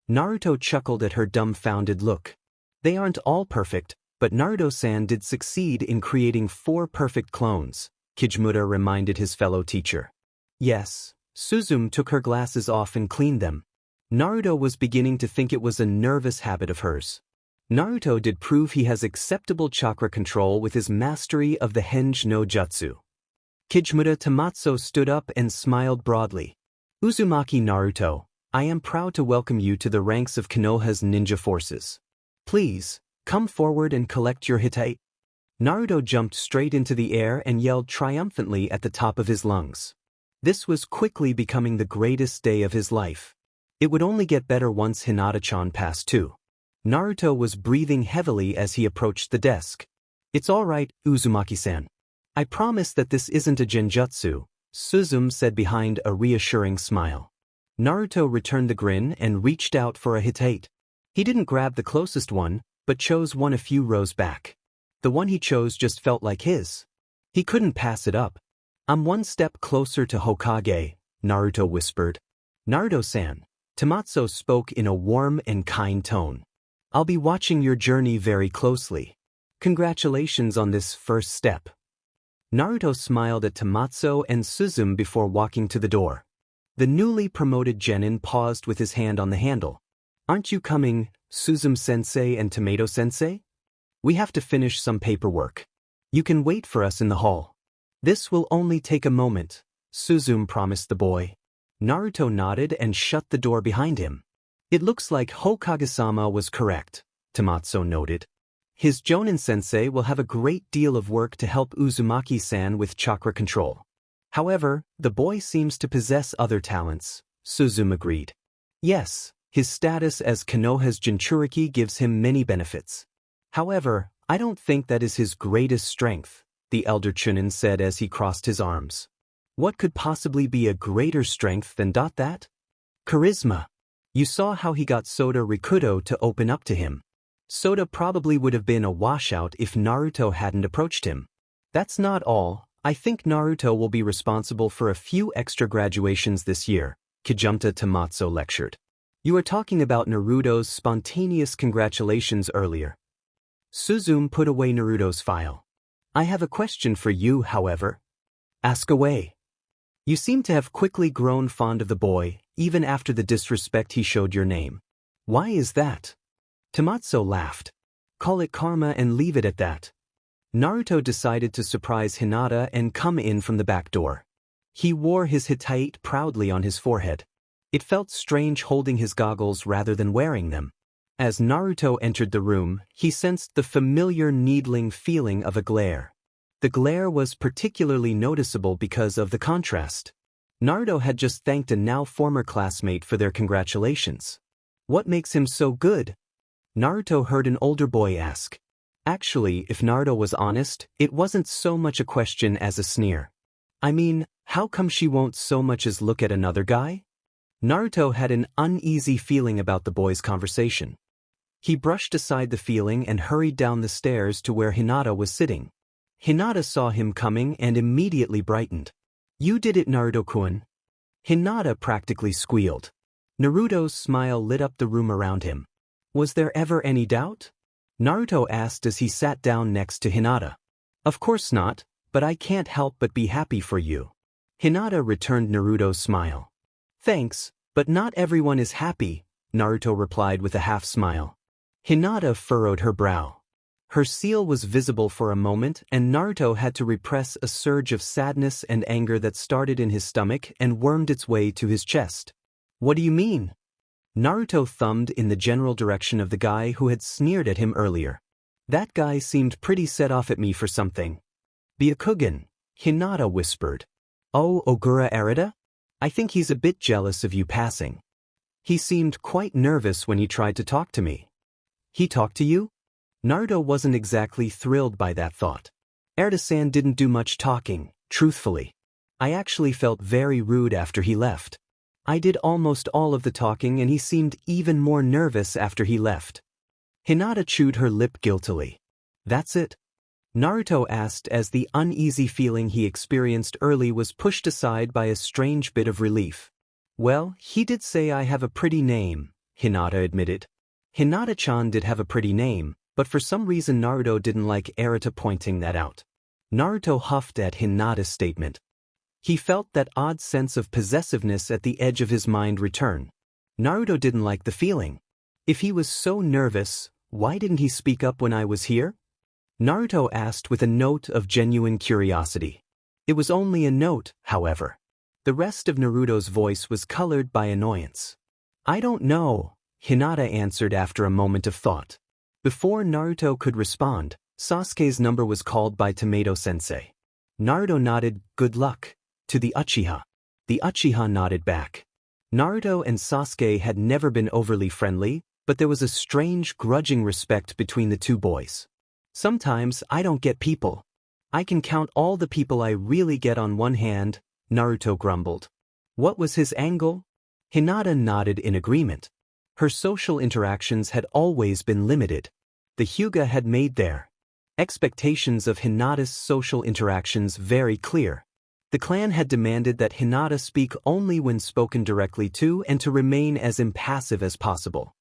Naruto chuckled at her dumbfounded look. "They aren't all perfect, but Naruto-san did succeed in creating 4 perfect clones," Kijumata reminded his fellow teacher. "Yes." Suzume took her glasses off and cleaned them. Naruto was beginning to think it was a nervous habit of hers. Naruto did prove he has acceptable chakra control with his mastery of the Henge no Jutsu. Kijumata Tamatsu stood up and smiled broadly. "Uzumaki Naruto, I am proud to welcome you to the ranks of Konoha's ninja forces. Please, come forward and collect your hitai." Naruto jumped straight into the air and yelled triumphantly at the top of his lungs. This was quickly becoming the greatest day of his life. It would only get better once Hinata-chan passed too. Naruto was breathing heavily as he approached the desk. "It's all right, Uzumaki-san. I promise that this isn't a genjutsu," Suzume said behind a reassuring smile. Naruto returned the grin and reached out for a hitate. He didn't grab the closest one, but chose one a few rows back. The one he chose just felt like his. He couldn't pass it up. "I'm one step closer to Hokage," Naruto whispered. "Naruto-san," Tamazzo spoke in a warm and kind tone. "I'll be watching your journey very closely. Congratulations on this first step." Naruto smiled at Tamazzo and Suzume before walking to the door. The newly promoted genin paused with his hand on the handle. "Aren't you coming, Suzume-sensei and Tomato-sensei? We have to finish some paperwork. You can wait for us in the hall." "This will only take a moment," Suzume promised the boy. Naruto nodded and shut the door behind him. "It looks like Hokage-sama was correct," Tamazzo noted. "His Jonin-sensei will have a great deal of work to help Uzumaki-san with chakra control. However, the boy seems to possess other talents," Suzume agreed. "Yes, his status as Konoha's Jinchuriki gives him many benefits. However, I don't think that is his greatest strength," the elder Chunin said as he crossed his arms. "What could possibly be a greater strength than that? Charisma. You saw how he got Soda Rikudo to open up to him. Soda probably would have been a washout if Naruto hadn't approached him. That's not all. I think Naruto will be responsible for a few extra graduations this year," Kijumta Tamazzo lectured. "You were talking about Naruto's spontaneous congratulations earlier." Suzume put away Naruto's file. "I have a question for you, however." "Ask away." "You seem to have quickly grown fond of the boy, even after the disrespect he showed your name. Why is that?" Tamazzo laughed. "Call it karma and leave it at that." Naruto decided to surprise Hinata and come in from the back door. He wore his hitate proudly on his forehead. It felt strange holding his goggles rather than wearing them. As Naruto entered the room, he sensed the familiar needling feeling of a glare. The glare was particularly noticeable because of the contrast. Naruto had just thanked a now former classmate for their congratulations. "What makes him so good?" Naruto heard an older boy ask. Actually, if Naruto was honest, it wasn't so much a question as a sneer. "I mean, how come she won't so much as look at another guy?" Naruto had an uneasy feeling about the boy's conversation. He brushed aside the feeling and hurried down the stairs to where Hinata was sitting. Hinata saw him coming and immediately brightened. "You did it, Naruto-kun." Hinata practically squealed. Naruto's smile lit up the room around him. "Was there ever any doubt?" Naruto asked as he sat down next to Hinata. "Of course not, but I can't help but be happy for you." Hinata returned Naruto's smile. "Thanks, but not everyone is happy," Naruto replied with a half-smile. Hinata furrowed her brow. Her seal was visible for a moment and Naruto had to repress a surge of sadness and anger that started in his stomach and wormed its way to his chest. "What do you mean?" Naruto thumbed in the general direction of the guy who had sneered at him earlier. "That guy seemed pretty set off at me for something." "Byakugan," Hinata whispered. "Oh, Ogura Arita? I think he's a bit jealous of you passing. He seemed quite nervous when he tried to talk to me." "He talked to you?" Naruto wasn't exactly thrilled by that thought. "Arita-san didn't do much talking, truthfully. I actually felt very rude after he left. I did almost all of the talking and he seemed even more nervous after he left." Hinata chewed her lip guiltily. "That's it?" Naruto asked as the uneasy feeling he experienced early was pushed aside by a strange bit of relief. "Well, he did say I have a pretty name," Hinata admitted. Hinata-chan did have a pretty name, but for some reason Naruto didn't like Arita pointing that out. Naruto huffed at Hinata's statement. He felt that odd sense of possessiveness at the edge of his mind return. Naruto didn't like the feeling. If he was so nervous, why didn't he speak up when I was here? Naruto asked with a note of genuine curiosity. It was only a note, however. The rest of Naruto's voice was colored by annoyance. "I don't know," Hinata answered after a moment of thought. Before Naruto could respond, Sasuke's number was called by Tomato-sensei. Naruto nodded, "Good luck," to the Uchiha. The Uchiha nodded back. Naruto and Sasuke had never been overly friendly, but there was a strange grudging respect between the two boys. "Sometimes I don't get people. I can count all the people I really get on one hand," Naruto grumbled. "What was his angle?" Hinata nodded in agreement. Her social interactions had always been limited. The Hyuga had made their expectations of Hinata's social interactions very clear. The clan had demanded that Hinata speak only when spoken directly to and to remain as impassive as possible.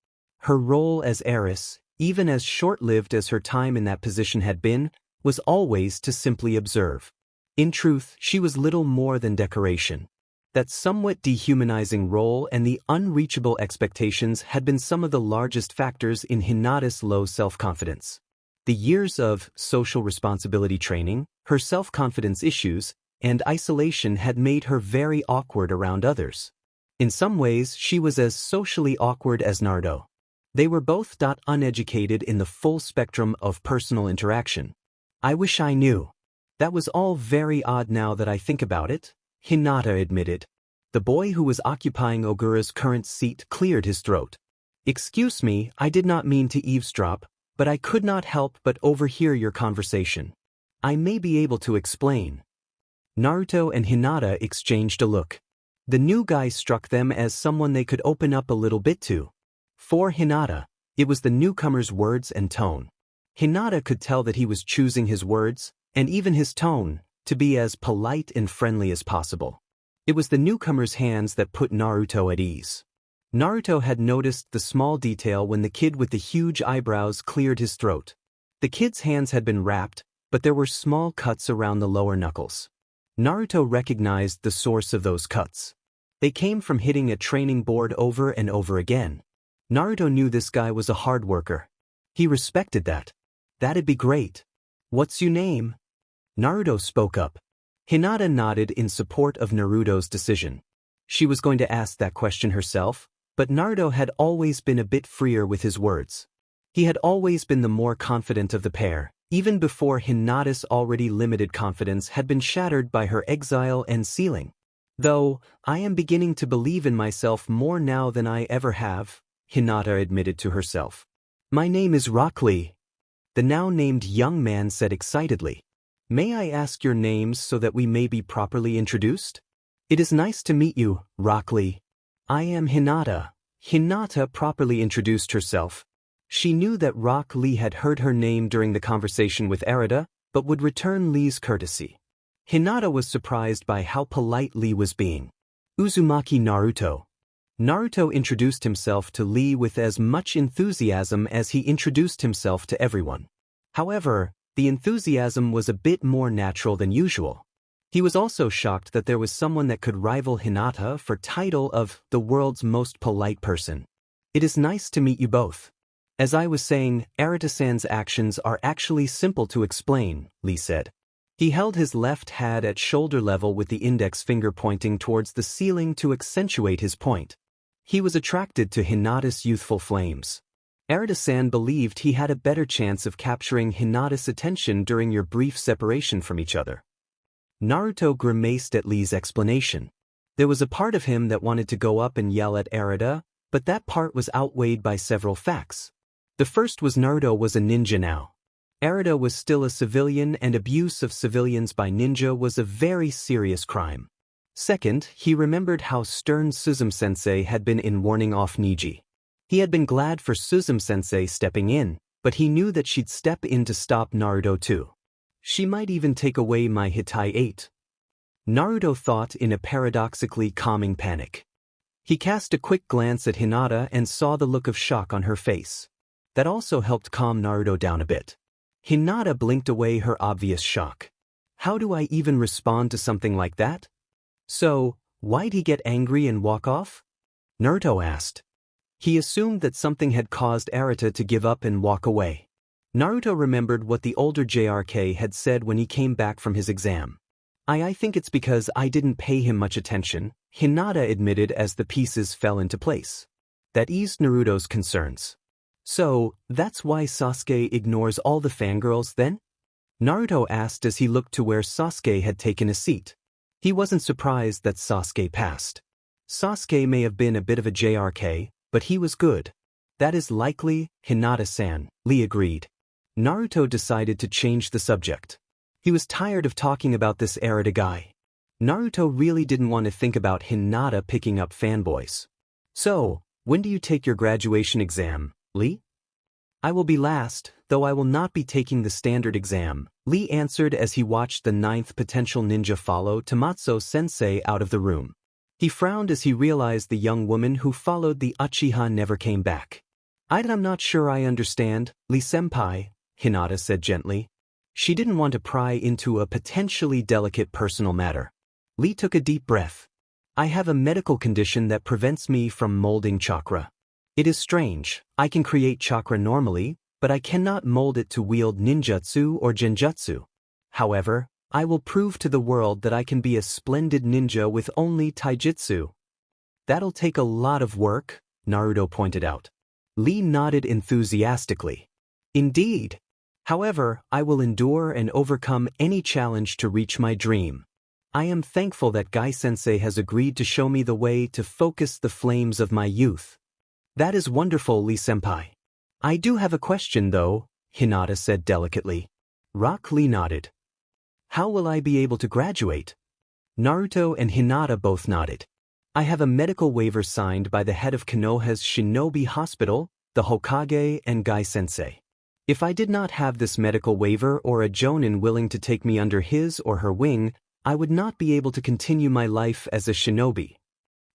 Her role as heiress, even as short-lived as her time in that position had been, was always to simply observe. In truth, she was little more than decoration. That somewhat dehumanizing role and the unreachable expectations had been some of the largest factors in Hinata's low self-confidence. The years of social responsibility training, her self-confidence issues, and isolation had made her very awkward around others. In some ways, she was as socially awkward as Naruto. They were both uneducated in the full spectrum of personal interaction. I wish I knew. That was all very odd now that I think about it, Hinata admitted. The boy who was occupying Ogura's current seat cleared his throat. Excuse me, I did not mean to eavesdrop, but I could not help but overhear your conversation. I may be able to explain. Naruto and Hinata exchanged a look. The new guy struck them as someone they could open up a little bit to. For Hinata, it was the newcomer's words and tone. Hinata could tell that he was choosing his words, and even his tone, to be as polite and friendly as possible. It was the newcomer's hands that put Naruto at ease. Naruto had noticed the small detail when the kid with the huge eyebrows cleared his throat. The kid's hands had been wrapped, but there were small cuts around the lower knuckles. Naruto recognized the source of those cuts. They came from hitting a training board over and over again. Naruto knew this guy was a hard worker. He respected that. That'd be great. What's your name? Naruto spoke up. Hinata nodded in support of Naruto's decision. She was going to ask that question herself, but Naruto had always been a bit freer with his words. He had always been the more confident of the pair, even before Hinata's already limited confidence had been shattered by her exile and sealing. Though, I am beginning to believe in myself more now than I ever have, Hinata admitted to herself. My name is Rock Lee, the now-named young man said excitedly. May I ask your names so that we may be properly introduced? It is nice to meet you, Rock Lee. I am Hinata. Hinata properly introduced herself. She knew that Rock Lee had heard her name during the conversation with Arata, but would return Lee's courtesy. Hinata was surprised by how polite Lee was being. Uzumaki Naruto. Naruto introduced himself to Lee with as much enthusiasm as he introduced himself to everyone. However, the enthusiasm was a bit more natural than usual. He was also shocked that there was someone that could rival Hinata for title of the world's most polite person. It is nice to meet you both. As I was saying, Arata-san's actions are actually simple to explain, Lee said. He held his left hand at shoulder level with the index finger pointing towards the ceiling to accentuate his point. He was attracted to Hinata's youthful flames. Arata-san believed he had a better chance of capturing Hinata's attention during your brief separation from each other. Naruto grimaced at Lee's explanation. There was a part of him that wanted to go up and yell at Arata, but that part was outweighed by several facts. The first was Naruto was a ninja now. Arata was still a civilian, and abuse of civilians by ninja was a very serious crime. Second, he remembered how stern Suzume-sensei had been in warning off Niji. He had been glad for Suzume-sensei stepping in, but he knew that she'd step in to stop Naruto too. She might even take away my Hitai 8. Naruto thought in a paradoxically calming panic. He cast a quick glance at Hinata and saw the look of shock on her face. That also helped calm Naruto down a bit. Hinata blinked away her obvious shock. How do I even respond to something like that? So, why'd he get angry and walk off? Naruto asked. He assumed that something had caused Arata to give up and walk away. Naruto remembered what the older JRK had said when he came back from his exam. I think it's because I didn't pay him much attention, Hinata admitted as the pieces fell into place. That eased Naruto's concerns. So, that's why Sasuke ignores all the fangirls then? Naruto asked as he looked to where Sasuke had taken a seat. He wasn't surprised that Sasuke passed. Sasuke may have been a bit of a JRK, but he was good. That is likely, Hinata-san, Lee agreed. Naruto decided to change the subject. He was tired of talking about this Arata guy. Naruto really didn't want to think about Hinata picking up fanboys. So, when do you take your graduation exam, Lee? I will be last, though I will not be taking the standard exam, Lee answered as he watched the ninth potential ninja follow Tomatsu-sensei out of the room. He frowned as he realized the young woman who followed the Uchiha never came back. I'm not sure I understand, Lee-senpai, Hinata said gently. She didn't want to pry into a potentially delicate personal matter. Lee took a deep breath. I have a medical condition that prevents me from molding chakra. It is strange, I can create chakra normally, but I cannot mold it to wield ninjutsu or genjutsu. However, I will prove to the world that I can be a splendid ninja with only taijutsu. That'll take a lot of work, Naruto pointed out. Lee nodded enthusiastically. Indeed. However, I will endure and overcome any challenge to reach my dream. I am thankful that Gai-sensei has agreed to show me the way to focus the flames of my youth. That is wonderful, Lee-senpai. I do have a question though, Hinata said delicately. Rock Lee nodded. How will I be able to graduate? Naruto and Hinata both nodded. I have a medical waiver signed by the head of Konoha's Shinobi Hospital, the Hokage and Gai-sensei. If I did not have this medical waiver or a jonin willing to take me under his or her wing, I would not be able to continue my life as a shinobi.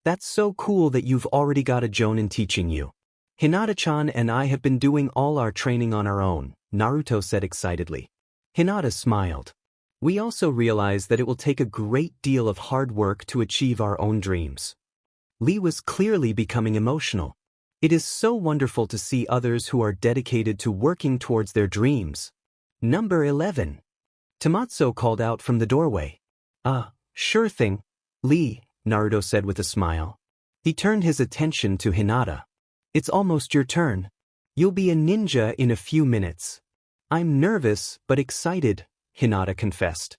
That's so cool that you've already got a jonin teaching you. Hinata-chan and I have been doing all our training on our own, Naruto said excitedly. Hinata smiled. We also realize that it will take a great deal of hard work to achieve our own dreams. Lee was clearly becoming emotional. It is so wonderful to see others who are dedicated to working towards their dreams. Number 11. Tomatsu called out from the doorway. Sure thing, Lee, Naruto said with a smile. He turned his attention to Hinata. It's almost your turn. You'll be a ninja in a few minutes. I'm nervous but excited, Hinata confessed.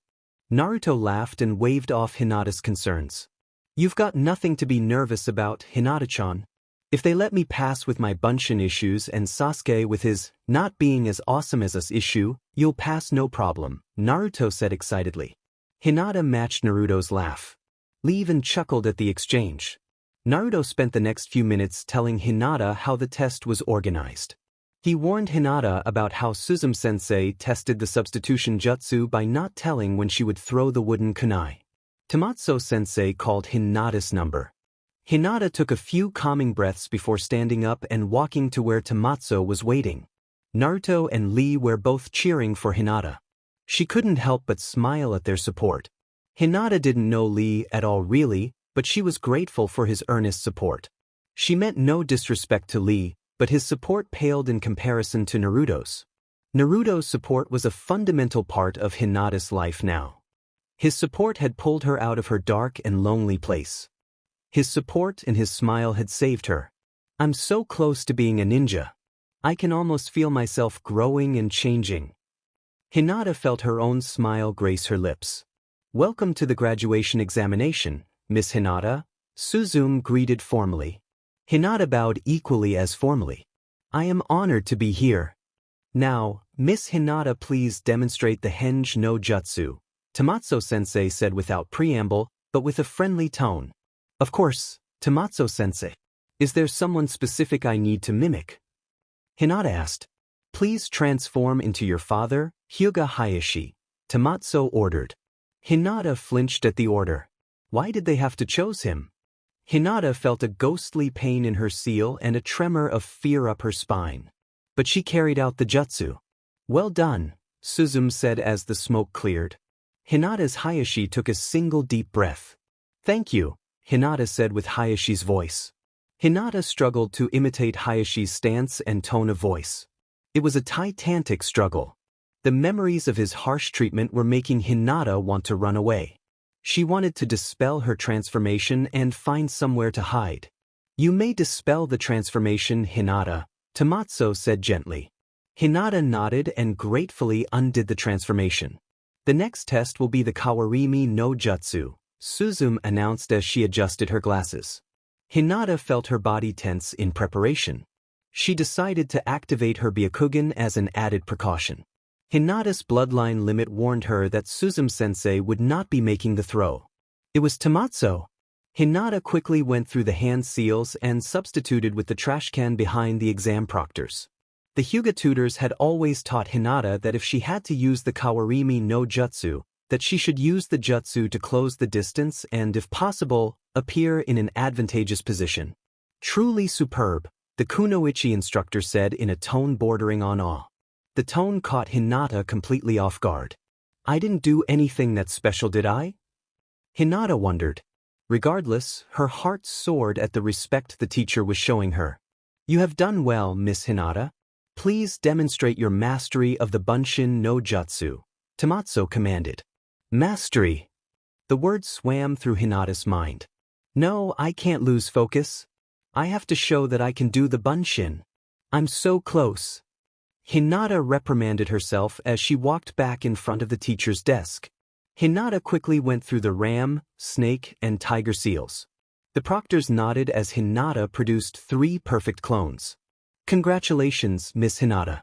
Naruto laughed and waved off Hinata's concerns. You've got nothing to be nervous about, Hinata-chan. If they let me pass with my Bunshin issues and Sasuke with his not being as awesome as us issue, you'll pass no problem, Naruto said excitedly. Hinata matched Naruto's laugh. Lee even chuckled at the exchange. Naruto spent the next few minutes telling Hinata how the test was organized. He warned Hinata about how Suzume-sensei tested the substitution jutsu by not telling when she would throw the wooden kunai. Tomatsu-sensei called Hinata's number. Hinata took a few calming breaths before standing up and walking to where Tomatsu was waiting. Naruto and Lee were both cheering for Hinata. She couldn't help but smile at their support. Hinata didn't know Lee at all really, but she was grateful for his earnest support. She meant no disrespect to Lee, but his support paled in comparison to Naruto's. Naruto's support was a fundamental part of Hinata's life now. His support had pulled her out of her dark and lonely place. His support and his smile had saved her. I'm so close to being a ninja. I can almost feel myself growing and changing. Hinata felt her own smile grace her lips. Welcome to the graduation examination, Miss Hinata, Suzume greeted formally. Hinata bowed equally as formally. I am honored to be here. Now, Miss Hinata, please demonstrate the Henge no Jutsu, Tomatsu-sensei said without preamble, but with a friendly tone. Of course, Tomatsu-sensei. Is there someone specific I need to mimic? Hinata asked. Please transform into your father, Hyuga Hayashi, Tomatsu ordered. Hinata flinched at the order. Why did they have to choose him? Hinata felt a ghostly pain in her seal and a tremor of fear up her spine. But she carried out the jutsu. Well done, Suzume said as the smoke cleared. Hinata's Hayashi took a single deep breath. Thank you, Hinata said with Hayashi's voice. Hinata struggled to imitate Hayashi's stance and tone of voice. It was a titanic struggle. The memories of his harsh treatment were making Hinata want to run away. She wanted to dispel her transformation and find somewhere to hide. You may dispel the transformation, Hinata, Tomatsu said gently. Hinata nodded and gratefully undid the transformation. The next test will be the Kawarimi no Jutsu, Suzume announced as she adjusted her glasses. Hinata felt her body tense in preparation. She decided to activate her Byakugan as an added precaution. Hinata's bloodline limit warned her that Suzume-sensei would not be making the throw. It was Tomatsu. Hinata quickly went through the hand seals and substituted with the trash can behind the exam proctors. The Hyuga tutors had always taught Hinata that if she had to use the Kawarimi no Jutsu, that she should use the jutsu to close the distance and, if possible, appear in an advantageous position. Truly superb, the kunoichi instructor said in a tone bordering on awe. The tone caught Hinata completely off guard. I didn't do anything that special, did I? Hinata wondered. Regardless, her heart soared at the respect the teacher was showing her. You have done well, Miss Hinata. Please demonstrate your mastery of the Bunshin no Jutsu, Tamatsu commanded. Mastery. The word swam through Hinata's mind. No, I can't lose focus. I have to show that I can do the Bunshin. I'm so close. Hinata reprimanded herself as she walked back in front of the teacher's desk. Hinata quickly went through the ram, snake, and tiger seals. The proctors nodded as Hinata produced 3 perfect clones. Congratulations, Miss Hinata.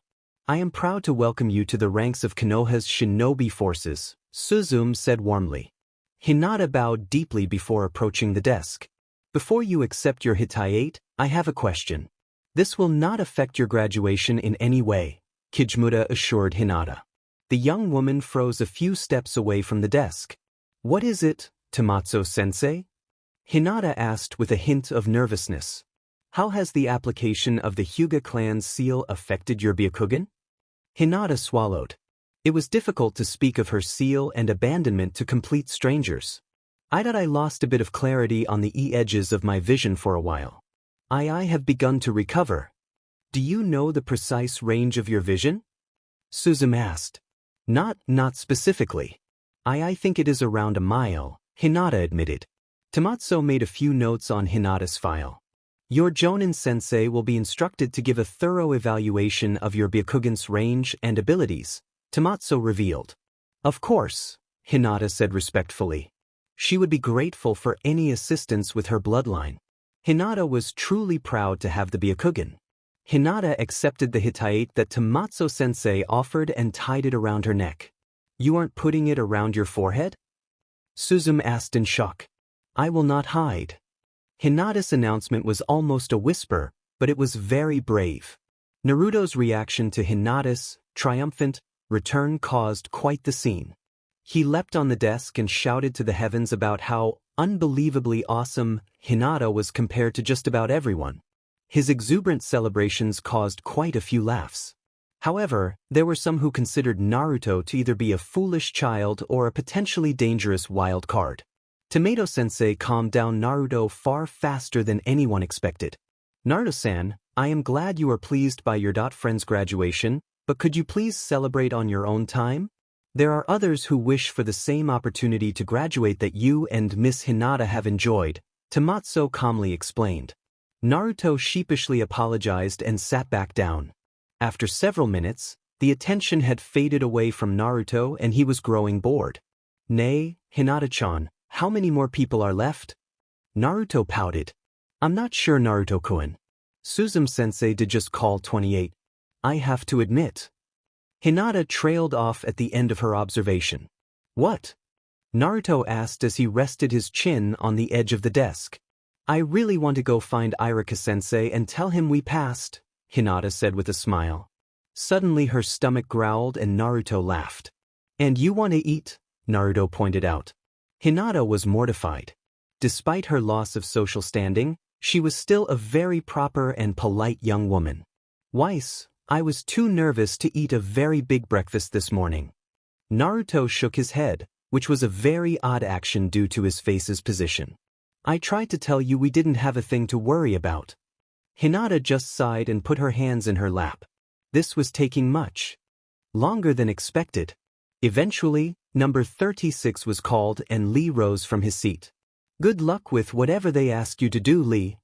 I am proud to welcome you to the ranks of Konoha's shinobi forces, Suzume said warmly. Hinata bowed deeply before approaching the desk. Before you accept your hitaiate, I have a question. This will not affect your graduation in any way, Kijimura assured Hinata. The young woman froze a few steps away from the desk. What is it, Tamatsu-sensei? Hinata asked with a hint of nervousness. How has the application of the Hyuga clan's seal affected your Byakugan? Hinata swallowed. It was difficult to speak of her seal and abandonment to complete strangers. I thought I lost a bit of clarity on the edges of my vision for a while. I have begun to recover. Do you know the precise range of your vision? Suzume asked. Not specifically. I think it is around a mile, Hinata admitted. Tamatsu made a few notes on Hinata's file. Your Jonin-sensei will be instructed to give a thorough evaluation of your Byakugan's range and abilities, Tamatsu revealed. Of course, Hinata said respectfully. She would be grateful for any assistance with her bloodline. Hinata was truly proud to have the Byakugan. Hinata accepted the hitaiate that Tamatsu-sensei offered and tied it around her neck. You aren't putting it around your forehead? Suzume asked in shock. I will not hide. Hinata's announcement was almost a whisper, but it was very brave. Naruto's reaction to Hinata's triumphant return caused quite the scene. He leapt on the desk and shouted to the heavens about how unbelievably awesome Hinata was compared to just about everyone. His exuberant celebrations caused quite a few laughs. However, there were some who considered Naruto to either be a foolish child or a potentially dangerous wild card. Tomato-sensei calmed down Naruto far faster than anyone expected. Naruto-san, I am glad you are pleased by your friend's graduation, but could you please celebrate on your own time? There are others who wish for the same opportunity to graduate that you and Miss Hinata have enjoyed, Tamatsu calmly explained. Naruto sheepishly apologized and sat back down. After several minutes, the attention had faded away from Naruto and he was growing bored. Nay, Hinata-chan, how many more people are left? Naruto pouted. I'm not sure, Naruto-kun. Suzume-sensei did just call 28. I have to admit. Hinata trailed off at the end of her observation. What? Naruto asked as he rested his chin on the edge of the desk. I really want to go find Irika-sensei and tell him we passed, Hinata said with a smile. Suddenly her stomach growled and Naruto laughed. And you want to eat? Naruto pointed out. Hinata was mortified. Despite her loss of social standing, she was still a very proper and polite young woman. Weiss, I was too nervous to eat a very big breakfast this morning. Naruto shook his head, which was a very odd action due to his face's position. I tried to tell you we didn't have a thing to worry about. Hinata just sighed and put her hands in her lap. This was taking much longer than expected. Eventually, number 36 was called and Lee rose from his seat. Good luck with whatever they ask you to do, Lee.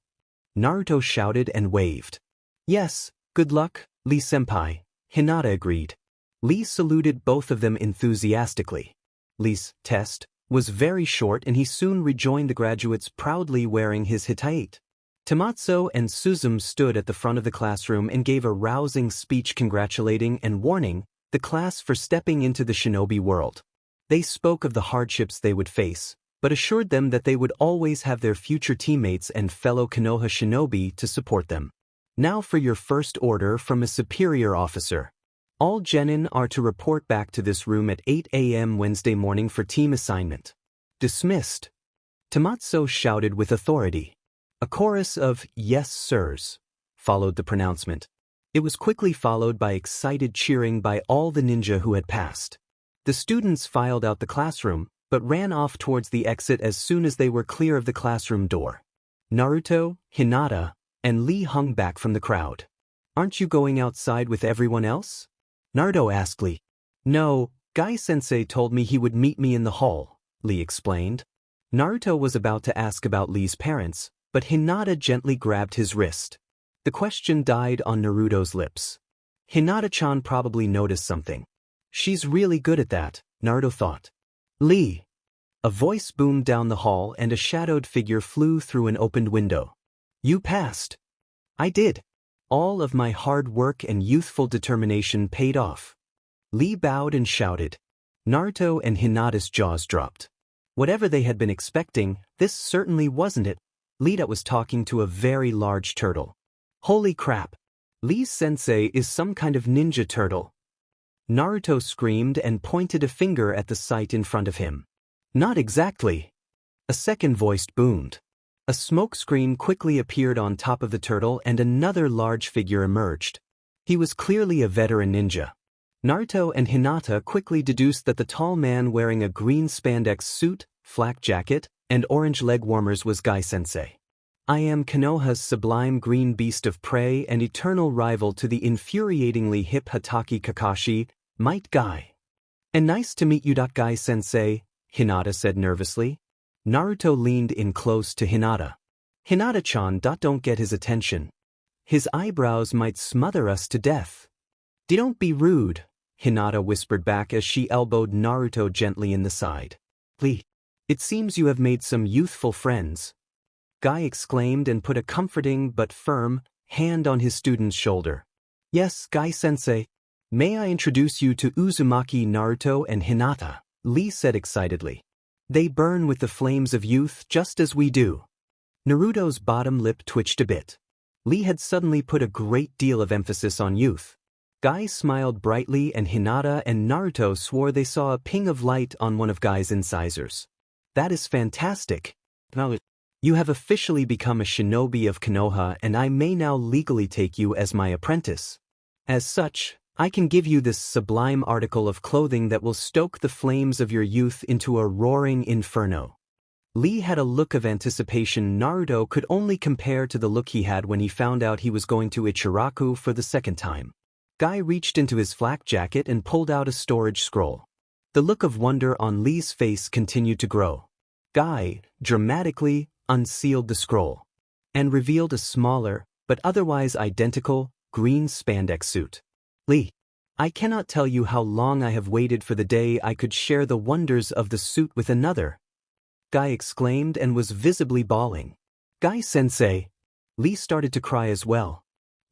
Naruto shouted and waved. Yes, good luck, Lee-senpai, Hinata agreed. Lee saluted both of them enthusiastically. Lee's test was very short and he soon rejoined the graduates proudly wearing his hitaiate. Tamatsu and Suzume stood at the front of the classroom and gave a rousing speech congratulating and warning the class for stepping into the shinobi world. They spoke of the hardships they would face, but assured them that they would always have their future teammates and fellow Konoha shinobi to support them. Now for your first order from a superior officer. All genin are to report back to this room at 8 a.m. Wednesday morning for team assignment. Dismissed. Tamatsu shouted with authority. A chorus of "yes, sirs" followed the pronouncement. It was quickly followed by excited cheering by all the ninja who had passed. The students filed out the classroom, but ran off towards the exit as soon as they were clear of the classroom door. Naruto, Hinata, and Lee hung back from the crowd. "Aren't you going outside with everyone else?" Naruto asked Lee. "No, Guy-sensei told me he would meet me in the hall," Lee explained. Naruto was about to ask about Lee's parents, but Hinata gently grabbed his wrist. The question died on Naruto's lips. Hinata-chan probably noticed something. She's really good at that, Naruto thought. "Lee." A voice boomed down the hall and a shadowed figure flew through an opened window. "You passed." "I did. All of my hard work and youthful determination paid off." Lee bowed and shouted. Naruto and Hinata's jaws dropped. Whatever they had been expecting, this certainly wasn't it. Lita was talking to a very large turtle. Holy crap! Lee's sensei is some kind of ninja turtle. Naruto screamed and pointed a finger at the sight in front of him. "Not exactly." A second voice boomed. A smoke screen quickly appeared on top of the turtle and another large figure emerged. He was clearly a veteran ninja. Naruto and Hinata quickly deduced that the tall man wearing a green spandex suit, flak jacket, and orange leg warmers was Guy-sensei. "I am Konoha's sublime green beast of prey and eternal rival to the infuriatingly hip Hatake Kakashi, Might Guy." "And nice to meet you, Guy-sensei," Hinata said nervously. Naruto leaned in close to Hinata. "Hinata-chan, don't get his attention. His eyebrows might smother us to death." "Don't be rude," Hinata whispered back as she elbowed Naruto gently in the side. "Lee, it seems you have made some youthful friends," Guy exclaimed and put a comforting but firm hand on his student's shoulder. "Yes, Guy-sensei. May I introduce you to Uzumaki, Naruto, and Hinata," Lee said excitedly. "They burn with the flames of youth just as we do." Naruto's bottom lip twitched a bit. Lee had suddenly put a great deal of emphasis on youth. Guy smiled brightly and Hinata and Naruto swore they saw a ping of light on one of Guy's incisors. "That is fantastic. Now, you have officially become a shinobi of Konoha and I may now legally take you as my apprentice. As such, I can give you this sublime article of clothing that will stoke the flames of your youth into a roaring inferno." Lee had a look of anticipation Naruto could only compare to the look he had when he found out he was going to Ichiraku for the second time. Guy reached into his flak jacket and pulled out a storage scroll. The look of wonder on Lee's face continued to grow. Guy, dramatically, unsealed the scroll and revealed a smaller, but otherwise identical, green spandex suit. "Lee, I cannot tell you how long I have waited for the day I could share the wonders of the suit with another," Guy exclaimed and was visibly bawling. "Guy-sensei." Lee started to cry as well.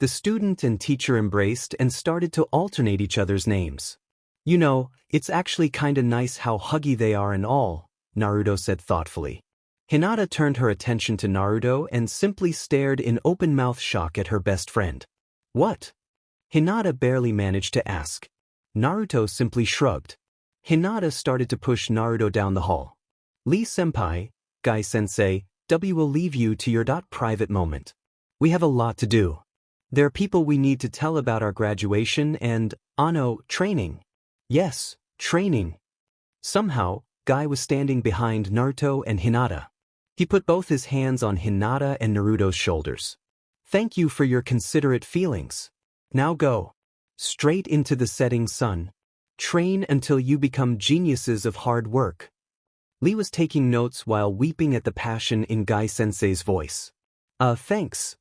The student and teacher embraced and started to alternate each other's names. "You know, it's actually kinda nice how huggy they are and all," Naruto said thoughtfully. Hinata turned her attention to Naruto and simply stared in open-mouth shock at her best friend. "What?" Hinata barely managed to ask. Naruto simply shrugged. Hinata started to push Naruto down the hall. "Lee-senpai, Guy-sensei, we will leave you to your private moment. We have a lot to do. There are people we need to tell about our graduation and, training." "Yes, training." Somehow, Guy was standing behind Naruto and Hinata. He put both his hands on Hinata and Naruto's shoulders. "Thank you for your considerate feelings. Now go. Straight into the setting sun. Train until you become geniuses of hard work." Lee was taking notes while weeping at the passion in Guy-sensei's voice. Thanks,"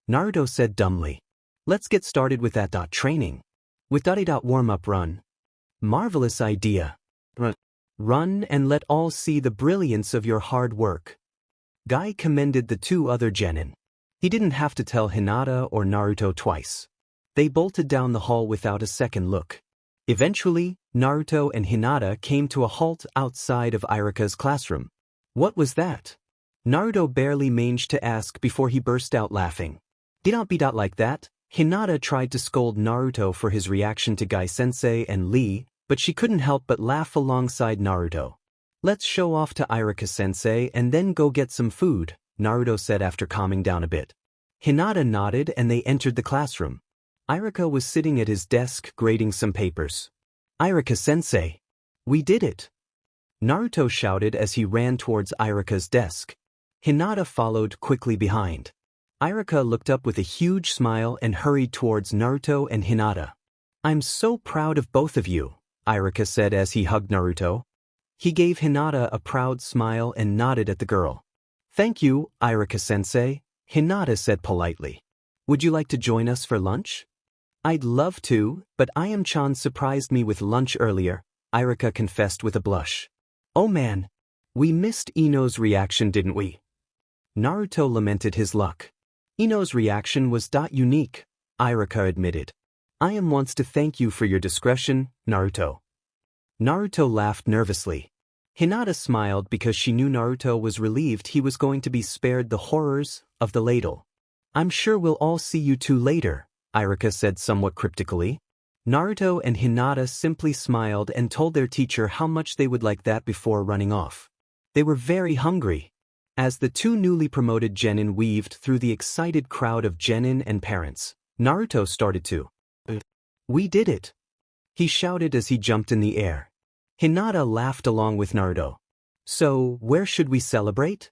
Naruto said dumbly. "Let's get started with that training. With warm-up run." "Marvelous idea. Run and let all see the brilliance of your hard work." Guy commended the two other genin. He didn't have to tell Hinata or Naruto twice. They bolted down the hall without a second look. Eventually, Naruto and Hinata came to a halt outside of Irika's classroom. What was that? Naruto barely managed to ask before he burst out laughing. Did not be like that? Hinata tried to scold Naruto for his reaction to Guy-sensei and Lee, but she couldn't help but laugh alongside Naruto. Let's show off to Irika-sensei and then go get some food, Naruto said after calming down a bit. Hinata nodded and they entered the classroom. Irika was sitting at his desk grading some papers. Irika-sensei! We did it! Naruto shouted as he ran towards Irika's desk. Hinata followed quickly behind. Irika looked up with a huge smile and hurried towards Naruto and Hinata. I'm so proud of both of you, Irika said as he hugged Naruto. He gave Hinata a proud smile and nodded at the girl. Thank you, Irika-sensei, Hinata said politely. Would you like to join us for lunch? I'd love to, but Ayam-chan surprised me with lunch earlier, Irika confessed with a blush. Oh man, we missed Ino's reaction, didn't we? Naruto lamented his luck. Ino's reaction was unique, Irika admitted. Ayam wants to thank you for your discretion, Naruto. Naruto laughed nervously. Hinata smiled because she knew Naruto was relieved he was going to be spared the horrors of the ladle. I'm sure we'll all see you two later, Irika said somewhat cryptically. Naruto and Hinata simply smiled and told their teacher how much they would like that before running off. They were very hungry. As the two newly promoted genin weaved through the excited crowd of genin and parents, Naruto started to. We did it! He shouted as he jumped in the air. Hinata laughed along with Naruto. So, where should we celebrate?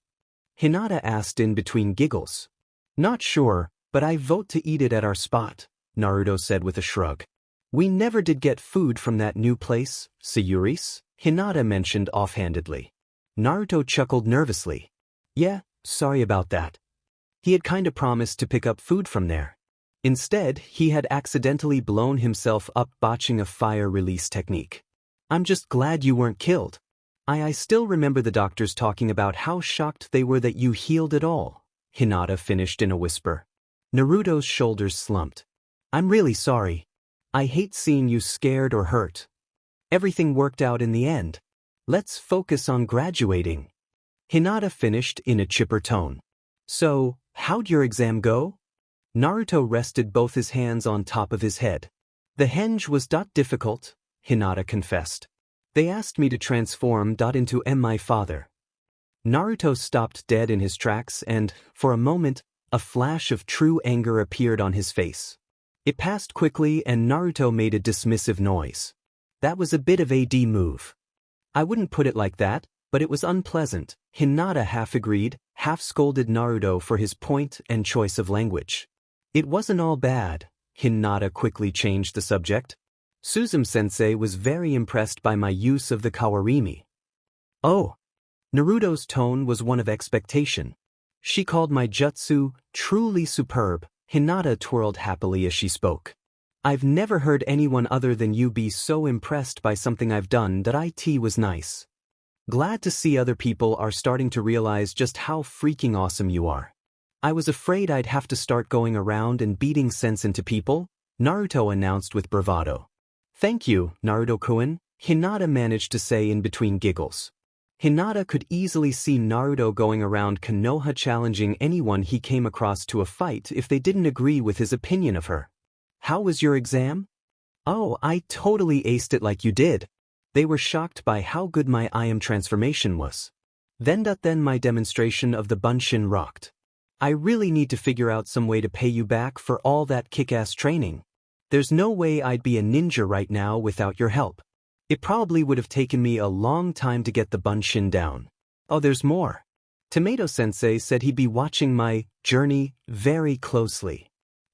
Hinata asked in between giggles. Not sure, but I vote to eat it at our spot, Naruto said with a shrug. We never did get food from that new place, Sayuri's, Hinata mentioned offhandedly. Naruto chuckled nervously. Yeah, sorry about that. He had kinda promised to pick up food from there. Instead, he had accidentally blown himself up botching a fire release technique. I'm just glad you weren't killed. I still remember the doctors talking about how shocked they were that you healed at all, Hinata finished in a whisper. Naruto's shoulders slumped. I'm really sorry. I hate seeing you scared or hurt. Everything worked out in the end. Let's focus on graduating. Hinata finished in a chipper tone. So, how'd your exam go? Naruto rested both his hands on top of his head. The henge was difficult, Hinata confessed. They asked me to transform into my father. Naruto stopped dead in his tracks and, for a moment, a flash of true anger appeared on his face. It passed quickly and Naruto made a dismissive noise. That was a bit of a D move. I wouldn't put it like that, but it was unpleasant, Hinata half agreed, half scolded Naruto for his point and choice of language. It wasn't all bad, Hinata quickly changed the subject. Suzume-sensei was very impressed by my use of the kawarimi. Oh. Naruto's tone was one of expectation. She called my jutsu truly superb, Hinata twirled happily as she spoke. I've never heard anyone other than you be so impressed by something I've done that it was nice. Glad to see other people are starting to realize just how freaking awesome you are. I was afraid I'd have to start going around and beating sense into people, Naruto announced with bravado. Thank you, Naruto-kun, Hinata managed to say in between giggles. Hinata could easily see Naruto going around Konoha challenging anyone he came across to a fight if they didn't agree with his opinion of her. How was your exam? Oh, I totally aced it like you did. They were shocked by how good my I am transformation was. Then my demonstration of the Bunshin rocked. I really need to figure out some way to pay you back for all that kick-ass training. There's no way I'd be a ninja right now without your help. It probably would have taken me a long time to get the Bunshin down. Oh, there's more. Tomato-sensei said he'd be watching my journey very closely.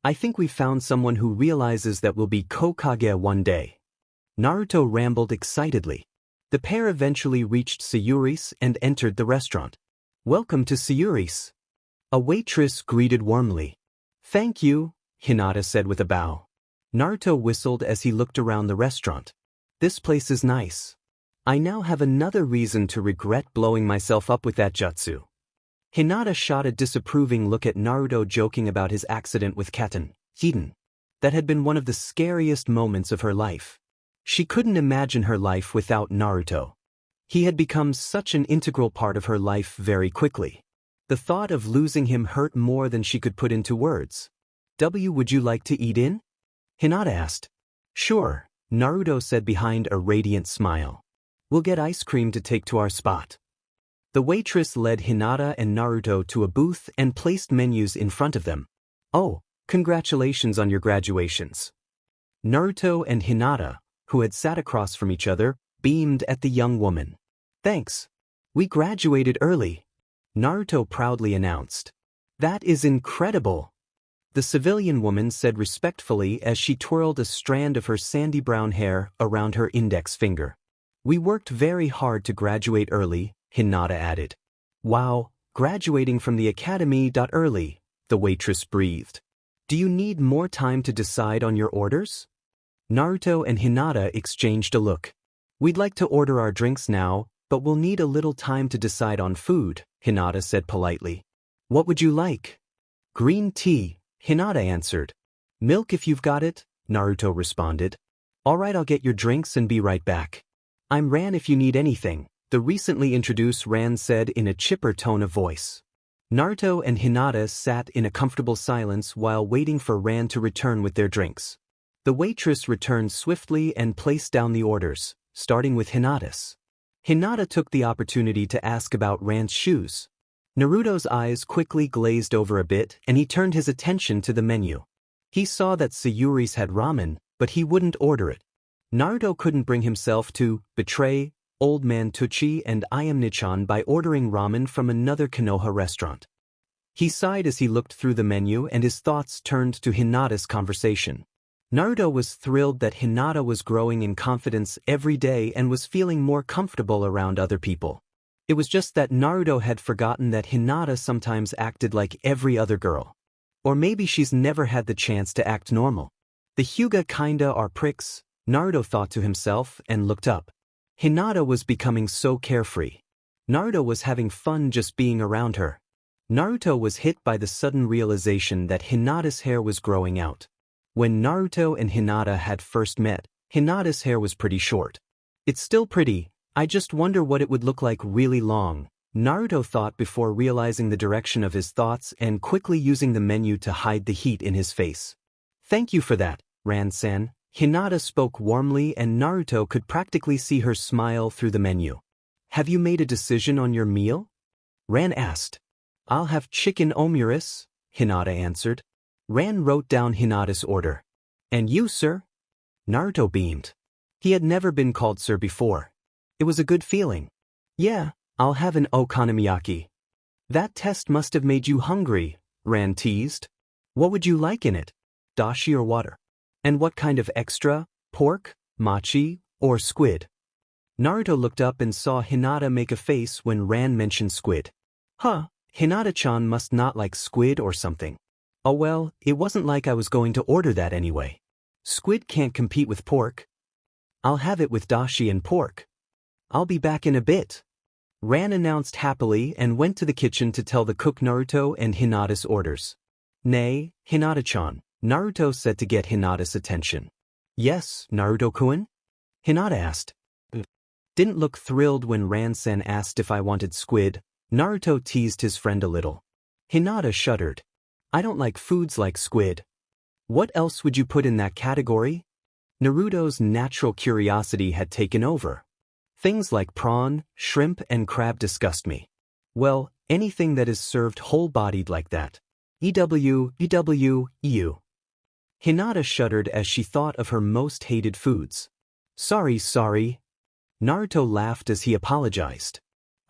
I think we found someone who realizes that we'll be Hokage one day. Naruto rambled excitedly. The pair eventually reached Sayuri's and entered the restaurant. Welcome to Sayuri's. A waitress greeted warmly. Thank you, Hinata said with a bow. Naruto whistled as he looked around the restaurant. This place is nice. I now have another reason to regret blowing myself up with that jutsu. Hinata shot a disapproving look at Naruto joking about his accident with Katen, Hiden. That had been one of the scariest moments of her life. She couldn't imagine her life without Naruto. He had become such an integral part of her life very quickly. The thought of losing him hurt more than she could put into words. Would you like to eat in? Hinata asked. Sure, Naruto said behind a radiant smile. We'll get ice cream to take to our spot. The waitress led Hinata and Naruto to a booth and placed menus in front of them. Oh, congratulations on your graduations. Naruto and Hinata, who had sat across from each other, beamed at the young woman. Thanks. We graduated early, Naruto proudly announced. That is incredible. The civilian woman said respectfully as she twirled a strand of her sandy brown hair around her index finger. We worked very hard to graduate early, Hinata added. Wow, graduating from the academy. Early, the waitress breathed. Do you need more time to decide on your orders? Naruto and Hinata exchanged a look. We'd like to order our drinks now, but we'll need a little time to decide on food, Hinata said politely. What would you like? Green tea, Hinata answered. Milk if you've got it, Naruto responded. All right, I'll get your drinks and be right back. I'm Ran if you need anything, the recently introduced Ran said in a chipper tone of voice. Naruto and Hinata sat in a comfortable silence while waiting for Ran to return with their drinks. The waitress returned swiftly and placed down the orders, starting with Hinata's. Hinata took the opportunity to ask about Ran's shoes. Naruto's eyes quickly glazed over a bit and he turned his attention to the menu. He saw that Sayuri's had ramen, but he wouldn't order it. Naruto couldn't bring himself to betray Old Man Tucci and Ayam-nichan by ordering ramen from another Konoha restaurant. He sighed as he looked through the menu and his thoughts turned to Hinata's conversation. Naruto was thrilled that Hinata was growing in confidence every day and was feeling more comfortable around other people. It was just that Naruto had forgotten that Hinata sometimes acted like every other girl. Or maybe she's never had the chance to act normal. The Hyuga kinda are pricks, Naruto thought to himself and looked up. Hinata was becoming so carefree. Naruto was having fun just being around her. Naruto was hit by the sudden realization that Hinata's hair was growing out. When Naruto and Hinata had first met, Hinata's hair was pretty short. It's still pretty, I just wonder what it would look like really long, Naruto thought before realizing the direction of his thoughts and quickly using the menu to hide the heat in his face. Thank you for that, Ran-san. Hinata spoke warmly and Naruto could practically see her smile through the menu. Have you made a decision on your meal? Ran asked. I'll have chicken omurice, Hinata answered. Ran wrote down Hinata's order. And you, sir? Naruto beamed. He had never been called sir before. It was a good feeling. Yeah, I'll have an okonomiyaki. That test must have made you hungry, Ran teased. What would you like in it? Dashi or water? And what kind of extra? Pork, mochi, or squid? Naruto looked up and saw Hinata make a face when Ran mentioned squid. Huh, Hinata-chan must not like squid or something. Oh well, it wasn't like I was going to order that anyway. Squid can't compete with pork. I'll have it with dashi and pork. I'll be back in a bit. Ran announced happily and went to the kitchen to tell the cook Naruto and Hinata's orders. Nay, Hinata-chan, Naruto said to get Hinata's attention. Yes, Naruto-kun? Hinata asked. Didn't look thrilled when Ran-san asked if I wanted squid. Naruto teased his friend a little. Hinata shuddered. I don't like foods like squid. What else would you put in that category? Naruto's natural curiosity had taken over. Things like prawn, shrimp, and crab disgust me. Well, anything that is served whole-bodied like that. EW. Hinata shuddered as she thought of her most hated foods. Sorry. Naruto laughed as he apologized.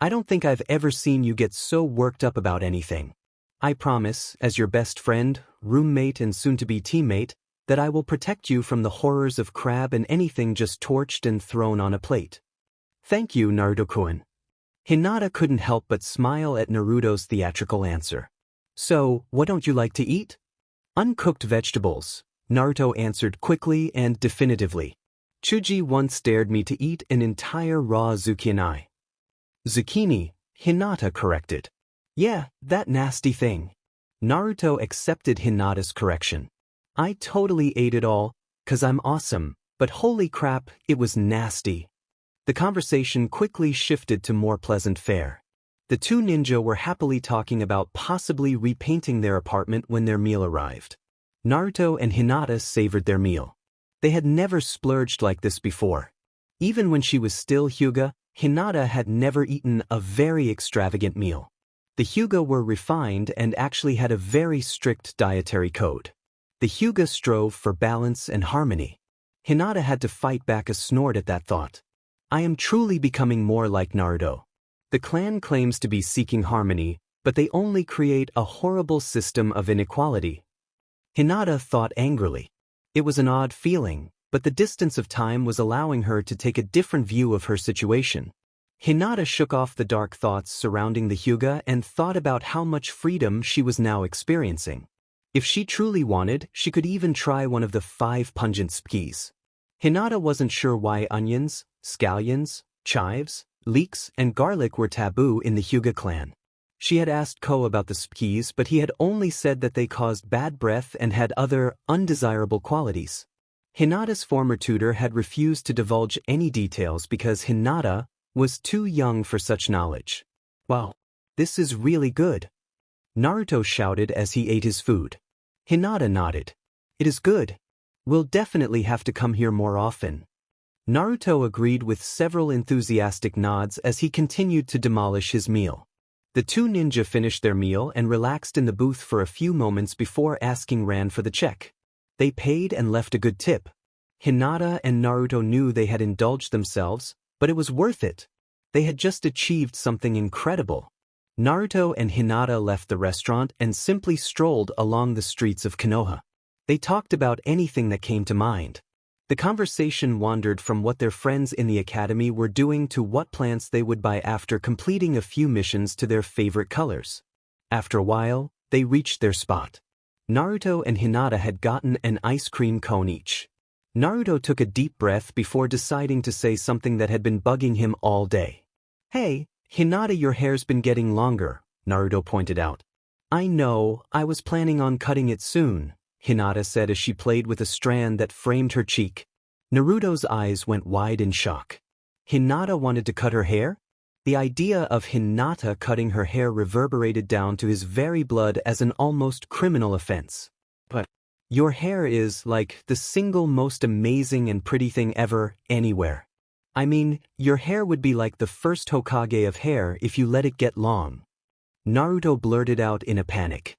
I don't think I've ever seen you get so worked up about anything. I promise, as your best friend, roommate and soon-to-be teammate, that I will protect you from the horrors of crab and anything just torched and thrown on a plate. Thank you, Naruto-kun. Hinata couldn't help but smile at Naruto's theatrical answer. So, what don't you like to eat? Uncooked vegetables, Naruto answered quickly and definitively. Chuji once dared me to eat an entire raw zucchini. Zucchini, Hinata corrected. Yeah, that nasty thing. Naruto accepted Hinata's correction. I totally ate it all, 'cause I'm awesome, but holy crap, it was nasty. The conversation quickly shifted to more pleasant fare. The two ninja were happily talking about possibly repainting their apartment when their meal arrived. Naruto and Hinata savored their meal. They had never splurged like this before. Even when she was still Hyuga, Hinata had never eaten a very extravagant meal. The Hyuga were refined and actually had a very strict dietary code. The Hyuga strove for balance and harmony. Hinata had to fight back a snort at that thought. I am truly becoming more like Naruto. The clan claims to be seeking harmony, but they only create a horrible system of inequality. Hinata thought angrily. It was an odd feeling, but the distance of time was allowing her to take a different view of her situation. Hinata shook off the dark thoughts surrounding the Hyuga and thought about how much freedom she was now experiencing. If she truly wanted, she could even try one of the 5 pungent skis. Hinata wasn't sure why onions, scallions, chives, leeks, and garlic were taboo in the Hyuga clan. She had asked Ko about the skis, but he had only said that they caused bad breath and had other, undesirable qualities. Hinata's former tutor had refused to divulge any details because Hinata was too young for such knowledge. Wow, this is really good. Naruto shouted as he ate his food. Hinata nodded. It is good. We'll definitely have to come here more often. Naruto agreed with several enthusiastic nods as he continued to demolish his meal. The two ninja finished their meal and relaxed in the booth for a few moments before asking Ran for the check. They paid and left a good tip. Hinata and Naruto knew they had indulged themselves, but it was worth it. They had just achieved something incredible. Naruto and Hinata left the restaurant and simply strolled along the streets of Konoha. They talked about anything that came to mind. The conversation wandered from what their friends in the academy were doing to what plants they would buy after completing a few missions to their favorite colors. After a while, they reached their spot. Naruto and Hinata had gotten an ice cream cone each. Naruto took a deep breath before deciding to say something that had been bugging him all day. Hey, Hinata, your hair's been getting longer, Naruto pointed out. I know, I was planning on cutting it soon, Hinata said as she played with a strand that framed her cheek. Naruto's eyes went wide in shock. Hinata wanted to cut her hair? The idea of Hinata cutting her hair reverberated down to his very blood as an almost criminal offense. But your hair is, like, the single most amazing and pretty thing ever, anywhere. I mean, your hair would be like the first Hokage of hair if you let it get long. Naruto blurted out in a panic.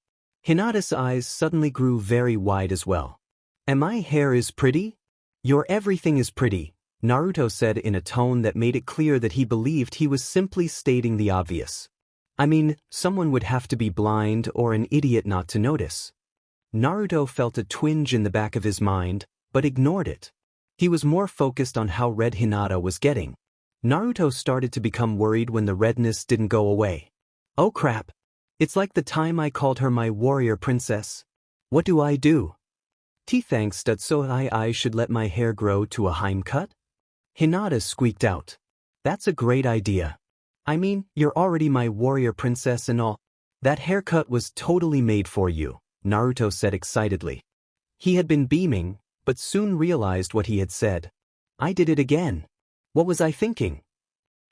Hinata's eyes suddenly grew very wide as well. And my hair is pretty? Your everything is pretty, Naruto said in a tone that made it clear that he believed he was simply stating the obvious. I mean, someone would have to be blind or an idiot not to notice. Naruto felt a twinge in the back of his mind, but ignored it. He was more focused on how red Hinata was getting. Naruto started to become worried when the redness didn't go away. Oh crap. It's like the time I called her my warrior princess. What do I do? Thanks that so I should let my hair grow to a Heim cut? Hinata squeaked out. That's a great idea. I mean, you're already my warrior princess and all. That haircut was totally made for you, Naruto said excitedly. He had been beaming, but soon realized what he had said. I did it again. What was I thinking?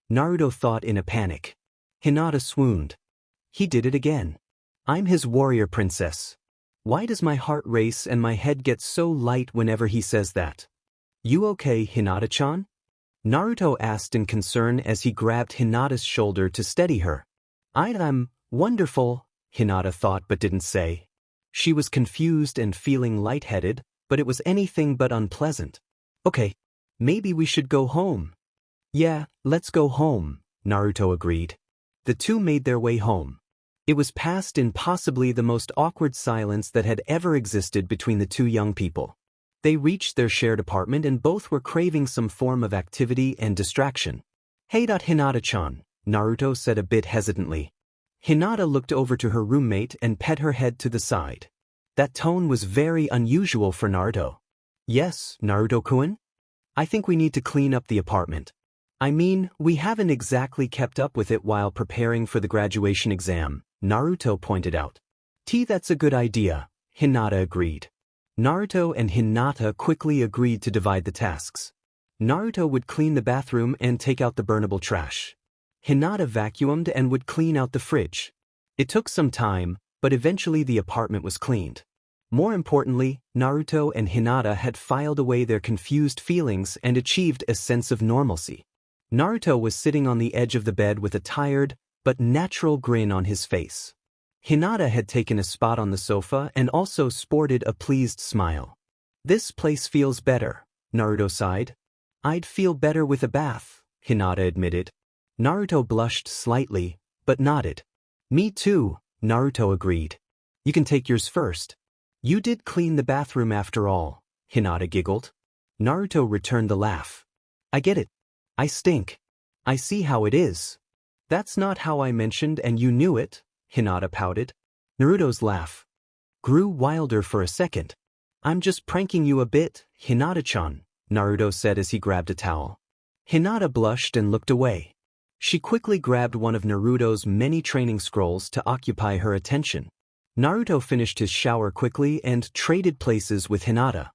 Naruto thought in a panic. Hinata swooned. He did it again. I'm his warrior princess. Why does my heart race and my head get so light whenever he says that? You okay, Hinata-chan? Naruto asked in concern as he grabbed Hinata's shoulder to steady her. I'm wonderful, Hinata thought but didn't say. She was confused and feeling lightheaded, but it was anything but unpleasant. Okay, maybe we should go home. Yeah, let's go home, Naruto agreed. The two made their way home. It was passed in possibly the most awkward silence that had ever existed between the two young people. They reached their shared apartment and both were craving some form of activity and distraction. Hey, Hinata-chan, Naruto said a bit hesitantly. Hinata looked over to her roommate and pet her head to the side. That tone was very unusual for Naruto. Yes, Naruto-kun? I think we need to clean up the apartment. I mean, we haven't exactly kept up with it while preparing for the graduation exam, Naruto pointed out. That's a good idea, Hinata agreed. Naruto and Hinata quickly agreed to divide the tasks. Naruto would clean the bathroom and take out the burnable trash. Hinata vacuumed and would clean out the fridge. It took some time, but eventually the apartment was cleaned. More importantly, Naruto and Hinata had filed away their confused feelings and achieved a sense of normalcy. Naruto was sitting on the edge of the bed with a tired, but natural grin on his face. Hinata had taken a spot on the sofa and also sported a pleased smile. "This place feels better," Naruto sighed. "I'd feel better with a bath," Hinata admitted. Naruto blushed slightly, but nodded. "Me too," Naruto agreed. "You can take yours first." "You did clean the bathroom after all," Hinata giggled. Naruto returned the laugh. "I get it. I stink. I see how it is." "That's not how I mentioned and you knew it," Hinata pouted. Naruto's laugh grew wilder for a second. "I'm just pranking you a bit, Hinata-chan," Naruto said as he grabbed a towel. Hinata blushed and looked away. She quickly grabbed one of Naruto's many training scrolls to occupy her attention. Naruto finished his shower quickly and traded places with Hinata.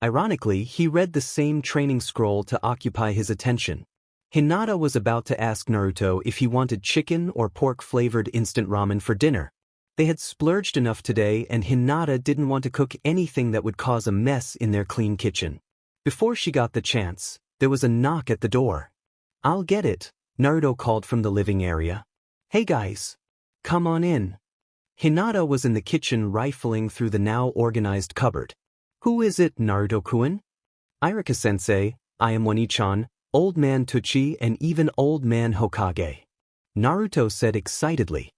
Ironically, he read the same training scroll to occupy his attention. Hinata was about to ask Naruto if he wanted chicken or pork-flavored instant ramen for dinner. They had splurged enough today and Hinata didn't want to cook anything that would cause a mess in their clean kitchen. Before she got the chance, there was a knock at the door. "I'll get it," Naruto called from the living area. "Hey guys. Come on in." Hinata was in the kitchen rifling through the now organized cupboard. "Who is it, Naruto-kun?" "Irika-sensei, I am Wani-chan, Old Man Tuchi and even Old Man Hokage," Naruto said excitedly.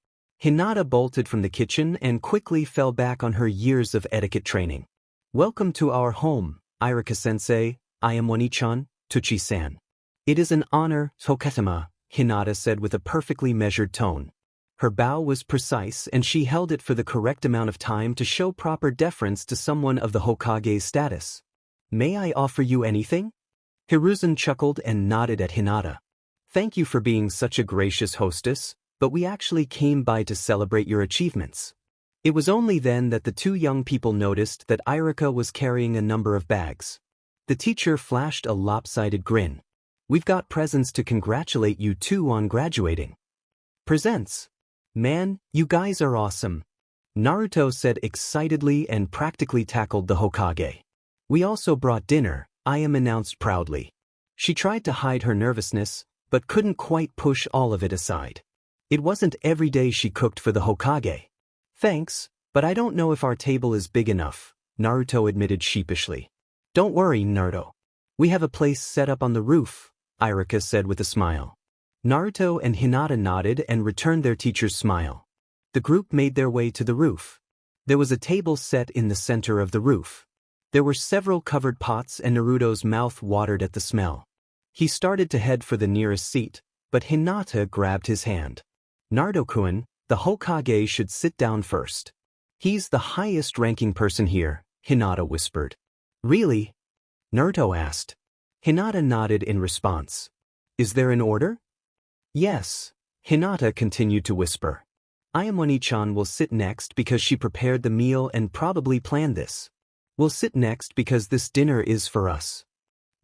Hinata bolted from the kitchen and quickly fell back on her years of etiquette training. "Welcome to our home, Irika-sensei, I am Wani-chan, Tuchi-san." "It is an honor, Toketama," Hinata said with a perfectly measured tone. Her bow was precise and she held it for the correct amount of time to show proper deference to someone of the Hokage's status. "May I offer you anything?" Hiruzen chuckled and nodded at Hinata. "Thank you for being such a gracious hostess, but we actually came by to celebrate your achievements." It was only then that the two young people noticed that Irika was carrying a number of bags. The teacher flashed a lopsided grin. "We've got presents to congratulate you two on graduating." "Presents? Man, you guys are awesome," Naruto said excitedly and practically tackled the Hokage. "We also brought dinner," Ayam announced proudly. She tried to hide her nervousness, but couldn't quite push all of it aside. It wasn't every day she cooked for the Hokage. "Thanks, but I don't know if our table is big enough," Naruto admitted sheepishly. "Don't worry, Naruto. We have a place set up on the roof," Irika said with a smile. Naruto and Hinata nodded and returned their teacher's smile. The group made their way to the roof. There was a table set in the center of the roof. There were several covered pots and Naruto's mouth watered at the smell. He started to head for the nearest seat, but Hinata grabbed his hand. "Naruto-kun, the Hokage should sit down first. He's the highest-ranking person here," Hinata whispered. "Really?" Naruto asked. Hinata nodded in response. "Is there an order?" "Yes," Hinata continued to whisper. "Ayamoni-chan will sit next because she prepared the meal and probably planned this. We'll sit next because this dinner is for us."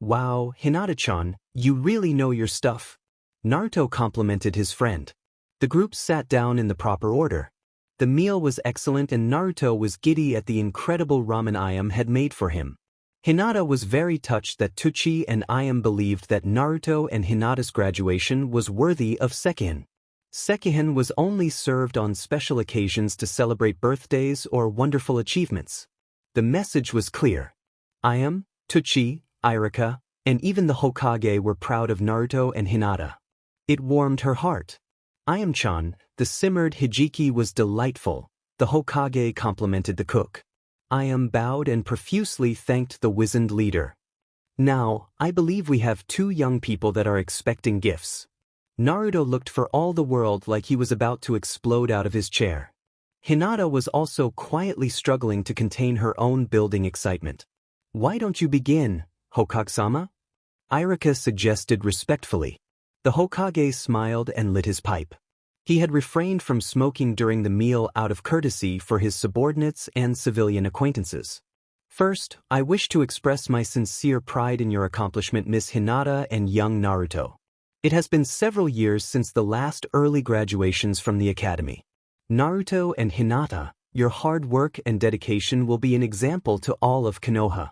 "Wow, Hinata-chan, you really know your stuff," Naruto complimented his friend. The group sat down in the proper order. The meal was excellent and Naruto was giddy at the incredible ramen Ayam had made for him. Hinata was very touched that Tuchi and Ayam believed that Naruto and Hinata's graduation was worthy of sekihin. Sekihin was only served on special occasions to celebrate birthdays or wonderful achievements. The message was clear. Ayam, Tuchi, Irika, and even the Hokage were proud of Naruto and Hinata. It warmed her heart. Ayam-chan, the simmered hijiki was delightful, the Hokage complimented the cook. Ayam bowed and profusely thanked the wizened leader. "Now, I believe we have two young people that are expecting gifts." Naruto looked for all the world like he was about to explode out of his chair. Hinata was also quietly struggling to contain her own building excitement. "Why don't you begin, Hokage-sama?" Irika suggested respectfully. The Hokage smiled and lit his pipe. He had refrained from smoking during the meal out of courtesy for his subordinates and civilian acquaintances. First, I wish to express my sincere pride in your accomplishment, Miss Hinata and young Naruto. It has been several years since the last early graduations from the academy. Naruto and Hinata, your hard work and dedication will be an example to all of Konoha.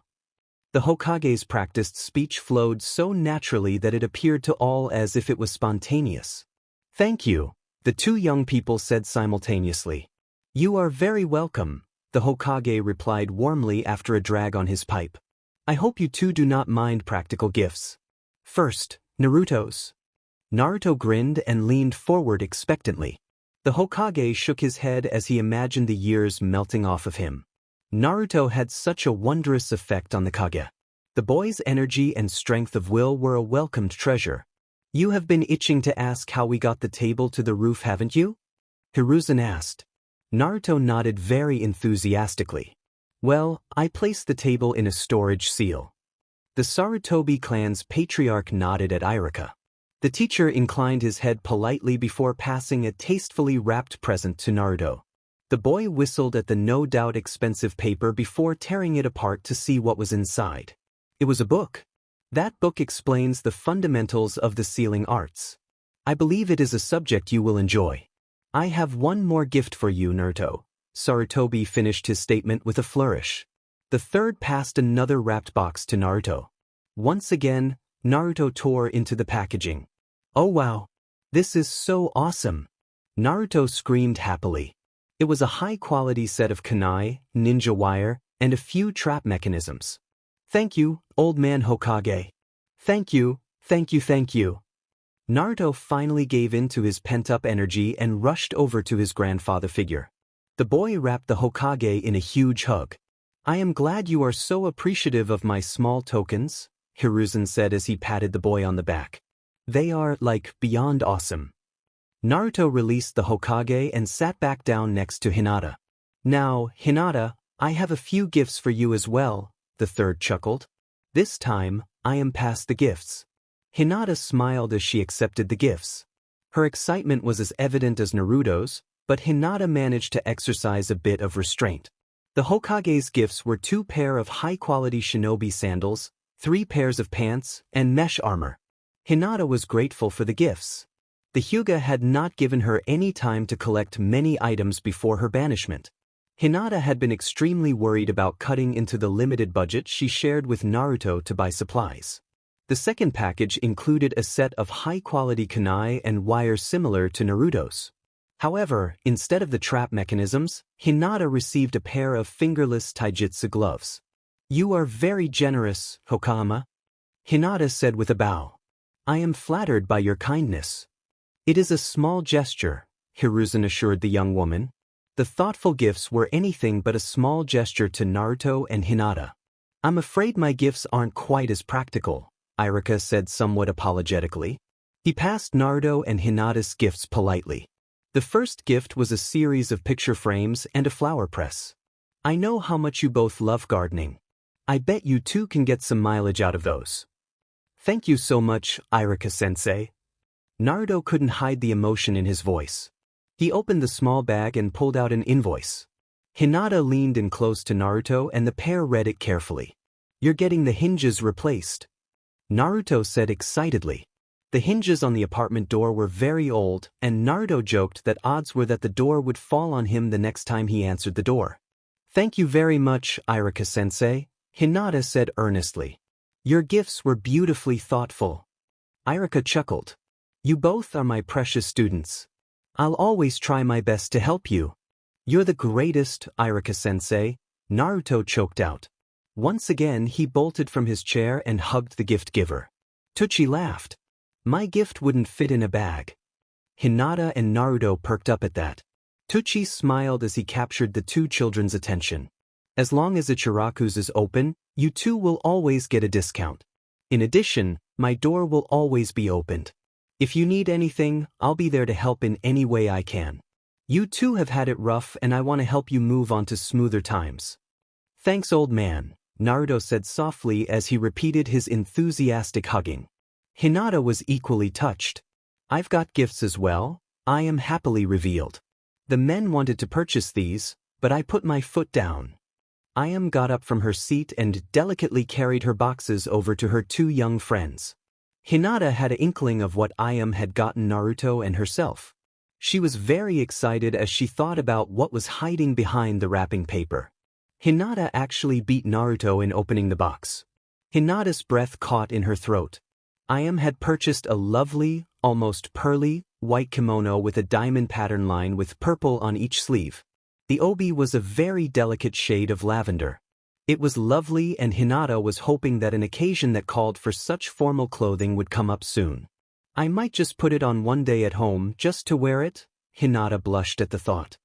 The Hokage's practiced speech flowed so naturally that it appeared to all as if it was spontaneous. Thank you, the two young people said simultaneously. You are very welcome, the Hokage replied warmly after a drag on his pipe. I hope you two do not mind practical gifts. First, Naruto's. Naruto grinned and leaned forward expectantly. The Hokage shook his head as he imagined the years melting off of him. Naruto had such a wondrous effect on the Kage. The boy's energy and strength of will were a welcomed treasure. You have been itching to ask how we got the table to the roof, haven't you? Hiruzen asked. Naruto nodded very enthusiastically. Well, I placed the table in a storage seal. The Sarutobi clan's patriarch nodded at Iruka. The teacher inclined his head politely before passing a tastefully wrapped present to Naruto. The boy whistled at the no doubt expensive paper before tearing it apart to see what was inside. It was a book. That book explains the fundamentals of the sealing arts. I believe it is a subject you will enjoy. I have one more gift for you, Naruto. Sarutobi finished his statement with a flourish. The third passed another wrapped box to Naruto. Once again, Naruto tore into the packaging. Oh wow! This is so awesome! Naruto screamed happily. It was a high-quality set of kunai, ninja wire, and a few trap mechanisms. Thank you, old man Hokage. Thank you, thank you, thank you. Naruto finally gave in to his pent-up energy and rushed over to his grandfather figure. The boy wrapped the Hokage in a huge hug. I am glad you are so appreciative of my small tokens, Hiruzen said as he patted the boy on the back. They are, like, beyond awesome. Naruto released the Hokage and sat back down next to Hinata. Now, Hinata, I have a few gifts for you as well, the third chuckled. This time, I am past the gifts. Hinata smiled as she accepted the gifts. Her excitement was as evident as Naruto's, but Hinata managed to exercise a bit of restraint. The Hokage's gifts were 2 pairs of high-quality shinobi sandals, 3 pairs of pants, and mesh armor. Hinata was grateful for the gifts. The Hyuga had not given her any time to collect many items before her banishment. Hinata had been extremely worried about cutting into the limited budget she shared with Naruto to buy supplies. The second package included a set of high-quality kunai and wire similar to Naruto's. However, instead of the trap mechanisms, Hinata received a pair of fingerless taijutsu gloves. You are very generous, Hokama, Hinata said with a bow. I am flattered by your kindness. It is a small gesture, Hiruzen assured the young woman. The thoughtful gifts were anything but a small gesture to Naruto and Hinata. I'm afraid my gifts aren't quite as practical, Iruka said somewhat apologetically. He passed Naruto and Hinata's gifts politely. The first gift was a series of picture frames and a flower press. I know how much you both love gardening. I bet you two can get some mileage out of those. Thank you so much, Iruka-sensei. Naruto couldn't hide the emotion in his voice. He opened the small bag and pulled out an invoice. Hinata leaned in close to Naruto and the pair read it carefully. You're getting the hinges replaced, Naruto said excitedly. The hinges on the apartment door were very old, and Naruto joked that odds were that the door would fall on him the next time he answered the door. Thank you very much, Iruka-sensei, Hinata said earnestly. Your gifts were beautifully thoughtful. Iruka chuckled. You both are my precious students. I'll always try my best to help you. You're the greatest, Iruka-sensei, Naruto choked out. Once again he bolted from his chair and hugged the gift giver. Tsuchi laughed. My gift wouldn't fit in a bag. Hinata and Naruto perked up at that. Tsuchi smiled as he captured the two children's attention. As long as Ichiraku's is open, you two will always get a discount. In addition, my door will always be opened. If you need anything, I'll be there to help in any way I can. You two have had it rough and I want to help you move on to smoother times. Thanks, old man, Naruto said softly as he repeated his enthusiastic hugging. Hinata was equally touched. I've got gifts as well, I am happily revealed. The men wanted to purchase these, but I put my foot down. Ayam got up from her seat and delicately carried her boxes over to her two young friends. Hinata had an inkling of what Ayam had gotten Naruto and herself. She was very excited as she thought about what was hiding behind the wrapping paper. Hinata actually beat Naruto in opening the box. Hinata's breath caught in her throat. Ayam had purchased a lovely, almost pearly, white kimono with a diamond pattern line with purple on each sleeve. The obi was a very delicate shade of lavender. It was lovely, and Hinata was hoping that an occasion that called for such formal clothing would come up soon. I might just put it on one day at home just to wear it, Hinata blushed at the thought.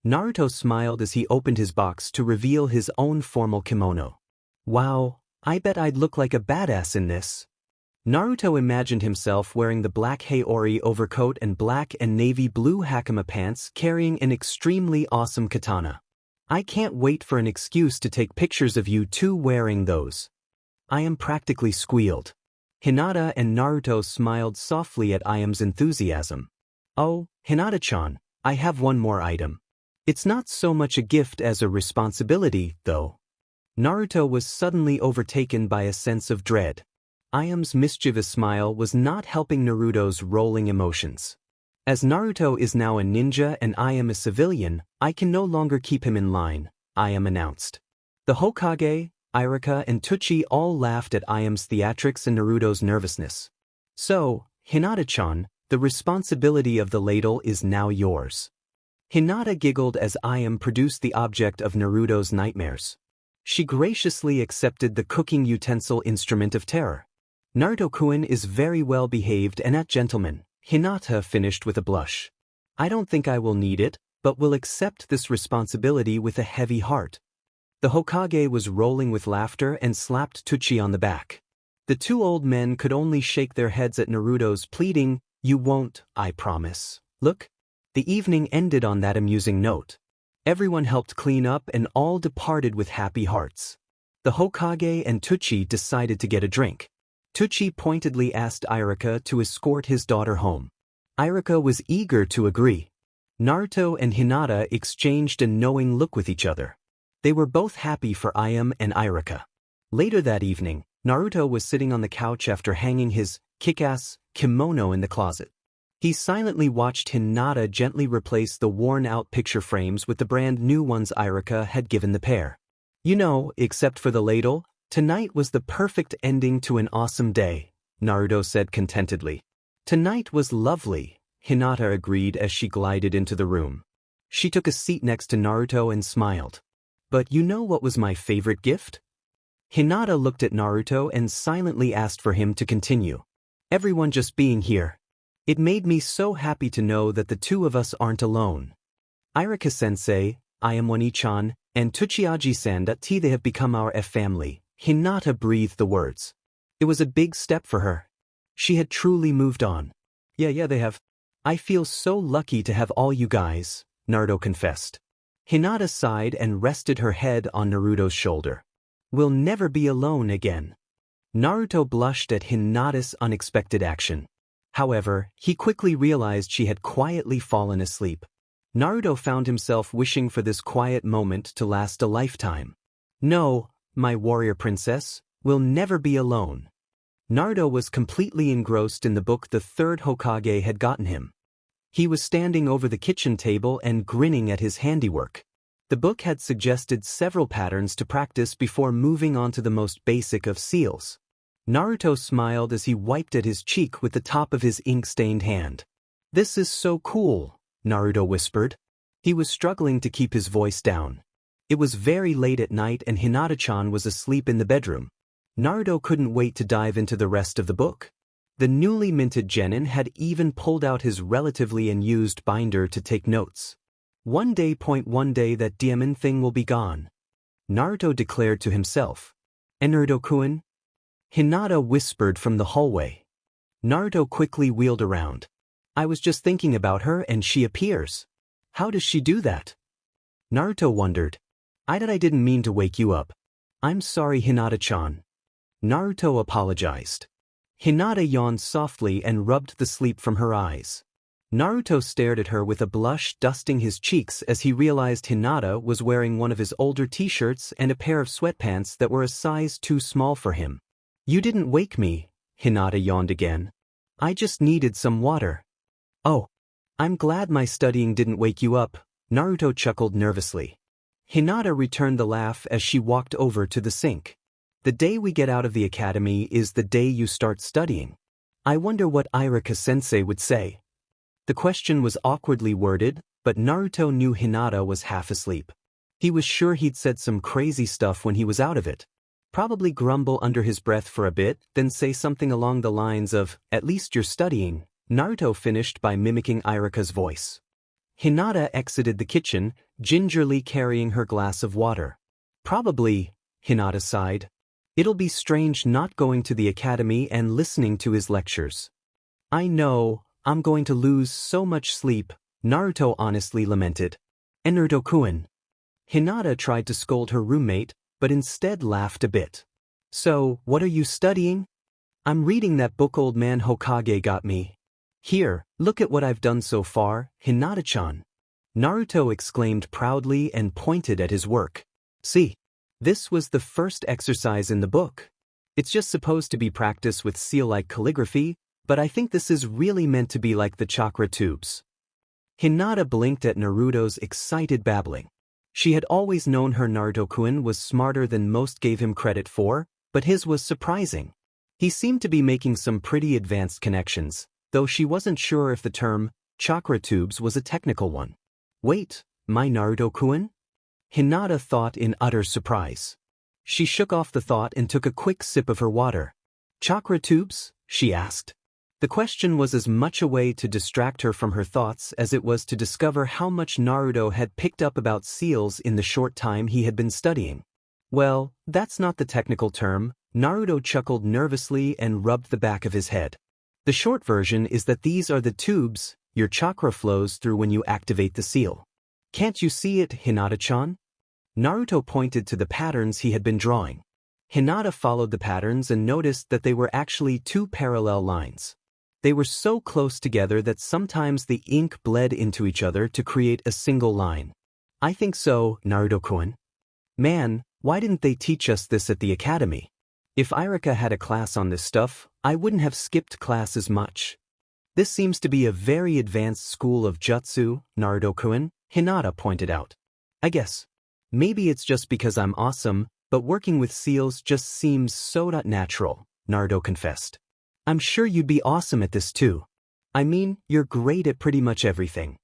Naruto smiled as he opened his box to reveal his own formal kimono. Wow, I bet I'd look like a badass in this. Naruto imagined himself wearing the black Haori overcoat and black and navy blue hakama pants, carrying an extremely awesome katana. I can't wait for an excuse to take pictures of you two wearing those. Ayam practically squealed. Hinata and Naruto smiled softly at Ayam's enthusiasm. Oh, Hinata-chan, I have one more item. It's not so much a gift as a responsibility, though. Naruto was suddenly overtaken by a sense of dread. Ayam's mischievous smile was not helping Naruto's rolling emotions. As Naruto is now a ninja and Ayam a civilian, I can no longer keep him in line, Ayam announced. The Hokage, Iruka and Teuchi all laughed at Ayam's theatrics and Naruto's nervousness. So, Hinata-chan, the responsibility of the ladle is now yours. Hinata giggled as Ayam produced the object of Naruto's nightmares. She graciously accepted the cooking utensil instrument of terror. Naruto-kun is very well behaved and a gentleman, Hinata finished with a blush. I don't think I will need it, but will accept this responsibility with a heavy heart. The Hokage was rolling with laughter and slapped Teuchi on the back. The two old men could only shake their heads at Naruto's pleading, "You won't, I promise." Look. The evening ended on that amusing note. Everyone helped clean up and all departed with happy hearts. The Hokage and Teuchi decided to get a drink. Teuchi pointedly asked Iruka to escort his daughter home. Iruka was eager to agree. Naruto and Hinata exchanged a knowing look with each other. They were both happy for Ayam and Iruka. Later that evening, Naruto was sitting on the couch after hanging his kick-ass kimono in the closet. He silently watched Hinata gently replace the worn-out picture frames with the brand-new ones Iruka had given the pair. You know, except for the ladle, tonight was the perfect ending to an awesome day, Naruto said contentedly. Tonight was lovely, Hinata agreed as she glided into the room. She took a seat next to Naruto and smiled. But you know what was my favorite gift? Hinata looked at Naruto and silently asked for him to continue. Everyone just being here. It made me so happy to know that the two of us aren't alone. Iruka-sensei, Ayam-one-chan, and Tsuchiyaji-san that they have become our family. Hinata breathed the words. It was a big step for her. She had truly moved on. Yeah, they have. I feel so lucky to have all you guys, Naruto confessed. Hinata sighed and rested her head on Naruto's shoulder. We'll never be alone again. Naruto blushed at Hinata's unexpected action. However, he quickly realized she had quietly fallen asleep. Naruto found himself wishing for this quiet moment to last a lifetime. No, my warrior princess, we'll never be alone. Naruto was completely engrossed in the book the third Hokage had gotten him. He was standing over the kitchen table and grinning at his handiwork. The book had suggested several patterns to practice before moving on to the most basic of seals. Naruto smiled as he wiped at his cheek with the top of his ink-stained hand. This is so cool, Naruto whispered. He was struggling to keep his voice down. It was very late at night and Hinata-chan was asleep in the bedroom. Naruto couldn't wait to dive into the rest of the book. The newly minted genin had even pulled out his relatively unused binder to take notes. One day that diamond thing will be gone, Naruto declared to himself. And Naruto-kun? Hinata whispered from the hallway. Naruto quickly wheeled around. I was just thinking about her and she appears. How does she do that? Naruto wondered. I didn't mean to wake you up. I'm sorry, Hinata-chan. Naruto apologized. Hinata yawned softly and rubbed the sleep from her eyes. Naruto stared at her with a blush dusting his cheeks as he realized Hinata was wearing one of his older t-shirts and a pair of sweatpants that were a size too small for him. "You didn't wake me," Hinata yawned again. "I just needed some water." "Oh. I'm glad my studying didn't wake you up," Naruto chuckled nervously. Hinata returned the laugh as she walked over to the sink. "The day we get out of the academy is the day you start studying. I wonder what Irika-sensei would say." The question was awkwardly worded, but Naruto knew Hinata was half asleep. He was sure he'd said some crazy stuff when he was out of it. Probably grumble under his breath for a bit, then say something along the lines of, "At least you're studying." Naruto finished by mimicking Irika's voice. Hinata exited the kitchen, gingerly carrying her glass of water. "Probably," Hinata sighed. "It'll be strange not going to the academy and listening to his lectures." "I know, I'm going to lose so much sleep," Naruto honestly lamented. "And Naruto-kun." Hinata tried to scold her roommate, but instead laughed a bit. "So, what are you studying?" "I'm reading that book old man Hokage got me." "Here, look at what I've done so far, Hinata-chan." Naruto exclaimed proudly and pointed at his work. "See? This was the first exercise in the book. It's just supposed to be practice with seal-like calligraphy, but I think this is really meant to be like the chakra tubes." Hinata blinked at Naruto's excited babbling. She had always known her Naruto-kun was smarter than most gave him credit for, but his was surprising. He seemed to be making some pretty advanced connections, though she wasn't sure if the term chakra tubes was a technical one. "Wait, my Naruto-kun?" Hinata thought in utter surprise. She shook off the thought and took a quick sip of her water. "Chakra tubes?" she asked. The question was as much a way to distract her from her thoughts as it was to discover how much Naruto had picked up about seals in the short time he had been studying. "Well, that's not the technical term," Naruto chuckled nervously and rubbed the back of his head. "The short version is that these are the tubes your chakra flows through when you activate the seal. Can't you see it, Hinata-chan?" Naruto pointed to the patterns he had been drawing. Hinata followed the patterns and noticed that they were actually two parallel lines. They were so close together that sometimes the ink bled into each other to create a single line. "I think so, Naruto-kun." "Man, why didn't they teach us this at the academy? If Irika had a class on this stuff, I wouldn't have skipped class as much." "This seems to be a very advanced school of jutsu, Naruto-kun," Hinata pointed out. "I guess. Maybe it's just because I'm awesome, but working with seals just seems so not natural," Naruto confessed. "I'm sure you'd be awesome at this too. I mean, you're great at pretty much everything."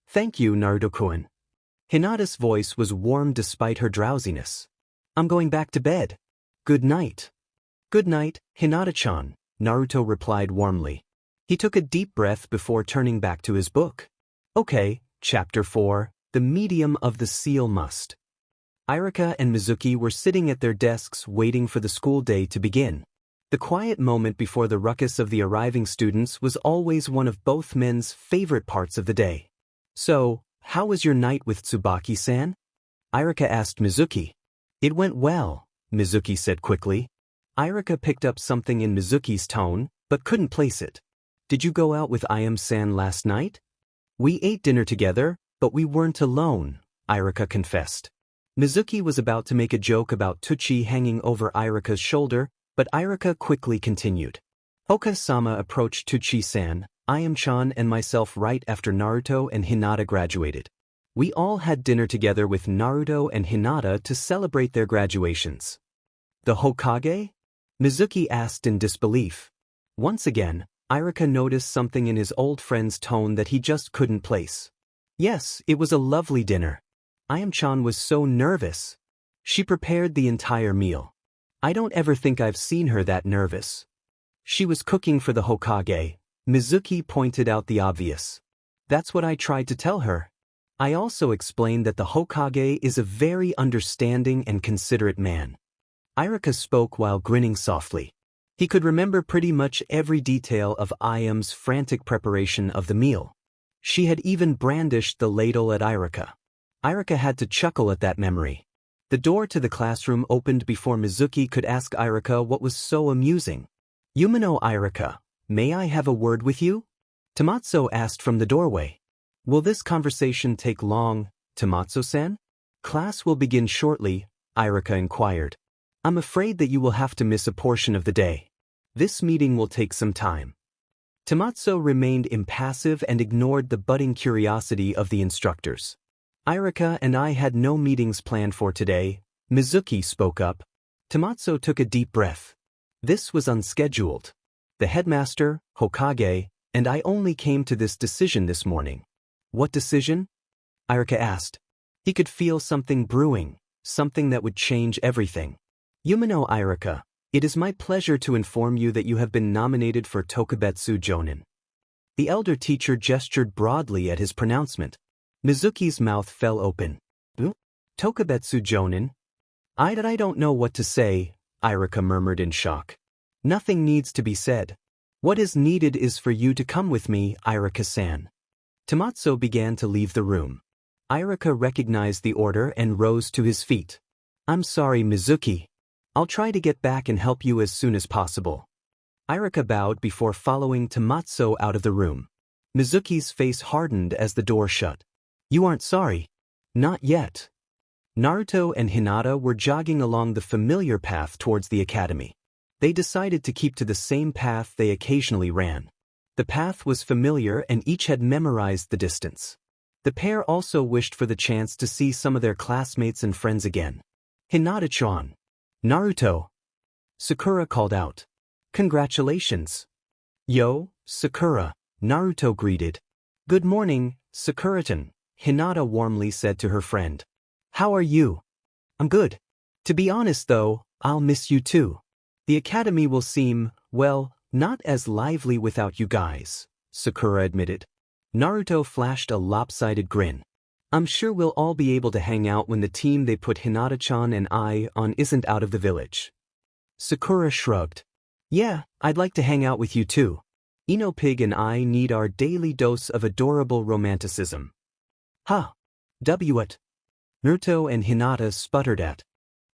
"Thank you, Naruto-kun." Hinata's voice was warm despite her drowsiness. "I'm going back to bed. Good night." "Good night, Hinata-chan," Naruto replied warmly. He took a deep breath before turning back to his book. Okay, Chapter 4, The Medium of the Seal Must. Irika and Mizuki were sitting at their desks waiting for the school day to begin. The quiet moment before the ruckus of the arriving students was always one of both men's favorite parts of the day. "So, how was your night with Tsubaki-san?" Irika asked Mizuki. "It went well," Mizuki said quickly. Irika picked up something in Mizuki's tone, but couldn't place it. "Did you go out with Ayam-san last night?" "We ate dinner together, but we weren't alone," Irika confessed. Mizuki was about to make a joke about Tucci hanging over Irika's shoulder, but Irika quickly continued. "Hoka-sama approached Tucci-san, Ayam-chan and myself right after Naruto and Hinata graduated. We all had dinner together with Naruto and Hinata to celebrate their graduations." "The Hokage?" Mizuki asked in disbelief. Once again, Irika noticed something in his old friend's tone that he just couldn't place. "Yes, it was a lovely dinner. Ayam-chan was so nervous. She prepared the entire meal. I don't ever think I've seen her that nervous. She was cooking for the Hokage." Mizuki pointed out the obvious. "That's what I tried to tell her. I also explained that the Hokage is a very understanding and considerate man." Irika spoke while grinning softly. He could remember pretty much every detail of Ayam's frantic preparation of the meal. She had even brandished the ladle at Irika. Irika had to chuckle at that memory. The door to the classroom opened before Mizuki could ask Irika what was so amusing. "Yumino Irika, may I have a word with you?" Tomatsu asked from the doorway. Will this conversation take long, Tomatsu-san? Class will begin shortly, Irika inquired. I'm afraid that you will have to miss a portion of the day. This meeting will take some time. Tomatsu remained impassive and ignored the budding curiosity of the instructors. Irika and I had no meetings planned for today, Mizuki spoke up. Tomatsu took a deep breath. This was unscheduled. The headmaster, Hokage, and I only came to this decision this morning. What decision? Irika asked. He could feel something brewing, something that would change everything. Yumino Irika, it is my pleasure to inform you that you have been nominated for Tokubetsu Jonin. The elder teacher gestured broadly at his pronouncement. Mizuki's mouth fell open. Tokubetsu Jonin? I don't know what to say, Irika murmured in shock. Nothing needs to be said. What is needed is for you to come with me, Irika-san. Tomatsu began to leave the room. Irika recognized the order and rose to his feet. I'm sorry, Mizuki. I'll try to get back and help you as soon as possible. Irika bowed before following Tomatsu out of the room. Mizuki's face hardened as the door shut. You aren't sorry? Not yet. Naruto and Hinata were jogging along the familiar path towards the academy. They decided to keep to the same path they occasionally ran. The path was familiar and each had memorized the distance. The pair also wished for the chance to see some of their classmates and friends again. Hinata-chan. Naruto. Sakura called out. Congratulations. Yo, Sakura, Naruto greeted. Good morning, Sakura-tan, Hinata warmly said to her friend. How are you? I'm good. To be honest though, I'll miss you too. The academy will seem, well, not as lively without you guys, Sakura admitted. Naruto flashed a lopsided grin. I'm sure we'll all be able to hang out when the team they put Hinata-chan and I on isn't out of the village. Sakura shrugged. Yeah, I'd like to hang out with you too. Ino-Pig and I need our daily dose of adorable romanticism. Huh. What? Naruto and Hinata sputtered at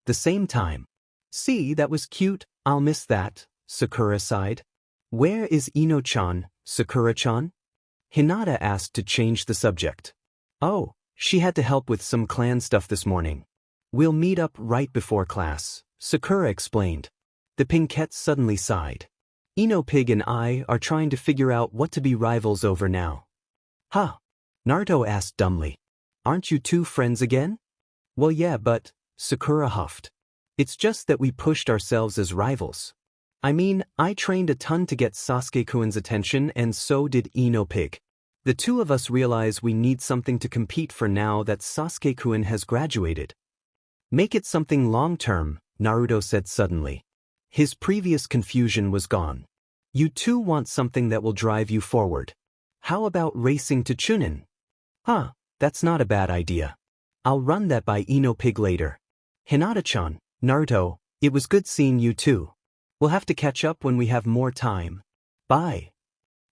the same time. See, that was cute, I'll miss that, Sakura sighed. Where is Ino-chan, Sakura-chan? Hinata asked to change the subject. Oh, she had to help with some clan stuff this morning. We'll meet up right before class, Sakura explained. The Pinkettes suddenly sighed. Ino-Pig and I are trying to figure out what to be rivals over now. Huh? Naruto asked dumbly. Aren't you two friends again? Well yeah, but, Sakura huffed. It's just that we pushed ourselves as rivals. I mean, I trained a ton to get Sasuke-kun's attention and so did Ino-Pig. The two of us realize we need something to compete for now that Sasuke-kun has graduated. Make it something long-term, Naruto said suddenly. His previous confusion was gone. You two want something that will drive you forward. How about racing to Chunin? Huh, that's not a bad idea. I'll run that by Ino-Pig later. Hinata-chan, Naruto, it was good seeing you too. We'll have to catch up when we have more time. Bye.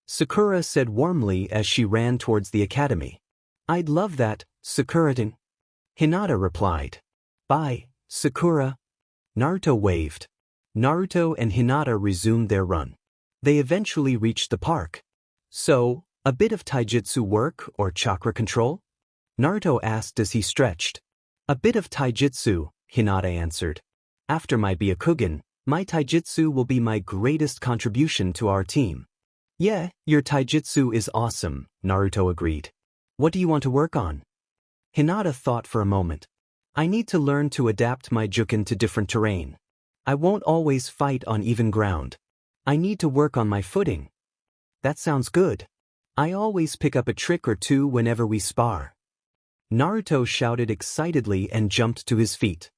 Sakura said warmly as she ran towards the academy. I'd love that, Sakura-tan. Hinata replied. Bye, Sakura. Naruto waved. Naruto and Hinata resumed their run. They eventually reached the park. So, a bit of taijutsu work or chakra control? Naruto asked as he stretched. A bit of taijutsu, Hinata answered. After my Byakugan, my taijutsu will be my greatest contribution to our team. Yeah, your taijutsu is awesome, Naruto agreed. What do you want to work on? Hinata thought for a moment. I need to learn to adapt my juken to different terrain. I won't always fight on even ground. I need to work on my footing. That sounds good. I always pick up a trick or two whenever we spar. Naruto shouted excitedly and jumped to his feet.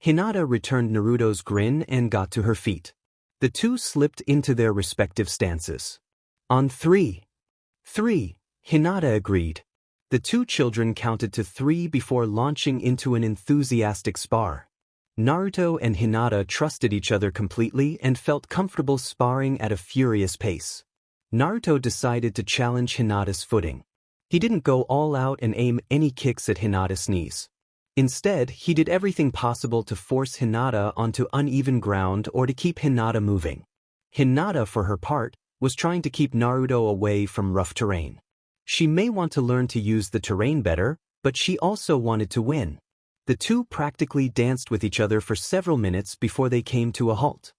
Hinata returned Naruto's grin and got to her feet. The two slipped into their respective stances. On 3. 3, Hinata agreed. The two children counted to 3 before launching into an enthusiastic spar. Naruto and Hinata trusted each other completely and felt comfortable sparring at a furious pace. Naruto decided to challenge Hinata's footing. He didn't go all out and aim any kicks at Hinata's knees. Instead, he did everything possible to force Hinata onto uneven ground or to keep Hinata moving. Hinata, for her part, was trying to keep Naruto away from rough terrain. She may want to learn to use the terrain better, but she also wanted to win. The two practically danced with each other for several minutes before they came to a halt.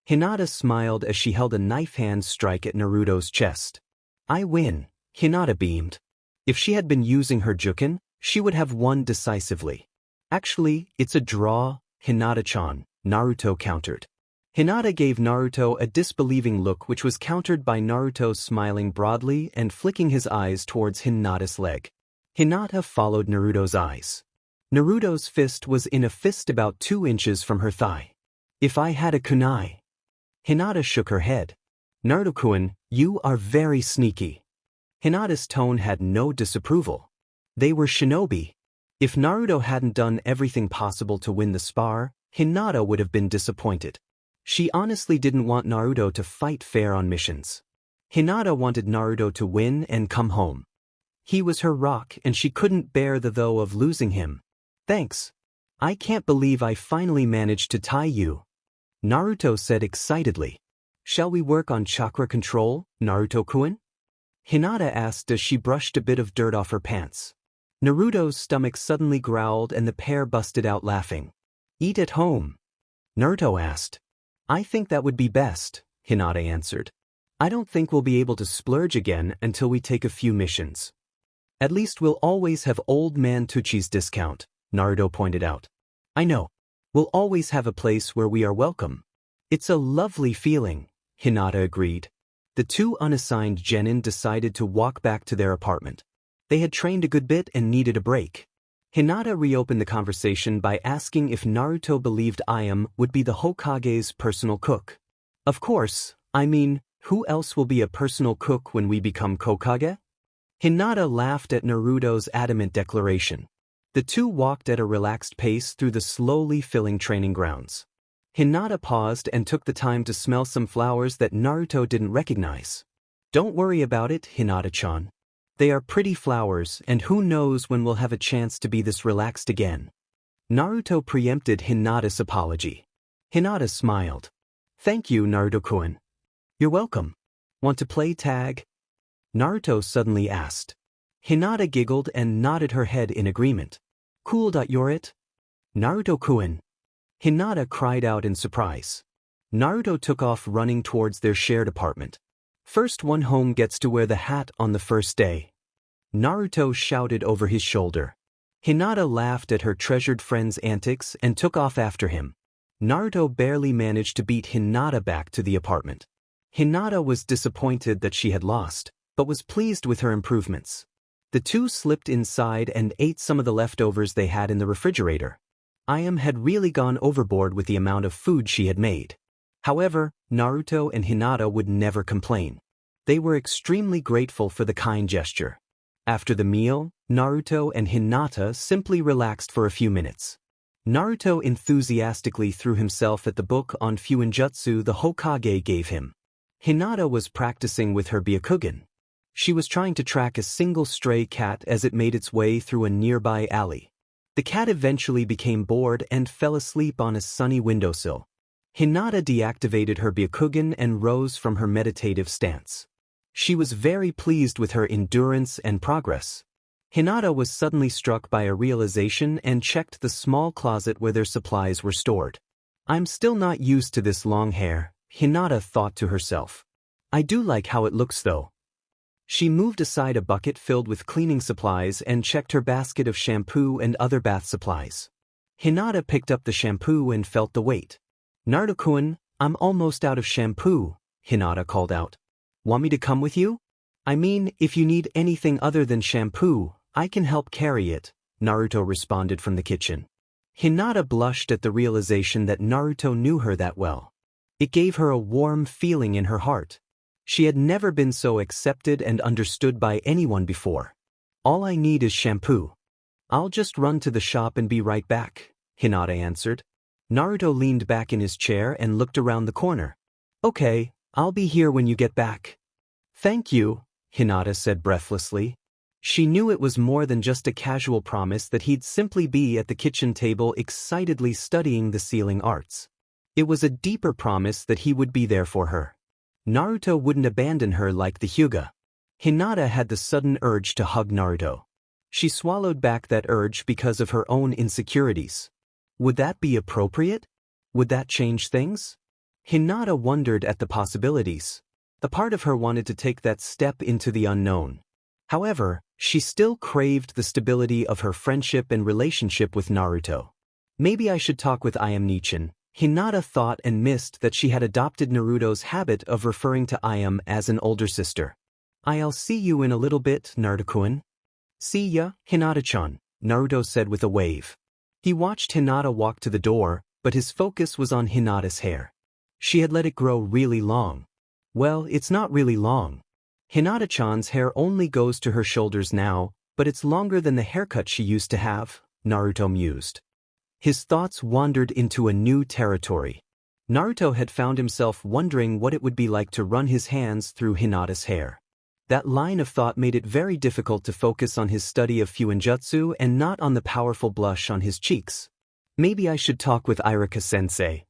Hinata smiled as she held a knife hand strike at Naruto's chest. I win, Hinata beamed. If she had been using her Juken, she would have won decisively. Actually, it's a draw, Hinata-chan, Naruto countered. Hinata gave Naruto a disbelieving look which was countered by Naruto smiling broadly and flicking his eyes towards Hinata's leg. Hinata followed Naruto's eyes. Naruto's fist was in a fist about 2 inches from her thigh. If I had a kunai. Hinata shook her head. Naruto-kun, you are very sneaky. Hinata's tone had no disapproval. They were shinobi. If Naruto hadn't done everything possible to win the spar, Hinata would have been disappointed. She honestly didn't want Naruto to fight fair on missions. Hinata wanted Naruto to win and come home. He was her rock and she couldn't bear the though of losing him. Thanks. I can't believe I finally managed to tie you. Naruto said excitedly. Shall we work on chakra control, Naruto-kun? Hinata asked as she brushed a bit of dirt off her pants. Naruto's stomach suddenly growled and the pair busted out laughing. Eat at home? Naruto asked. I think that would be best, Hinata answered. I don't think we'll be able to splurge again until we take a few missions. At least we'll always have Old Man Tuchi's discount, Naruto pointed out. I know. We'll always have a place where we are welcome. It's a lovely feeling, Hinata agreed. The two unassigned genin decided to walk back to their apartment. They had trained a good bit and needed a break. Hinata reopened the conversation by asking if Naruto believed Ayam would be the Hokage's personal cook. Of course, I mean, who else will be a personal cook when we become Hokage? Hinata laughed at Naruto's adamant declaration. The two walked at a relaxed pace through the slowly filling training grounds. Hinata paused and took the time to smell some flowers that Naruto didn't recognize. Don't worry about it, Hinata-chan. They are pretty flowers, and who knows when we'll have a chance to be this relaxed again. Naruto preempted Hinata's apology. Hinata smiled. Thank you, Naruto-kun. You're welcome. Want to play tag? Naruto suddenly asked. Hinata giggled and nodded her head in agreement. Cool. You're it? Naruto-kun. Hinata cried out in surprise. Naruto took off running towards their shared apartment. First one home gets to wear the hat on the first day. Naruto shouted over his shoulder. Hinata laughed at her treasured friend's antics and took off after him. Naruto barely managed to beat Hinata back to the apartment. Hinata was disappointed that she had lost, but was pleased with her improvements. The two slipped inside and ate some of the leftovers they had in the refrigerator. Ayam had really gone overboard with the amount of food she had made. However, Naruto and Hinata would never complain. They were extremely grateful for the kind gesture. After the meal, Naruto and Hinata simply relaxed for a few minutes. Naruto enthusiastically threw himself at the book on Fuinjutsu the Hokage gave him. Hinata was practicing with her Byakugan. She was trying to track a single stray cat as it made its way through a nearby alley. The cat eventually became bored and fell asleep on a sunny windowsill. Hinata deactivated her Byakugan and rose from her meditative stance. She was very pleased with her endurance and progress. Hinata was suddenly struck by a realization and checked the small closet where their supplies were stored. I'm still not used to this long hair, Hinata thought to herself. I do like how it looks though. She moved aside a bucket filled with cleaning supplies and checked her basket of shampoo and other bath supplies. Hinata picked up the shampoo and felt the weight. Naruto-kun, I'm almost out of shampoo, Hinata called out. Want me to come with you? I mean, if you need anything other than shampoo, I can help carry it, Naruto responded from the kitchen. Hinata blushed at the realization that Naruto knew her that well. It gave her a warm feeling in her heart. She had never been so accepted and understood by anyone before. All I need is shampoo. I'll just run to the shop and be right back, Hinata answered. Naruto leaned back in his chair and looked around the corner. Okay, I'll be here when you get back. Thank you, Hinata said breathlessly. She knew it was more than just a casual promise that he'd simply be at the kitchen table excitedly studying the sealing arts. It was a deeper promise that he would be there for her. Naruto wouldn't abandon her like the Hyuga. Hinata had the sudden urge to hug Naruto. She swallowed back that urge because of her own insecurities. Would that be appropriate? Would that change things? Hinata wondered at the possibilities. A part of her wanted to take that step into the unknown. However, she still craved the stability of her friendship and relationship with Naruto. Maybe I should talk with Ayam. Hinata thought and missed that she had adopted Naruto's habit of referring to Ayam as an older sister. I'll see you in a little bit, Naruto-kun. See ya, Hinata-chan, Naruto said with a wave. He watched Hinata walk to the door, but his focus was on Hinata's hair. She had let it grow really long. Well, it's not really long. Hinata-chan's hair only goes to her shoulders now, but it's longer than the haircut she used to have, Naruto mused. His thoughts wandered into a new territory. Naruto had found himself wondering what it would be like to run his hands through Hinata's hair. That line of thought made it very difficult to focus on his study of Fuinjutsu and not on the powerful blush on his cheeks. Maybe I should talk with Iruka-sensei.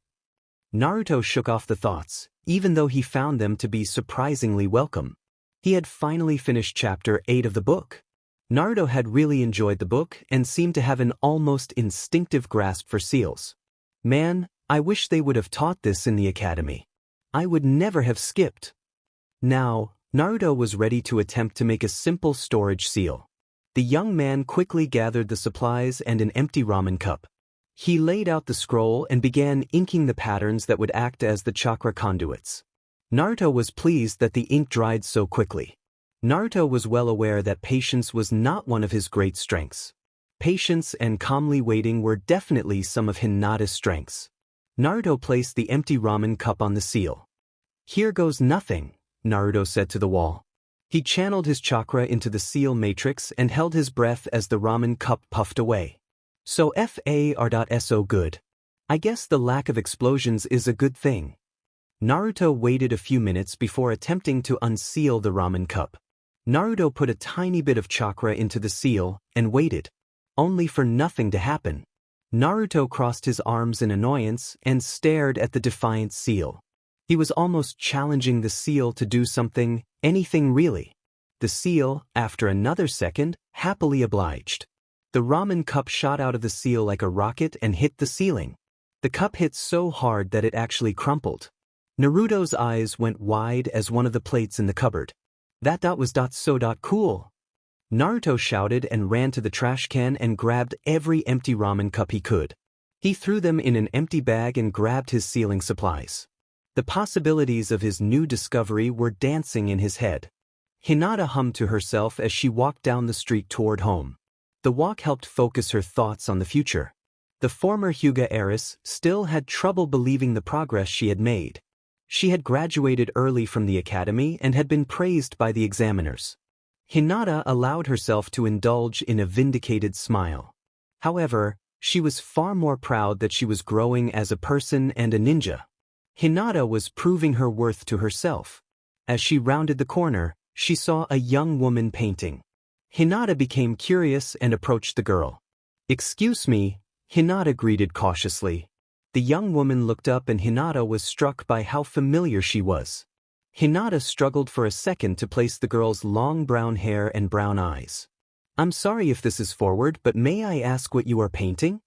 Naruto shook off the thoughts, even though he found them to be surprisingly welcome. He had finally finished chapter 8 of the book. Naruto had really enjoyed the book and seemed to have an almost instinctive grasp for seals. Man, I wish they would have taught this in the academy. I would never have skipped. Now, Naruto was ready to attempt to make a simple storage seal. The young man quickly gathered the supplies and an empty ramen cup. He laid out the scroll and began inking the patterns that would act as the chakra conduits. Naruto was pleased that the ink dried so quickly. Naruto was well aware that patience was not one of his great strengths. Patience and calmly waiting were definitely some of Hinata's strengths. Naruto placed the empty ramen cup on the seal. Here goes nothing, Naruto said to the wall. He channeled his chakra into the seal matrix and held his breath as the ramen cup puffed away. So FAR.so good. I guess the lack of explosions is a good thing. Naruto waited a few minutes before attempting to unseal the ramen cup. Naruto put a tiny bit of chakra into the seal and waited, only for nothing to happen. Naruto crossed his arms in annoyance and stared at the defiant seal. He was almost challenging the seal to do something, anything really. The seal, after another second, happily obliged. The ramen cup shot out of the seal like a rocket and hit the ceiling. The cup hit so hard that it actually crumpled. Naruto's eyes went wide as one of the plates in the cupboard. That was so cool. Naruto shouted and ran to the trash can and grabbed every empty ramen cup he could. He threw them in an empty bag and grabbed his sealing supplies. The possibilities of his new discovery were dancing in his head. Hinata hummed to herself as she walked down the street toward home. The walk helped focus her thoughts on the future. The former Hyuga heiress still had trouble believing the progress she had made. She had graduated early from the academy and had been praised by the examiners. Hinata allowed herself to indulge in a vindicated smile. However, she was far more proud that she was growing as a person and a ninja. Hinata was proving her worth to herself. As she rounded the corner, she saw a young woman painting. Hinata became curious and approached the girl. "Excuse me," Hinata greeted cautiously. The young woman looked up and Hinata was struck by how familiar she was. Hinata struggled for a second to place the girl's long brown hair and brown eyes. "I'm sorry if this is forward, but may I ask what you are painting?"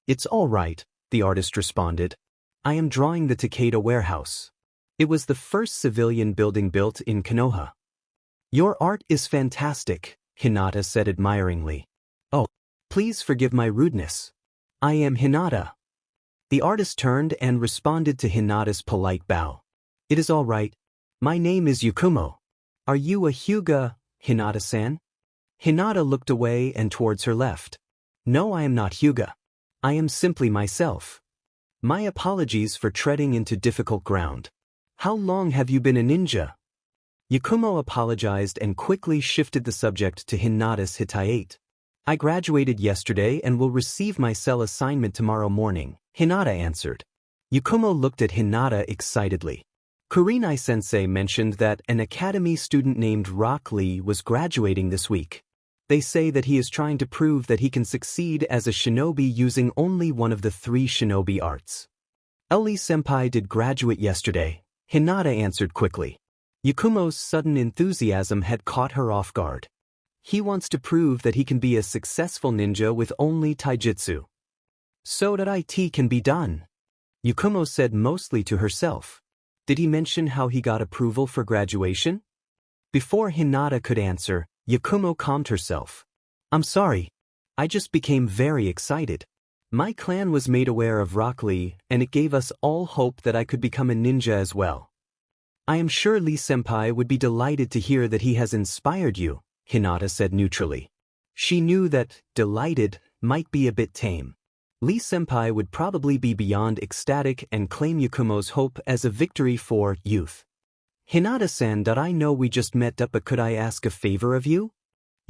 "It's all right," the artist responded. "I am drawing the Takeda warehouse. It was the first civilian building built in Konoha." "Your art is fantastic," Hinata said admiringly. "Oh, please forgive my rudeness. I am Hinata." The artist turned and responded to Hinata's polite bow. "It is all right. My name is Yakumo. Are you a Hyuga, Hinata-san?" Hinata looked away and towards her left. "No, I am not Hyuga. I am simply myself. My apologies for treading into difficult ground. How long have you been a ninja?" Yakumo apologized and quickly shifted the subject to Hinata's Hitayate. "I graduated yesterday and will receive my cell assignment tomorrow morning," Hinata answered. Yakumo looked at Hinata excitedly. Kurenai-sensei mentioned that an academy student named Rock Lee was graduating this week. They say that he is trying to prove that he can succeed as a shinobi using only one of the 3 shinobi arts. Lee-senpai did graduate yesterday, Hinata answered quickly. Yakumo's sudden enthusiasm had caught her off guard. He wants to prove that he can be a successful ninja with only taijutsu. So that it can be done. Yakumo said mostly to herself. Did he mention how he got approval for graduation? Before Hinata could answer, Yakumo calmed herself. I'm sorry. I just became very excited. My clan was made aware of Rock Lee, and it gave us all hope that I could become a ninja as well. I am sure Lee-senpai would be delighted to hear that he has inspired you, Hinata said neutrally. She knew that delighted might be a bit tame. Lee-senpai would probably be beyond ecstatic and claim Yakumo's hope as a victory for youth. Hinata-san, I know we just met up, but could I ask a favor of you?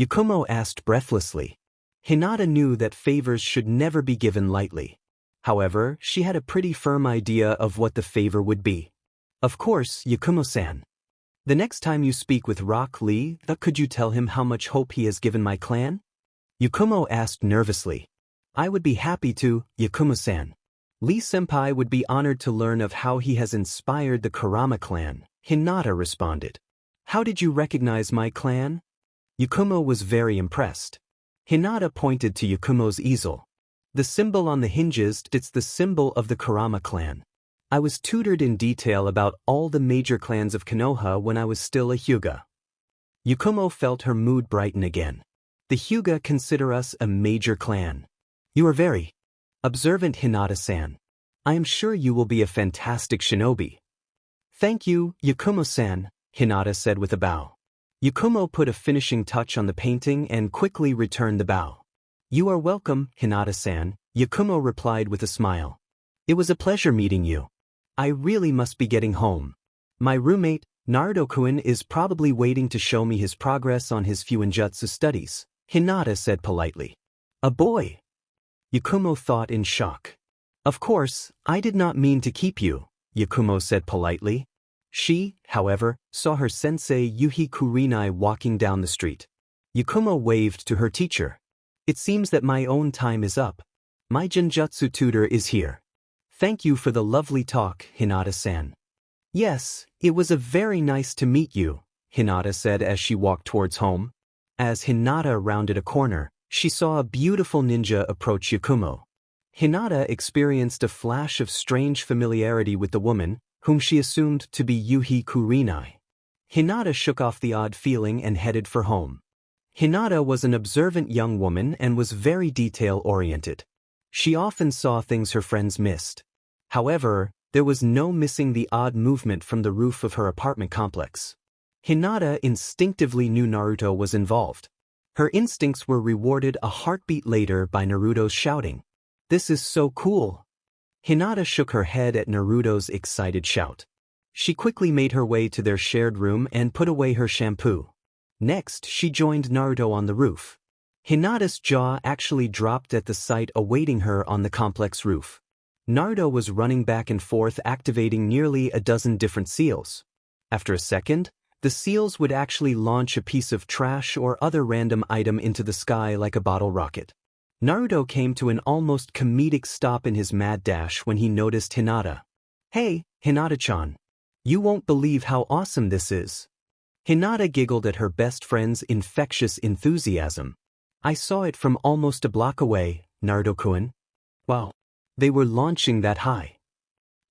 Yakumo asked breathlessly. Hinata knew that favors should never be given lightly. However, she had a pretty firm idea of what the favor would be. Of course, Yakumo-san. The next time you speak with Rock Lee, could you tell him how much hope he has given my clan? Yakumo asked nervously. I would be happy to, Yakumo-san. Lee-senpai would be honored to learn of how he has inspired the Kurama clan, Hinata responded. How did you recognize my clan? Yakumo was very impressed. Hinata pointed to Yakumo's easel. The symbol on the hinges, it's the symbol of the Kurama clan. I was tutored in detail about all the major clans of Konoha when I was still a Hyuga. Yakumo felt her mood brighten again. The Hyuga consider us a major clan. You are very observant, Hinata-san. I am sure you will be a fantastic shinobi. Thank you, Yakumo-san, Hinata said with a bow. Yakumo put a finishing touch on the painting and quickly returned the bow. You are welcome, Hinata-san, Yakumo replied with a smile. It was a pleasure meeting you. I really must be getting home. My roommate, Naruto-kun, is probably waiting to show me his progress on his Fuinjutsu studies, Hinata said politely. A boy? Yakumo thought in shock. Of course, I did not mean to keep you, Yakumo said politely. She, however, saw her sensei Yuhi Kurenai walking down the street. Yakumo waved to her teacher. It seems that my own time is up. My genjutsu tutor is here. Thank you for the lovely talk, Hinata-san. Yes, it was very nice to meet you, Hinata said as she walked towards home. As Hinata rounded a corner, she saw a beautiful ninja approach Yakumo. Hinata experienced a flash of strange familiarity with the woman, whom she assumed to be Yuhi Kurenai. Hinata shook off the odd feeling and headed for home. Hinata was an observant young woman and was very detail-oriented. She often saw things her friends missed. However, there was no missing the odd movement from the roof of her apartment complex. Hinata instinctively knew Naruto was involved. Her instincts were rewarded a heartbeat later by Naruto's shouting. This is so cool. Hinata shook her head at Naruto's excited shout. She quickly made her way to their shared room and put away her shampoo. Next, she joined Naruto on the roof. Hinata's jaw actually dropped at the sight awaiting her on the complex roof. Naruto was running back and forth activating nearly a dozen different seals. After a second, the seals would actually launch a piece of trash or other random item into the sky like a bottle rocket. Naruto came to an almost comedic stop in his mad dash when he noticed Hinata. Hey, Hinata-chan. You won't believe how awesome this is. Hinata giggled at her best friend's infectious enthusiasm. I saw it from almost a block away, Naruto-kun. Wow. They were launching that high?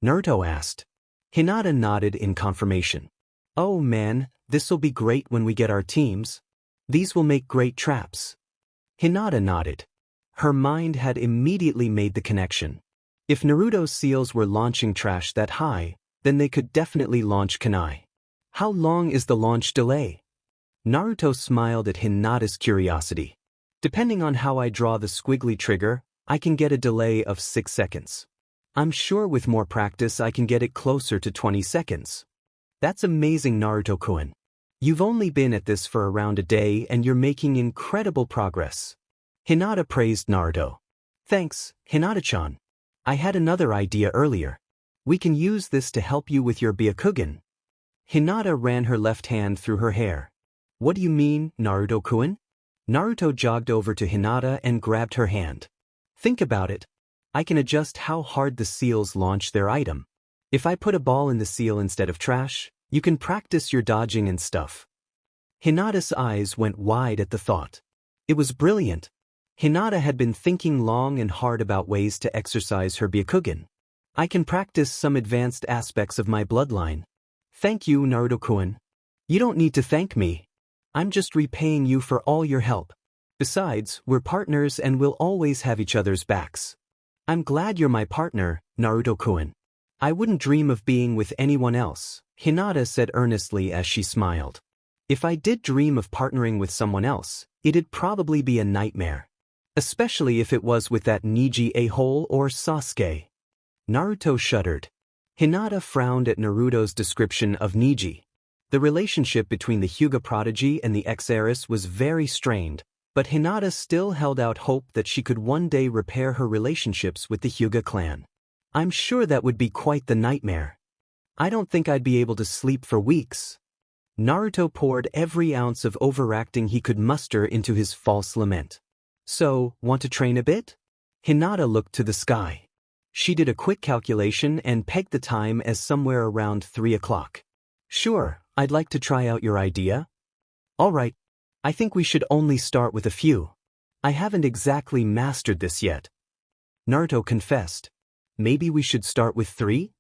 Naruto asked. Hinata nodded in confirmation. Oh man, this'll be great when we get our teams. These will make great traps. Hinata nodded. Her mind had immediately made the connection. If Naruto's seals were launching trash that high, then they could definitely launch kunai. How long is the launch delay? Naruto smiled at Hinata's curiosity. Depending on how I draw the squiggly trigger, I can get a delay of 6 seconds. I'm sure with more practice I can get it closer to 20 seconds. That's amazing, Naruto-kun. You've only been at this for around a day and you're making incredible progress. Hinata praised Naruto. Thanks, Hinata-chan. I had another idea earlier. We can use this to help you with your Byakugan. Hinata ran her left hand through her hair. What do you mean, Naruto-kun? Naruto jogged over to Hinata and grabbed her hand. Think about it. I can adjust how hard the seals launch their item. If I put a ball in the seal instead of trash, you can practice your dodging and stuff. Hinata's eyes went wide at the thought. It was brilliant. Hinata had been thinking long and hard about ways to exercise her Byakugan. I can practice some advanced aspects of my bloodline. Thank you, Naruto-kun. You don't need to thank me. I'm just repaying you for all your help. Besides, we're partners and we'll always have each other's backs. I'm glad you're my partner, Naruto-kun. I wouldn't dream of being with anyone else, Hinata said earnestly as she smiled. If I did dream of partnering with someone else, it'd probably be a nightmare. Especially if it was with that Neji a-hole or Sasuke. Naruto shuddered. Hinata frowned at Naruto's description of Neji. The relationship between the Hyuga prodigy and the ex-heiress was very strained, but Hinata still held out hope that she could one day repair her relationships with the Hyuga clan. I'm sure that would be quite the nightmare. I don't think I'd be able to sleep for weeks. Naruto poured every ounce of overacting he could muster into his false lament. So, want to train a bit? Hinata looked to the sky. She did a quick calculation and pegged the time as somewhere around 3 o'clock. Sure, I'd like to try out your idea. All right, I think we should only start with a few. I haven't exactly mastered this yet. Naruto confessed. Maybe we should start with 3?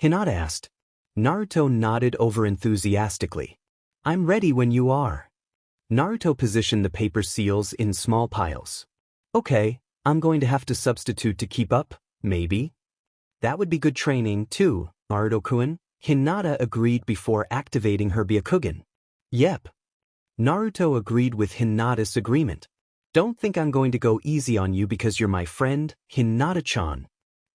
Hinata asked. Naruto nodded over enthusiastically. I'm ready when you are. Naruto positioned the paper seals in small piles. Okay, I'm going to have to substitute to keep up, maybe. That would be good training too, Naruto-kun. Hinata agreed before activating her Byakugan. Yep. Naruto agreed with Hinata's agreement. Don't think I'm going to go easy on you because you're my friend, Hinata-chan.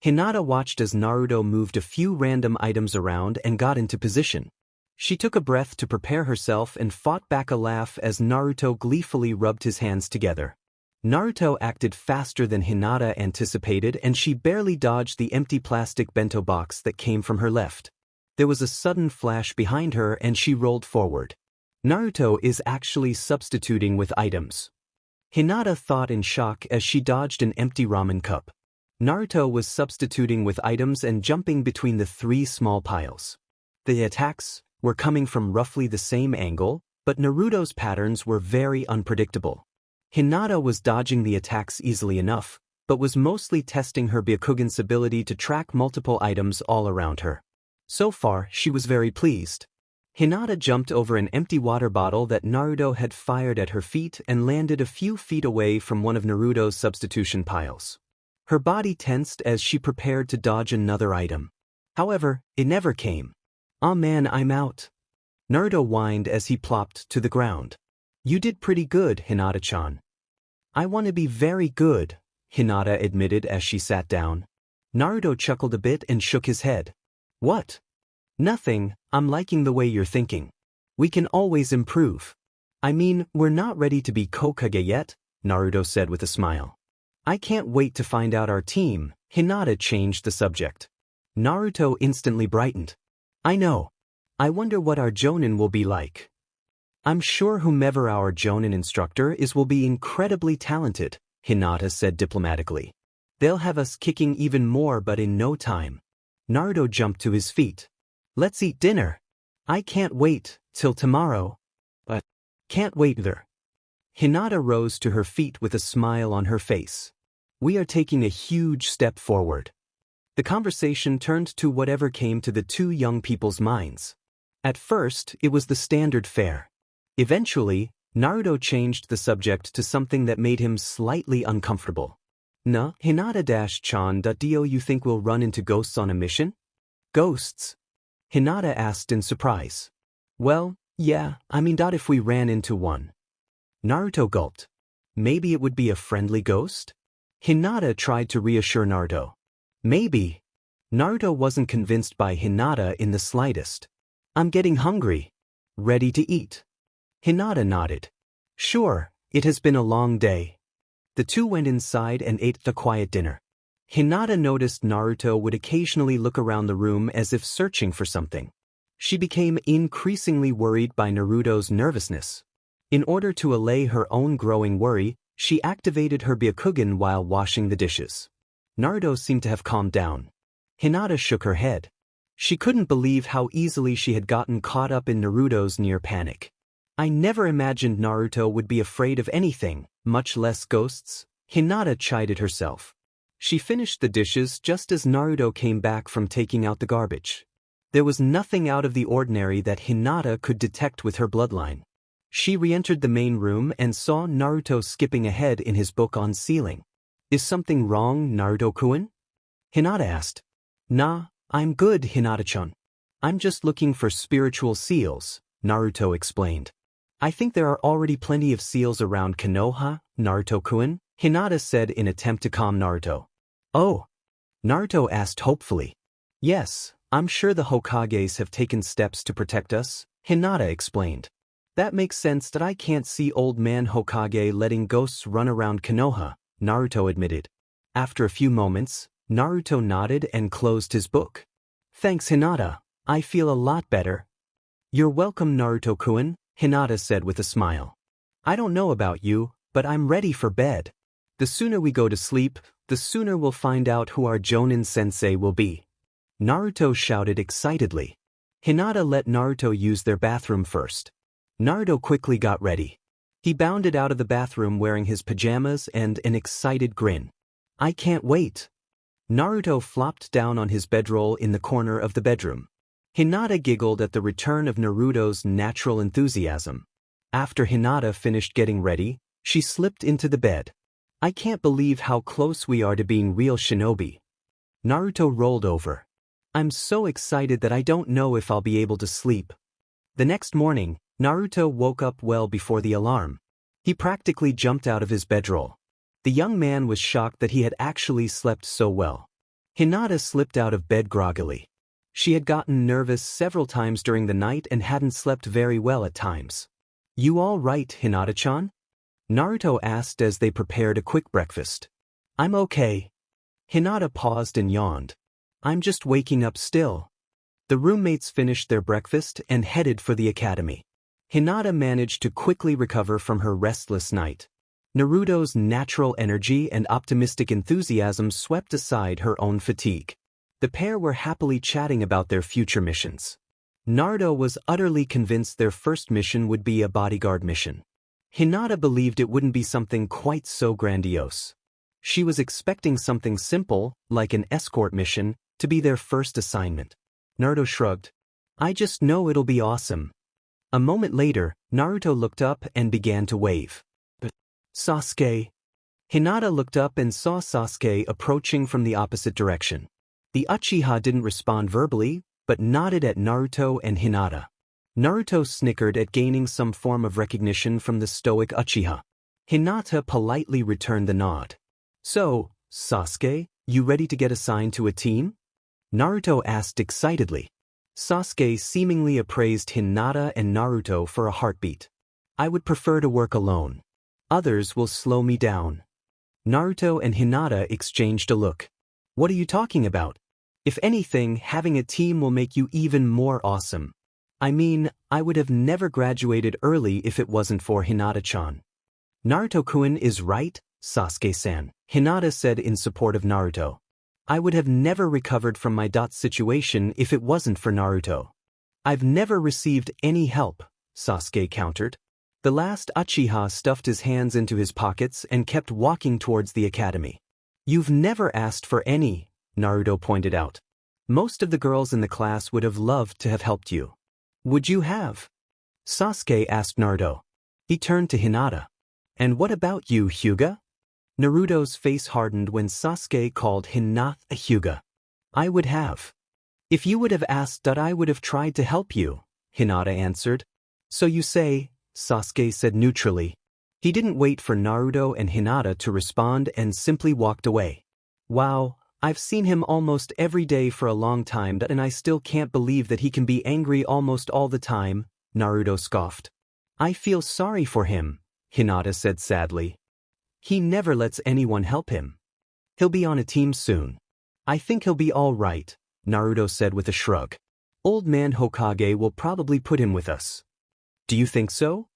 Hinata watched as Naruto moved a few random items around and got into position. She took a breath to prepare herself and fought back a laugh as Naruto gleefully rubbed his hands together. Naruto acted faster than Hinata anticipated and she barely dodged the empty plastic bento box that came from her left. There was a sudden flash behind her and she rolled forward. Naruto is actually substituting with items. Hinata thought in shock as she dodged an empty ramen cup. Naruto was substituting with items and jumping between the 3 small piles. The attacks were coming from roughly the same angle, but Naruto's patterns were very unpredictable. Hinata was dodging the attacks easily enough, but was mostly testing her Byakugan's ability to track multiple items all around her. So far, she was very pleased. Hinata jumped over an empty water bottle that Naruto had fired at her feet and landed a few feet away from one of Naruto's substitution piles. Her body tensed as she prepared to dodge another item. However, it never came. "Aw man, I'm out." Naruto whined as he plopped to the ground. "You did pretty good, Hinata-chan." "I want to be very good," Hinata admitted as she sat down. Naruto chuckled a bit and shook his head. "What?" "Nothing, I'm liking the way you're thinking. We can always improve. I mean, we're not ready to be Hokage yet," Naruto said with a smile. "I can't wait to find out our team." Hinata changed the subject. Naruto instantly brightened. "I know. I wonder what our Jonin will be like." "I'm sure whomever our Jonin instructor is will be incredibly talented," Hinata said diplomatically. "They'll have us kicking even more but in no time." Naruto jumped to his feet. "Let's eat dinner. I can't wait till tomorrow." "But can't wait either." Hinata rose to her feet with a smile on her face. "We are taking a huge step forward." The conversation turned to whatever came to the 2 young people's minds. At first, it was the standard fare. Eventually, Naruto changed the subject to something that made him slightly uncomfortable. "Nah, Hinata-chan, do you think we'll run into ghosts on a mission?" "Ghosts?" Hinata asked in surprise. "Well, yeah, I mean if we ran into one." Naruto gulped. "Maybe it would be a friendly ghost?" Hinata tried to reassure Naruto. "Maybe." Naruto wasn't convinced by Hinata in the slightest. "I'm getting hungry. Ready to eat." Hinata nodded. "Sure, it has been a long day." The 2 went inside and ate the quiet dinner. Hinata noticed Naruto would occasionally look around the room as if searching for something. She became increasingly worried by Naruto's nervousness. In order to allay her own growing worry, she activated her Byakugan while washing the dishes. Naruto seemed to have calmed down. Hinata shook her head. She couldn't believe how easily she had gotten caught up in Naruto's near panic. I never imagined Naruto would be afraid of anything, much less ghosts, Hinata chided herself. She finished the dishes just as Naruto came back from taking out the garbage. There was nothing out of the ordinary that Hinata could detect with her bloodline. She re-entered the main room and saw Naruto skipping ahead in his book on ceiling. Is something wrong, Naruto-kun? Hinata asked. Nah, I'm good, Hinata-chan. I'm just looking for spiritual seals, Naruto explained. I think there are already plenty of seals around Konoha, Naruto-kun, Hinata said in attempt to calm Naruto. Oh? Naruto asked hopefully. Yes, I'm sure the Hokages have taken steps to protect us, Hinata explained. That makes sense that I can't see old man Hokage letting ghosts run around Konoha, Naruto admitted. After a few moments, Naruto nodded and closed his book. Thanks Hinata, I feel a lot better. You're welcome Naruto-kun, Hinata said with a smile. I don't know about you, but I'm ready for bed. The sooner we go to sleep, the sooner we'll find out who our Jonin-sensei will be. Naruto shouted excitedly. Hinata let Naruto use their bathroom first. Naruto quickly got ready. He bounded out of the bathroom wearing his pajamas and an excited grin. I can't wait. Naruto flopped down on his bedroll in the corner of the bedroom. Hinata giggled at the return of Naruto's natural enthusiasm. After Hinata finished getting ready, she slipped into the bed. I can't believe how close we are to being real shinobi. Naruto rolled over. I'm so excited that I don't know if I'll be able to sleep. The next morning, Naruto woke up well before the alarm. He practically jumped out of his bedroll. The young man was shocked that he had actually slept so well. Hinata slipped out of bed groggily. She had gotten nervous several times during the night and hadn't slept very well at times. You all right, Hinata-chan? Naruto asked as they prepared a quick breakfast. I'm okay. Hinata paused and yawned. I'm just waking up still. The roommates finished their breakfast and headed for the academy. Hinata managed to quickly recover from her restless night. Naruto's natural energy and optimistic enthusiasm swept aside her own fatigue. The pair were happily chatting about their future missions. Naruto was utterly convinced their first mission would be a bodyguard mission. Hinata believed it wouldn't be something quite so grandiose. She was expecting something simple, like an escort mission, to be their first assignment. Naruto shrugged. I just know it'll be awesome. A moment later, Naruto looked up and began to wave. Sasuke. Hinata looked up and saw Sasuke approaching from the opposite direction. The Uchiha didn't respond verbally, but nodded at Naruto and Hinata. Naruto snickered at gaining some form of recognition from the stoic Uchiha. Hinata politely returned the nod. So, Sasuke, you ready to get assigned to a team? Naruto asked excitedly. Sasuke seemingly appraised Hinata and Naruto for a heartbeat. I would prefer to work alone. Others will slow me down. Naruto and Hinata exchanged a look. What are you talking about? If anything, having a team will make you even more awesome. I mean, I would have never graduated early if it wasn't for Hinata-chan. Naruto-kun is right, Sasuke-san, Hinata said in support of Naruto. I would have never recovered from my situation if it wasn't for Naruto. I've never received any help, Sasuke countered. The last Uchiha stuffed his hands into his pockets and kept walking towards the academy. You've never asked for any, Naruto pointed out. Most of the girls in the class would have loved to have helped you. Would you have? Sasuke asked Naruto. He turned to Hinata. And what about you, Hyuga? Naruto's face hardened when Sasuke called Hinata a Hyuga. I would have. If you would have asked that, I would have tried to help you, Hinata answered. So you say, Sasuke said neutrally. He didn't wait for Naruto and Hinata to respond and simply walked away. Wow, I've seen him almost every day for a long time and I still can't believe that he can be angry almost all the time, Naruto scoffed. I feel sorry for him, Hinata said sadly. He never lets anyone help him. He'll be on a team soon. I think he'll be all right, Naruto said with a shrug. Old man Hokage will probably put him with us. Do you think so?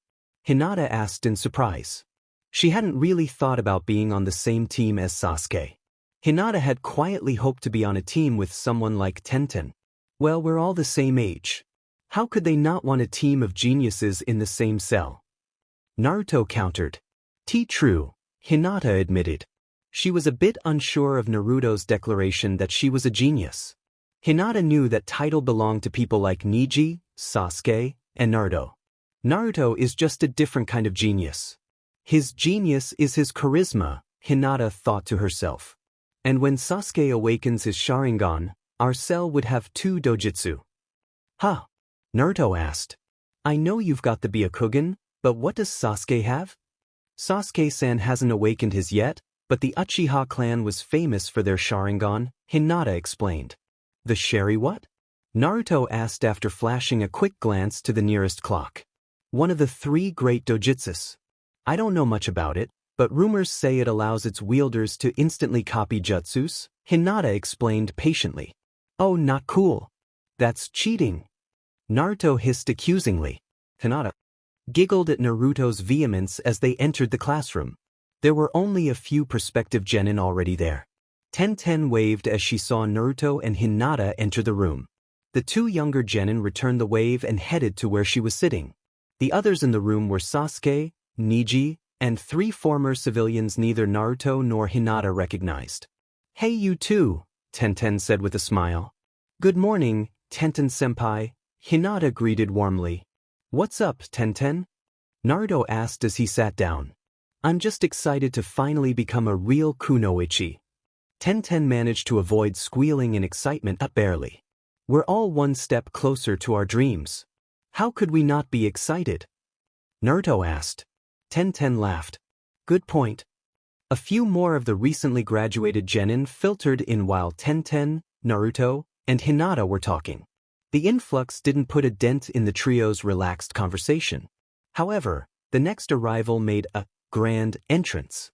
Hinata asked in surprise. She hadn't really thought about being on the same team as Sasuke. Hinata had quietly hoped to be on a team with someone like Tenten. Well, we're all the same age. How could they not want a team of geniuses in the same cell? Naruto countered. True, Hinata admitted. She was a bit unsure of Naruto's declaration that she was a genius. Hinata knew that title belonged to people like Neji, Sasuke, and Naruto. Naruto is just a different kind of genius. His genius is his charisma, Hinata thought to herself. And when Sasuke awakens his Sharingan, our cell would have 2 dojutsu. Huh? Naruto asked. I know you've got the Byakugan, but what does Sasuke have? Sasuke-san hasn't awakened his yet, but the Uchiha clan was famous for their Sharingan, Hinata explained. The Shari what? Naruto asked after flashing a quick glance to the nearest clock. One of the 3 great dojutsus. I don't know much about it, but rumors say it allows its wielders to instantly copy jutsus, Hinata explained patiently. Oh, not cool. That's cheating. Naruto hissed accusingly. Hinata giggled at Naruto's vehemence as they entered the classroom. There were only a few prospective genin already there. Tenten waved as she saw Naruto and Hinata enter the room. The 2 younger genin returned the wave and headed to where she was sitting. The others in the room were Sasuke, Neji, and 3 former civilians neither Naruto nor Hinata recognized. Hey you two, Tenten said with a smile. Good morning, Tenten-senpai, Hinata greeted warmly. What's up, Tenten? Naruto asked as he sat down. I'm just excited to finally become a real kunoichi. Tenten managed to avoid squealing in excitement barely. We're all one step closer to our dreams. How could we not be excited? Naruto asked. Tenten laughed. Good point. A few more of the recently graduated genin filtered in while Tenten, Naruto, and Hinata were talking. The influx didn't put a dent in the trio's relaxed conversation. However, the next arrival made a grand entrance.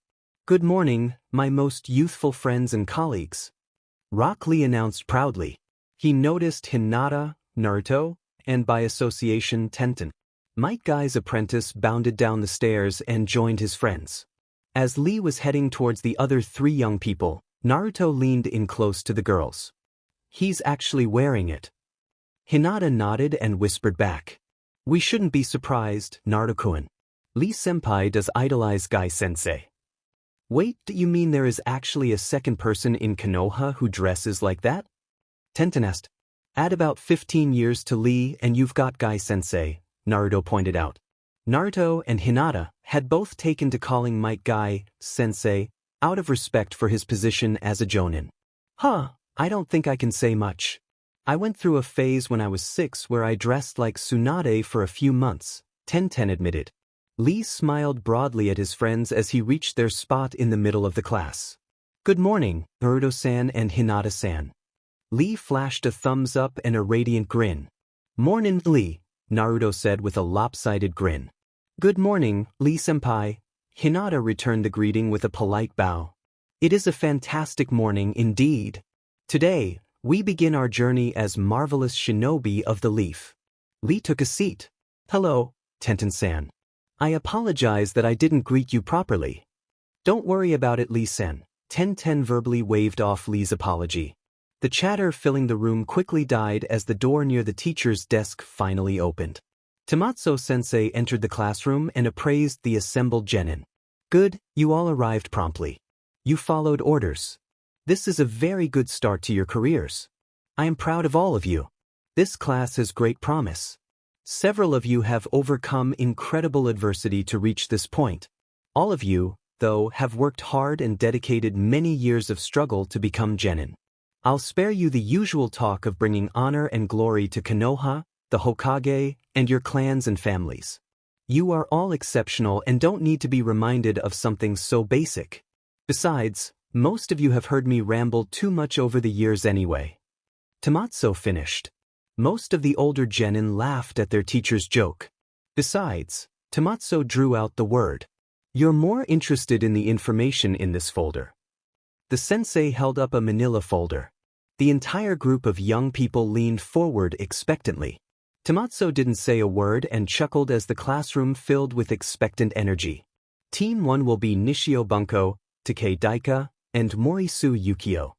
Good morning, my most youthful friends and colleagues. Rock Lee announced proudly. He noticed Hinata, Naruto, and by association Tenten. Might Guy's apprentice bounded down the stairs and joined his friends. As Lee was heading towards the other 3 young people, Naruto leaned in close to the girls. He's actually wearing it. Hinata nodded and whispered back. We shouldn't be surprised, Naruto-kun. Lee-senpai does idolize Guy-sensei. Wait, do you mean there is actually a second person in Konoha who dresses like that? Tenten asked. Add about 15 years to Lee and you've got Guy-sensei, Naruto pointed out. Naruto and Hinata had both taken to calling Might Guy-sensei out of respect for his position as a jonin. I don't think I can say much. I went through a phase when I was 6 where I dressed like Tsunade for a few months, Tenten admitted. Lee smiled broadly at his friends as he reached their spot in the middle of the class. Good morning, Naruto-san and Hinata-san. Lee flashed a thumbs up and a radiant grin. Mornin' Lee, Naruto said with a lopsided grin. Good morning, Lee-senpai. Hinata returned the greeting with a polite bow. It is a fantastic morning indeed. Today, we begin our journey as marvelous shinobi of the leaf. Lee took a seat. Hello, Tenten-san. I apologize that I didn't greet you properly. Don't worry about it, Lee-sen. Tenten verbally waved off Lee's apology. The chatter filling the room quickly died as the door near the teacher's desk finally opened. Tamatsu-sensei entered the classroom and appraised the assembled genin. Good, you all arrived promptly. You followed orders. This is a very good start to your careers. I am proud of all of you. This class has great promise. Several of you have overcome incredible adversity to reach this point. All of you, though, have worked hard and dedicated many years of struggle to become genin. I'll spare you the usual talk of bringing honor and glory to Konoha, the Hokage, and your clans and families. You are all exceptional and don't need to be reminded of something so basic. Besides, most of you have heard me ramble too much over the years anyway. Tamatsu finished. Most of the older genin laughed at their teacher's joke. Besides, Tamatsu drew out the word. You're more interested in the information in this folder. The sensei held up a manila folder. The entire group of young people leaned forward expectantly. Tamatsu didn't say a word and chuckled as the classroom filled with expectant energy. Team 1 will be Nishio Bunko, Takei Daika, and Morisu Yukio.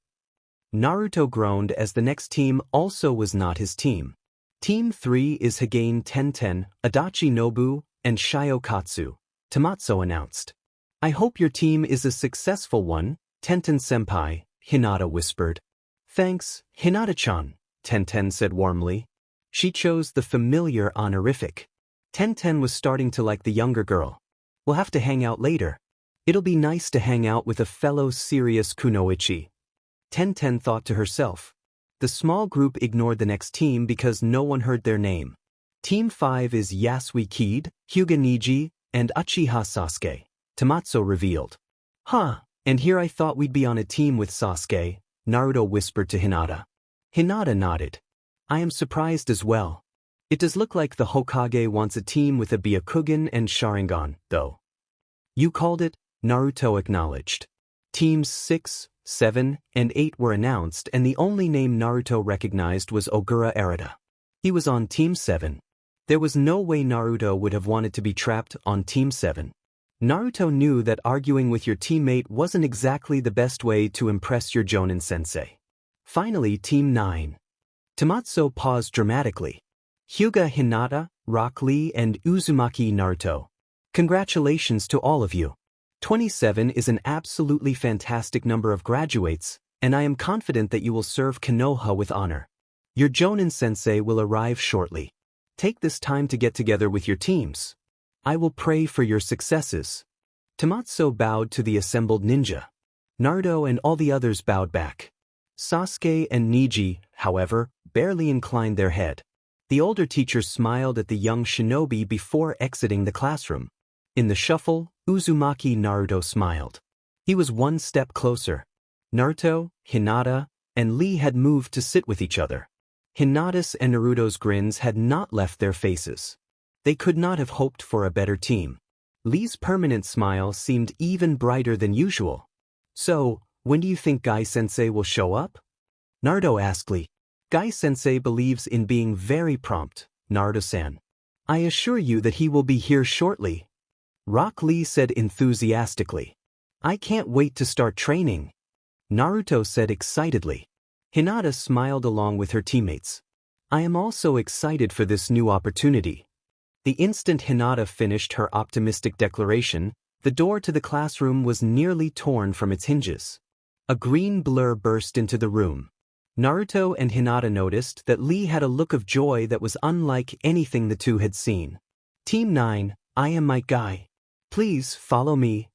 Naruto groaned as the next team also was not his team. Team 3 is Hagane Tenten, Adachi Nobu, and Shio Katsu, Tamazzo announced. I hope your team is a successful one, Tenten-senpai, Hinata whispered. Thanks, Hinata-chan, Tenten said warmly. She chose the familiar honorific. Tenten was starting to like the younger girl. We'll have to hang out later. It'll be nice to hang out with a fellow serious kunoichi. Tenten thought to herself. The small group ignored the next team because no one heard their name. Team 5 is Yasui Kid, Hyuga Niji, and Uchiha Sasuke, Tamazzo revealed. Huh, and here I thought we'd be on a team with Sasuke, Naruto whispered to Hinata. Hinata nodded. I am surprised as well. It does look like the Hokage wants a team with a Byakugan and Sharingan, though. You called it, Naruto acknowledged. Teams 6, 7, and 8 were announced and the only name Naruto recognized was Ogura Arata. He was on Team 7. There was no way Naruto would have wanted to be trapped on Team 7. Naruto knew that arguing with your teammate wasn't exactly the best way to impress your Jonin sensei. Finally, Team 9. Tamazzo paused dramatically. Hyuga Hinata, Rock Lee, and Uzumaki Naruto. Congratulations to all of you. 27 is an absolutely fantastic number of graduates, and I am confident that you will serve Konoha with honor. Your Jonin sensei will arrive shortly. Take this time to get together with your teams. I will pray for your successes. Tamazzo bowed to the assembled ninja. Naruto and all the others bowed back. Sasuke and Niji, however, barely inclined their head. The older teacher smiled at the young shinobi before exiting the classroom. In the shuffle, Uzumaki Naruto smiled. He was one step closer. Naruto, Hinata, and Lee had moved to sit with each other. Hinata's and Naruto's grins had not left their faces. They could not have hoped for a better team. Lee's permanent smile seemed even brighter than usual. So, when do you think Guy-sensei will show up? Naruto asked Lee. Guy-sensei believes in being very prompt, Naruto-san. I assure you that he will be here shortly. Rock Lee said enthusiastically. I can't wait to start training. Naruto said excitedly. Hinata smiled along with her teammates. I am also excited for this new opportunity. The instant Hinata finished her optimistic declaration, the door to the classroom was nearly torn from its hinges. A green blur burst into the room. Naruto and Hinata noticed that Lee had a look of joy that was unlike anything the two had seen. Team 9, I am my Guy. Please follow me.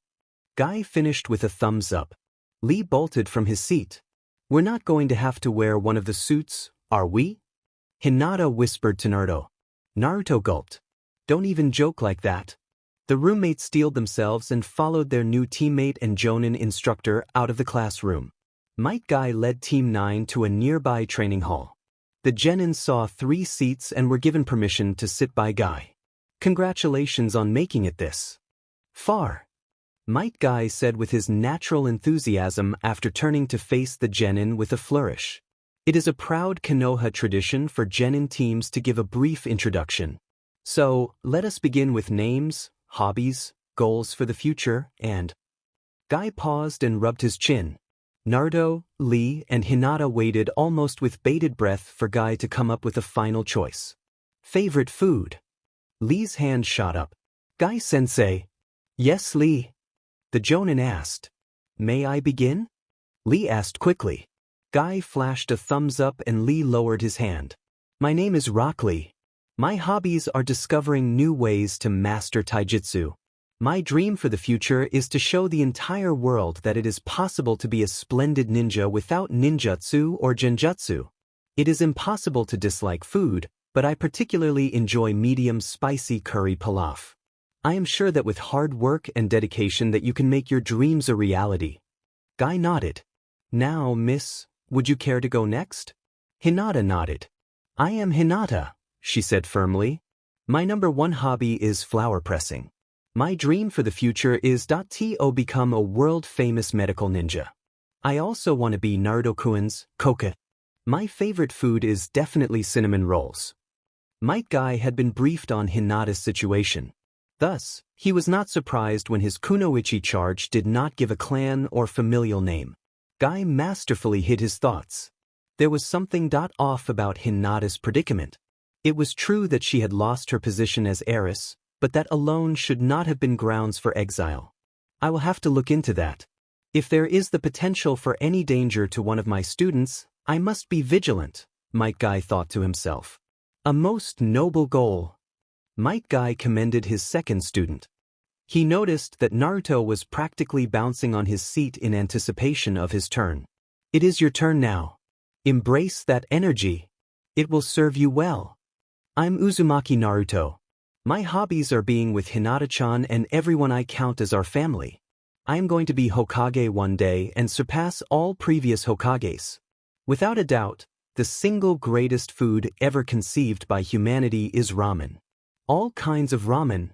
Guy finished with a thumbs up. Lee bolted from his seat. We're not going to have to wear one of the suits, are we? Hinata whispered to Naruto. Naruto gulped. Don't even joke like that. The roommates steeled themselves and followed their new teammate and Jonin instructor out of the classroom. Might Guy led Team 9 to a nearby training hall. The Genin saw 3 seats and were given permission to sit by Guy. Congratulations on making it this far. Might Guy said with his natural enthusiasm after turning to face the Genin with a flourish. It is a proud Konoha tradition for Genin teams to give a brief introduction. So, let us begin with names, hobbies, goals for the future, and... Guy paused and rubbed his chin. Naruto, Lee, and Hinata waited almost with bated breath for Guy to come up with a final choice. Favorite food? Lee's hand shot up. Guy-sensei. Yes, Lee. The Jonin asked. May I begin? Lee asked quickly. Guy flashed a thumbs up and Lee lowered his hand. My name is Rock Lee. My hobbies are discovering new ways to master taijutsu. My dream for the future is to show the entire world that it is possible to be a splendid ninja without ninjutsu or genjutsu. It is impossible to dislike food, but I particularly enjoy medium spicy curry pilaf. I am sure that with hard work and dedication that you can make your dreams a reality. Guy nodded. Now, miss, would you care to go next? Hinata nodded. I am Hinata, she said firmly. My number 1 hobby is flower pressing. My dream for the future is to become a world-famous medical ninja. I also want to be Naruto-kun's Koka. My favorite food is definitely cinnamon rolls. Might Guy had been briefed on Hinata's situation. Thus, he was not surprised when his kunoichi charge did not give a clan or familial name. Guy masterfully hid his thoughts. There was something off about Hinata's predicament. It was true that she had lost her position as heiress, but that alone should not have been grounds for exile. I will have to look into that. If there is the potential for any danger to one of my students, I must be vigilant, Might Guy thought to himself. A most noble goal. Might Guy commended his second student. He noticed that Naruto was practically bouncing on his seat in anticipation of his turn. It is your turn now. Embrace that energy. It will serve you well. I'm Uzumaki Naruto. My hobbies are being with Hinata-chan and everyone I count as our family. I am going to be Hokage one day and surpass all previous Hokages. Without a doubt, the single greatest food ever conceived by humanity is ramen. All kinds of ramen.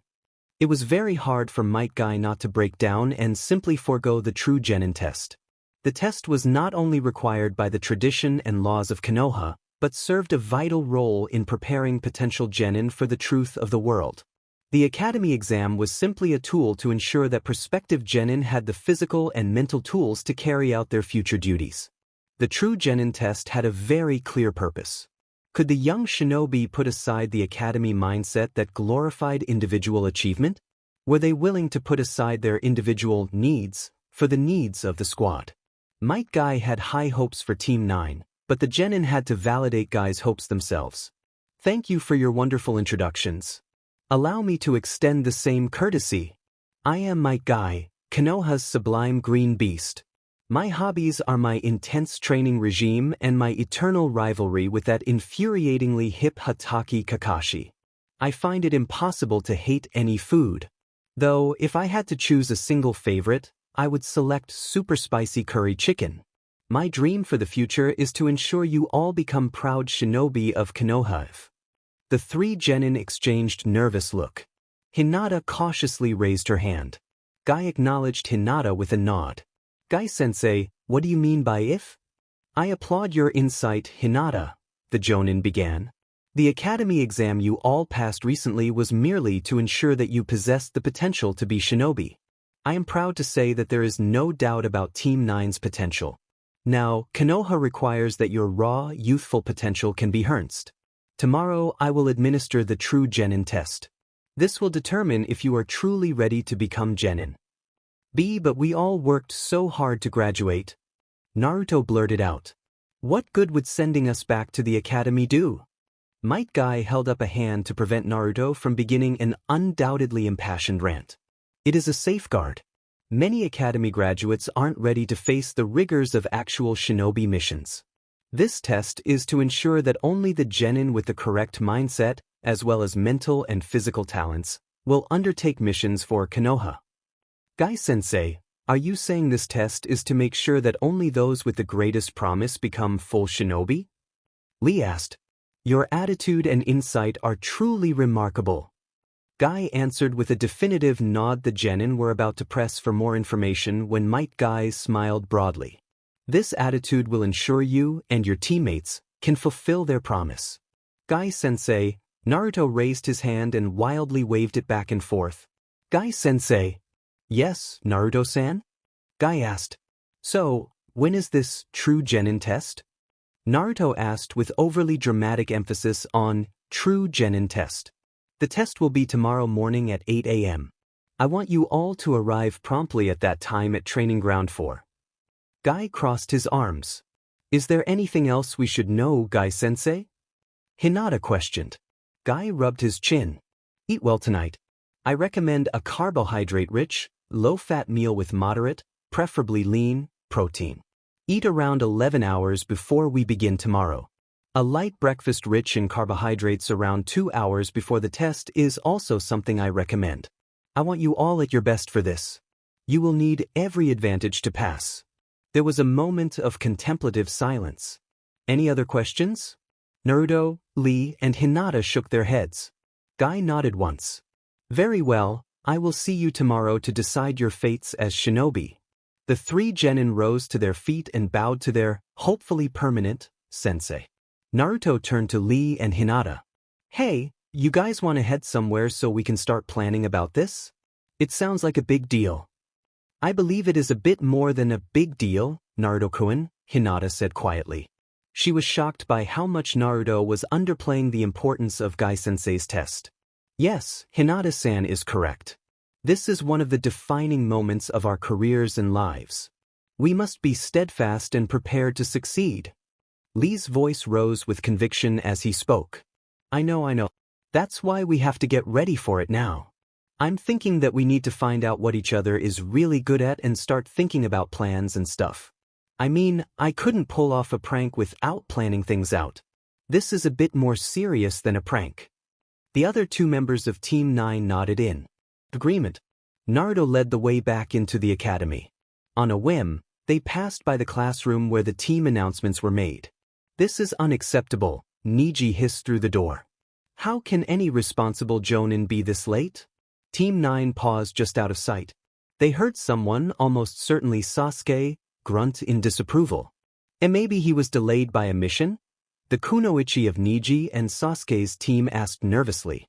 It was very hard for Might Guy not to break down and simply forego the true genin test. The test was not only required by the tradition and laws of Konoha, but served a vital role in preparing potential genin for the truth of the world. The academy exam was simply a tool to ensure that prospective genin had the physical and mental tools to carry out their future duties. The true genin test had a very clear purpose. Could the young shinobi put aside the academy mindset that glorified individual achievement? Were they willing to put aside their individual needs for the needs of the squad? Might Guy had high hopes for Team 9, but the genin had to validate Guy's hopes themselves. Thank you for your wonderful introductions. Allow me to extend the same courtesy. I am Might Guy, Konoha's sublime green beast. My hobbies are my intense training regime and my eternal rivalry with that infuriatingly hip Hatake Kakashi. I find it impossible to hate any food. Though, if I had to choose a single favorite, I would select super spicy curry chicken. My dream for the future is to ensure you all become proud shinobi of Konoha. The three genin exchanged nervous look. Hinata cautiously raised her hand. Guy acknowledged Hinata with a nod. Guy-sensei, what do you mean by if? I applaud your insight, Hinata, the jonin began. The academy exam you all passed recently was merely to ensure that you possessed the potential to be shinobi. I am proud to say that there is no doubt about Team 9's potential. Now, Konoha requires that your raw, youthful potential can be harnessed. Tomorrow I will administer the true genin test. This will determine if you are truly ready to become genin. But we all worked so hard to graduate. Naruto blurted out. What good would sending us back to the academy do? Might Guy held up a hand to prevent Naruto from beginning an undoubtedly impassioned rant. It is a safeguard. Many academy graduates aren't ready to face the rigors of actual shinobi missions. This test is to ensure that only the genin with the correct mindset, as well as mental and physical talents, will undertake missions for Konoha. Guy-sensei, are you saying this test is to make sure that only those with the greatest promise become full shinobi? Lee asked. Your attitude and insight are truly remarkable. Guy answered with a definitive nod. The genin were about to press for more information when Might Guy smiled broadly. This attitude will ensure you and your teammates can fulfill their promise. Guy-sensei, Naruto raised his hand and wildly waved it back and forth. Guy-sensei. Yes, Naruto-san? Guy asked. So, when is this true genin test? Naruto asked with overly dramatic emphasis on true genin test. The test will be tomorrow morning at 8 a.m. I want you all to arrive promptly at that time at Training Ground 4. Guy crossed his arms. Is there anything else we should know, Guy-sensei? Hinata questioned. Guy rubbed his chin. Eat well tonight. I recommend a carbohydrate-rich, low-fat meal with moderate, preferably lean, protein. Eat around 11 hours before we begin tomorrow. A light breakfast rich in carbohydrates around 2 hours before the test is also something I recommend. I want you all at your best for this. You will need every advantage to pass. There was a moment of contemplative silence. Any other questions? Naruto, Lee, and Hinata shook their heads. Guy nodded once. Very well, I will see you tomorrow to decide your fates as shinobi. The three genin rose to their feet and bowed to their, hopefully permanent, sensei. Naruto turned to Lee and Hinata. Hey, you guys want to head somewhere so we can start planning about this? It sounds like a big deal. I believe it is a bit more than a big deal, Naruto-kun, Hinata said quietly. She was shocked by how much Naruto was underplaying the importance of Gai-sensei's test. Yes, Hinata-san is correct. This is one of the defining moments of our careers and lives. We must be steadfast and prepared to succeed. Lee's voice rose with conviction as he spoke. I know. That's why we have to get ready for it now. I'm thinking that we need to find out what each other is really good at and start thinking about plans and stuff. I mean, I couldn't pull off a prank without planning things out. This is a bit more serious than a prank. The other two members of Team 9 nodded in agreement. Naruto led the way back into the academy. On a whim, they passed by the classroom where the team announcements were made. This is unacceptable, Niji hissed through the door. How can any responsible jonin be this late? Team 9 paused just out of sight. They heard someone, almost certainly Sasuke, grunt in disapproval. And maybe he was delayed by a mission? The kunoichi of Niji and Sasuke's team asked nervously.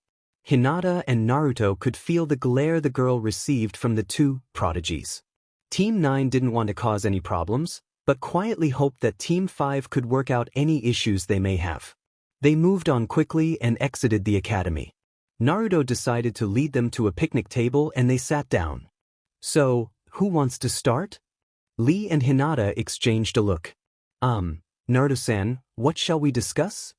Hinata and Naruto could feel the glare the girl received from the two prodigies. Team 9 didn't want to cause any problems, but quietly hoped that Team 5 could work out any issues they may have. They moved on quickly and exited the academy. Naruto decided to lead them to a picnic table and they sat down. So, who wants to start? Lee and Hinata exchanged a look. Naruto-san, what shall we discuss?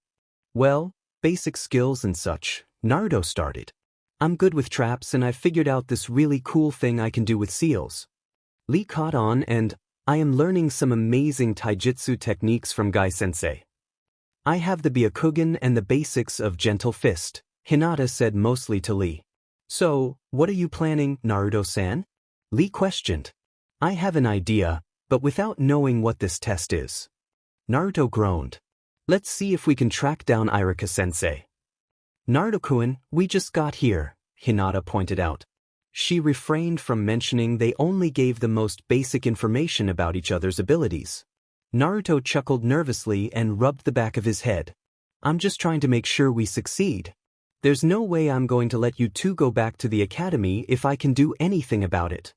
Well, basic skills and such, Naruto started. I'm good with traps and I've figured out this really cool thing I can do with seals. Lee caught on and, I am learning some amazing taijutsu techniques from Gai-sensei. I have the Byakugan and the basics of gentle fist, Hinata said mostly to Lee. So, what are you planning, Naruto-san? Lee questioned. I have an idea, but without knowing what this test is. Naruto groaned. Let's see if we can track down Irika-sensei. Naruto-kun, we just got here, Hinata pointed out. She refrained from mentioning they only gave the most basic information about each other's abilities. Naruto chuckled nervously and rubbed the back of his head. I'm just trying to make sure we succeed. There's no way I'm going to let you two go back to the academy if I can do anything about it.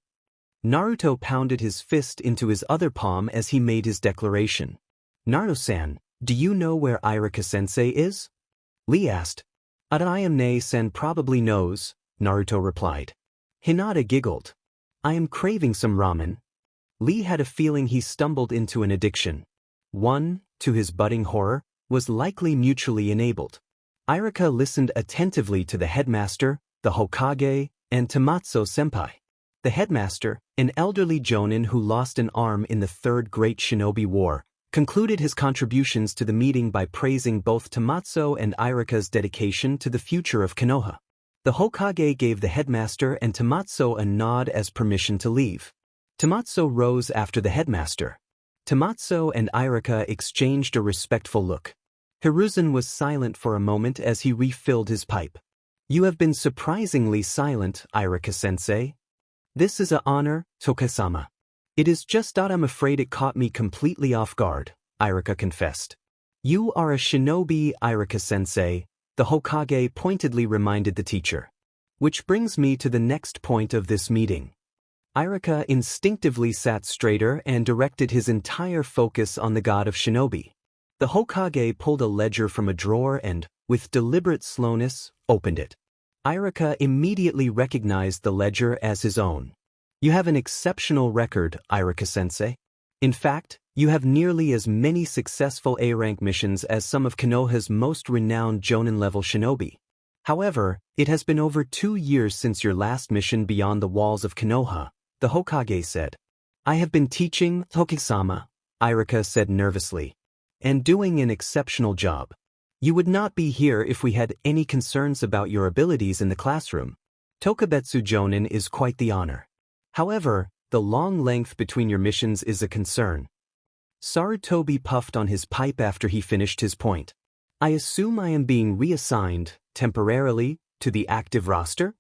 Naruto pounded his fist into his other palm as he made his declaration. Naruto-san, do you know where Irika-sensei is? Lee asked. Ayame-san probably knows, Naruto replied. Hinata giggled. I am craving some ramen. Lee had a feeling he stumbled into an addiction. One, to his budding horror, was likely mutually enabled. Irika listened attentively to the headmaster, the Hokage, and Tamatsu-senpai. The headmaster, an elderly jonin who lost an arm in the Third Great Shinobi War, concluded his contributions to the meeting by praising both Tamatsu and Irika's dedication to the future of Konoha. The Hokage gave the headmaster and Tamatsu a nod as permission to leave. Tamatsu rose after the headmaster. Tamatsu and Irika exchanged a respectful look. Hiruzen was silent for a moment as he refilled his pipe. You have been surprisingly silent, Irika-sensei. This is an honor, Toke-sama. It is just that I'm afraid it caught me completely off guard, Irika confessed. You are a shinobi, Irika-sensei, the Hokage pointedly reminded the teacher. Which brings me to the next point of this meeting. Irika instinctively sat straighter and directed his entire focus on the god of shinobi. The Hokage pulled a ledger from a drawer and, with deliberate slowness, opened it. Irika immediately recognized the ledger as his own. You have an exceptional record, Irika-sensei. In fact, you have nearly as many successful A-rank missions as some of Konoha's most renowned Jonin-level shinobi. However, it has been over 2 years since your last mission beyond the walls of Konoha, the Hokage said. I have been teaching, Toke-sama, Irika said nervously, and doing an exceptional job. You would not be here if we had any concerns about your abilities in the classroom. Tokubetsu Jonin is quite the honor. However, the long length between your missions is a concern. Sarutobi puffed on his pipe after he finished his point. I assume I am being reassigned, temporarily, to the active roster?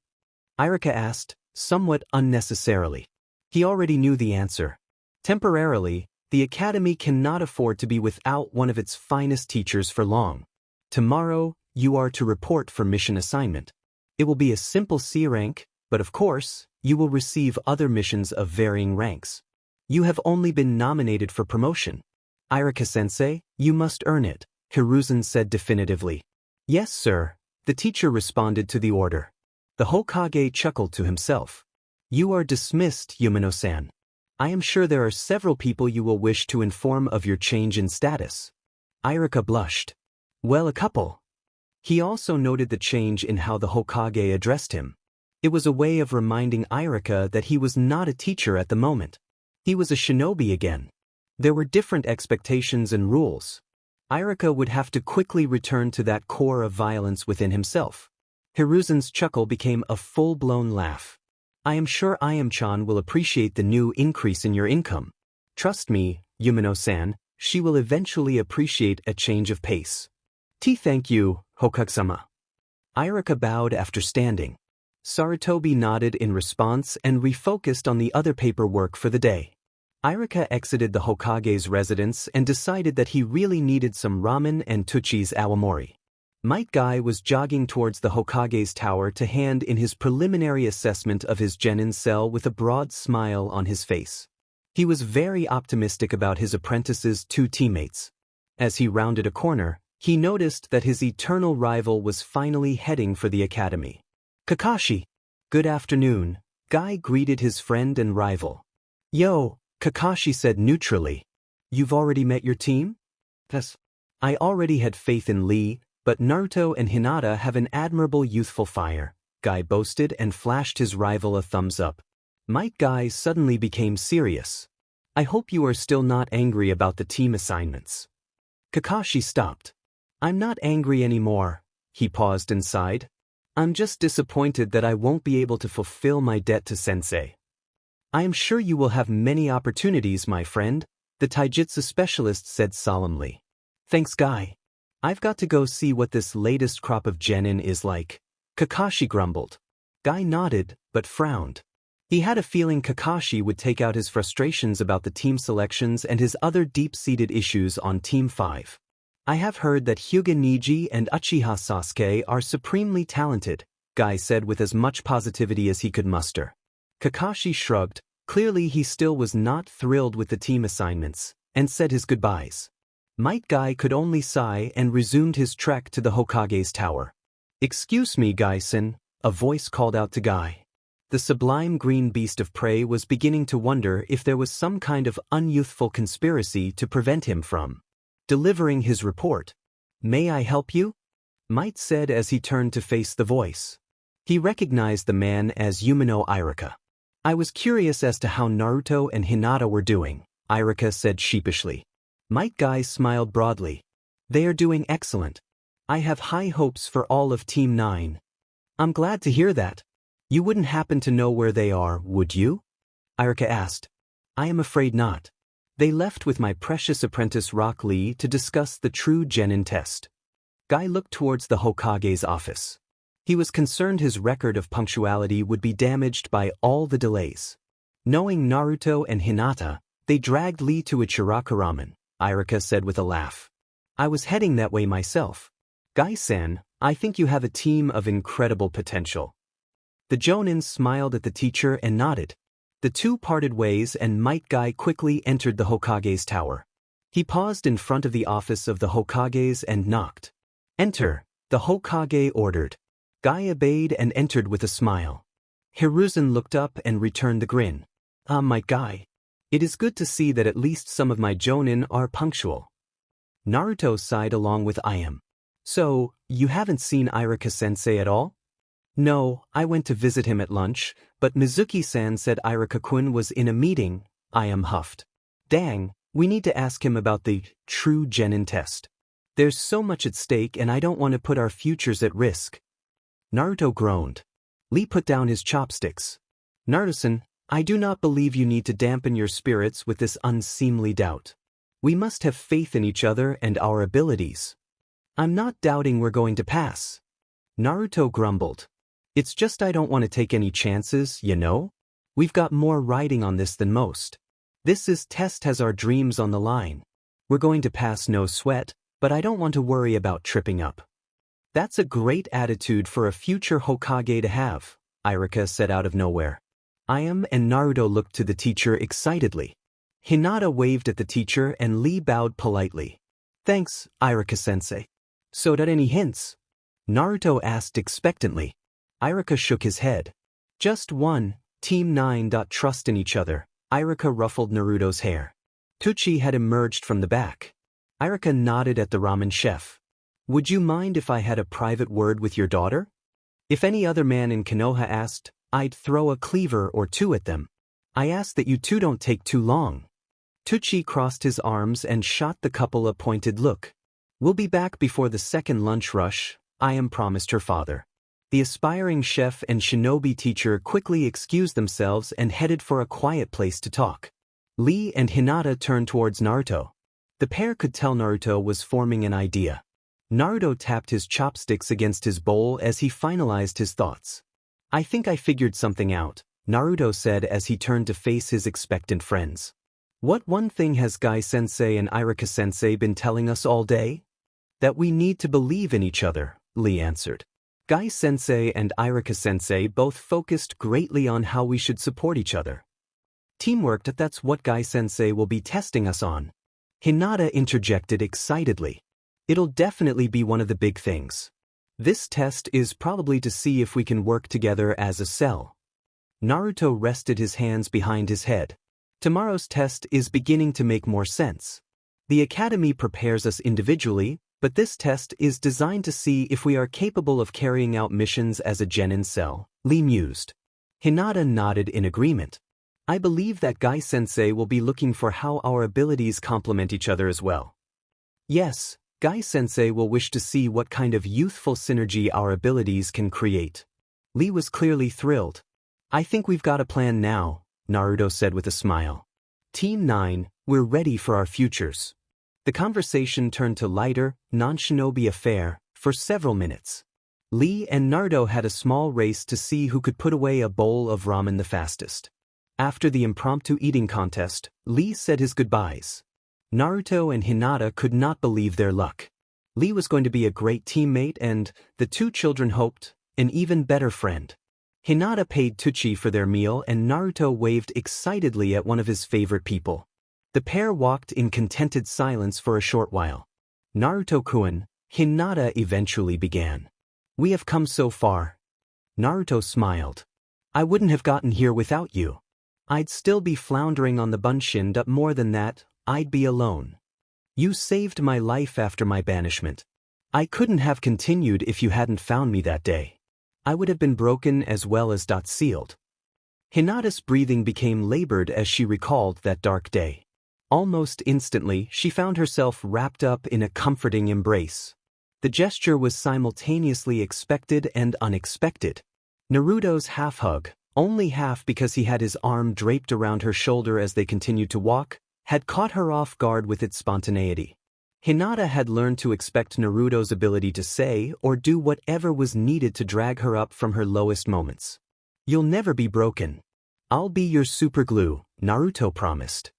Irika asked, somewhat unnecessarily. He already knew the answer. Temporarily, the academy cannot afford to be without one of its finest teachers for long. Tomorrow, you are to report for mission assignment. It will be a simple C rank, but of course, you will receive other missions of varying ranks. You have only been nominated for promotion. Irika-sensei, you must earn it, Hiruzen said definitively. Yes, sir, the teacher responded to the order. The Hokage chuckled to himself. You are dismissed, Yumino-san. I am sure there are several people you will wish to inform of your change in status. Irika blushed. Well, a couple. He also noted the change in how the Hokage addressed him. It was a way of reminding Irika that he was not a teacher at the moment. He was a shinobi again. There were different expectations and rules. Irika would have to quickly return to that core of violence within himself. Hiruzen's chuckle became a full-blown laugh. I am sure Ayam-chan will appreciate the new increase in your income. Trust me, Yumino-san, she will eventually appreciate a change of pace. Thank you, Hokage-sama. Irika bowed after standing. Sarutobi nodded in response and refocused on the other paperwork for the day. Irika exited the Hokage's residence and decided that he really needed some ramen and Tuchi's awamori. Might Guy was jogging towards the Hokage's tower to hand in his preliminary assessment of his genin cell with a broad smile on his face. He was very optimistic about his apprentice's two teammates. As he rounded a corner, he noticed that his eternal rival was finally heading for the academy. Kakashi. Good afternoon, Guy greeted his friend and rival. Yo, Kakashi said neutrally. You've already met your team? Yes. I already had faith in Lee, but Naruto and Hinata have an admirable youthful fire, Guy boasted and flashed his rival a thumbs up. Might Guy suddenly became serious. I hope you are still not angry about the team assignments. Kakashi stopped. I'm not angry anymore, he paused and sighed. I'm just disappointed that I won't be able to fulfill my debt to Sensei. I am sure you will have many opportunities, my friend, the taijutsu specialist said solemnly. Thanks, Guy. I've got to go see what this latest crop of genin is like. Kakashi grumbled. Guy nodded, but frowned. He had a feeling Kakashi would take out his frustrations about the team selections and his other deep-seated issues on Team 5. I have heard that Hyuga Niji and Uchiha Sasuke are supremely talented, Guy said with as much positivity as he could muster. Kakashi shrugged, clearly he still was not thrilled with the team assignments, and said his goodbyes. Might Guy could only sigh and resumed his trek to the Hokage's tower. Excuse me, Guy-san, a voice called out to Guy. The sublime green beast of prey was beginning to wonder if there was some kind of unyouthful conspiracy to prevent him from delivering his report. May I help you? Might said as he turned to face the voice. He recognized the man as Yumino Irika. I was curious as to how Naruto and Hinata were doing, Irika said sheepishly. Might Guy smiled broadly. They are doing excellent. I have high hopes for all of Team 9. I'm glad to hear that. You wouldn't happen to know where they are, would you? Irika asked. I am afraid not. They left with my precious apprentice Rock Lee to discuss the true genin test. Guy looked towards the Hokage's office. He was concerned his record of punctuality would be damaged by all the delays. Knowing Naruto and Hinata, they dragged Lee to a Chiraku ramen, Irika said with a laugh. I was heading that way myself. Guy-san, I think you have a team of incredible potential. The Jonin smiled at the teacher and nodded. The two parted ways and Might Guy quickly entered the Hokage's tower. He paused in front of the office of the Hokage's and knocked. Enter, the Hokage ordered. Guy obeyed and entered with a smile. Hiruzen looked up and returned the grin. Ah, Might Guy. It is good to see that at least some of my Jonin are punctual. Naruto sighed along with Ayam. So, you haven't seen Irika-sensei at all? No, I went to visit him at lunch, but Mizuki-san said Irika-kun was in a meeting, Ayam huffed. Dang, we need to ask him about the true genin test. There's so much at stake and I don't want to put our futures at risk. Naruto groaned. Lee put down his chopsticks. Naruto-san, I do not believe you need to dampen your spirits with this unseemly doubt. We must have faith in each other and our abilities. I'm not doubting we're going to pass. Naruto grumbled. It's just I don't want to take any chances, you know? We've got more riding on this than most. This test has our dreams on the line. We're going to pass no sweat, but I don't want to worry about tripping up. That's a great attitude for a future Hokage to have, Irika said out of nowhere. Ayam and Naruto looked to the teacher excitedly. Hinata waved at the teacher and Lee bowed politely. Thanks, Irika-sensei. So did any hints? Naruto asked expectantly. Irika shook his head. Just one, Team 9. Trust in each other. Irika ruffled Naruto's hair. Tucci had emerged from the back. Irika nodded at the ramen chef. Would you mind if I had a private word with your daughter? If any other man in Konoha asked, I'd throw a cleaver or two at them. I ask that you two don't take too long. Tucci crossed his arms and shot the couple a pointed look. We'll be back before the second lunch rush, I promised her father. The aspiring chef and shinobi teacher quickly excused themselves and headed for a quiet place to talk. Lee and Hinata turned towards Naruto. The pair could tell Naruto was forming an idea. Naruto tapped his chopsticks against his bowl as he finalized his thoughts. I think I figured something out, Naruto said as he turned to face his expectant friends. What one thing has Guy-sensei and Irika-sensei been telling us all day? That we need to believe in each other, Lee answered. Guy-sensei and Irika-sensei both focused greatly on how we should support each other. Teamwork, that's what Guy-sensei will be testing us on. Hinata interjected excitedly. It'll definitely be one of the big things. This test is probably to see if we can work together as a cell. Naruto rested his hands behind his head. Tomorrow's test is beginning to make more sense. The academy prepares us individually, but this test is designed to see if we are capable of carrying out missions as a genin cell, Lee mused. Hinata nodded in agreement. I believe that Guy-sensei will be looking for how our abilities complement each other as well. Yes, Guy-sensei will wish to see what kind of youthful synergy our abilities can create. Lee was clearly thrilled. I think we've got a plan now, Naruto said with a smile. Team 9, we're ready for our futures. The conversation turned to lighter, non-shinobi affair for several minutes. Lee and Naruto had a small race to see who could put away a bowl of ramen the fastest. After the impromptu eating contest, Lee said his goodbyes. Naruto and Hinata could not believe their luck. Lee was going to be a great teammate and, the two children hoped, an even better friend. Hinata paid Tucci for their meal and Naruto waved excitedly at one of his favorite people. The pair walked in contented silence for a short while. Naruto-kun, Hinata eventually began. We have come so far. Naruto smiled. I wouldn't have gotten here without you. I'd still be floundering on the bunshin, but more than that, I'd be alone. You saved my life after my banishment. I couldn't have continued if you hadn't found me that day. I would have been broken as well as sealed. Hinata's breathing became labored as she recalled that dark day. Almost instantly, she found herself wrapped up in a comforting embrace. The gesture was simultaneously expected and unexpected. Naruto's half-hug, only half because he had his arm draped around her shoulder as they continued to walk, had caught her off guard with its spontaneity. Hinata had learned to expect Naruto's ability to say or do whatever was needed to drag her up from her lowest moments. You'll never be broken. I'll be your superglue, Naruto promised.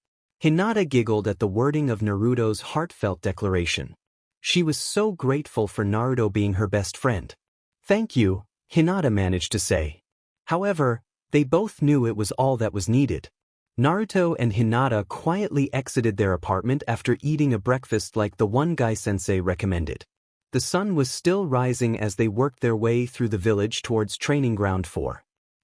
Hinata giggled at the wording of Naruto's heartfelt declaration. She was so grateful for Naruto being her best friend. Thank you, Hinata managed to say. However, they both knew it was all that was needed. Naruto and Hinata quietly exited their apartment after eating a breakfast like the one Guy-sensei recommended. The sun was still rising as they worked their way through the village towards Training Ground 4.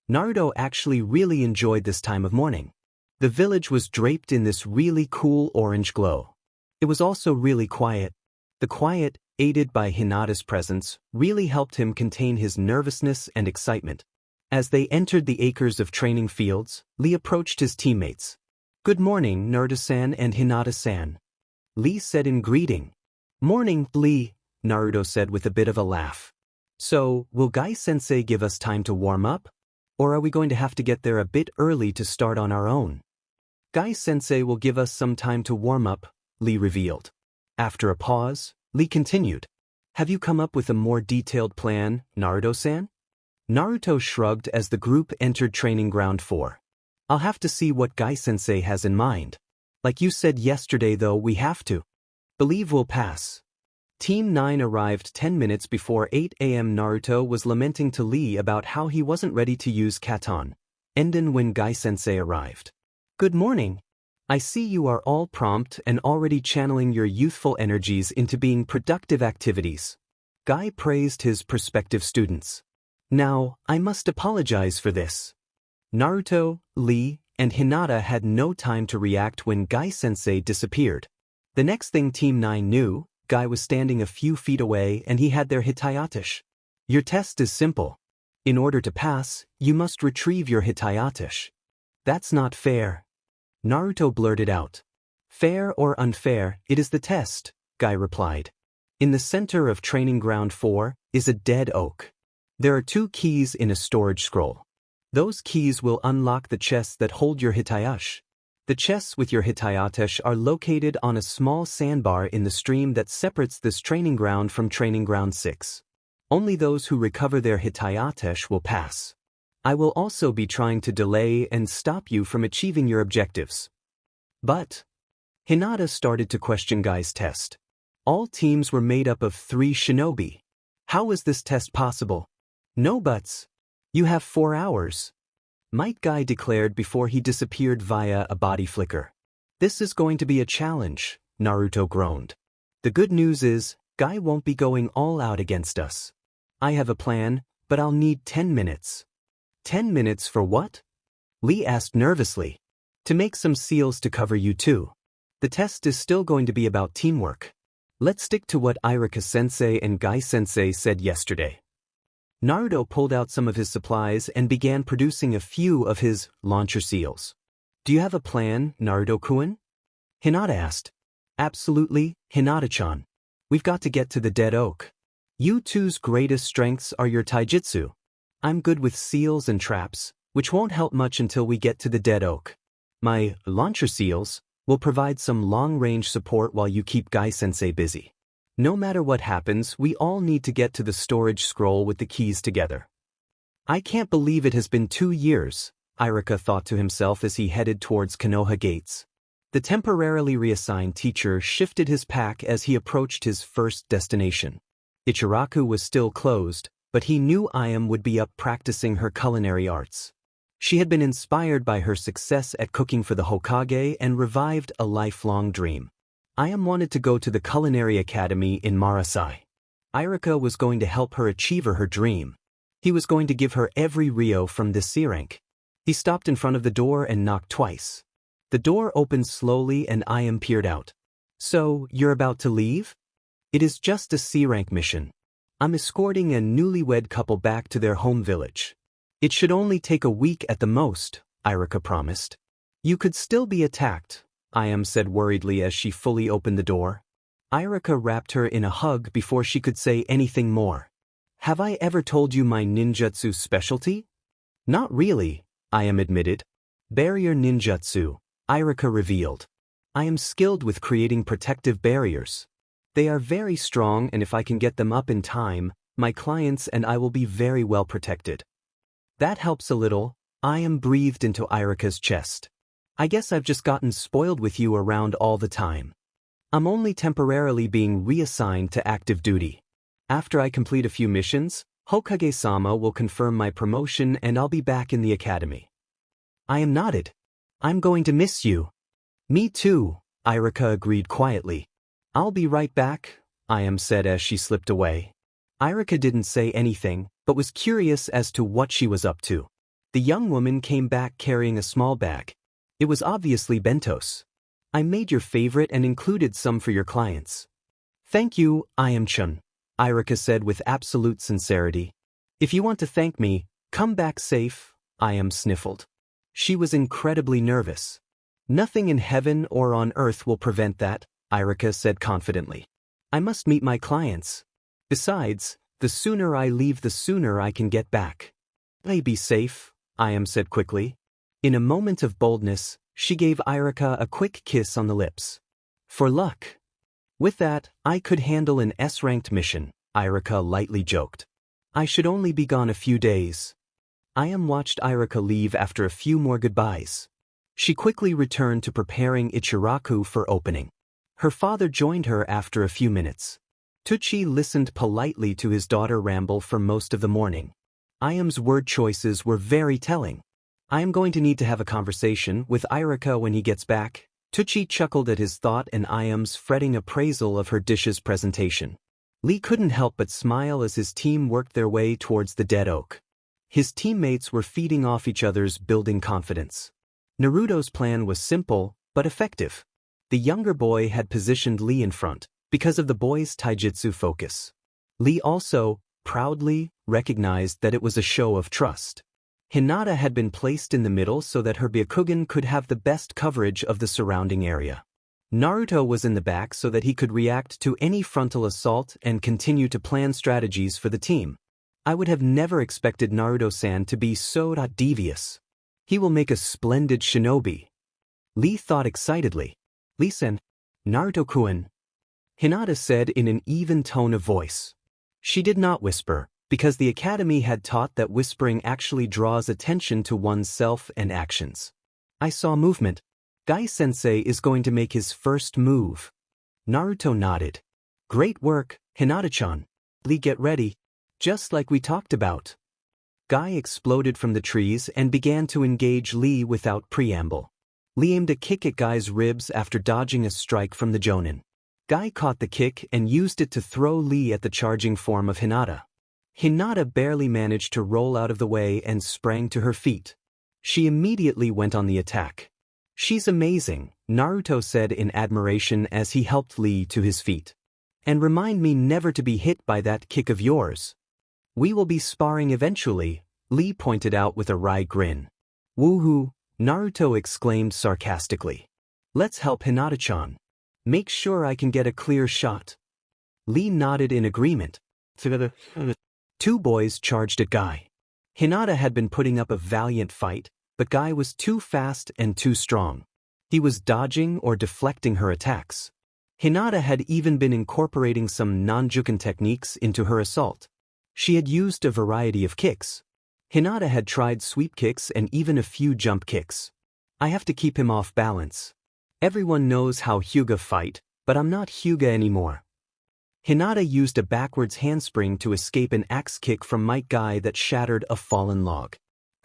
Naruto actually really enjoyed this time of morning. The village was draped in this really cool orange glow. It was also really quiet. The quiet, aided by Hinata's presence, really helped him contain his nervousness and excitement. As they entered the acres of training fields, Lee approached his teammates. Good morning, Naruto-san and Hinata-san. Lee said in greeting. Morning, Lee, Naruto said with a bit of a laugh. So, will Guy-sensei give us time to warm up? Or are we going to have to get there a bit early to start on our own? Guy-sensei will give us some time to warm up, Lee revealed. After a pause, Lee continued. Have you come up with a more detailed plan, Naruto-san? Naruto shrugged as the group entered Training Ground 4. I'll have to see what Guy-sensei has in mind. Like you said yesterday though, we have to. Believe we'll pass. Team 9 arrived 10 minutes before 8 a.m. Naruto was lamenting to Lee about how he wasn't ready to use Katon Enden when Guy-sensei arrived. Good morning. I see you are all prompt and already channeling your youthful energies into being productive activities. Guy praised his prospective students. Now, I must apologize for this. Naruto, Lee, and Hinata had no time to react when Guy-sensei disappeared. The next thing Team 9 knew, Guy was standing a few feet away and he had their Hitayatish. Your test is simple. In order to pass, you must retrieve your Hitayatish. That's not fair. Naruto blurted out. Fair or unfair, it is the test, Guy replied. In the center of Training Ground 4 is a dead oak. There are 2 keys in a storage scroll. Those keys will unlock the chests that hold your Hitayash. The chests with your Hitayatish are located on a small sandbar in the stream that separates this training ground from Training Ground 6. Only those who recover their Hitayatish will pass. I will also be trying to delay and stop you from achieving your objectives. But Hinata started to question Guy's test. All teams were made up of 3 shinobi. How was this test possible? No buts. You have 4 hours. Might Guy declared before he disappeared via a body flicker. This is going to be a challenge, Naruto groaned. The good news is, Guy won't be going all out against us. I have a plan, but I'll need 10 minutes. 10 minutes for what? Lee asked nervously. To make some seals to cover you too. The test is still going to be about teamwork. Let's stick to what Irika-sensei and Guy-sensei said yesterday. Naruto pulled out some of his supplies and began producing a few of his launcher seals. Do you have a plan, Naruto-kun? Hinata asked. Absolutely, Hinata-chan. We've got to get to the dead oak. You two's greatest strengths are your taijutsu. I'm good with seals and traps, which won't help much until we get to the dead oak. My launcher seals will provide some long-range support while you keep Guy-sensei busy. No matter what happens, we all need to get to the storage scroll with the keys together. I can't believe it has been 2 years, Irika thought to himself as he headed towards Konoha Gates. The temporarily reassigned teacher shifted his pack as he approached his first destination. Ichiraku was still closed, but he knew Ayam would be up practicing her culinary arts. She had been inspired by her success at cooking for the Hokage and revived a lifelong dream. Ayam wanted to go to the culinary academy in Marasai. Irika was going to help her achieve her dream. He was going to give her every Rio from this C rank. He stopped in front of the door and knocked twice. The door opened slowly and Ayam peered out. So, you're about to leave? It is just a C rank mission. I'm escorting a newlywed couple back to their home village. It should only take a week at the most, Irika promised. You could still be attacked, Ayam said worriedly as she fully opened the door. Irika wrapped her in a hug before she could say anything more. Have I ever told you my ninjutsu specialty? Not really, Ayam admitted. Barrier ninjutsu, Irika revealed. I am skilled with creating protective barriers. They are very strong, and if I can get them up in time, my clients and I will be very well protected. That helps a little, Ayam breathed into Irika's chest. I guess I've just gotten spoiled with you around all the time. I'm only temporarily being reassigned to active duty. After I complete a few missions, Hokage-sama will confirm my promotion and I'll be back in the academy. Ayam nodded. I'm going to miss you. Me too, Irika agreed quietly. I'll be right back, Ayam said as she slipped away. Irika didn't say anything, but was curious as to what she was up to. The young woman came back carrying a small bag. It was obviously bentos. I made your favorite and included some for your clients. Thank you, Ayam-chan, Irika said with absolute sincerity. If you want to thank me, come back safe, Ayam sniffled. She was incredibly nervous. Nothing in heaven or on earth will prevent that, Irika said confidently. I must meet my clients. Besides, the sooner I leave the sooner I can get back. Be safe, Ayam said quickly. In a moment of boldness, she gave Irika a quick kiss on the lips. For luck. With that, I could handle an S-ranked mission, Irika lightly joked. I should only be gone a few days. Ayam watched Irika leave after a few more goodbyes. She quickly returned to preparing Ichiraku for opening. Her father joined her after a few minutes. Tucci listened politely to his daughter ramble for most of the morning. Ayam's word choices were very telling. I am going to need to have a conversation with Irika when he gets back, Tucci chuckled at his thought and Iam's fretting appraisal of her dish's presentation. Lee couldn't help but smile as his team worked their way towards the dead oak. His teammates were feeding off each other's building confidence. Naruto's plan was simple, but effective. The younger boy had positioned Lee in front, because of the boy's taijutsu focus. Lee also, proudly, recognized that it was a show of trust. Hinata had been placed in the middle so that her Byakugan could have the best coverage of the surrounding area. Naruto was in the back so that he could react to any frontal assault and continue to plan strategies for the team. I would have never expected Naruto-san to be so devious. He will make a splendid shinobi. Lee thought excitedly. Lee-san, Naruto-kun. Hinata said in an even tone of voice. She did not whisper, because the academy had taught that whispering actually draws attention to oneself and actions. I saw movement. Gai-sensei is going to make his first move. Naruto nodded. Great work, Hinata-chan. Lee, get ready. Just like we talked about. Gai exploded from the trees and began to engage Lee without preamble. Lee aimed a kick at Gai's ribs after dodging a strike from the Jonin. Gai caught the kick and used it to throw Lee at the charging form of Hinata. Hinata barely managed to roll out of the way and sprang to her feet. She immediately went on the attack. She's amazing, Naruto said in admiration as he helped Lee to his feet. And remind me never to be hit by that kick of yours. We will be sparring eventually, Lee pointed out with a wry grin. Woohoo, Naruto exclaimed sarcastically. Let's help Hinata-chan. Make sure I can get a clear shot. Lee nodded in agreement. Two boys charged at Gai. Hinata had been putting up a valiant fight, but Gai was too fast and too strong. He was dodging or deflecting her attacks. Hinata had even been incorporating some non-juken techniques into her assault. She had used a variety of kicks. Hinata had tried sweep kicks and even a few jump kicks. I have to keep him off balance. Everyone knows how Hyuga fight, but I'm not Hyuga anymore. Hinata used a backwards handspring to escape an axe kick from Might Gai that shattered a fallen log.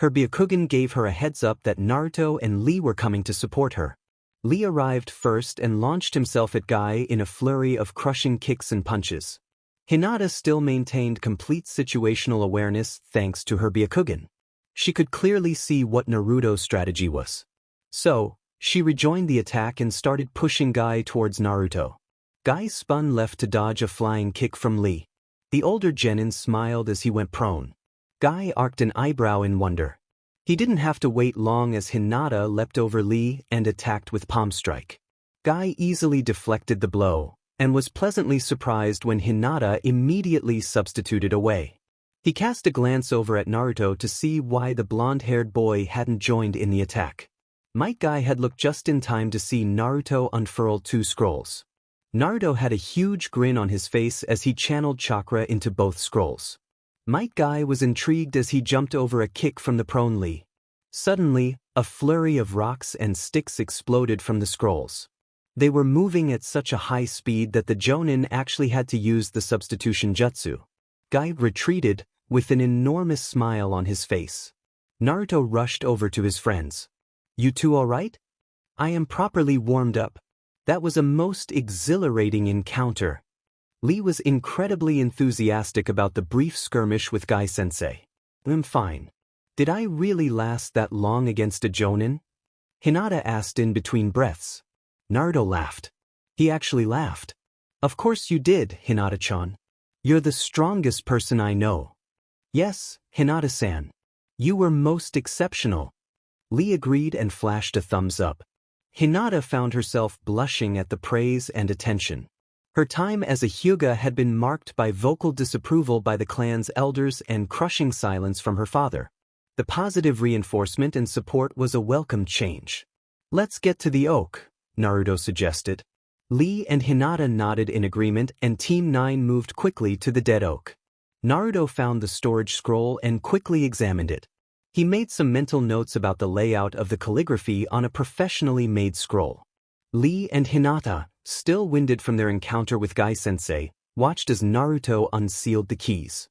Her Byakugan gave her a heads up that Naruto and Lee were coming to support her. Lee arrived first and launched himself at Gai in a flurry of crushing kicks and punches. Hinata still maintained complete situational awareness thanks to her Byakugan. She could clearly see what Naruto's strategy was. So, she rejoined the attack and started pushing Gai towards Naruto. Gai spun left to dodge a flying kick from Lee. The older genin smiled as he went prone. Gai arched an eyebrow in wonder. He didn't have to wait long as Hinata leapt over Lee and attacked with palm strike. Gai easily deflected the blow, and was pleasantly surprised when Hinata immediately substituted away. He cast a glance over at Naruto to see why the blonde-haired boy hadn't joined in the attack. Might Gai had looked just in time to see Naruto unfurl two scrolls. Naruto had a huge grin on his face as he channeled chakra into both scrolls. Might Gai was intrigued as he jumped over a kick from the prone Lee. Suddenly, a flurry of rocks and sticks exploded from the scrolls. They were moving at such a high speed that the Jonin actually had to use the substitution jutsu. Gai retreated, with an enormous smile on his face. Naruto rushed over to his friends. You two all right? I am properly warmed up. That was a most exhilarating encounter. Lee was incredibly enthusiastic about the brief skirmish with Gai-sensei. I'm fine. Did I really last that long against a Jonin? Hinata asked in between breaths. Naruto laughed. He actually laughed. Of course you did, Hinata-chan. You're the strongest person I know. Yes, Hinata-san. You were most exceptional. Lee agreed and flashed a thumbs up. Hinata found herself blushing at the praise and attention. Her time as a Hyuga had been marked by vocal disapproval by the clan's elders and crushing silence from her father. The positive reinforcement and support was a welcome change. Let's get to the oak, Naruto suggested. Lee and Hinata nodded in agreement and Team 9 moved quickly to the dead oak. Naruto found the storage scroll and quickly examined it. He made some mental notes about the layout of the calligraphy on a professionally made scroll. Lee and Hinata, still winded from their encounter with Gai-sensei, watched as Naruto unsealed the keys.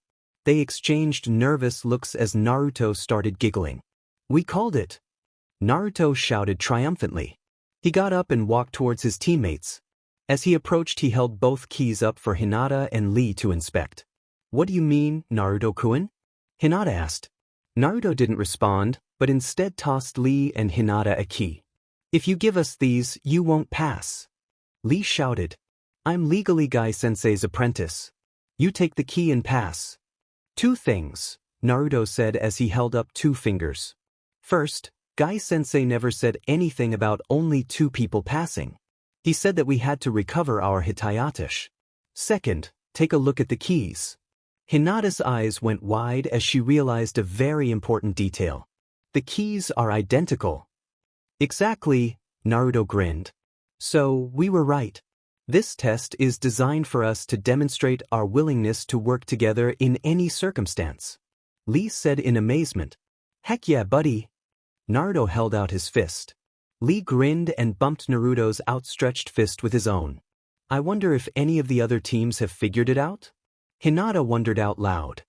They exchanged nervous looks as Naruto started giggling. We called it! Naruto shouted triumphantly. He got up and walked towards his teammates. As he approached, he held both keys up for Hinata and Lee to inspect. "What do you mean, Naruto-kun?" Hinata asked. Naruto didn't respond, but instead tossed Lee and Hinata a key. "If you give us these, you won't pass." Lee shouted. "I'm legally Guy-sensei's apprentice. You take the key and pass." "Two things," Naruto said as he held up two fingers. "First, Guy-sensei never said anything about only two people passing. He said that we had to recover our Hitayatish. Second, take a look at the keys." Hinata's eyes went wide as she realized a very important detail. "The keys are identical." "Exactly," Naruto grinned. "So, we were right. This test is designed for us to demonstrate our willingness to work together in any circumstance." Lee said in amazement. "Heck yeah, buddy." Naruto held out his fist. Lee grinned and bumped Naruto's outstretched fist with his own. "I wonder if any of the other teams have figured it out?" Hinata wondered out loud.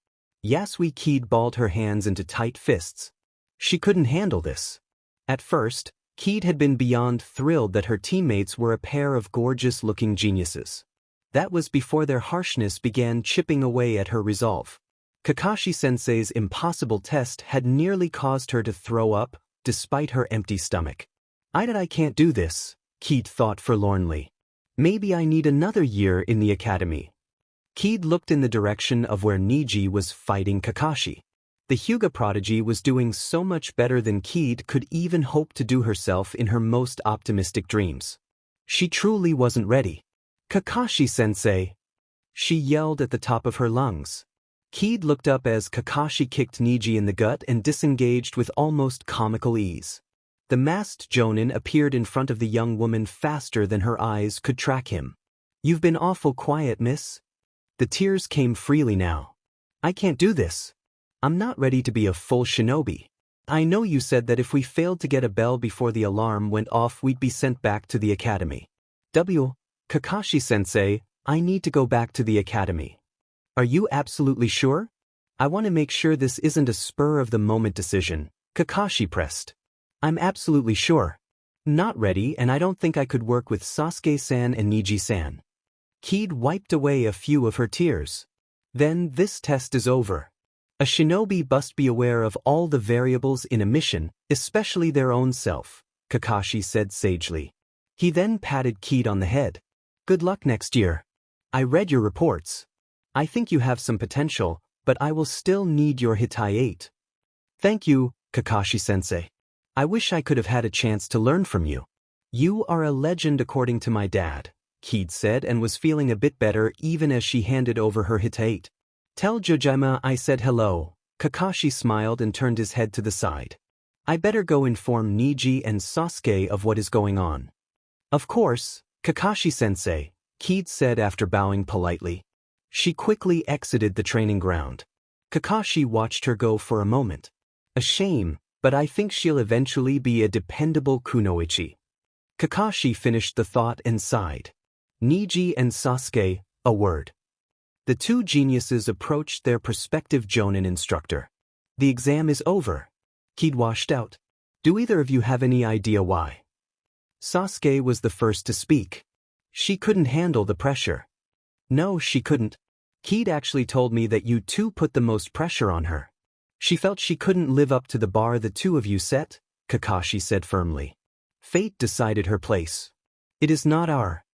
Yasui keyed balled her hands into tight fists. She couldn't handle this. At first, Keed had been beyond thrilled that her teammates were a pair of gorgeous-looking geniuses. That was before their harshness began chipping away at her resolve. Kakashi-sensei's impossible test had nearly caused her to throw up, despite her empty stomach. I can't do this," Keed thought forlornly. "Maybe I need another year in the academy." Keed looked in the direction of where Niji was fighting Kakashi. The Hyuga prodigy was doing so much better than Keed could even hope to do herself in her most optimistic dreams. She truly wasn't ready. "Kakashi-sensei!" she yelled at the top of her lungs. Keed looked up as Kakashi kicked Niji in the gut and disengaged with almost comical ease. The masked Jonin appeared in front of the young woman faster than her eyes could track him. "You've been awful quiet, miss." The tears came freely now. "I can't do this. I'm not ready to be a full shinobi. I know you said that if we failed to get a bell before the alarm went off we'd be sent back to the academy. Kakashi-sensei, I need to go back to the academy." "Are you absolutely sure?" "I want to make sure this isn't a spur-of-the-moment decision," Kakashi pressed. "I'm absolutely sure. Not ready, and I don't think I could work with Sasuke-san and Niji-san." Keed wiped away a few of her tears. "Then this test is over. A shinobi must be aware of all the variables in a mission, especially their own self," Kakashi said sagely. He then patted Keed on the head. "Good luck next year. I read your reports. I think you have some potential, but I will still need your Hitai-8." "Thank you, Kakashi-sensei. I wish I could have had a chance to learn from you." "You are a legend according to my dad," Keed said and was feeling a bit better even as she handed over her Hitai-8. "Tell Jojima I said hello." Kakashi smiled and turned his head to the side. "I better go inform Niji and Sasuke of what is going on." "Of course, Kakashi-sensei," Keed said after bowing politely. She quickly exited the training ground. Kakashi watched her go for a moment. "A shame, but I think she'll eventually be a dependable kunoichi." Kakashi finished the thought and sighed. Niji and Sasuke, a word. The two geniuses approached their prospective Jonin instructor. "The exam is over." Keed washed out. "Do either of you have any idea why?" Sasuke was the first to speak. "She couldn't handle the pressure." "No, she couldn't. Keed actually told me that you two put the most pressure on her. She felt she couldn't live up to the bar the two of you set," Kakashi said firmly. "Fate decided her place. It is not our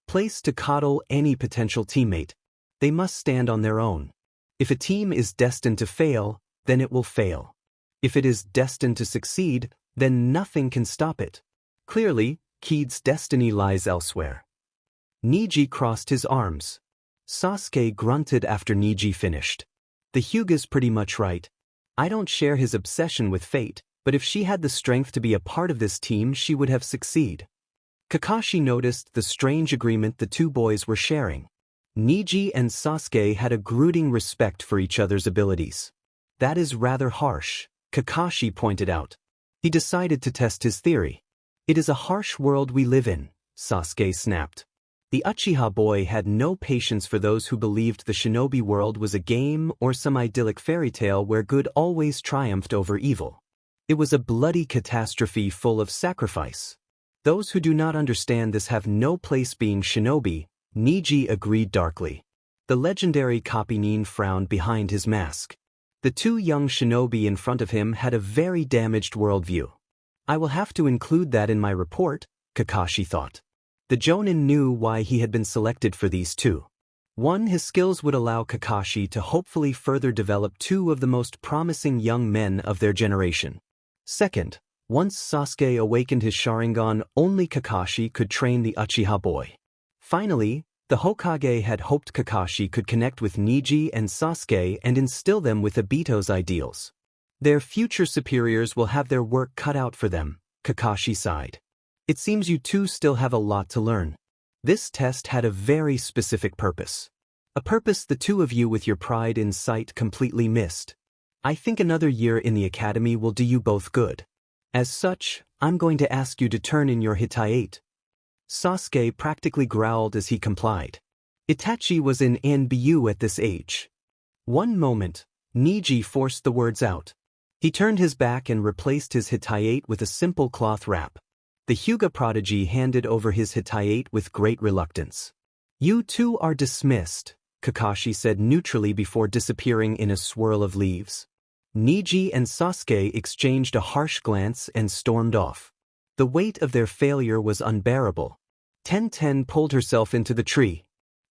place to coddle any potential teammate. They must stand on their own. If a team is destined to fail, then it will fail. If it is destined to succeed, then nothing can stop it. Clearly, Keed's destiny lies elsewhere." Niji crossed his arms. Sasuke grunted after Niji finished. "The Hyuga's pretty much right. I don't share his obsession with fate, but if she had the strength to be a part of this team she would have succeeded." Kakashi noticed the strange agreement the two boys were sharing. Niji and Sasuke had a brooding respect for each other's abilities. "That is rather harsh," Kakashi pointed out. He decided to test his theory. "It is a harsh world we live in," Sasuke snapped. The Uchiha boy had no patience for those who believed the shinobi world was a game or some idyllic fairy tale where good always triumphed over evil. It was a bloody catastrophe full of sacrifice. Those who do not understand this have no place being shinobi, Niji agreed darkly. The legendary Kopinin frowned behind his mask. The two young shinobi in front of him had a very damaged worldview. I will have to include that in my report, Kakashi thought. The Jonin knew why he had been selected for these two. One, his skills would allow Kakashi to hopefully further develop two of the most promising young men of their generation. Second, once Sasuke awakened his Sharingan, only Kakashi could train the Uchiha boy. Finally, the Hokage had hoped Kakashi could connect with Niji and Sasuke and instill them with Obito's ideals. Their future superiors will have their work cut out for them, Kakashi sighed. It seems you two still have a lot to learn. This test had a very specific purpose. A purpose the two of you with your pride in sight completely missed. I think another year in the academy will do you both good. As such, I'm going to ask you to turn in your Hitaiate. Sasuke practically growled as he complied. Itachi was in NBU at this age. One moment, Niji forced the words out. He turned his back and replaced his Hitaiate with a simple cloth wrap. The Hyuga prodigy handed over his Hitaiate with great reluctance. You two are dismissed, Kakashi said neutrally before disappearing in a swirl of leaves. Niji and Sasuke exchanged a harsh glance and stormed off. The weight of their failure was unbearable. Tenten pulled herself into the tree.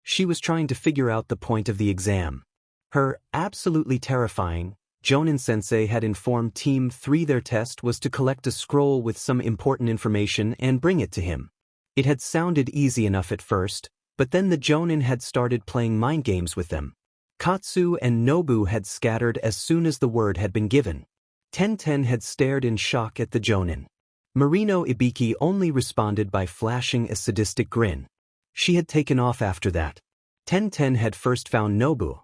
She was trying to figure out the point of the exam. Her absolutely terrifying Jonin-sensei had informed Team 3 their test was to collect a scroll with some important information and bring it to him. It had sounded easy enough at first, but then the Jonin had started playing mind games with them. Katsu and Nobu had scattered as soon as the word had been given. Tenten had stared in shock at the Jonin. Marino Ibiki only responded by flashing a sadistic grin. She had taken off after that. Tenten had first found Nobu.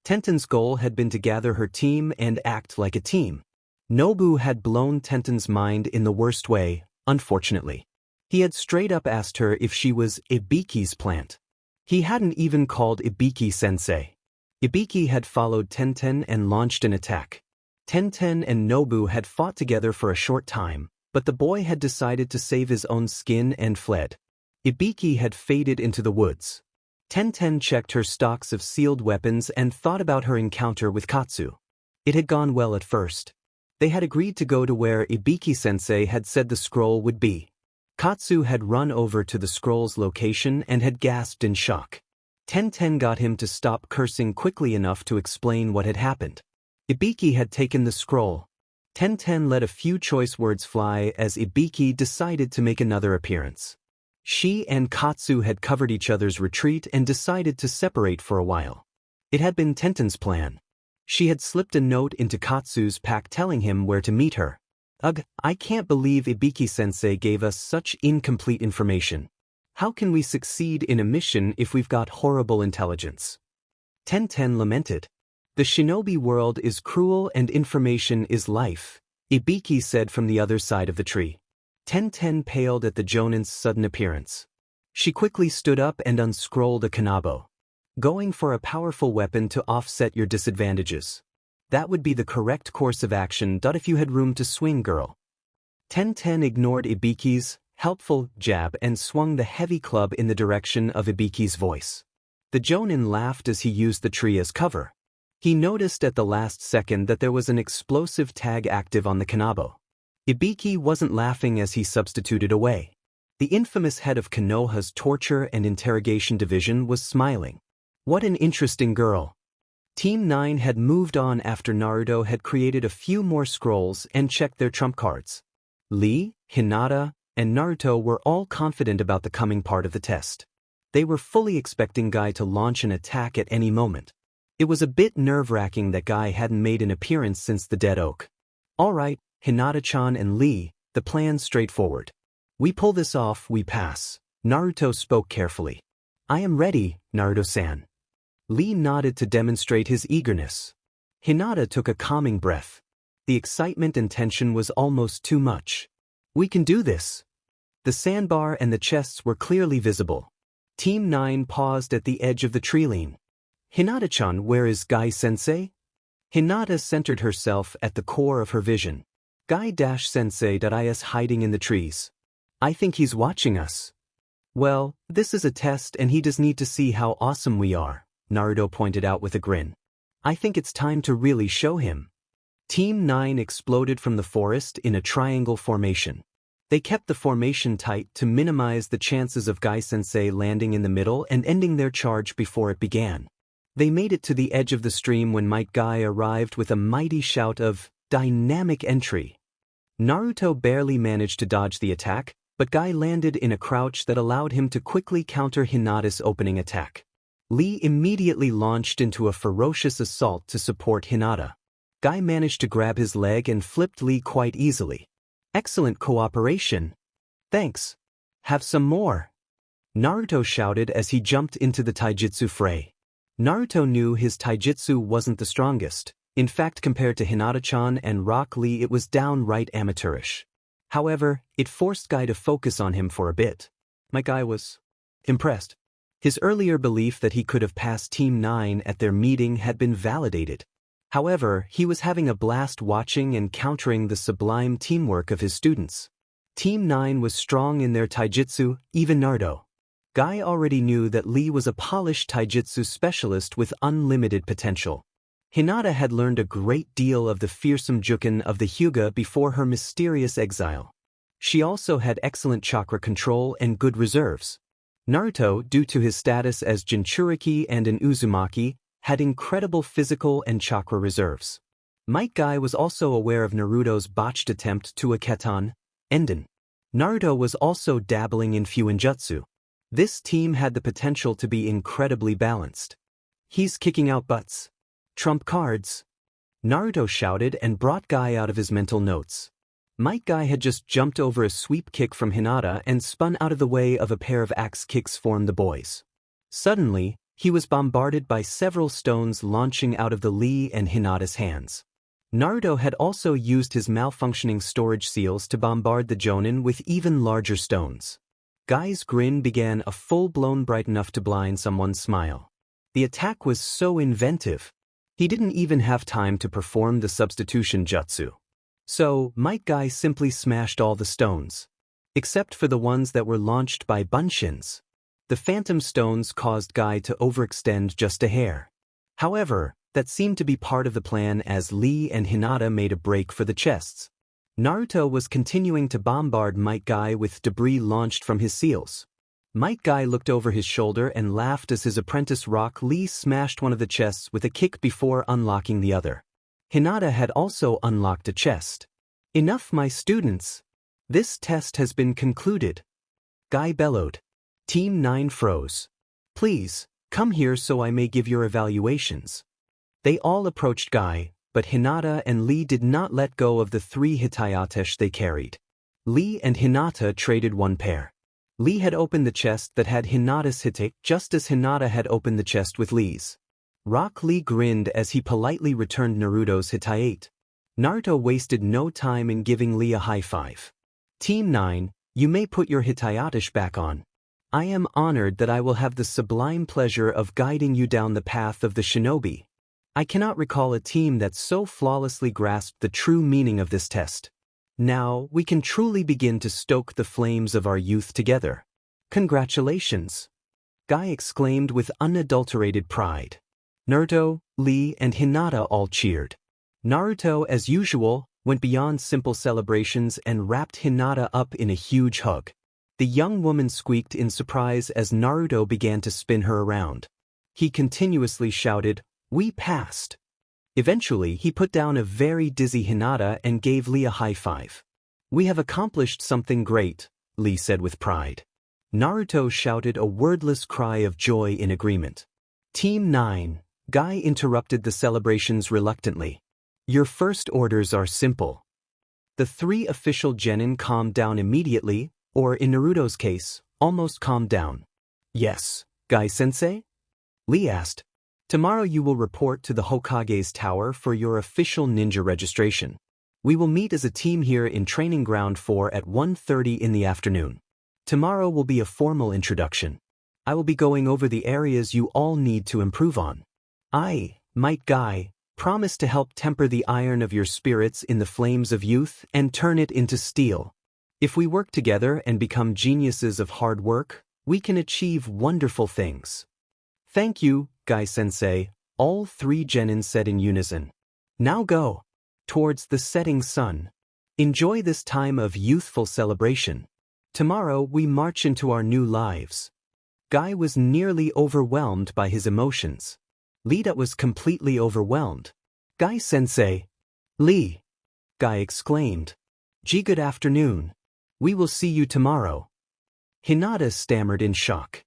Tenten's goal had been to gather her team and act like a team. Nobu had blown Tenten's mind in the worst way, unfortunately. He had straight up asked her if she was Ibiki's plant. He hadn't even called Ibiki-sensei. Ibiki had followed Tenten and launched an attack. Tenten and Nobu had fought together for a short time, but the boy had decided to save his own skin and fled. Ibiki had faded into the woods. Tenten checked her stocks of sealed weapons and thought about her encounter with Katsu. It had gone well at first. They had agreed to go to where Ibiki-sensei had said the scroll would be. Katsu had run over to the scroll's location and had gasped in shock. Tenten got him to stop cursing quickly enough to explain what had happened. Ibiki had taken the scroll. Tenten let a few choice words fly as Ibiki decided to make another appearance. She and Katsu had covered each other's retreat and decided to separate for a while. It had been Tenten's plan. She had slipped a note into Katsu's pack telling him where to meet her. Ugh, I can't believe Ibiki-sensei gave us such incomplete information. How can we succeed in a mission if we've got horrible intelligence? Tenten lamented. The shinobi world is cruel and information is life, Ibiki said from the other side of the tree. Tenten paled at the Jonin's sudden appearance. She quickly stood up and unscrolled a kanabo. Going for a powerful weapon to offset your disadvantages. That would be the correct course of action. If you had room to swing, girl. Tenten ignored Ibiki's helpful jab and swung the heavy club in the direction of Ibiki's voice. The Jonin laughed as he used the tree as cover. He noticed at the last second that there was an explosive tag active on the kanabo. Ibiki wasn't laughing as he substituted away. The infamous head of Konoha's torture and interrogation division was smiling. What an interesting girl. Team 9 had moved on after Naruto had created a few more scrolls and checked their trump cards. Lee, Hinata, and Naruto were all confident about the coming part of the test. They were fully expecting Guy to launch an attack at any moment. It was a bit nerve-wracking that Guy hadn't made an appearance since the Dead Oak. All right, Hinata-chan and Lee, the plan's straightforward. We pull this off, we pass. Naruto spoke carefully. I am ready, Naruto-san. Lee nodded to demonstrate his eagerness. Hinata took a calming breath. The excitement and tension was almost too much. We can do this. The sandbar and the chests were clearly visible. Team 9 paused at the edge of the tree line. Hinata-chan, where is Guy-sensei? Hinata centered herself at the core of her vision. Guy-sensei is hiding in the trees. I think he's watching us. Well, this is a test and he does need to see how awesome we are, Naruto pointed out with a grin. I think it's time to really show him. Team 9 exploded from the forest in a triangle formation. They kept the formation tight to minimize the chances of Guy-sensei landing in the middle and ending their charge before it began. They made it to the edge of the stream when Might Guy arrived with a mighty shout of dynamic entry. Naruto barely managed to dodge the attack, but Guy landed in a crouch that allowed him to quickly counter Hinata's opening attack. Lee immediately launched into a ferocious assault to support Hinata. Guy managed to grab his leg and flipped Lee quite easily. Excellent cooperation. Thanks. Have some more. Naruto shouted as he jumped into the taijutsu fray. Naruto knew his taijutsu wasn't the strongest. In fact, compared to Hinata-chan and Rock Lee, it was downright amateurish. However, it forced Guy to focus on him for a bit. My Guy was impressed. His earlier belief that he could have passed Team 9 at their meeting had been validated. However, he was having a blast watching and countering the sublime teamwork of his students. Team 9 was strong in their taijutsu, even Naruto. Guy already knew that Lee was a polished taijutsu specialist with unlimited potential. Hinata had learned a great deal of the fearsome Juken of the Hyuga before her mysterious exile. She also had excellent chakra control and good reserves. Naruto, due to his status as Jinchuriki and an Uzumaki, had incredible physical and chakra reserves. Might Guy was also aware of Naruto's botched attempt to a Keton, Enden. Naruto was also dabbling in Fuinjutsu. This team had the potential to be incredibly balanced. He's kicking out butts. Trump cards. Naruto shouted and brought Guy out of his mental notes. Might Guy had just jumped over a sweep kick from Hinata and spun out of the way of a pair of axe kicks from the boys. Suddenly, he was bombarded by several stones launching out of the Lee and Hinata's hands. Naruto had also used his malfunctioning storage seals to bombard the Jonin with even larger stones. Guy's grin began a full-blown bright enough to blind someone's smile. The attack was so inventive. He didn't even have time to perform the substitution jutsu. So, Might Guy simply smashed all the stones. Except for the ones that were launched by Bunshins. The phantom stones caused Guy to overextend just a hair. However, that seemed to be part of the plan as Lee and Hinata made a break for the chests. Naruto was continuing to bombard Might Guy with debris launched from his seals. Might Guy looked over his shoulder and laughed as his apprentice Rock Lee smashed one of the chests with a kick before unlocking the other. Hinata had also unlocked a chest. Enough, my students. This test has been concluded. Guy bellowed. Team 9 froze. Please, come here so I may give your evaluations. They all approached Guy, but Hinata and Lee did not let go of the 3 hitayatesh they carried. Lee and Hinata traded one pair. Lee had opened the chest that had Hinata's hite just as Hinata had opened the chest with Lee's. Rock Lee grinned as he politely returned Naruto's hitayate. Naruto wasted no time in giving Lee a high five. Team 9, you may put your hitayatesh back on. I am honored that I will have the sublime pleasure of guiding you down the path of the shinobi. I cannot recall a team that so flawlessly grasped the true meaning of this test. Now, we can truly begin to stoke the flames of our youth together. Congratulations! Guy exclaimed with unadulterated pride. Naruto, Lee, and Hinata all cheered. Naruto, as usual, went beyond simple celebrations and wrapped Hinata up in a huge hug. The young woman squeaked in surprise as Naruto began to spin her around. He continuously shouted, "We passed!" Eventually, he put down a very dizzy Hinata and gave Lee a high five. "We have accomplished something great," Lee said with pride. Naruto shouted a wordless cry of joy in agreement. Team 9, Guy interrupted the celebrations reluctantly. Your first orders are simple. The 3 official genin calmed down immediately, or in Naruto's case, almost calmed down. Yes, Guy-sensei? Lee asked. Tomorrow you will report to the Hokage's tower for your official ninja registration. We will meet as a team here in Training Ground 4 at 1:30 in the afternoon. Tomorrow will be a formal introduction. I will be going over the areas you all need to improve on. I, Might Guy, promise to help temper the iron of your spirits in the flames of youth and turn it into steel. If we work together and become geniuses of hard work, we can achieve wonderful things. Thank you, Guy-sensei, all three genin said in unison. Now go towards the setting sun. Enjoy this time of youthful celebration. Tomorrow we march into our new lives. Guy was nearly overwhelmed by his emotions. Lida was completely overwhelmed. Guy-sensei. Lee. Guy exclaimed. Gee, good afternoon. We will see you tomorrow. Hinata stammered in shock.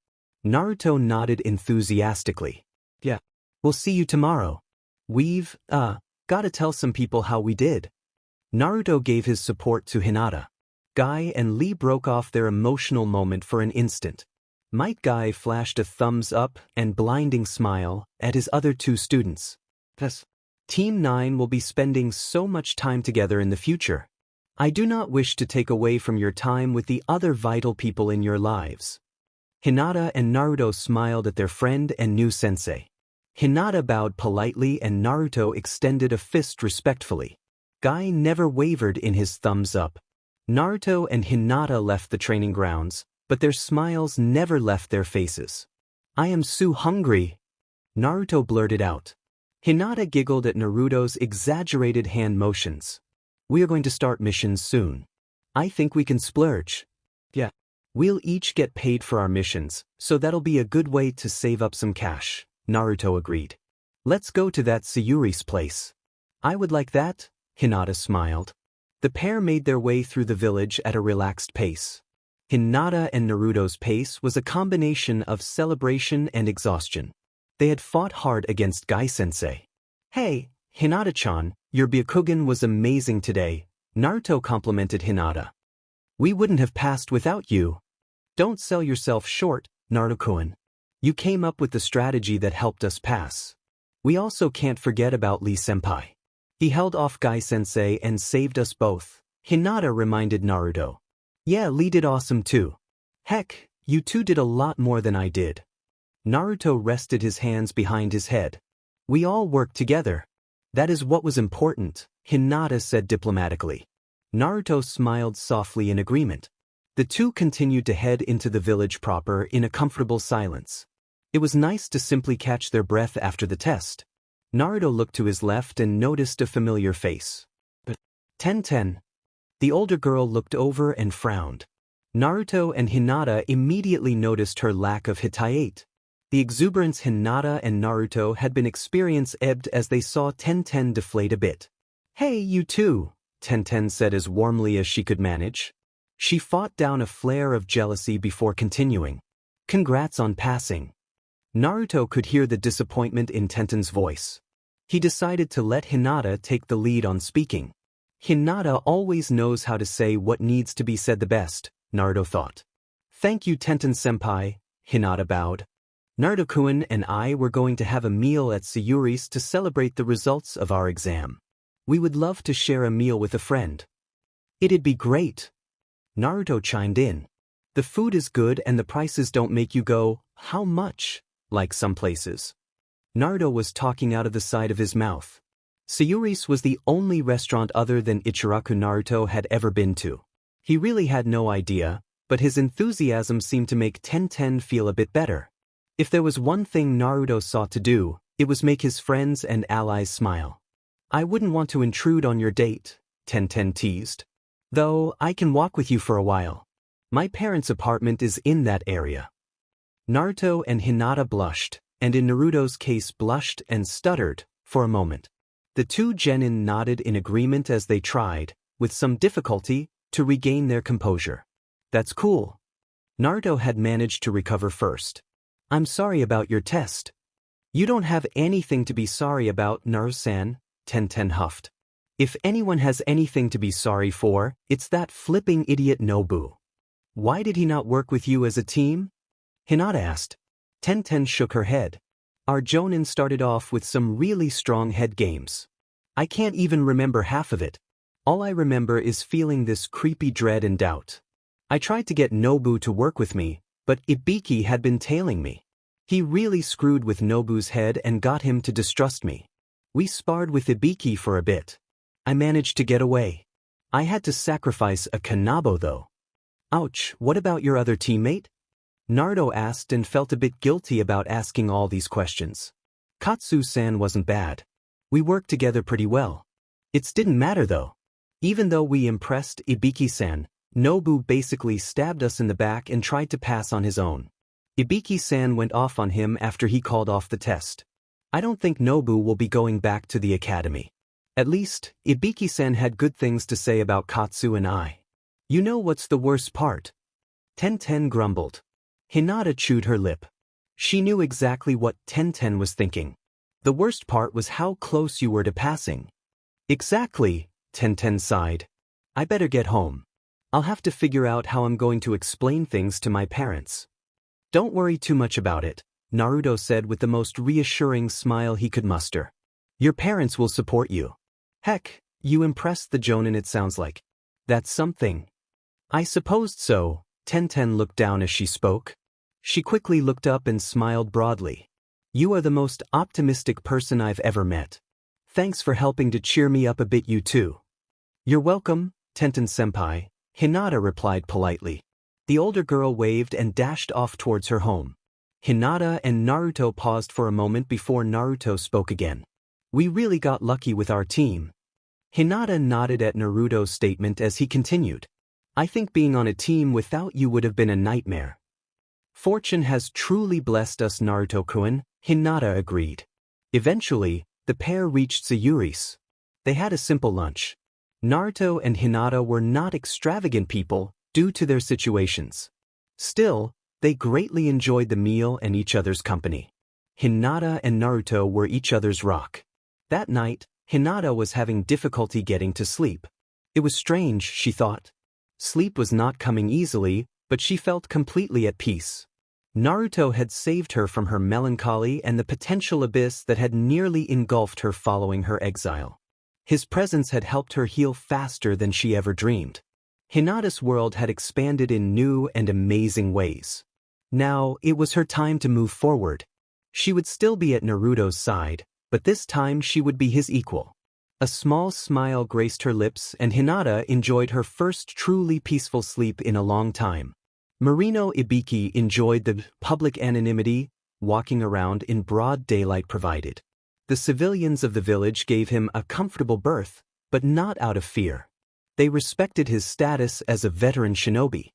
Naruto nodded enthusiastically. Yeah. We'll see you tomorrow. We've, gotta tell some people how we did. Naruto gave his support to Hinata. Guy and Lee broke off their emotional moment for an instant. Might Guy flashed a thumbs up and blinding smile at his other two students. Thus, Team 9 will be spending so much time together in the future. I do not wish to take away from your time with the other vital people in your lives. Hinata and Naruto smiled at their friend and new sensei. Hinata bowed politely and Naruto extended a fist respectfully. Guy never wavered in his thumbs up. Naruto and Hinata left the training grounds, but their smiles never left their faces. I am so hungry, Naruto blurted out. Hinata giggled at Naruto's exaggerated hand motions. We are going to start missions soon. I think we can splurge. Yeah. We'll each get paid for our missions, so that'll be a good way to save up some cash, Naruto agreed. Let's go to that Sayuri's place. I would like that, Hinata smiled. The pair made their way through the village at a relaxed pace. Hinata and Naruto's pace was a combination of celebration and exhaustion. They had fought hard against Guy-sensei. Hey, Hinata-chan, your Byakugan was amazing today, Naruto complimented Hinata. We wouldn't have passed without you. Don't sell yourself short, Naruto-kun. You came up with the strategy that helped us pass. We also can't forget about Lee-senpai. He held off Guy-sensei and saved us both, Hinata reminded Naruto. Yeah, Lee did awesome too. Heck, you two did a lot more than I did. Naruto rested his hands behind his head. We all worked together. That is what was important, Hinata said diplomatically. Naruto smiled softly in agreement. The two continued to head into the village proper in a comfortable silence. It was nice to simply catch their breath after the test. Naruto looked to his left and noticed a familiar face. Ten. The older girl looked over and frowned. Naruto and Hinata immediately noticed her lack of Hitayate. The exuberance Hinata and Naruto had been experienced ebbed as they saw Ten deflate a bit. Hey, you two, Ten said as warmly as she could manage. She fought down a flare of jealousy before continuing. Congrats on passing. Naruto could hear the disappointment in Tenten's voice. He decided to let Hinata take the lead on speaking. Hinata always knows how to say what needs to be said the best, Naruto thought. Thank you, Tenten-senpai, Hinata bowed. Naruto-kun and I were going to have a meal at Sayuri's to celebrate the results of our exam. We would love to share a meal with a friend. It'd be great. Naruto chimed in. The food is good and the prices don't make you go, how much, like some places. Naruto was talking out of the side of his mouth. Sayuri's was the only restaurant other than Ichiraku Naruto had ever been to. He really had no idea, but his enthusiasm seemed to make Ten feel a bit better. If there was one thing Naruto sought to do, it was make his friends and allies smile. I wouldn't want to intrude on your date, Ten teased. Though, I can walk with you for a while. My parents' apartment is in that area. Naruto and Hinata blushed, and in Naruto's case blushed and stuttered, for a moment. The two genin nodded in agreement as they tried, with some difficulty, to regain their composure. That's cool. Naruto had managed to recover first. I'm sorry about your test. You don't have anything to be sorry about, Naruto-san, Ten huffed. If anyone has anything to be sorry for, it's that flipping idiot Nobu. Why did he not work with you as a team? Hinata asked. Ten shook her head. Our Jonin started off with some really strong head games. I can't even remember half of it. All I remember is feeling this creepy dread and doubt. I tried to get Nobu to work with me, but Ibiki had been tailing me. He really screwed with Nobu's head and got him to distrust me. We sparred with Ibiki for a bit. I managed to get away. I had to sacrifice a Kanabo though. Ouch, what about your other teammate? Naruto asked and felt a bit guilty about asking all these questions. Katsu-san wasn't bad. We worked together pretty well. It didn't matter though. Even though we impressed Ibiki-san, Nobu basically stabbed us in the back and tried to pass on his own. Ibiki-san went off on him after he called off the test. I don't think Nobu will be going back to the academy. At least, Ibiki-san had good things to say about Katsu and I. You know what's the worst part? Tenten grumbled. Hinata chewed her lip. She knew exactly what Tenten was thinking. The worst part was how close you were to passing. Exactly, Tenten sighed. I better get home. I'll have to figure out how I'm going to explain things to my parents. Don't worry too much about it, Naruto said with the most reassuring smile he could muster. Your parents will support you. Heck, you impressed the Jonin it sounds like. That's something. I supposed so. Tenten looked down as she spoke. She quickly looked up and smiled broadly. You are the most optimistic person I've ever met. Thanks for helping to cheer me up a bit, you too. You're welcome, Tenten-senpai, Hinata replied politely. The older girl waved and dashed off towards her home. Hinata and Naruto paused for a moment before Naruto spoke again. We really got lucky with our team. Hinata nodded at Naruto's statement as he continued. I think being on a team without you would have been a nightmare. Fortune has truly blessed us, Naruto-kun, Hinata agreed. Eventually, the pair reached Sayuri's. They had a simple lunch. Naruto and Hinata were not extravagant people due to their situations. Still, they greatly enjoyed the meal and each other's company. Hinata and Naruto were each other's rock. That night, Hinata was having difficulty getting to sleep. It was strange, she thought. Sleep was not coming easily, but she felt completely at peace. Naruto had saved her from her melancholy and the potential abyss that had nearly engulfed her following her exile. His presence had helped her heal faster than she ever dreamed. Hinata's world had expanded in new and amazing ways. Now, it was her time to move forward. She would still be at Naruto's side, but this time she would be his equal. A small smile graced her lips and Hinata enjoyed her first truly peaceful sleep in a long time. Marino Ibiki enjoyed the public anonymity walking around in broad daylight provided. The civilians of the village gave him a comfortable berth, but not out of fear. They respected his status as a veteran shinobi.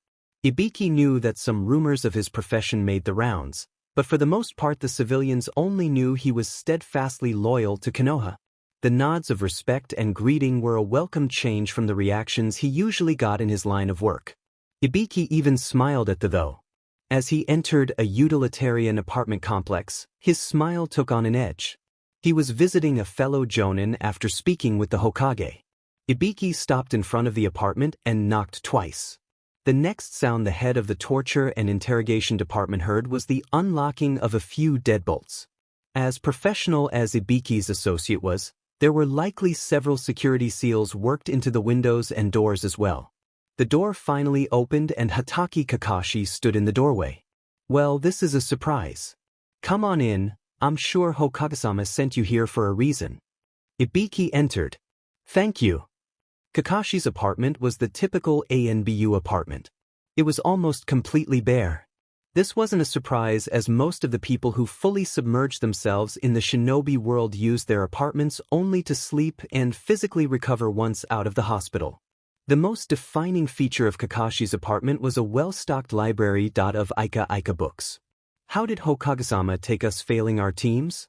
Ibiki knew that some rumors of his profession made the rounds, but for the most part the civilians only knew he was steadfastly loyal to Konoha. The nods of respect and greeting were a welcome change from the reactions he usually got in his line of work. Ibiki even smiled at the though. As he entered a utilitarian apartment complex, his smile took on an edge. He was visiting a fellow Jonin after speaking with the Hokage. Ibiki stopped in front of the apartment and knocked twice. The next sound the head of the torture and interrogation department heard was the unlocking of a few deadbolts. As professional as Ibiki's associate was, there were likely several security seals worked into the windows and doors as well. The door finally opened and Hatake Kakashi stood in the doorway. Well, this is a surprise. Come on in, I'm sure Hokage-sama sent you here for a reason. Ibiki entered. Thank you. Kakashi's apartment was the typical ANBU apartment. It was almost completely bare. This wasn't a surprise as most of the people who fully submerged themselves in the shinobi world used their apartments only to sleep and physically recover once out of the hospital. The most defining feature of Kakashi's apartment was a well-stocked library of Ika books. How did Hokage-sama take us failing our teams?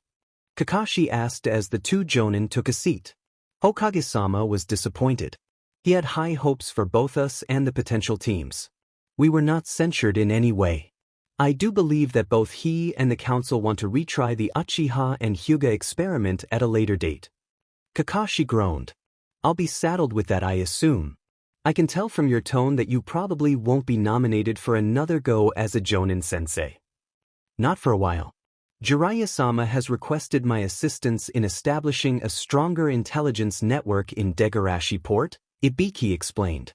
Kakashi asked as the two Jonin took a seat. Hokage-sama was disappointed. He had high hopes for both us and the potential teams. We were not censured in any way. I do believe that both he and the council want to retry the Uchiha and Hyuga experiment at a later date. Kakashi groaned. I'll be saddled with that, I assume. I can tell from your tone that you probably won't be nominated for another go as a Jonin sensei. Not for a while. Jiraiya-sama has requested my assistance in establishing a stronger intelligence network in Degarashi Port, Ibiki explained.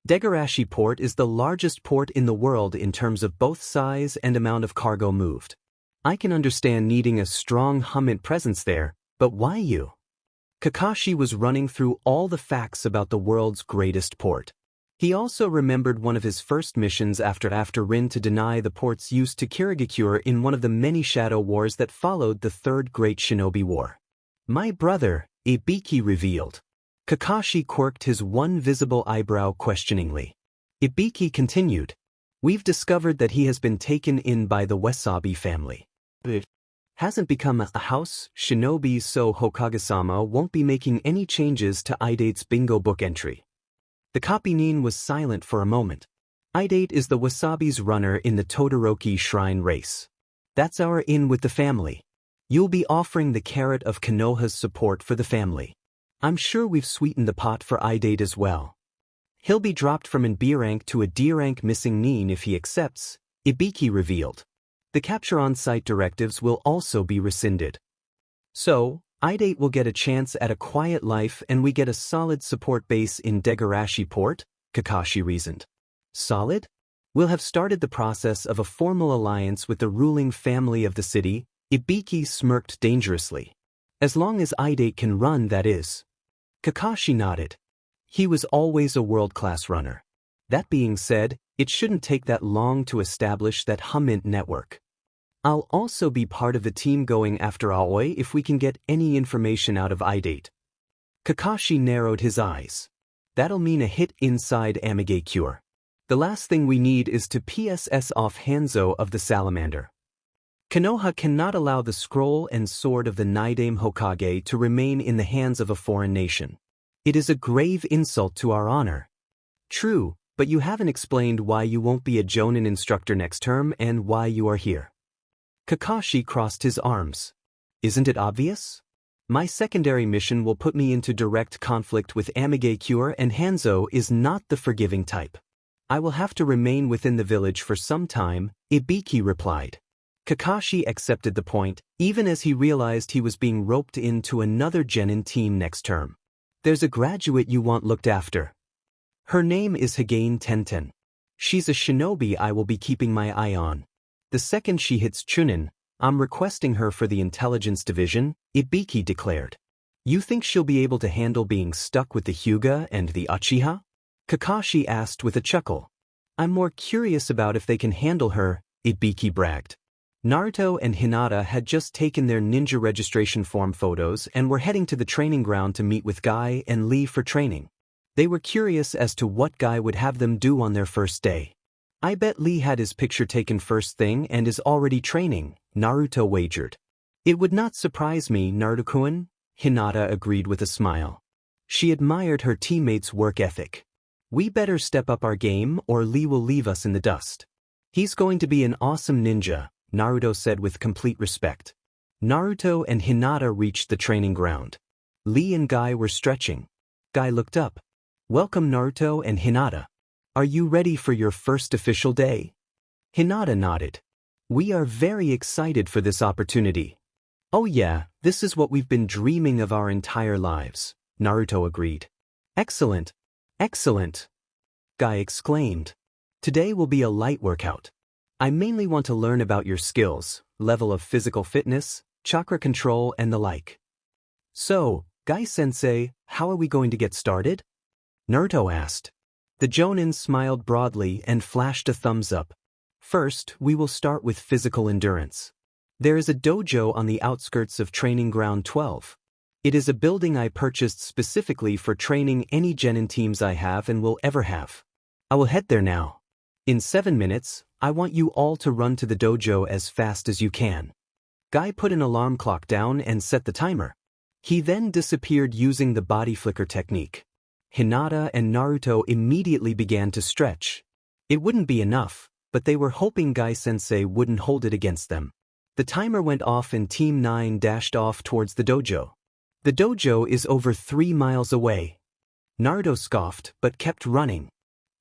Degarashi Port is the largest port in the world in terms of both size and amount of cargo moved. I can understand needing a strong Humint presence there, but why you? Kakashi was running through all the facts about the world's greatest port. He also remembered one of his first missions after Rin to deny the port's use to Kirigakure in one of the many shadow wars that followed the Third Great Shinobi War. "My brother," Ibiki revealed. Kakashi quirked his one visible eyebrow questioningly. Ibiki continued, "We've discovered that he has been taken in by the Wasabi family. It hasn't become a house shinobi, so Hokage-sama won't be making any changes to Idate's bingo book entry." The Kapinin was silent for a moment. "Idate is the Wasabi's runner in the Todoroki Shrine race. That's our in with the family. You'll be offering the carrot of Konoha's support for the family. I'm sure we've sweetened the pot for Idate as well. He'll be dropped from an B rank to a D rank missing nin if he accepts," Ibiki revealed. "The capture on-site directives will also be rescinded. So, Idate will get a chance at a quiet life and we get a solid support base in Degarashi Port," Kakashi reasoned. "Solid? We'll have started the process of a formal alliance with the ruling family of the city," Ibiki smirked dangerously. "As long as Idate can run, that is." Kakashi nodded. He was always a world-class runner. That being said, it shouldn't take that long to establish that Humint network. "I'll also be part of the team going after Aoi if we can get any information out of Idate." Kakashi narrowed his eyes. "That'll mean a hit inside Amigakure. The last thing we need is to PSS off Hanzo of the Salamander. Konoha cannot allow the scroll and sword of the Nidaime Hokage to remain in the hands of a foreign nation. It is a grave insult to our honor." "True, but you haven't explained why you won't be a Jonin instructor next term and why you are here." Kakashi crossed his arms. "Isn't it obvious? My secondary mission will put me into direct conflict with Amigakure, and Hanzo is not the forgiving type. I will have to remain within the village for some time," Ibiki replied. Kakashi accepted the point, even as he realized he was being roped into another genin team next term. "There's a graduate you want looked after. Her name is Hagain Tenten. She's a shinobi I will be keeping my eye on. The second she hits Chunin, I'm requesting her for the intelligence division," Ibiki declared. "You think she'll be able to handle being stuck with the Hyuga and the Uchiha?" Kakashi asked with a chuckle. "I'm more curious about if they can handle her," Ibiki bragged. Naruto and Hinata had just taken their ninja registration form photos and were heading to the training ground to meet with Guy and Lee for training. They were curious as to what Guy would have them do on their first day. "I bet Lee had his picture taken first thing and is already training," Naruto wagered. "It would not surprise me, Naruto-kun," Hinata agreed with a smile. She admired her teammates' work ethic. "We better step up our game or Lee will leave us in the dust." "He's going to be an awesome ninja," Naruto said with complete respect. Naruto and Hinata reached the training ground. Lee and Guy were stretching. Guy looked up. "Welcome, Naruto and Hinata. Are you ready for your first official day?" Hinata nodded. "We are very excited for this opportunity." "Oh yeah, this is what we've been dreaming of our entire lives," Naruto agreed. "Excellent. Excellent," Guy exclaimed. "Today will be a light workout. I mainly want to learn about your skills, level of physical fitness, chakra control and the like." "So, Guy-sensei, how are we going to get started?" Naruto asked. The Jonin smiled broadly and flashed a thumbs up. "First, we will start with physical endurance. There is a dojo on the outskirts of Training Ground 12. It is a building I purchased specifically for training any genin teams I have and will ever have. I will head there now. In 7 minutes, I want you all to run to the dojo as fast as you can." Guy put an alarm clock down and set the timer. He then disappeared using the body flicker technique. Hinata and Naruto immediately began to stretch. It wouldn't be enough, but they were hoping Guy-sensei wouldn't hold it against them. The timer went off and Team 9 dashed off towards the dojo. "The dojo is over 3 miles away." Naruto scoffed but kept running.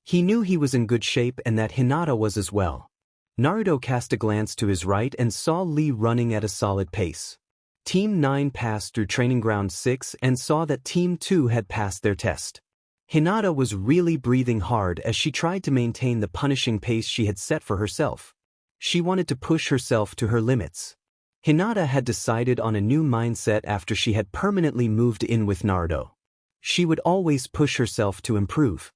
He knew he was in good shape and that Hinata was as well. Naruto cast a glance to his right and saw Lee running at a solid pace. Team 9 passed through Training Ground 6 and saw that Team 2 had passed their test. Hinata was really breathing hard as she tried to maintain the punishing pace she had set for herself. She wanted to push herself to her limits. Hinata had decided on a new mindset after she had permanently moved in with Naruto. She would always push herself to improve.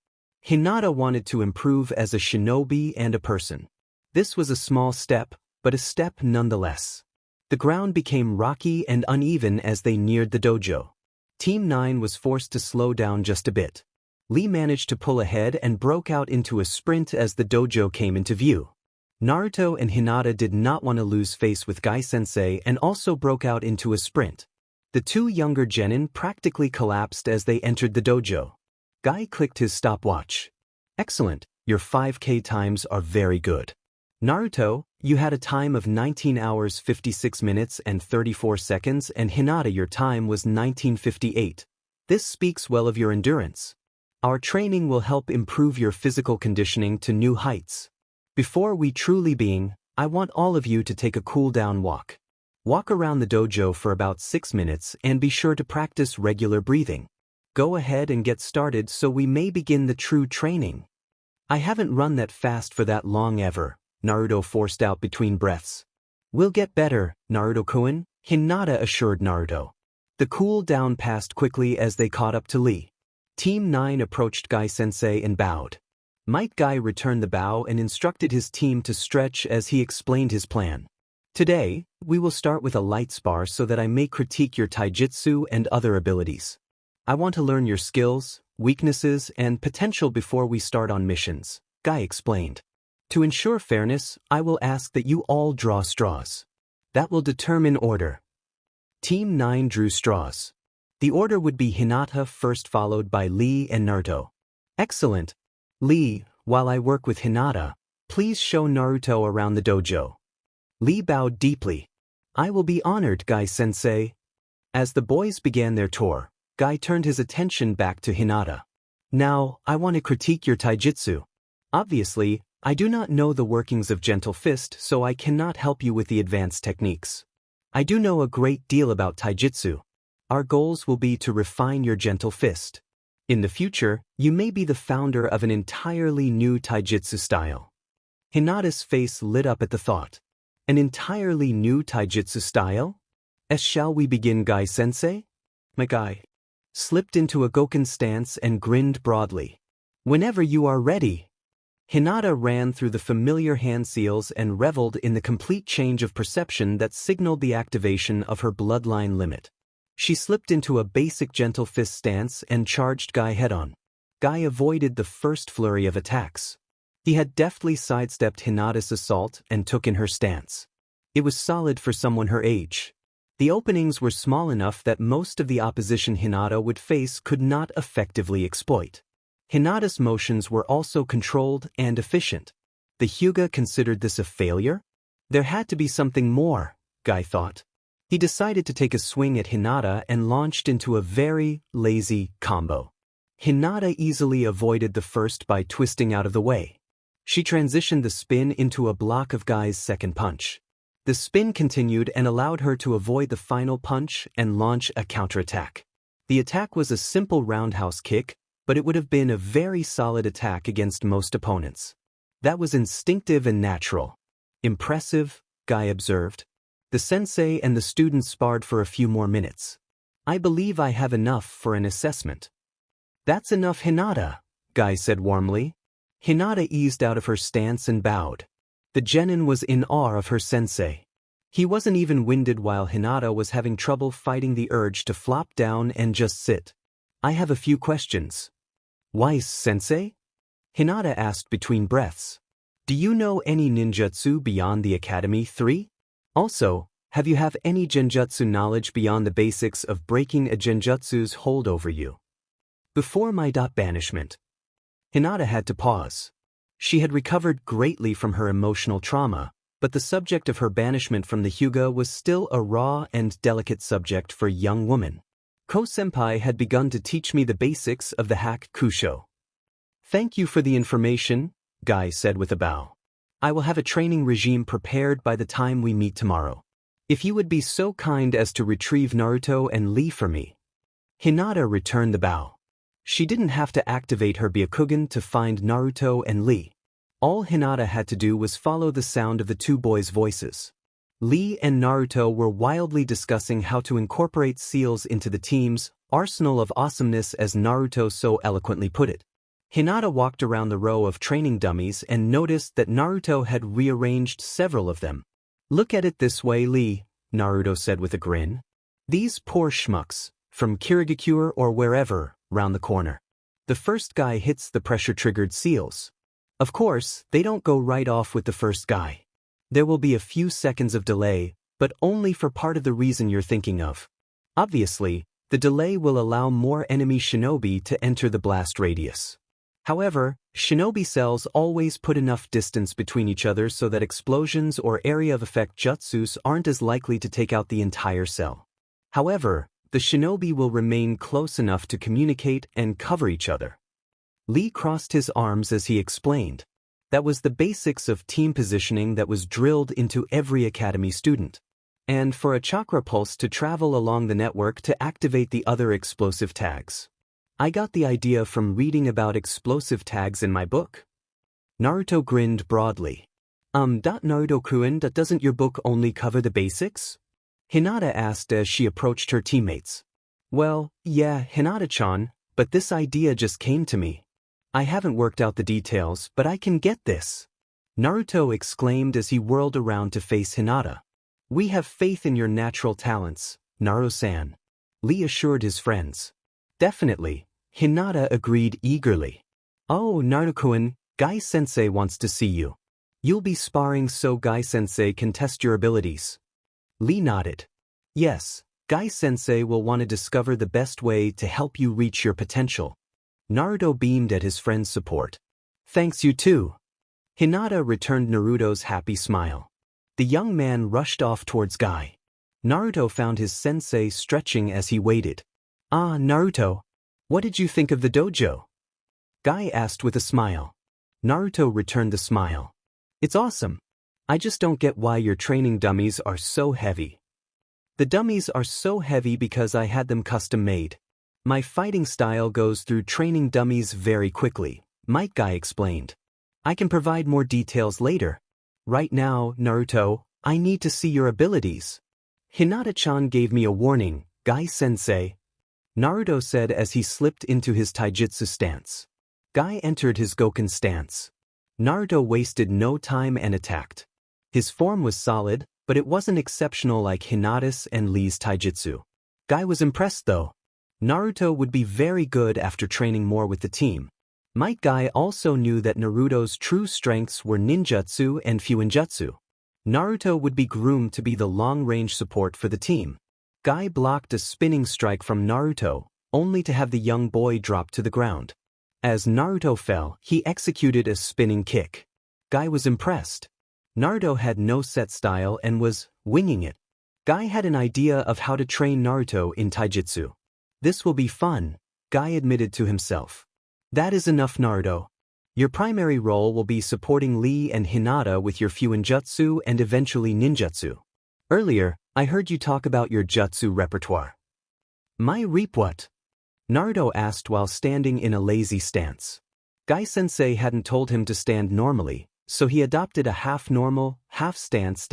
Hinata wanted to improve as a shinobi and a person. This was a small step, but a step nonetheless. The ground became rocky and uneven as they neared the dojo. Team 9 was forced to slow down just a bit. Lee managed to pull ahead and broke out into a sprint as the dojo came into view. Naruto and Hinata did not want to lose face with Guy-sensei and also broke out into a sprint. The two younger genin practically collapsed as they entered the dojo. Guy clicked his stopwatch. "Excellent, your 5K times are very good. Naruto, you had a time of 19 hours 56 minutes and 34 seconds and Hinata your time was 19:58. This speaks well of your endurance. Our training will help improve your physical conditioning to new heights. Before we truly being, I want all of you to take a cool-down walk. Walk around the dojo for about 6 minutes and be sure to practice regular breathing. Go ahead and get started so we may begin the true training." "I haven't run that fast for that long ever," Naruto forced out between breaths. "We'll get better, Naruto-kun," Hinata assured Naruto. The cool-down passed quickly as they caught up to Lee. Team 9 approached Guy-sensei and bowed. Might Guy returned the bow and instructed his team to stretch as he explained his plan. "Today, we will start with a light spar so that I may critique your taijutsu and other abilities. I want to learn your skills, weaknesses, and potential before we start on missions," Guy explained. "To ensure fairness, I will ask that you all draw straws. That will determine order." Team 9 drew straws. The order would be Hinata first followed by Lee and Naruto. "Excellent. Lee, while I work with Hinata, please show Naruto around the dojo." Lee bowed deeply. "I will be honored, Guy-sensei." As the boys began their tour, Guy turned his attention back to Hinata. "Now, I want to critique your taijutsu. Obviously, I do not know the workings of Gentle Fist, so I cannot help you with the advanced techniques. I do know a great deal about taijutsu. Our goals will be to refine your Gentle Fist. In the future, you may be the founder of an entirely new taijutsu style." Hinata's face lit up at the thought. An entirely new taijutsu style? Shall we begin, Guy-sensei? My Guy slipped into a Goken stance and grinned broadly. "Whenever you are ready." Hinata ran through the familiar hand seals and reveled in the complete change of perception that signaled the activation of her bloodline limit. She slipped into a basic Gentle Fist stance and charged Guy head-on. Guy avoided the first flurry of attacks. He had deftly sidestepped Hinata's assault and took in her stance. It was solid for someone her age. The openings were small enough that most of the opposition Hinata would face could not effectively exploit. Hinata's motions were also controlled and efficient. The Hyuga considered this a failure? There had to be something more, Guy thought. He decided to take a swing at Hinata and launched into a very lazy combo. Hinata easily avoided the first by twisting out of the way. She transitioned the spin into a block of Guy's second punch. The spin continued and allowed her to avoid the final punch and launch a counterattack. The attack was a simple roundhouse kick, but it would have been a very solid attack against most opponents. That was instinctive and natural. Impressive, Guy observed. The sensei and the student sparred for a few more minutes. I believe I have enough for an assessment. That's enough, Hinata, Guy said warmly. Hinata eased out of her stance and bowed. The genin was in awe of her sensei. He wasn't even winded while Hinata was having trouble fighting the urge to flop down and just sit. I have a few questions. Why, sensei? Hinata asked between breaths. Do you know any ninjutsu beyond the Academy 3? Also, have you any genjutsu knowledge beyond the basics of breaking a genjutsu's hold over you? Before my banishment. Hinata had to pause. She had recovered greatly from her emotional trauma, but the subject of her banishment from the Hyuga was still a raw and delicate subject for a young woman. Ko-senpai had begun to teach me the basics of the Hakusho. Thank you for the information, Guy said with a bow. I will have a training regime prepared by the time we meet tomorrow. If you would be so kind as to retrieve Naruto and Lee for me. Hinata returned the bow. She didn't have to activate her Byakugan to find Naruto and Lee. All Hinata had to do was follow the sound of the two boys' voices. Lee and Naruto were wildly discussing how to incorporate seals into the team's arsenal of awesomeness, as Naruto so eloquently put it. Hinata walked around the row of training dummies and noticed that Naruto had rearranged several of them. "Look at it this way, Lee," Naruto said with a grin. "These poor schmucks, from Kirigakure or wherever, round the corner. The first guy hits the pressure-triggered seals. Of course, they don't go right off with the first guy. There will be a few seconds of delay, but only for part of the reason you're thinking of. Obviously, the delay will allow more enemy shinobi to enter the blast radius. However, shinobi cells always put enough distance between each other so that explosions or area of effect jutsus aren't as likely to take out the entire cell. However, the shinobi will remain close enough to communicate and cover each other." Lee crossed his arms as he explained. That was the basics of team positioning that was drilled into every academy student. And for a chakra pulse to travel along the network to activate the other explosive tags. "I got the idea from reading about explosive tags in my book." Naruto grinned broadly. Naruto-kun, doesn't your book only cover the basics?" Hinata asked as she approached her teammates. "Well, yeah, Hinata-chan, but this idea just came to me. I haven't worked out the details, but I can get this," Naruto exclaimed as he whirled around to face Hinata. "We have faith in your natural talents, Naruto-san," Lee assured his friends. "Definitely," Hinata agreed eagerly. "Oh, Naruto-kun, Guy-sensei wants to see you. You'll be sparring so Guy-sensei can test your abilities." Lee nodded. "Yes, Guy-sensei will want to discover the best way to help you reach your potential." Naruto beamed at his friend's support. "Thanks, you too." Hinata returned Naruto's happy smile. The young man rushed off towards Guy. Naruto found his sensei stretching as he waited. "Ah, Naruto. What did you think of the dojo?" Guy asked with a smile. Naruto returned the smile. "It's awesome. I just don't get why your training dummies are so heavy." "The dummies are so heavy because I had them custom made. My fighting style goes through training dummies very quickly," Guy explained. "I can provide more details later. Right now, Naruto, I need to see your abilities." "Hinata-chan gave me a warning, Guy-sensei," Naruto said as he slipped into his taijutsu stance. Guy entered his Goken stance. Naruto wasted no time and attacked. His form was solid, but it wasn't exceptional like Hinata's and Lee's taijutsu. Guy was impressed though. Naruto would be very good after training more with the team. Guy also knew that Naruto's true strengths were ninjutsu and fuinjutsu. Naruto would be groomed to be the long-range support for the team. Guy blocked a spinning strike from Naruto, only to have the young boy drop to the ground. As Naruto fell, he executed a spinning kick. Guy was impressed. Naruto had no set style and was winging it. Guy had an idea of how to train Naruto in taijutsu. "This will be fun," Guy admitted to himself. "That is enough, Naruto. Your primary role will be supporting Lee and Hinata with your fuinjutsu and eventually ninjutsu. Earlier, I heard you talk about your jutsu repertoire." "My reap what?" Naruto asked while standing in a lazy stance. Guy-sensei hadn't told him to stand normally, so he adopted a half-normal, half-stance.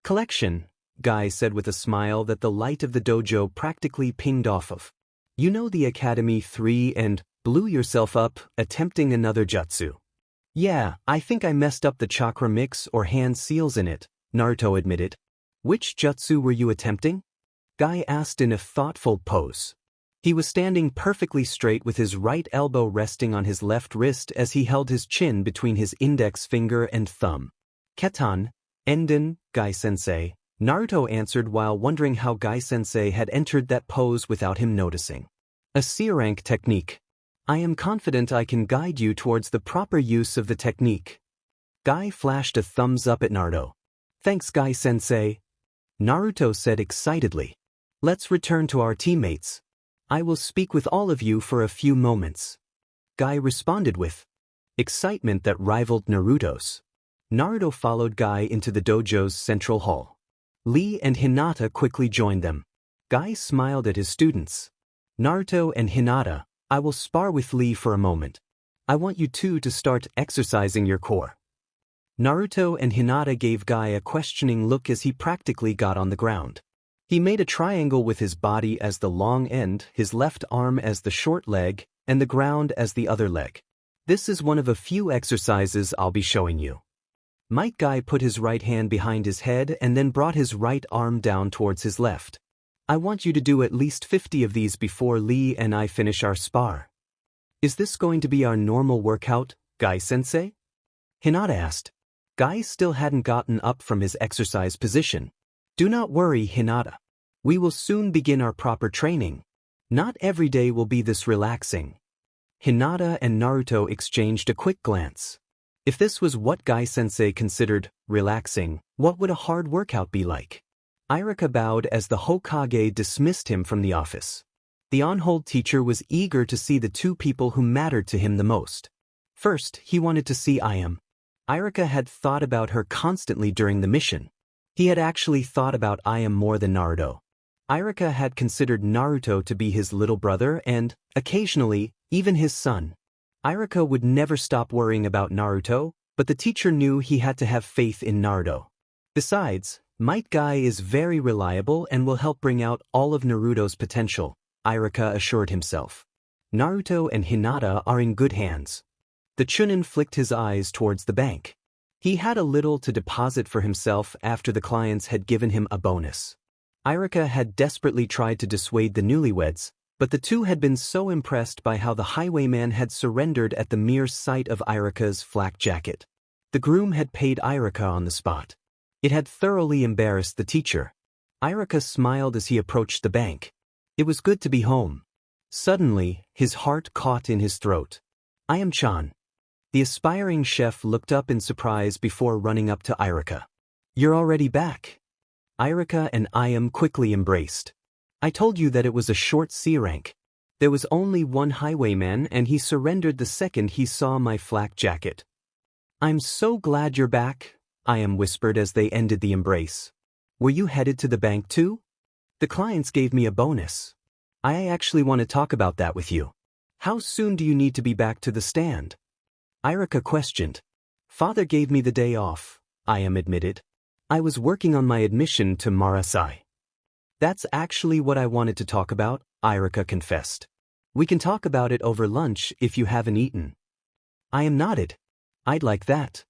"Collection," Guy said with a smile that the light of the dojo practically pinged off of. "You know the Academy 3 and blew yourself up attempting another jutsu." "Yeah, I think I messed up the chakra mix or hand seals in it," Naruto admitted. "Which jutsu were you attempting?" Guy asked in a thoughtful pose. He was standing perfectly straight with his right elbow resting on his left wrist as he held his chin between his index finger and thumb. "Ketan, Enden, Guy-sensei," Naruto answered while wondering how Guy-sensei had entered that pose without him noticing. "A C-rank technique. I am confident I can guide you towards the proper use of the technique." Guy flashed a thumbs up at Naruto. "Thanks, Guy-sensei," Naruto said excitedly. "Let's return to our teammates. I will speak with all of you for a few moments." Guy responded with excitement that rivaled Naruto's. Naruto followed Guy into the dojo's central hall. Lee and Hinata quickly joined them. Guy smiled at his students. "Naruto and Hinata, I will spar with Lee for a moment. I want you two to start exercising your core." Naruto and Hinata gave Guy a questioning look as he practically got on the ground. He made a triangle with his body as the long end, his left arm as the short leg, and the ground as the other leg. This is one of a few exercises I'll be showing you. Might Guy put his right hand behind his head and then brought his right arm down towards his left. I want you to do at least 50 of these before Lee and I finish our spar. Is this going to be our normal workout, Guy-sensei? Hinata asked. Guy still hadn't gotten up from his exercise position. Do not worry, Hinata. We will soon begin our proper training. Not every day will be this relaxing. Hinata and Naruto exchanged a quick glance. If this was what Guy-sensei considered relaxing, what would a hard workout be like? Irika bowed as the Hokage dismissed him from the office. The on-hold teacher was eager to see the two people who mattered to him the most. First, he wanted to see Ayam. Irika had thought about her constantly during the mission. He had actually thought about Ayam more than Naruto. Irika had considered Naruto to be his little brother and, occasionally, even his son. Irika would never stop worrying about Naruto, but the teacher knew he had to have faith in Naruto. Besides, Might Guy is very reliable and will help bring out all of Naruto's potential, Irika assured himself. Naruto and Hinata are in good hands. The Chunin flicked his eyes towards the bank. He had a little to deposit for himself after the clients had given him a bonus. Irika had desperately tried to dissuade the newlyweds, but the two had been so impressed by how the highwayman had surrendered at the mere sight of Irika's flak jacket. The groom had paid Irika on the spot. It had thoroughly embarrassed the teacher. Irika smiled as he approached the bank. It was good to be home. Suddenly, his heart caught in his throat. Ayam-chan. The aspiring chef looked up in surprise before running up to Irika. You're already back. Irika and Ayam quickly embraced. I told you that it was a short C rank. There was only one highwayman and he surrendered the second he saw my flak jacket. I'm so glad you're back, Ayam whispered as they ended the embrace. Were you headed to the bank too? The clients gave me a bonus. I actually want to talk about that with you. How soon do you need to be back to the stand? Irika questioned. Father gave me the day off, Ayam admitted. I was working on my admission to Marasai. That's actually what I wanted to talk about, Irika confessed. We can talk about it over lunch if you haven't eaten. Ayam nodded. I'd like that.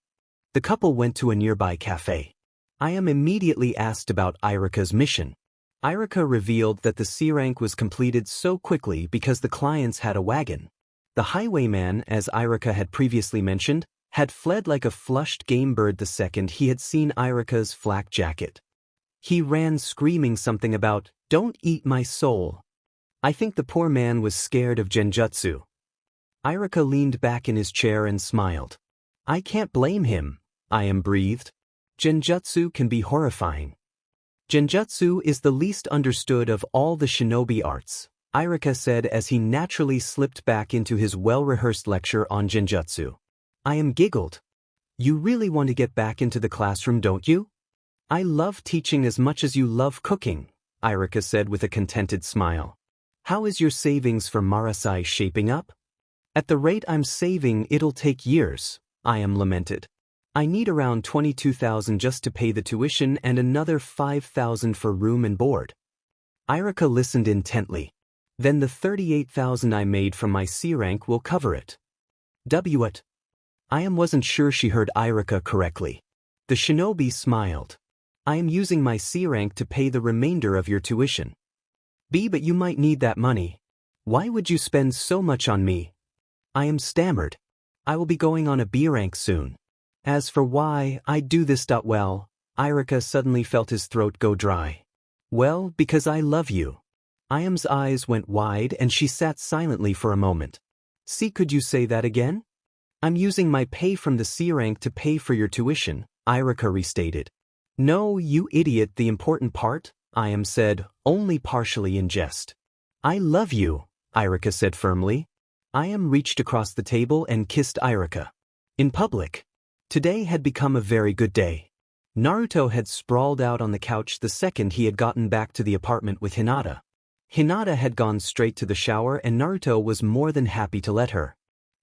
The couple went to a nearby cafe. Ayam immediately asked about Irika's mission. Irika revealed that the C rank was completed so quickly because the clients had a wagon. The highwayman, as Irika had previously mentioned, had fled like a flushed game bird the second he had seen Irika's flak jacket. He ran screaming something about, "Don't eat my soul." I think the poor man was scared of genjutsu. Irika leaned back in his chair and smiled. I can't blame him, Ayam breathed. Genjutsu can be horrifying. Genjutsu is the least understood of all the shinobi arts, Irika said as he naturally slipped back into his well-rehearsed lecture on genjutsu. Ayam giggled. You really want to get back into the classroom, don't you? I love teaching as much as you love cooking, Irika said with a contented smile. How is your savings for Marasai shaping up? At the rate I'm saving, it'll take years, Ayam lamented. I need around 22,000 just to pay the tuition and another 5,000 for room and board. Irika listened intently. Then the 38,000 I made from my C rank will cover it. What? Ayam wasn't sure she heard Irika correctly. The shinobi smiled. I am using my C rank to pay the remainder of your tuition. But you might need that money. Why would you spend so much on me? Ayam stammered. I will be going on a B rank soon. As for why I do this, well, Irika suddenly felt his throat go dry. Well, because I love you. Ayam's eyes went wide and she sat silently for a moment. See, could you say that again? I'm using my pay from the C rank to pay for your tuition, Irika restated. No, you idiot, the important part, Ayam said, only partially in jest. I love you, Irika said firmly. Ayam reached across the table and kissed Irika. In public. Today had become a very good day. Naruto had sprawled out on the couch the second he had gotten back to the apartment with Hinata. Hinata had gone straight to the shower and Naruto was more than happy to let her.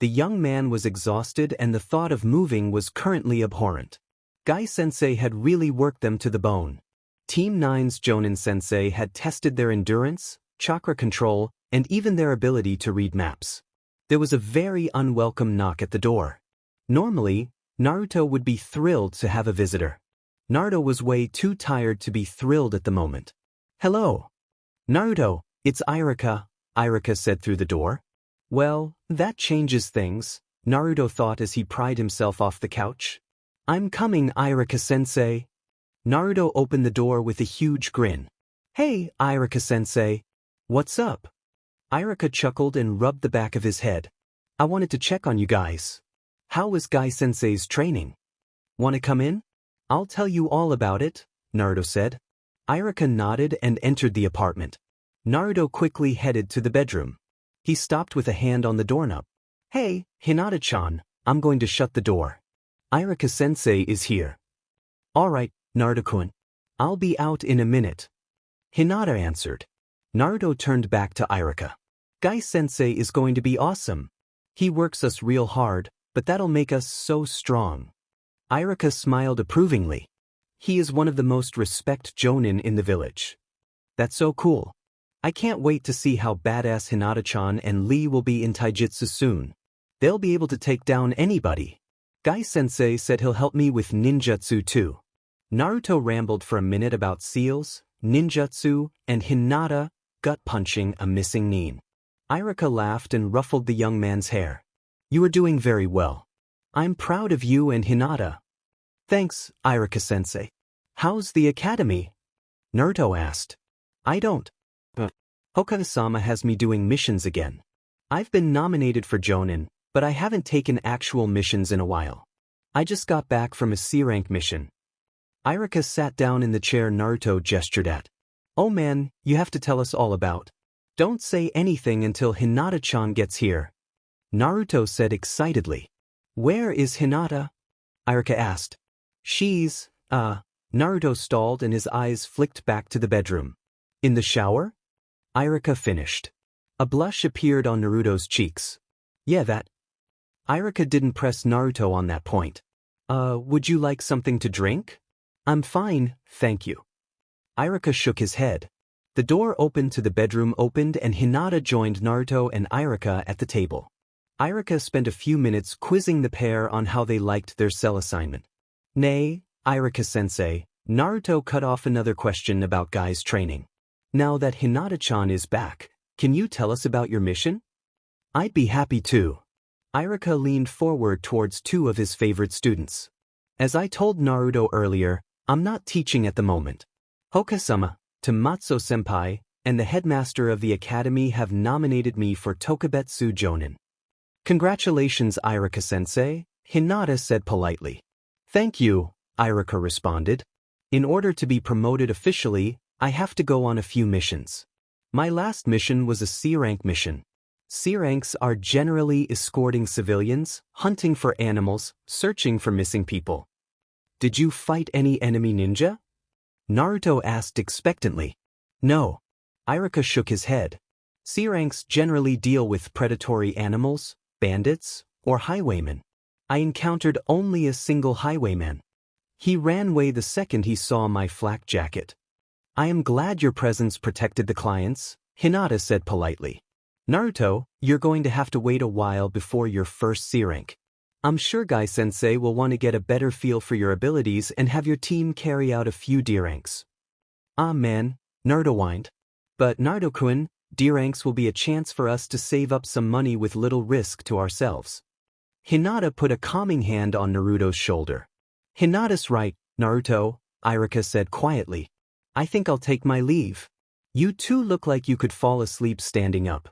The young man was exhausted and the thought of moving was currently abhorrent. Guy-sensei had really worked them to the bone. Team 9's Jonin-sensei had tested their endurance, chakra control, and even their ability to read maps. There was a very unwelcome knock at the door. Normally, Naruto would be thrilled to have a visitor. Naruto was way too tired to be thrilled at the moment. "Hello. Naruto, it's Irika," Irika said through the door. "Well, that changes things," Naruto thought as he pried himself off the couch. "I'm coming, Irika-sensei." Naruto opened the door with a huge grin. "Hey, Irika-sensei. What's up?" Irika chuckled and rubbed the back of his head. "I wanted to check on you guys. How was Guy-sensei's training? Want to come in? I'll tell you all about it," Naruto said. Irika nodded and entered the apartment. Naruto quickly headed to the bedroom. He stopped with a hand on the doorknob. "Hey, Hinata-chan, I'm going to shut the door. Irika-sensei is here." "All right, Naruto-kun. I'll be out in a minute." Hinata answered. Naruto turned back to Irika. "Guy-sensei is going to be awesome. He works us real hard, but that'll make us so strong." Irika smiled approvingly. "He is one of the most respected jonin in the village." "That's so cool. I can't wait to see how badass Hinata-chan and Lee will be in taijutsu soon. They'll be able to take down anybody. Guy-sensei said he'll help me with ninjutsu too." Naruto rambled for a minute about seals, ninjutsu, and Hinata gut-punching a missing nin. Irika laughed and ruffled the young man's hair. "You are doing very well. I'm proud of you and Hinata." "Thanks, Irika-sensei. How's the academy?" Naruto asked. "I don't. Hokage-sama has me doing missions again. I've been nominated for Jonin, but I haven't taken actual missions in a while. I just got back from a C-rank mission." Irika sat down in the chair Naruto gestured at. "Oh man, you have to tell us all about. Don't say anything until Hinata-chan gets here," Naruto said excitedly. "Where is Hinata?" Irika asked. "She's, Naruto stalled and his eyes flicked back to the bedroom. "In the shower?" Irika finished. A blush appeared on Naruto's cheeks. "Yeah, that." Irika didn't press Naruto on that point. Would you like something to drink?" "I'm fine, thank you." Irika shook his head. The door opened to the bedroom opened and Hinata joined Naruto and Irika at the table. Irika spent a few minutes quizzing the pair on how they liked their cell assignment. "Nay, Irika-sensei," Naruto cut off another question about Guy's training. "Now that Hinata-chan is back, can you tell us about your mission?" "I'd be happy to." Irika leaned forward towards two of his favorite students. "As I told Naruto earlier, I'm not teaching at the moment. Hokage-sama, Tomatsu-senpai, and the headmaster of the academy have nominated me for Tokubetsu Jonin." "Congratulations, Irika-sensei," Hinata said politely. "Thank you," Irika responded. "In order to be promoted officially, I have to go on a few missions. My last mission was a C-rank mission. C-ranks are generally escorting civilians, hunting for animals, searching for missing people." "Did you fight any enemy ninja?" Naruto asked expectantly. "No." Irika shook his head. C-ranks generally deal with predatory animals, bandits, or highwaymen. I encountered only a single highwayman. He ran away the second he saw my flak jacket. "I am glad your presence protected the clients," Hinata said politely. "Naruto, you're going to have to wait a while before your first C-rank. I'm sure Guy-sensei will want to get a better feel for your abilities and have your team carry out a few D-ranks." "Ah man," Naruto whined. "But Naruto-kun, D-ranks will be a chance for us to save up some money with little risk to ourselves." Hinata put a calming hand on Naruto's shoulder. "Hinata's right, Naruto," Irika said quietly. "I think I'll take my leave. You two look like you could fall asleep standing up."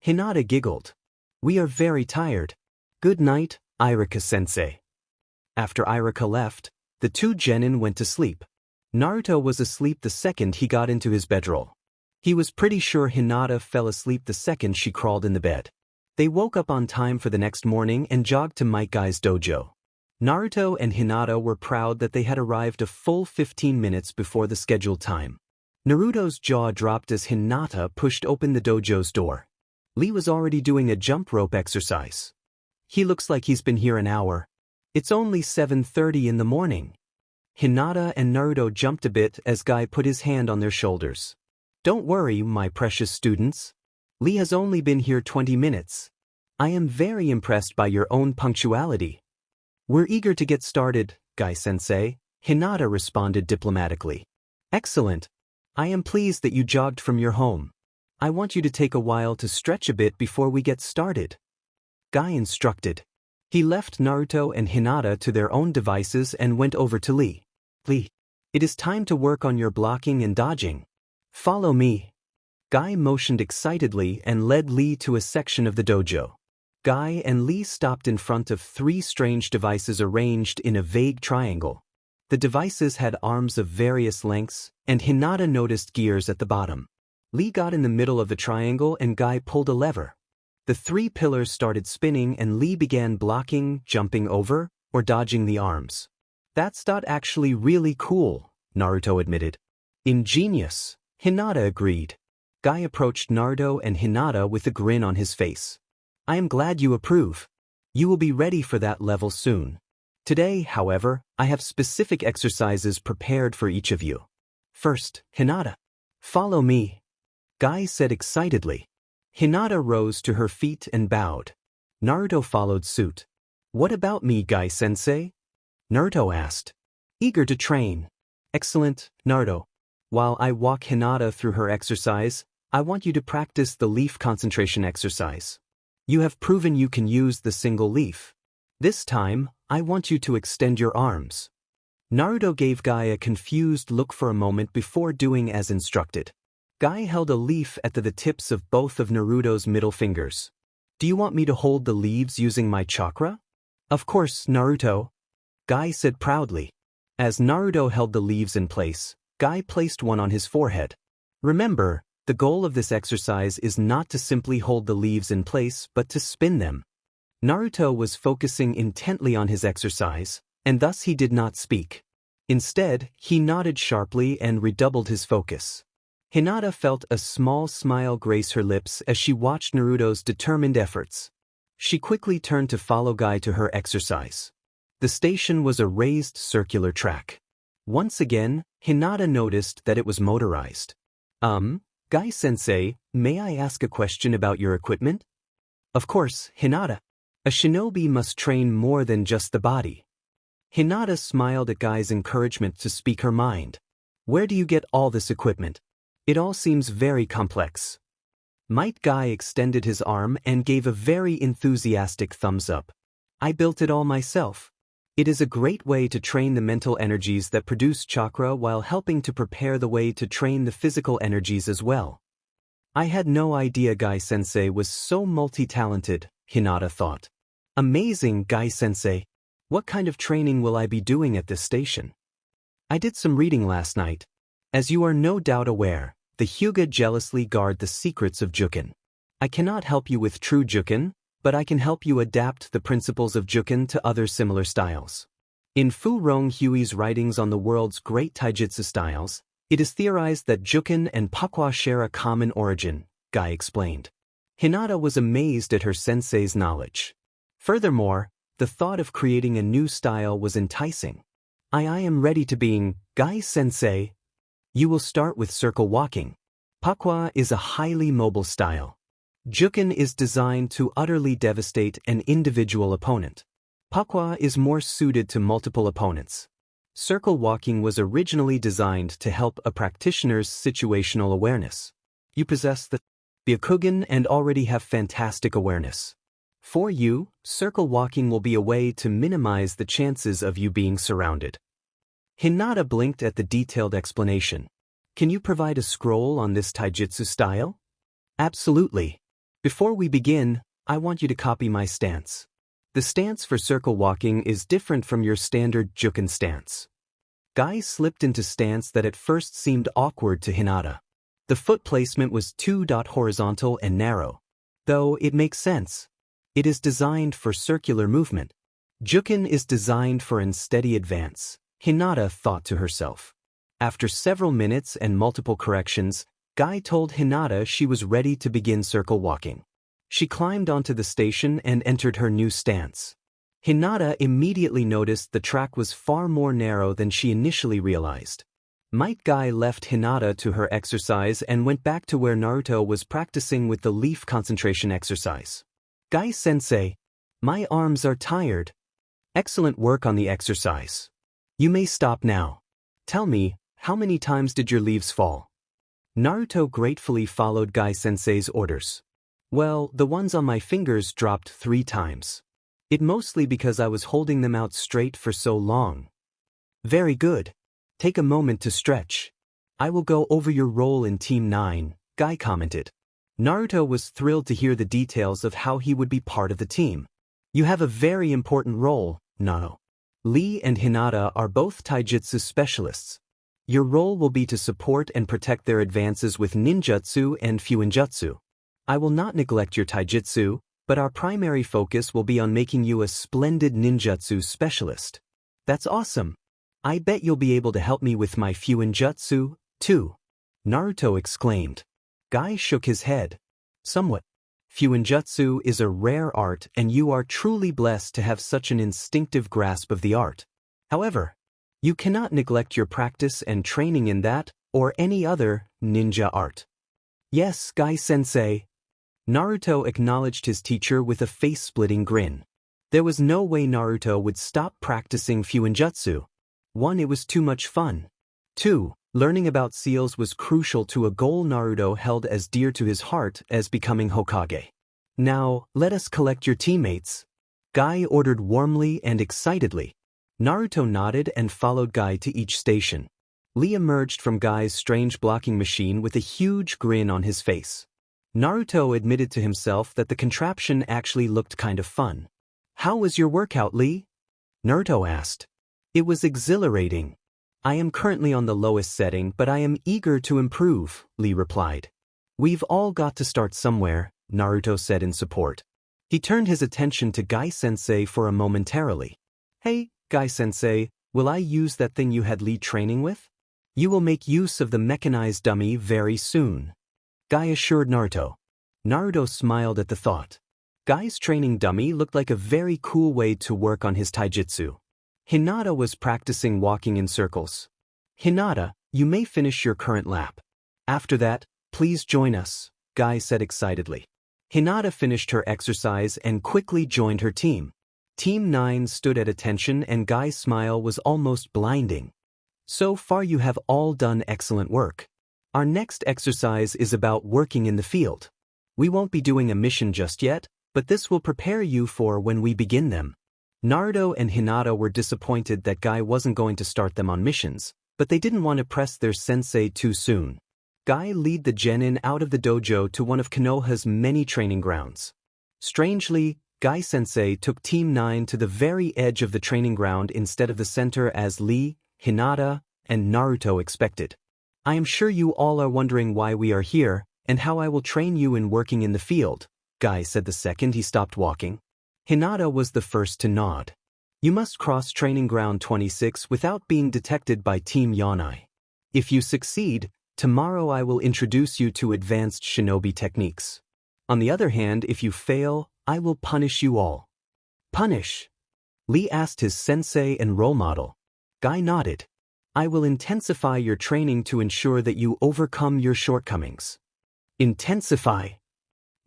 Hinata giggled. "We are very tired. Good night, Irika-sensei." After Irika left, the two genin went to sleep. Naruto was asleep the second he got into his bedroll. He was pretty sure Hinata fell asleep the second she crawled in the bed. They woke up on time for the next morning and jogged to Might Guy's dojo. Naruto and Hinata were proud that they had arrived a full 15 minutes before the scheduled time. Naruto's jaw dropped as Hinata pushed open the dojo's door. Lee was already doing a jump rope exercise. He looks like he's been here an hour. It's only 7:30 in the morning. Hinata and Naruto jumped a bit as Guy put his hand on their shoulders. Don't worry, my precious students. Lee has only been here 20 minutes. I am very impressed by your own punctuality. We're eager to get started, Guy-sensei, Hinata responded diplomatically. Excellent. I am pleased that you jogged from your home. I want you to take a while to stretch a bit before we get started. Guy instructed. He left Naruto and Hinata to their own devices and went over to Lee. Lee, it is time to work on your blocking and dodging. Follow me. Guy motioned excitedly and led Lee to a section of the dojo. Guy and Lee stopped in front of 3 strange devices arranged in a vague triangle. The devices had arms of various lengths, and Hinata noticed gears at the bottom. Lee got in the middle of the triangle and Guy pulled a lever. The 3 pillars started spinning and Lee began blocking, jumping over, or dodging the arms. That's not actually really cool, Naruto admitted. Ingenious, Hinata agreed. Guy approached Naruto and Hinata with a grin on his face. I am glad you approve. You will be ready for that level soon. Today, however, I have specific exercises prepared for each of you. First, Hinata. Follow me. Guy said excitedly. Hinata rose to her feet and bowed. Naruto followed suit. What about me, Guy-sensei? Naruto asked. Eager to train. Excellent, Naruto. While I walk Hinata through her exercise, I want you to practice the leaf concentration exercise. You have proven you can use the single leaf. This time, I want you to extend your arms. Naruto gave Guy a confused look for a moment before doing as instructed. Guy held a leaf at the tips of both of Naruto's middle fingers. Do you want me to hold the leaves using my chakra? Of course, Naruto. Guy said proudly. As Naruto held the leaves in place, Guy placed one on his forehead. Remember, the goal of this exercise is not to simply hold the leaves in place but to spin them. Naruto was focusing intently on his exercise, and thus he did not speak. Instead, he nodded sharply and redoubled his focus. Hinata felt a small smile grace her lips as she watched Naruto's determined efforts. She quickly turned to follow Guy to her exercise. The station was a raised circular track. Once again, Hinata noticed that it was motorized. Guy-sensei, may I ask a question about your equipment? Of course, Hinata. A shinobi must train more than just the body. Hinata smiled at Guy's encouragement to speak her mind. Where do you get all this equipment? It all seems very complex. Might Guy extended his arm and gave a very enthusiastic thumbs up. I built it all myself. It is a great way to train the mental energies that produce chakra while helping to prepare the way to train the physical energies as well. I had no idea Guy-sensei was so multi-talented, Hinata thought. Amazing, Guy-sensei. What kind of training will I be doing at this station? I did some reading last night. As you are no doubt aware, the Hyuga jealously guard the secrets of Juken. I cannot help you with true Juken, but I can help you adapt the principles of Juken to other similar styles. In Fu Ronghui's writings on the world's great taijutsu styles, it is theorized that Juken and Pakwa share a common origin, Guy explained. Hinata was amazed at her sensei's knowledge. Furthermore, the thought of creating a new style was enticing. I am ready to being, Guy-sensei. You will start with circle walking. Pakwa is a highly mobile style. Juken is designed to utterly devastate an individual opponent. Pakwa is more suited to multiple opponents. Circle walking was originally designed to help a practitioner's situational awareness. You possess the Byakugan and already have fantastic awareness. For you, circle walking will be a way to minimize the chances of you being surrounded. Hinata blinked at the detailed explanation. Can you provide a scroll on this taijutsu style? Absolutely. Before we begin, I want you to copy my stance. The stance for circle walking is different from your standard Juken stance. Guy slipped into stance that at first seemed awkward to Hinata. The foot placement was too horizontal and narrow. Though it makes sense. It is designed for circular movement. Juken is designed for unsteady advance, Hinata thought to herself. After several minutes and multiple corrections, Guy told Hinata she was ready to begin circle walking. She climbed onto the station and entered her new stance. Hinata immediately noticed the track was far more narrow than she initially realized. Might Guy left Hinata to her exercise and went back to where Naruto was practicing with the leaf concentration exercise. Guy-sensei, my arms are tired. Excellent work on the exercise. You may stop now. Tell me, how many times did your leaves fall? Naruto gratefully followed Guy-sensei's orders. Well, the ones on my fingers dropped 3 times. It mostly because I was holding them out straight for so long. Very good. Take a moment to stretch. I will go over your role in Team 9, Guy commented. Naruto was thrilled to hear the details of how he would be part of the team. You have a very important role, Nano. Lee and Hinata are both taijutsu specialists. Your role will be to support and protect their advances with ninjutsu and fuinjutsu. I will not neglect your taijutsu, but our primary focus will be on making you a splendid ninjutsu specialist. That's awesome. I bet you'll be able to help me with my fuinjutsu, too. Naruto exclaimed. Guy shook his head. Somewhat. Fuinjutsu is a rare art and you are truly blessed to have such an instinctive grasp of the art. However, you cannot neglect your practice and training in that or any other ninja art. Yes, Guy-sensei. Naruto acknowledged his teacher with a face-splitting grin. There was no way Naruto would stop practicing fuinjutsu. 1. It was too much fun. 2. Learning about seals was crucial to a goal Naruto held as dear to his heart as becoming Hokage. Now, let us collect your teammates. Guy ordered warmly and excitedly. Naruto nodded and followed Guy to each station. Lee emerged from Guy's strange blocking machine with a huge grin on his face. Naruto admitted to himself that the contraption actually looked kind of fun. How was your workout, Lee? Naruto asked. It was exhilarating. I am currently on the lowest setting, but I am eager to improve, Lee replied. We've all got to start somewhere, Naruto said in support. He turned his attention to Guy-sensei for a momentarily. Hey, Guy-sensei, will I use that thing you had Lee training with? You will make use of the mechanized dummy very soon. Guy assured Naruto. Naruto smiled at the thought. Guy's training dummy looked like a very cool way to work on his taijutsu. Hinata was practicing walking in circles. Hinata, you may finish your current lap. After that, please join us, Guy said excitedly. Hinata finished her exercise and quickly joined her team. Team 9 stood at attention and Guy's smile was almost blinding. So far you have all done excellent work. Our next exercise is about working in the field. We won't be doing a mission just yet, but this will prepare you for when we begin them. Naruto and Hinata were disappointed that Guy wasn't going to start them on missions, but they didn't want to press their sensei too soon. Guy led the genin out of the dojo to one of Konoha's many training grounds. Strangely, Guy-sensei took Team 9 to the very edge of the training ground instead of the center as Lee, Hinata, and Naruto expected. I am sure you all are wondering why we are here and how I will train you in working in the field, Guy said the second he stopped walking. Hinata was the first to nod. You must cross training ground 26 without being detected by Team Yanai. If you succeed, tomorrow I will introduce you to advanced shinobi techniques. On the other hand, if you fail, I will punish you all. Punish? Lee asked his sensei and role model. Guy nodded. I will intensify your training to ensure that you overcome your shortcomings. Intensify?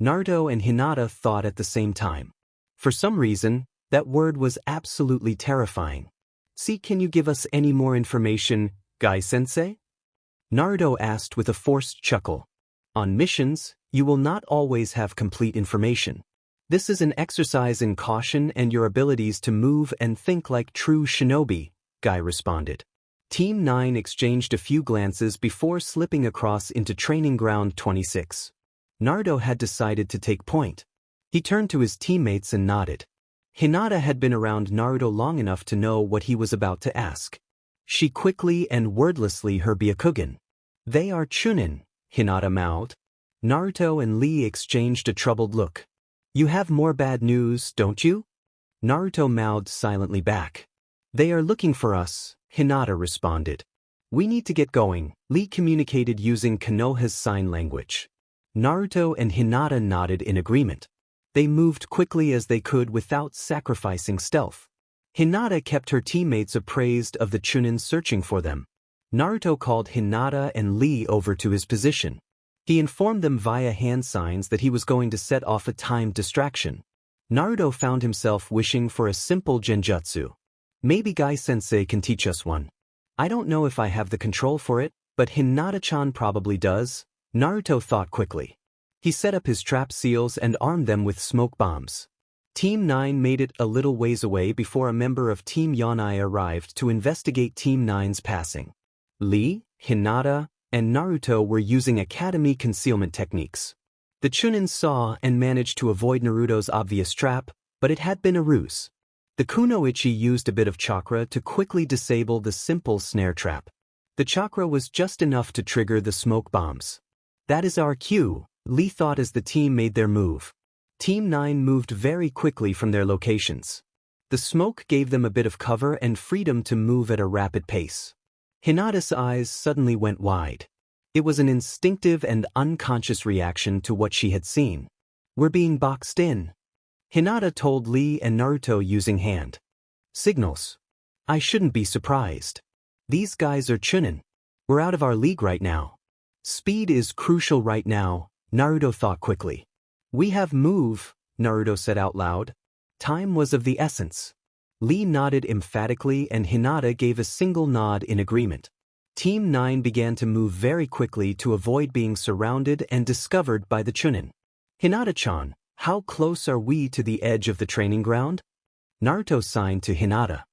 Naruto and Hinata thought at the same time. For some reason, that word was absolutely terrifying. See, can you give us any more information, Guy-sensei? Naruto asked with a forced chuckle. On missions, you will not always have complete information. This is an exercise in caution and your abilities to move and think like true shinobi, Guy responded. Team 9 exchanged a few glances before slipping across into training ground 26. Naruto had decided to take point. He turned to his teammates and nodded. Hinata had been around Naruto long enough to know what he was about to ask. She quickly and wordlessly heard Byakugan. They are Chunin, Hinata mouthed. Naruto and Lee exchanged a troubled look. You have more bad news, don't you? Naruto mouthed silently back. They are looking for us, Hinata responded. We need to get going, Lee communicated using Konoha's sign language. Naruto and Hinata nodded in agreement. They moved quickly as they could without sacrificing stealth. Hinata kept her teammates appraised of the Chunin searching for them. Naruto called Hinata and Lee over to his position. He informed them via hand signs that he was going to set off a timed distraction. Naruto found himself wishing for a simple genjutsu. Maybe Guy-sensei can teach us one. I don't know if I have the control for it, but Hinata-chan probably does, Naruto thought quickly. He set up his trap seals and armed them with smoke bombs. Team 9 made it a little ways away before a member of Team Yonai arrived to investigate Team 9's passing. Lee, Hinata, and Naruto were using academy concealment techniques. The Chunin saw and managed to avoid Naruto's obvious trap, but it had been a ruse. The Kunoichi used a bit of chakra to quickly disable the simple snare trap. The chakra was just enough to trigger the smoke bombs. That is our cue, Lee thought as the team made their move. Team 9 moved very quickly from their locations. The smoke gave them a bit of cover and freedom to move at a rapid pace. Hinata's eyes suddenly went wide. It was an instinctive and unconscious reaction to what she had seen. We're being boxed in. Hinata told Lee and Naruto using hand signals. I shouldn't be surprised. These guys are Chunin. We're out of our league right now. Speed is crucial right now, Naruto thought quickly. We have move, Naruto said out loud. Time was of the essence. Lee nodded emphatically and Hinata gave a single nod in agreement. Team 9 began to move very quickly to avoid being surrounded and discovered by the Chunin. Hinata-chan, how close are we to the edge of the training ground? Naruto signed to Hinata.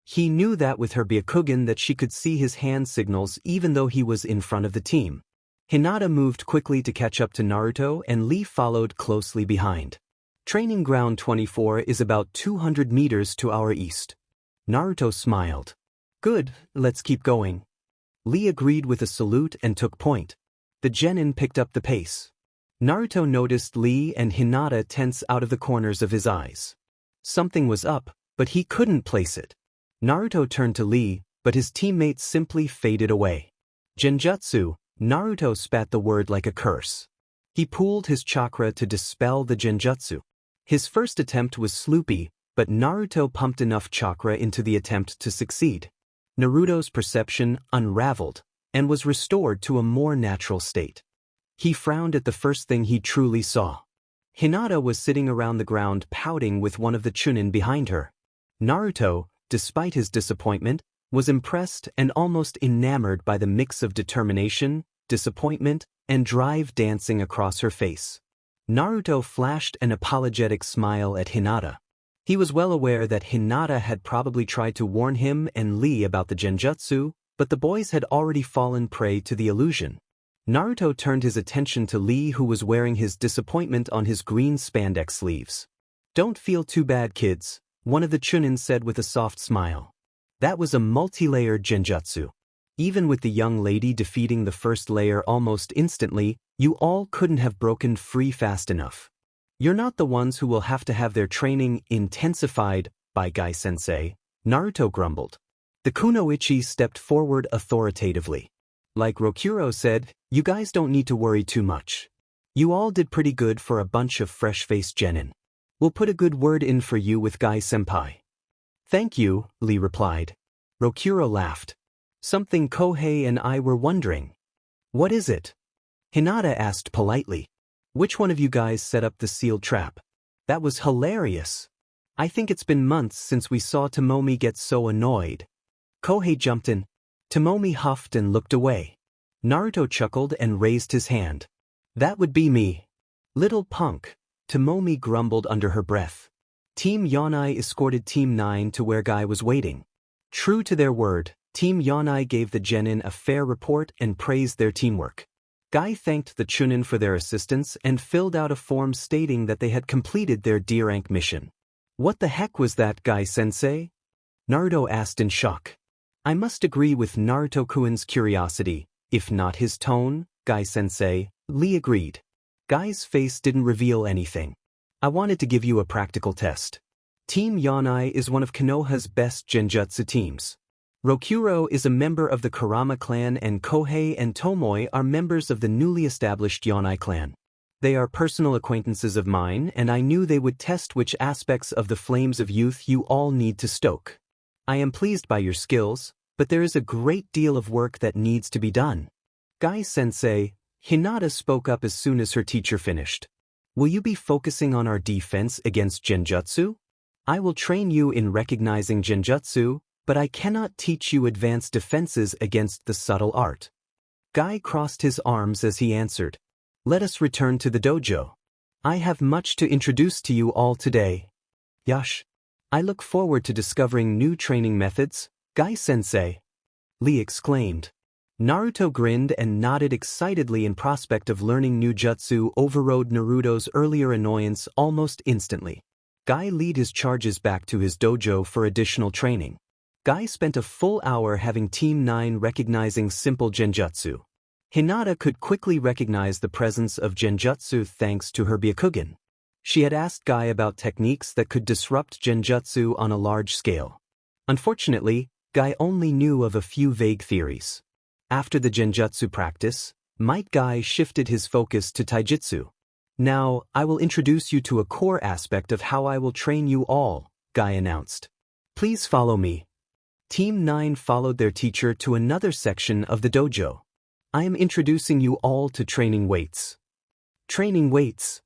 He knew that with her Byakugan that she could see his hand signals even though he was in front of the team. Hinata moved quickly to catch up to Naruto and Lee followed closely behind. Training ground 24 is about 200 meters to our east. Naruto smiled. Good, let's keep going. Lee agreed with a salute and took point. The genin picked up the pace. Naruto noticed Lee and Hinata tense out of the corners of his eyes. Something was up, but he couldn't place it. Naruto turned to Lee, but his teammates simply faded away. Genjutsu, Naruto spat the word like a curse. He pooled his chakra to dispel the genjutsu. His first attempt was sloopy, but Naruto pumped enough chakra into the attempt to succeed. Naruto's perception unraveled and was restored to a more natural state. He frowned at the first thing he truly saw. Hinata was sitting around the ground pouting with one of the Chunin behind her. Naruto, despite his disappointment, was impressed and almost enamored by the mix of determination, disappointment, and drive dancing across her face. Naruto flashed an apologetic smile at Hinata. He was well aware that Hinata had probably tried to warn him and Lee about the genjutsu, but the boys had already fallen prey to the illusion. Naruto turned his attention to Lee, who was wearing his disappointment on his green spandex sleeves. Don't feel too bad, kids, one of the Chunin said with a soft smile. That was a multi-layered genjutsu. Even with the young lady defeating the first layer almost instantly, you all couldn't have broken free fast enough. You're not the ones who will have to have their training intensified by Guy-sensei, Naruto grumbled. The Kunoichi stepped forward authoritatively. Like Rokuro said, you guys don't need to worry too much. You all did pretty good for a bunch of fresh-faced genin. We'll put a good word in for you with Guy-senpai. Thank you, Lee replied. Rokuro laughed. Something Kohei and I were wondering. What is it? Hinata asked politely. Which one of you guys set up the sealed trap? That was hilarious. I think it's been months since we saw Tomomi get so annoyed. Kohei jumped in. Tomomi huffed and looked away. Naruto chuckled and raised his hand. That would be me. Little punk, Tomomi grumbled under her breath. Team Yonai escorted Team 9 to where Guy was waiting. True to their word, Team Yonai gave the genin a fair report and praised their teamwork. Guy thanked the Chunin for their assistance and filled out a form stating that they had completed their D rank mission. What the heck was that, Guy-sensei? Naruto asked in shock. I must agree with Naruto-kun's curiosity, if not his tone, Guy-sensei, Lee agreed. Guy's face didn't reveal anything. I wanted to give you a practical test. Team Yonai is one of Konoha's best genjutsu teams. Rokuro is a member of the Kurama clan and Kohei and Tomoe are members of the newly established Yonai clan. They are personal acquaintances of mine, and I knew they would test which aspects of the flames of youth you all need to stoke. I am pleased by your skills, but there is a great deal of work that needs to be done. Guy-sensei, Hinata spoke up as soon as her teacher finished. Will you be focusing on our defense against genjutsu? I will train you in recognizing genjutsu, but I cannot teach you advanced defenses against the subtle art. Guy crossed his arms as he answered. Let us return to the dojo. I have much to introduce to you all today. Yash. I look forward to discovering new training methods, Guy-sensei. Lee exclaimed. Naruto grinned and nodded excitedly in prospect of learning new jutsu overrode Naruto's earlier annoyance almost instantly. Guy led his charges back to his dojo for additional training. Guy spent a full hour having Team 9 recognizing simple genjutsu. Hinata could quickly recognize the presence of genjutsu thanks to her Byakugan. She had asked Guy about techniques that could disrupt genjutsu on a large scale. Unfortunately, Guy only knew of a few vague theories. After the genjutsu practice, Might Guy shifted his focus to taijutsu. Now, I will introduce you to a core aspect of how I will train you all, Guy announced. Please follow me. Team 9 followed their teacher to another section of the dojo. I am introducing you all to training weights. Training weights?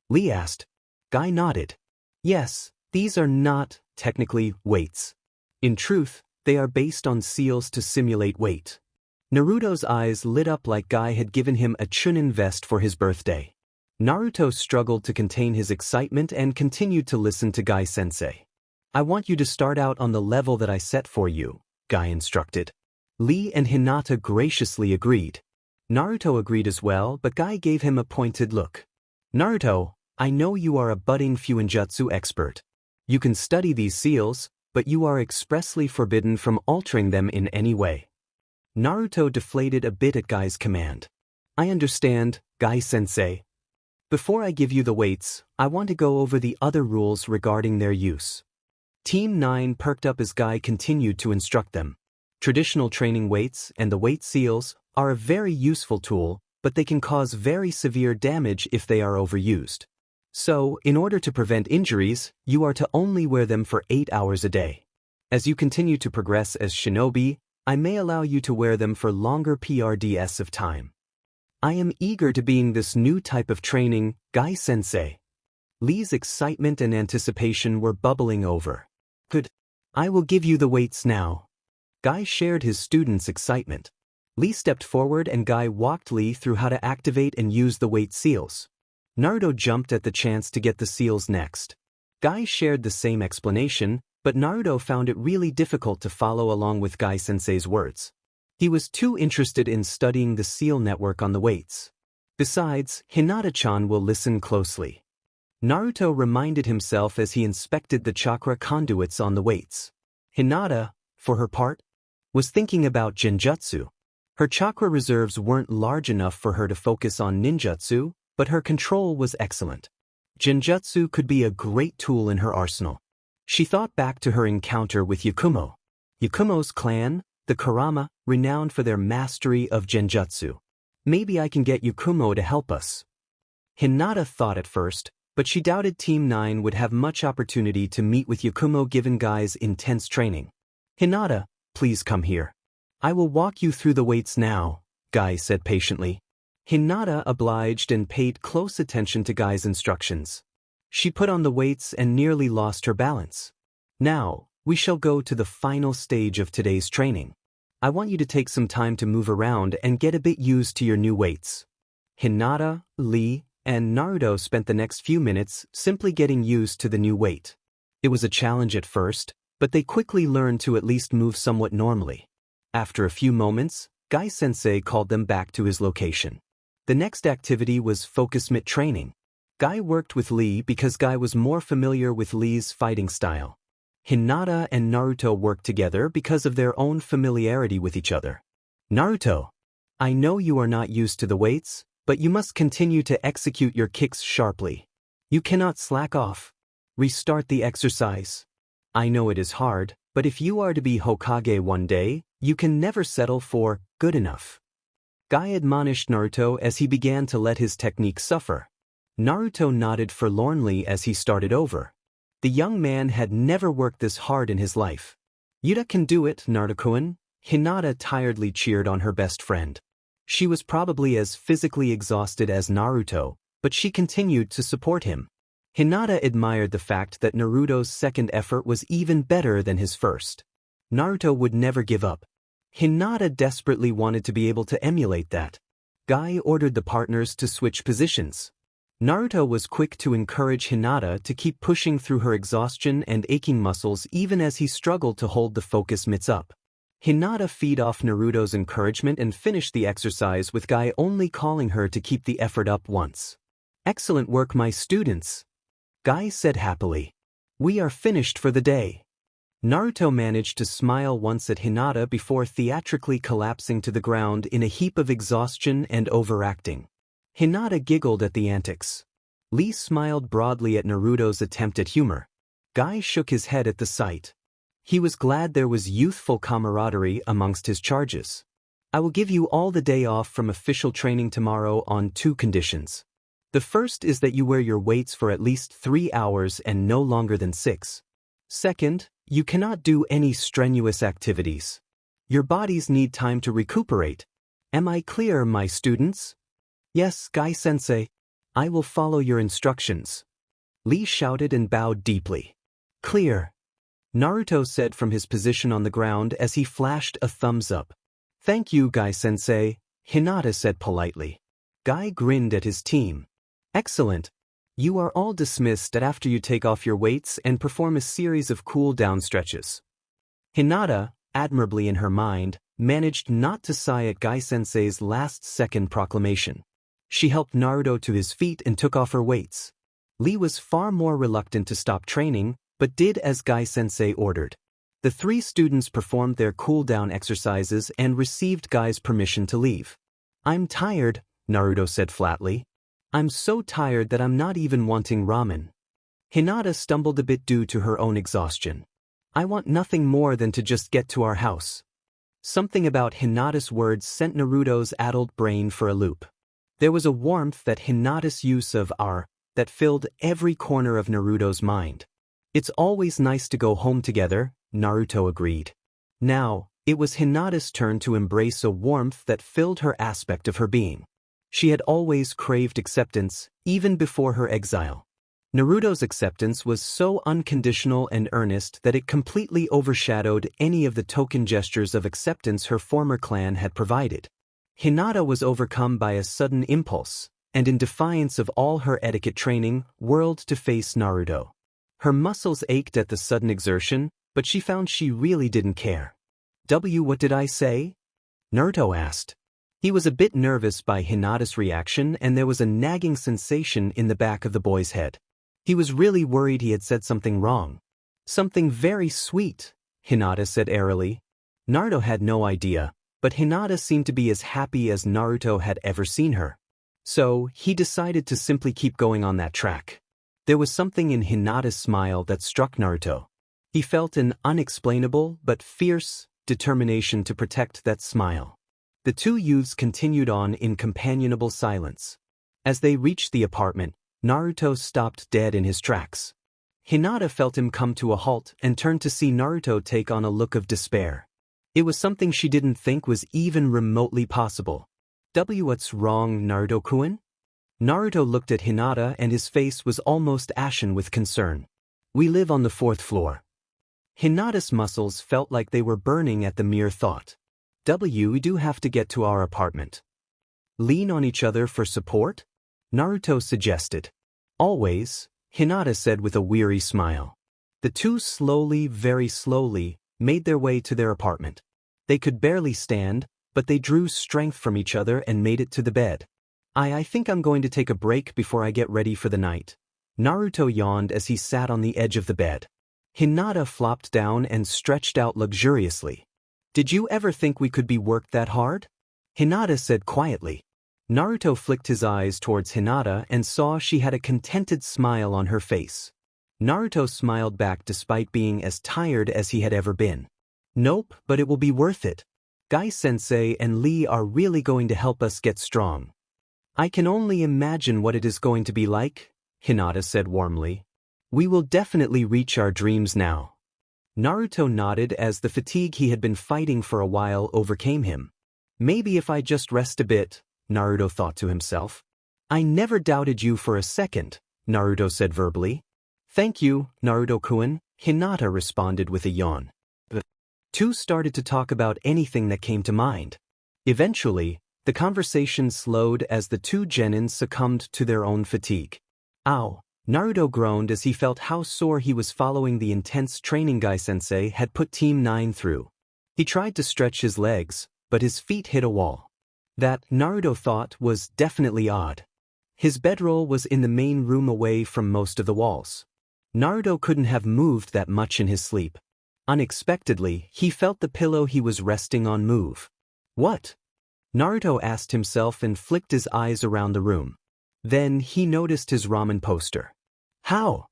Lee asked. Guy nodded. Yes, these are not, technically, weights. In truth, they are based on seals to simulate weight. Naruto's eyes lit up like Guy had given him a Chunin vest for his birthday. Naruto struggled to contain his excitement and continued to listen to Guy-sensei. I want you to start out on the level that I set for you, Guy instructed. Lee and Hinata graciously agreed. Naruto agreed as well, but Guy gave him a pointed look. Naruto, I know you are a budding Fuinjutsu expert. You can study these seals, but you are expressly forbidden from altering them in any way. Naruto deflated a bit at Guy's command. I understand, Guy-sensei. Before I give you the weights, I want to go over the other rules regarding their use. Team 9 perked up as Guy continued to instruct them. Traditional training weights and the weight seals are a very useful tool, but they can cause very severe damage if they are overused. So, in order to prevent injuries, you are to only wear them for 8 hours a day. As you continue to progress as shinobi, I may allow you to wear them for longer periods of time. I am eager to being this new type of training, Guy-sensei. Lee's excitement and anticipation were bubbling over. Good. I will give you the weights now. Guy shared his students' excitement. Lee stepped forward and Guy walked Lee through how to activate and use the weight seals. Naruto jumped at the chance to get the seals next. Guy shared the same explanation, but Naruto found it really difficult to follow along with Guy-sensei's words. He was too interested in studying the seal network on the weights. Besides, Hinata-chan will listen closely. Naruto reminded himself as he inspected the chakra conduits on the weights. Hinata, for her part, was thinking about genjutsu. Her chakra reserves weren't large enough for her to focus on ninjutsu, but her control was excellent. Genjutsu could be a great tool in her arsenal. She thought back to her encounter with Yakumo. Yakumo's clan, the Kurama, renowned for their mastery of genjutsu. Maybe I can get Yakumo to help us. Hinata thought at first, but she doubted Team 9 would have much opportunity to meet with Yakumo given Guy's intense training. Hinata, please come here. I will walk you through the weights now, Guy said patiently. Hinata obliged and paid close attention to Guy's instructions. She put on the weights and nearly lost her balance. Now, we shall go to the final stage of today's training. I want you to take some time to move around and get a bit used to your new weights. Hinata, Lee, and Naruto spent the next few minutes simply getting used to the new weight. It was a challenge at first, but they quickly learned to at least move somewhat normally. After a few moments, Guy-sensei called them back to his location. The next activity was focus mitt training. Guy worked with Lee because Guy was more familiar with Lee's fighting style. Hinata and Naruto worked together because of their own familiarity with each other. Naruto, I know you are not used to the weights, but you must continue to execute your kicks sharply. You cannot slack off. Restart the exercise. I know it is hard, but if you are to be Hokage one day, you can never settle for good enough. Guy admonished Naruto as he began to let his technique suffer. Naruto nodded forlornly as he started over. The young man had never worked this hard in his life. "Yuta can do it, Naruto-kun," Hinata tiredly cheered on her best friend. She was probably as physically exhausted as Naruto, but she continued to support him. Hinata admired the fact that Naruto's second effort was even better than his first. Naruto would never give up. Hinata desperately wanted to be able to emulate that. Guy ordered the partners to switch positions. Naruto was quick to encourage Hinata to keep pushing through her exhaustion and aching muscles even as he struggled to hold the focus mitts up. Hinata feed off Naruto's encouragement and finished the exercise with Guy only calling her to keep the effort up once. "Excellent work, my students," Guy said happily. "We are finished for the day." Naruto managed to smile once at Hinata before theatrically collapsing to the ground in a heap of exhaustion and overacting. Hinata giggled at the antics. Lee smiled broadly at Naruto's attempt at humor. Guy shook his head at the sight. He was glad there was youthful camaraderie amongst his charges. "I will give you all the day off from official training tomorrow on 2 conditions. The first is that you wear your weights for at least 3 hours and no longer than 6. Second, you cannot do any strenuous activities. Your bodies need time to recuperate. Am I clear, my students?" "Yes, Guy-sensei. I will follow your instructions," Lee shouted and bowed deeply. "Clear," Naruto said from his position on the ground as he flashed a thumbs up. "Thank you, Guy-sensei," Hinata said politely. Guy grinned at his team. "Excellent. You are all dismissed after you take off your weights and perform a series of cool-down stretches." Hinata, admirably in her mind, managed not to sigh at Guy-sensei's last-second proclamation. She helped Naruto to his feet and took off her weights. Lee was far more reluctant to stop training, but did as Guy-sensei ordered. The 3 students performed their cool-down exercises and received Guy's permission to leave. "I'm tired," Naruto said flatly. "I'm so tired that I'm not even wanting ramen." Hinata stumbled a bit due to her own exhaustion. "I want nothing more than to just get to our house." Something about Hinata's words sent Naruto's addled brain for a loop. There was a warmth at Hinata's use of "our" that filled every corner of Naruto's mind. "It's always nice to go home together," Naruto agreed. Now, it was Hinata's turn to embrace a warmth that filled her aspect of her being. She had always craved acceptance, even before her exile. Naruto's acceptance was so unconditional and earnest that it completely overshadowed any of the token gestures of acceptance her former clan had provided. Hinata was overcome by a sudden impulse, and in defiance of all her etiquette training, whirled to face Naruto. Her muscles ached at the sudden exertion, but she found she really didn't care. What did I say?" Naruto asked. He was a bit nervous by Hinata's reaction, and there was a nagging sensation in the back of the boy's head. He was really worried he had said something wrong. "Something very sweet," Hinata said airily. Naruto had no idea, but Hinata seemed to be as happy as Naruto had ever seen her. So, he decided to simply keep going on that track. There was something in Hinata's smile that struck Naruto. He felt an unexplainable but fierce determination to protect that smile. The 2 youths continued on in companionable silence. As they reached the apartment, Naruto stopped dead in his tracks. Hinata felt him come to a halt and turned to see Naruto take on a look of despair. It was something she didn't think was even remotely possible. "What's wrong, Naruto-kun?" Naruto looked at Hinata and his face was almost ashen with concern. "We live on the 4th floor." Hinata's muscles felt like they were burning at the mere thought. "We do have to get to our apartment." "Lean on each other for support?" Naruto suggested. "Always," Hinata said with a weary smile. The 2 slowly, very slowly, made their way to their apartment. They could barely stand, but they drew strength from each other and made it to the bed. I think I'm going to take a break before I get ready for the night." Naruto yawned as he sat on the edge of the bed. Hinata flopped down and stretched out luxuriously. "Did you ever think we could be worked that hard?" Hinata said quietly. Naruto flicked his eyes towards Hinata and saw she had a contented smile on her face. Naruto smiled back despite being as tired as he had ever been. "Nope, but it will be worth it." Guy-sensei and Lee are really going to help us get strong. I can only imagine what it is going to be like, Hinata said warmly. We will definitely reach our dreams now. Naruto nodded as the fatigue he had been fighting for a while overcame him. Maybe if I just rest a bit, Naruto thought to himself. I never doubted you for a second, Naruto said verbally. Thank you, Naruto-kun, Hinata responded with a yawn. The two started to talk about anything that came to mind. Eventually, the conversation slowed as the two genins succumbed to their own fatigue. Ow! Naruto groaned as he felt how sore he was following the intense training Guy-sensei had put Team 9 through. He tried to stretch his legs, but his feet hit a wall. That, Naruto thought, was definitely odd. His bedroll was in the main room away from most of the walls. Naruto couldn't have moved that much in his sleep. Unexpectedly, he felt the pillow he was resting on move. What? Naruto asked himself and flicked his eyes around the room. Then he noticed his ramen poster. How?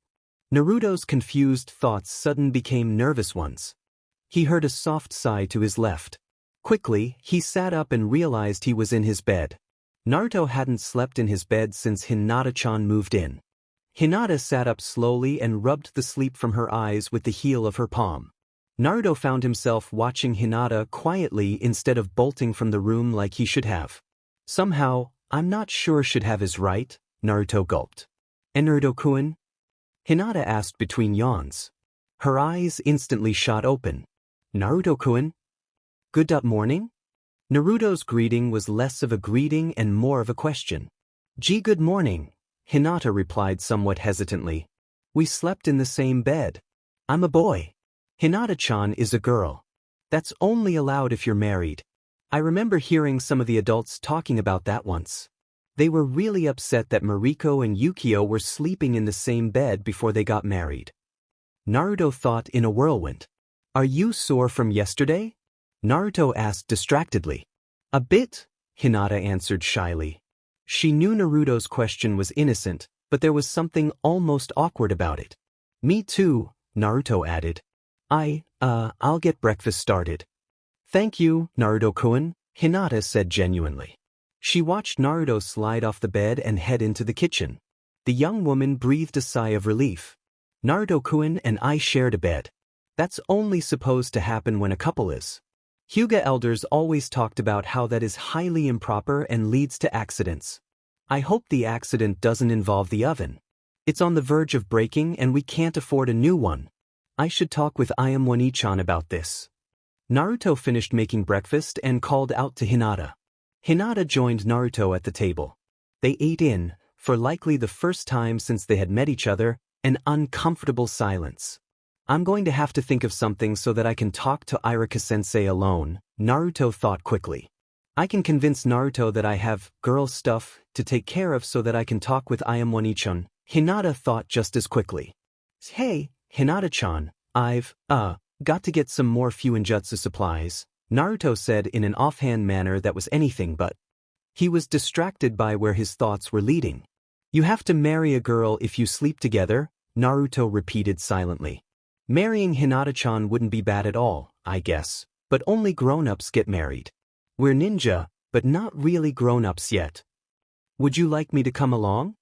Naruto's confused thoughts suddenly became nervous ones. He heard a soft sigh to his left. Quickly, he sat up and realized he was in his bed. Naruto hadn't slept in his bed since Hinata-chan moved in. Hinata sat up slowly and rubbed the sleep from her eyes with the heel of her palm. Naruto found himself watching Hinata quietly instead of bolting from the room like he should have. Somehow, I'm not sure should have is right, Naruto gulped. And Naruto-kun? Hinata asked between yawns. Her eyes instantly shot open. Naruto-kun? Good morning? Naruto's greeting was less of a greeting and more of a question. Gee, good morning, Hinata replied somewhat hesitantly. We slept in the same bed. I'm a boy. Hinata-chan is a girl. That's only allowed if you're married. I remember hearing some of the adults talking about that once. They were really upset that Mariko and Yukio were sleeping in the same bed before they got married. Naruto thought in a whirlwind. Are you sore from yesterday? Naruto asked distractedly. A bit, Hinata answered shyly. She knew Naruto's question was innocent, but there was something almost awkward about it. Me too, Naruto added. I'll get breakfast started. Thank you, Naruto-kun, Hinata said genuinely. She watched Naruto slide off the bed and head into the kitchen. The young woman breathed a sigh of relief. Naruto-kun and I shared a bed. That's only supposed to happen when a couple is. Hyuga elders always talked about how that is highly improper and leads to accidents. I hope the accident doesn't involve the oven. It's on the verge of breaking and we can't afford a new one. I should talk with Ayamone-chan about this. Naruto finished making breakfast and called out to Hinata. Hinata joined Naruto at the table. They ate in, for likely the first time since they had met each other, an uncomfortable silence. I'm going to have to think of something so that I can talk to Irika-sensei alone, Naruto thought quickly. I can convince Naruto that I have girl stuff to take care of so that I can talk with Ayamone-chan, Hinata thought just as quickly. Hey, Hinata-chan, I've, got to get some more Fuinjutsu supplies, Naruto said in an offhand manner that was anything but. He was distracted by where his thoughts were leading. You have to marry a girl if you sleep together, Naruto repeated silently. Marrying Hinata-chan wouldn't be bad at all, I guess, but only grown-ups get married. We're ninja, but not really grown-ups yet. Would you like me to come along?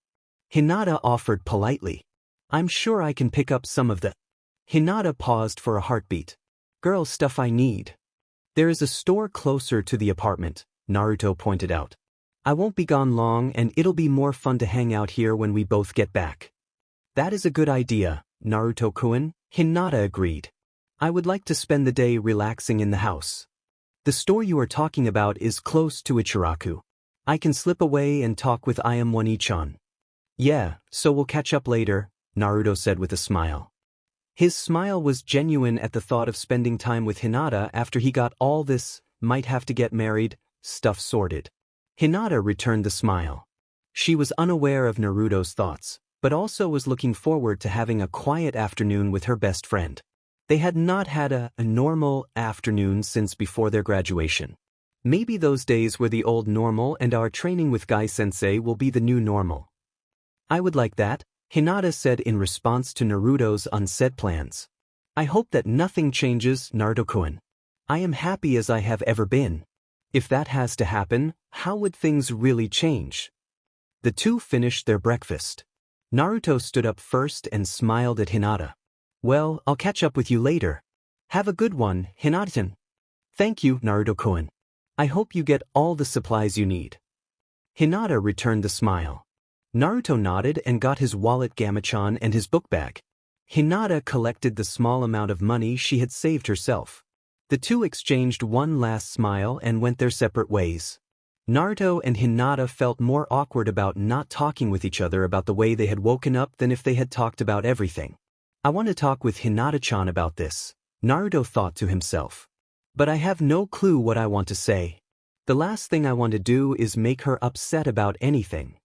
Hinata offered politely. I'm sure I can pick up some of the. Hinata paused for a heartbeat. Girl stuff I need. There is a store closer to the apartment, Naruto pointed out. I won't be gone long and it'll be more fun to hang out here when we both get back. That is a good idea, Naruto-kun, Hinata agreed. I would like to spend the day relaxing in the house. The store you are talking about is close to Ichiraku. I can slip away and talk with Ayamone-chan. Yeah, so we'll catch up later, Naruto said with a smile. His smile was genuine at the thought of spending time with Hinata after he got all this, might have to get married, stuff sorted. Hinata returned the smile. She was unaware of Naruto's thoughts, but also was looking forward to having a quiet afternoon with her best friend. They had not had a normal afternoon since before their graduation. Maybe those days were the old normal and our training with Guy-sensei will be the new normal. I would like that, Hinata said in response to Naruto's unsaid plans. I hope that nothing changes, Naruto-kun. I am happy as I have ever been. If that has to happen, how would things really change? The two finished their breakfast. Naruto stood up first and smiled at Hinata. Well, I'll catch up with you later. Have a good one, Hinata. Thank you, Naruto-kun. I hope you get all the supplies you need. Hinata returned the smile. Naruto nodded and got his wallet Gamachan and his book bag. Hinata collected the small amount of money she had saved herself. The two exchanged one last smile and went their separate ways. Naruto and Hinata felt more awkward about not talking with each other about the way they had woken up than if they had talked about everything. I want to talk with Hinata-chan about this, Naruto thought to himself. But I have no clue what I want to say. The last thing I want to do is make her upset about anything.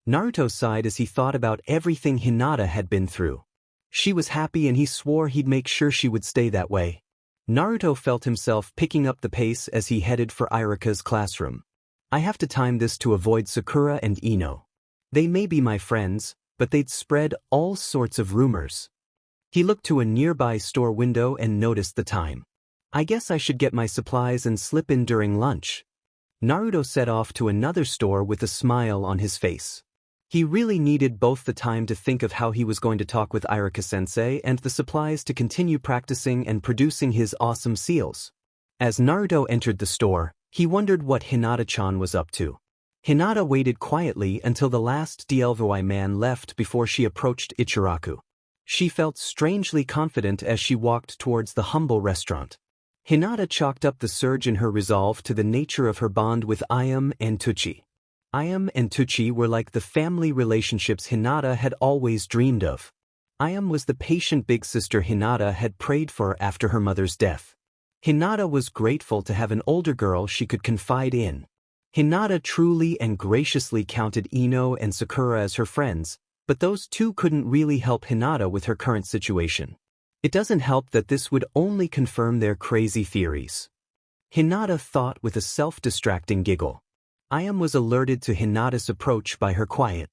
Naruto sighed as he thought about everything Hinata had been through. She was happy and he swore he'd make sure she would stay that way. Naruto felt himself picking up the pace as he headed for Irika's classroom. I have to time this to avoid Sakura and Ino. They may be my friends, but they'd spread all sorts of rumors. He looked to a nearby store window and noticed the time. I guess I should get my supplies and slip in during lunch. Naruto set off to another store with a smile on his face. He really needed both the time to think of how he was going to talk with Irika-sensei and the supplies to continue practicing and producing his awesome seals. As Naruto entered the store, he wondered what Hinata-chan was up to. Hinata waited quietly until the last DLVY man left before she approached Ichiraku. She felt strangely confident as she walked towards the humble restaurant. Hinata chalked up the surge in her resolve to the nature of her bond with Ayame and Tuchi. Ayame and Tuchi were like the family relationships Hinata had always dreamed of. Ayame was the patient big sister Hinata had prayed for after her mother's death. Hinata was grateful to have an older girl she could confide in. Hinata truly and graciously counted Ino and Sakura as her friends, but those two couldn't really help Hinata with her current situation. It doesn't help that this would only confirm their crazy theories. Hinata thought with a self-distracting giggle. Ayame was alerted to Hinata's approach by her quiet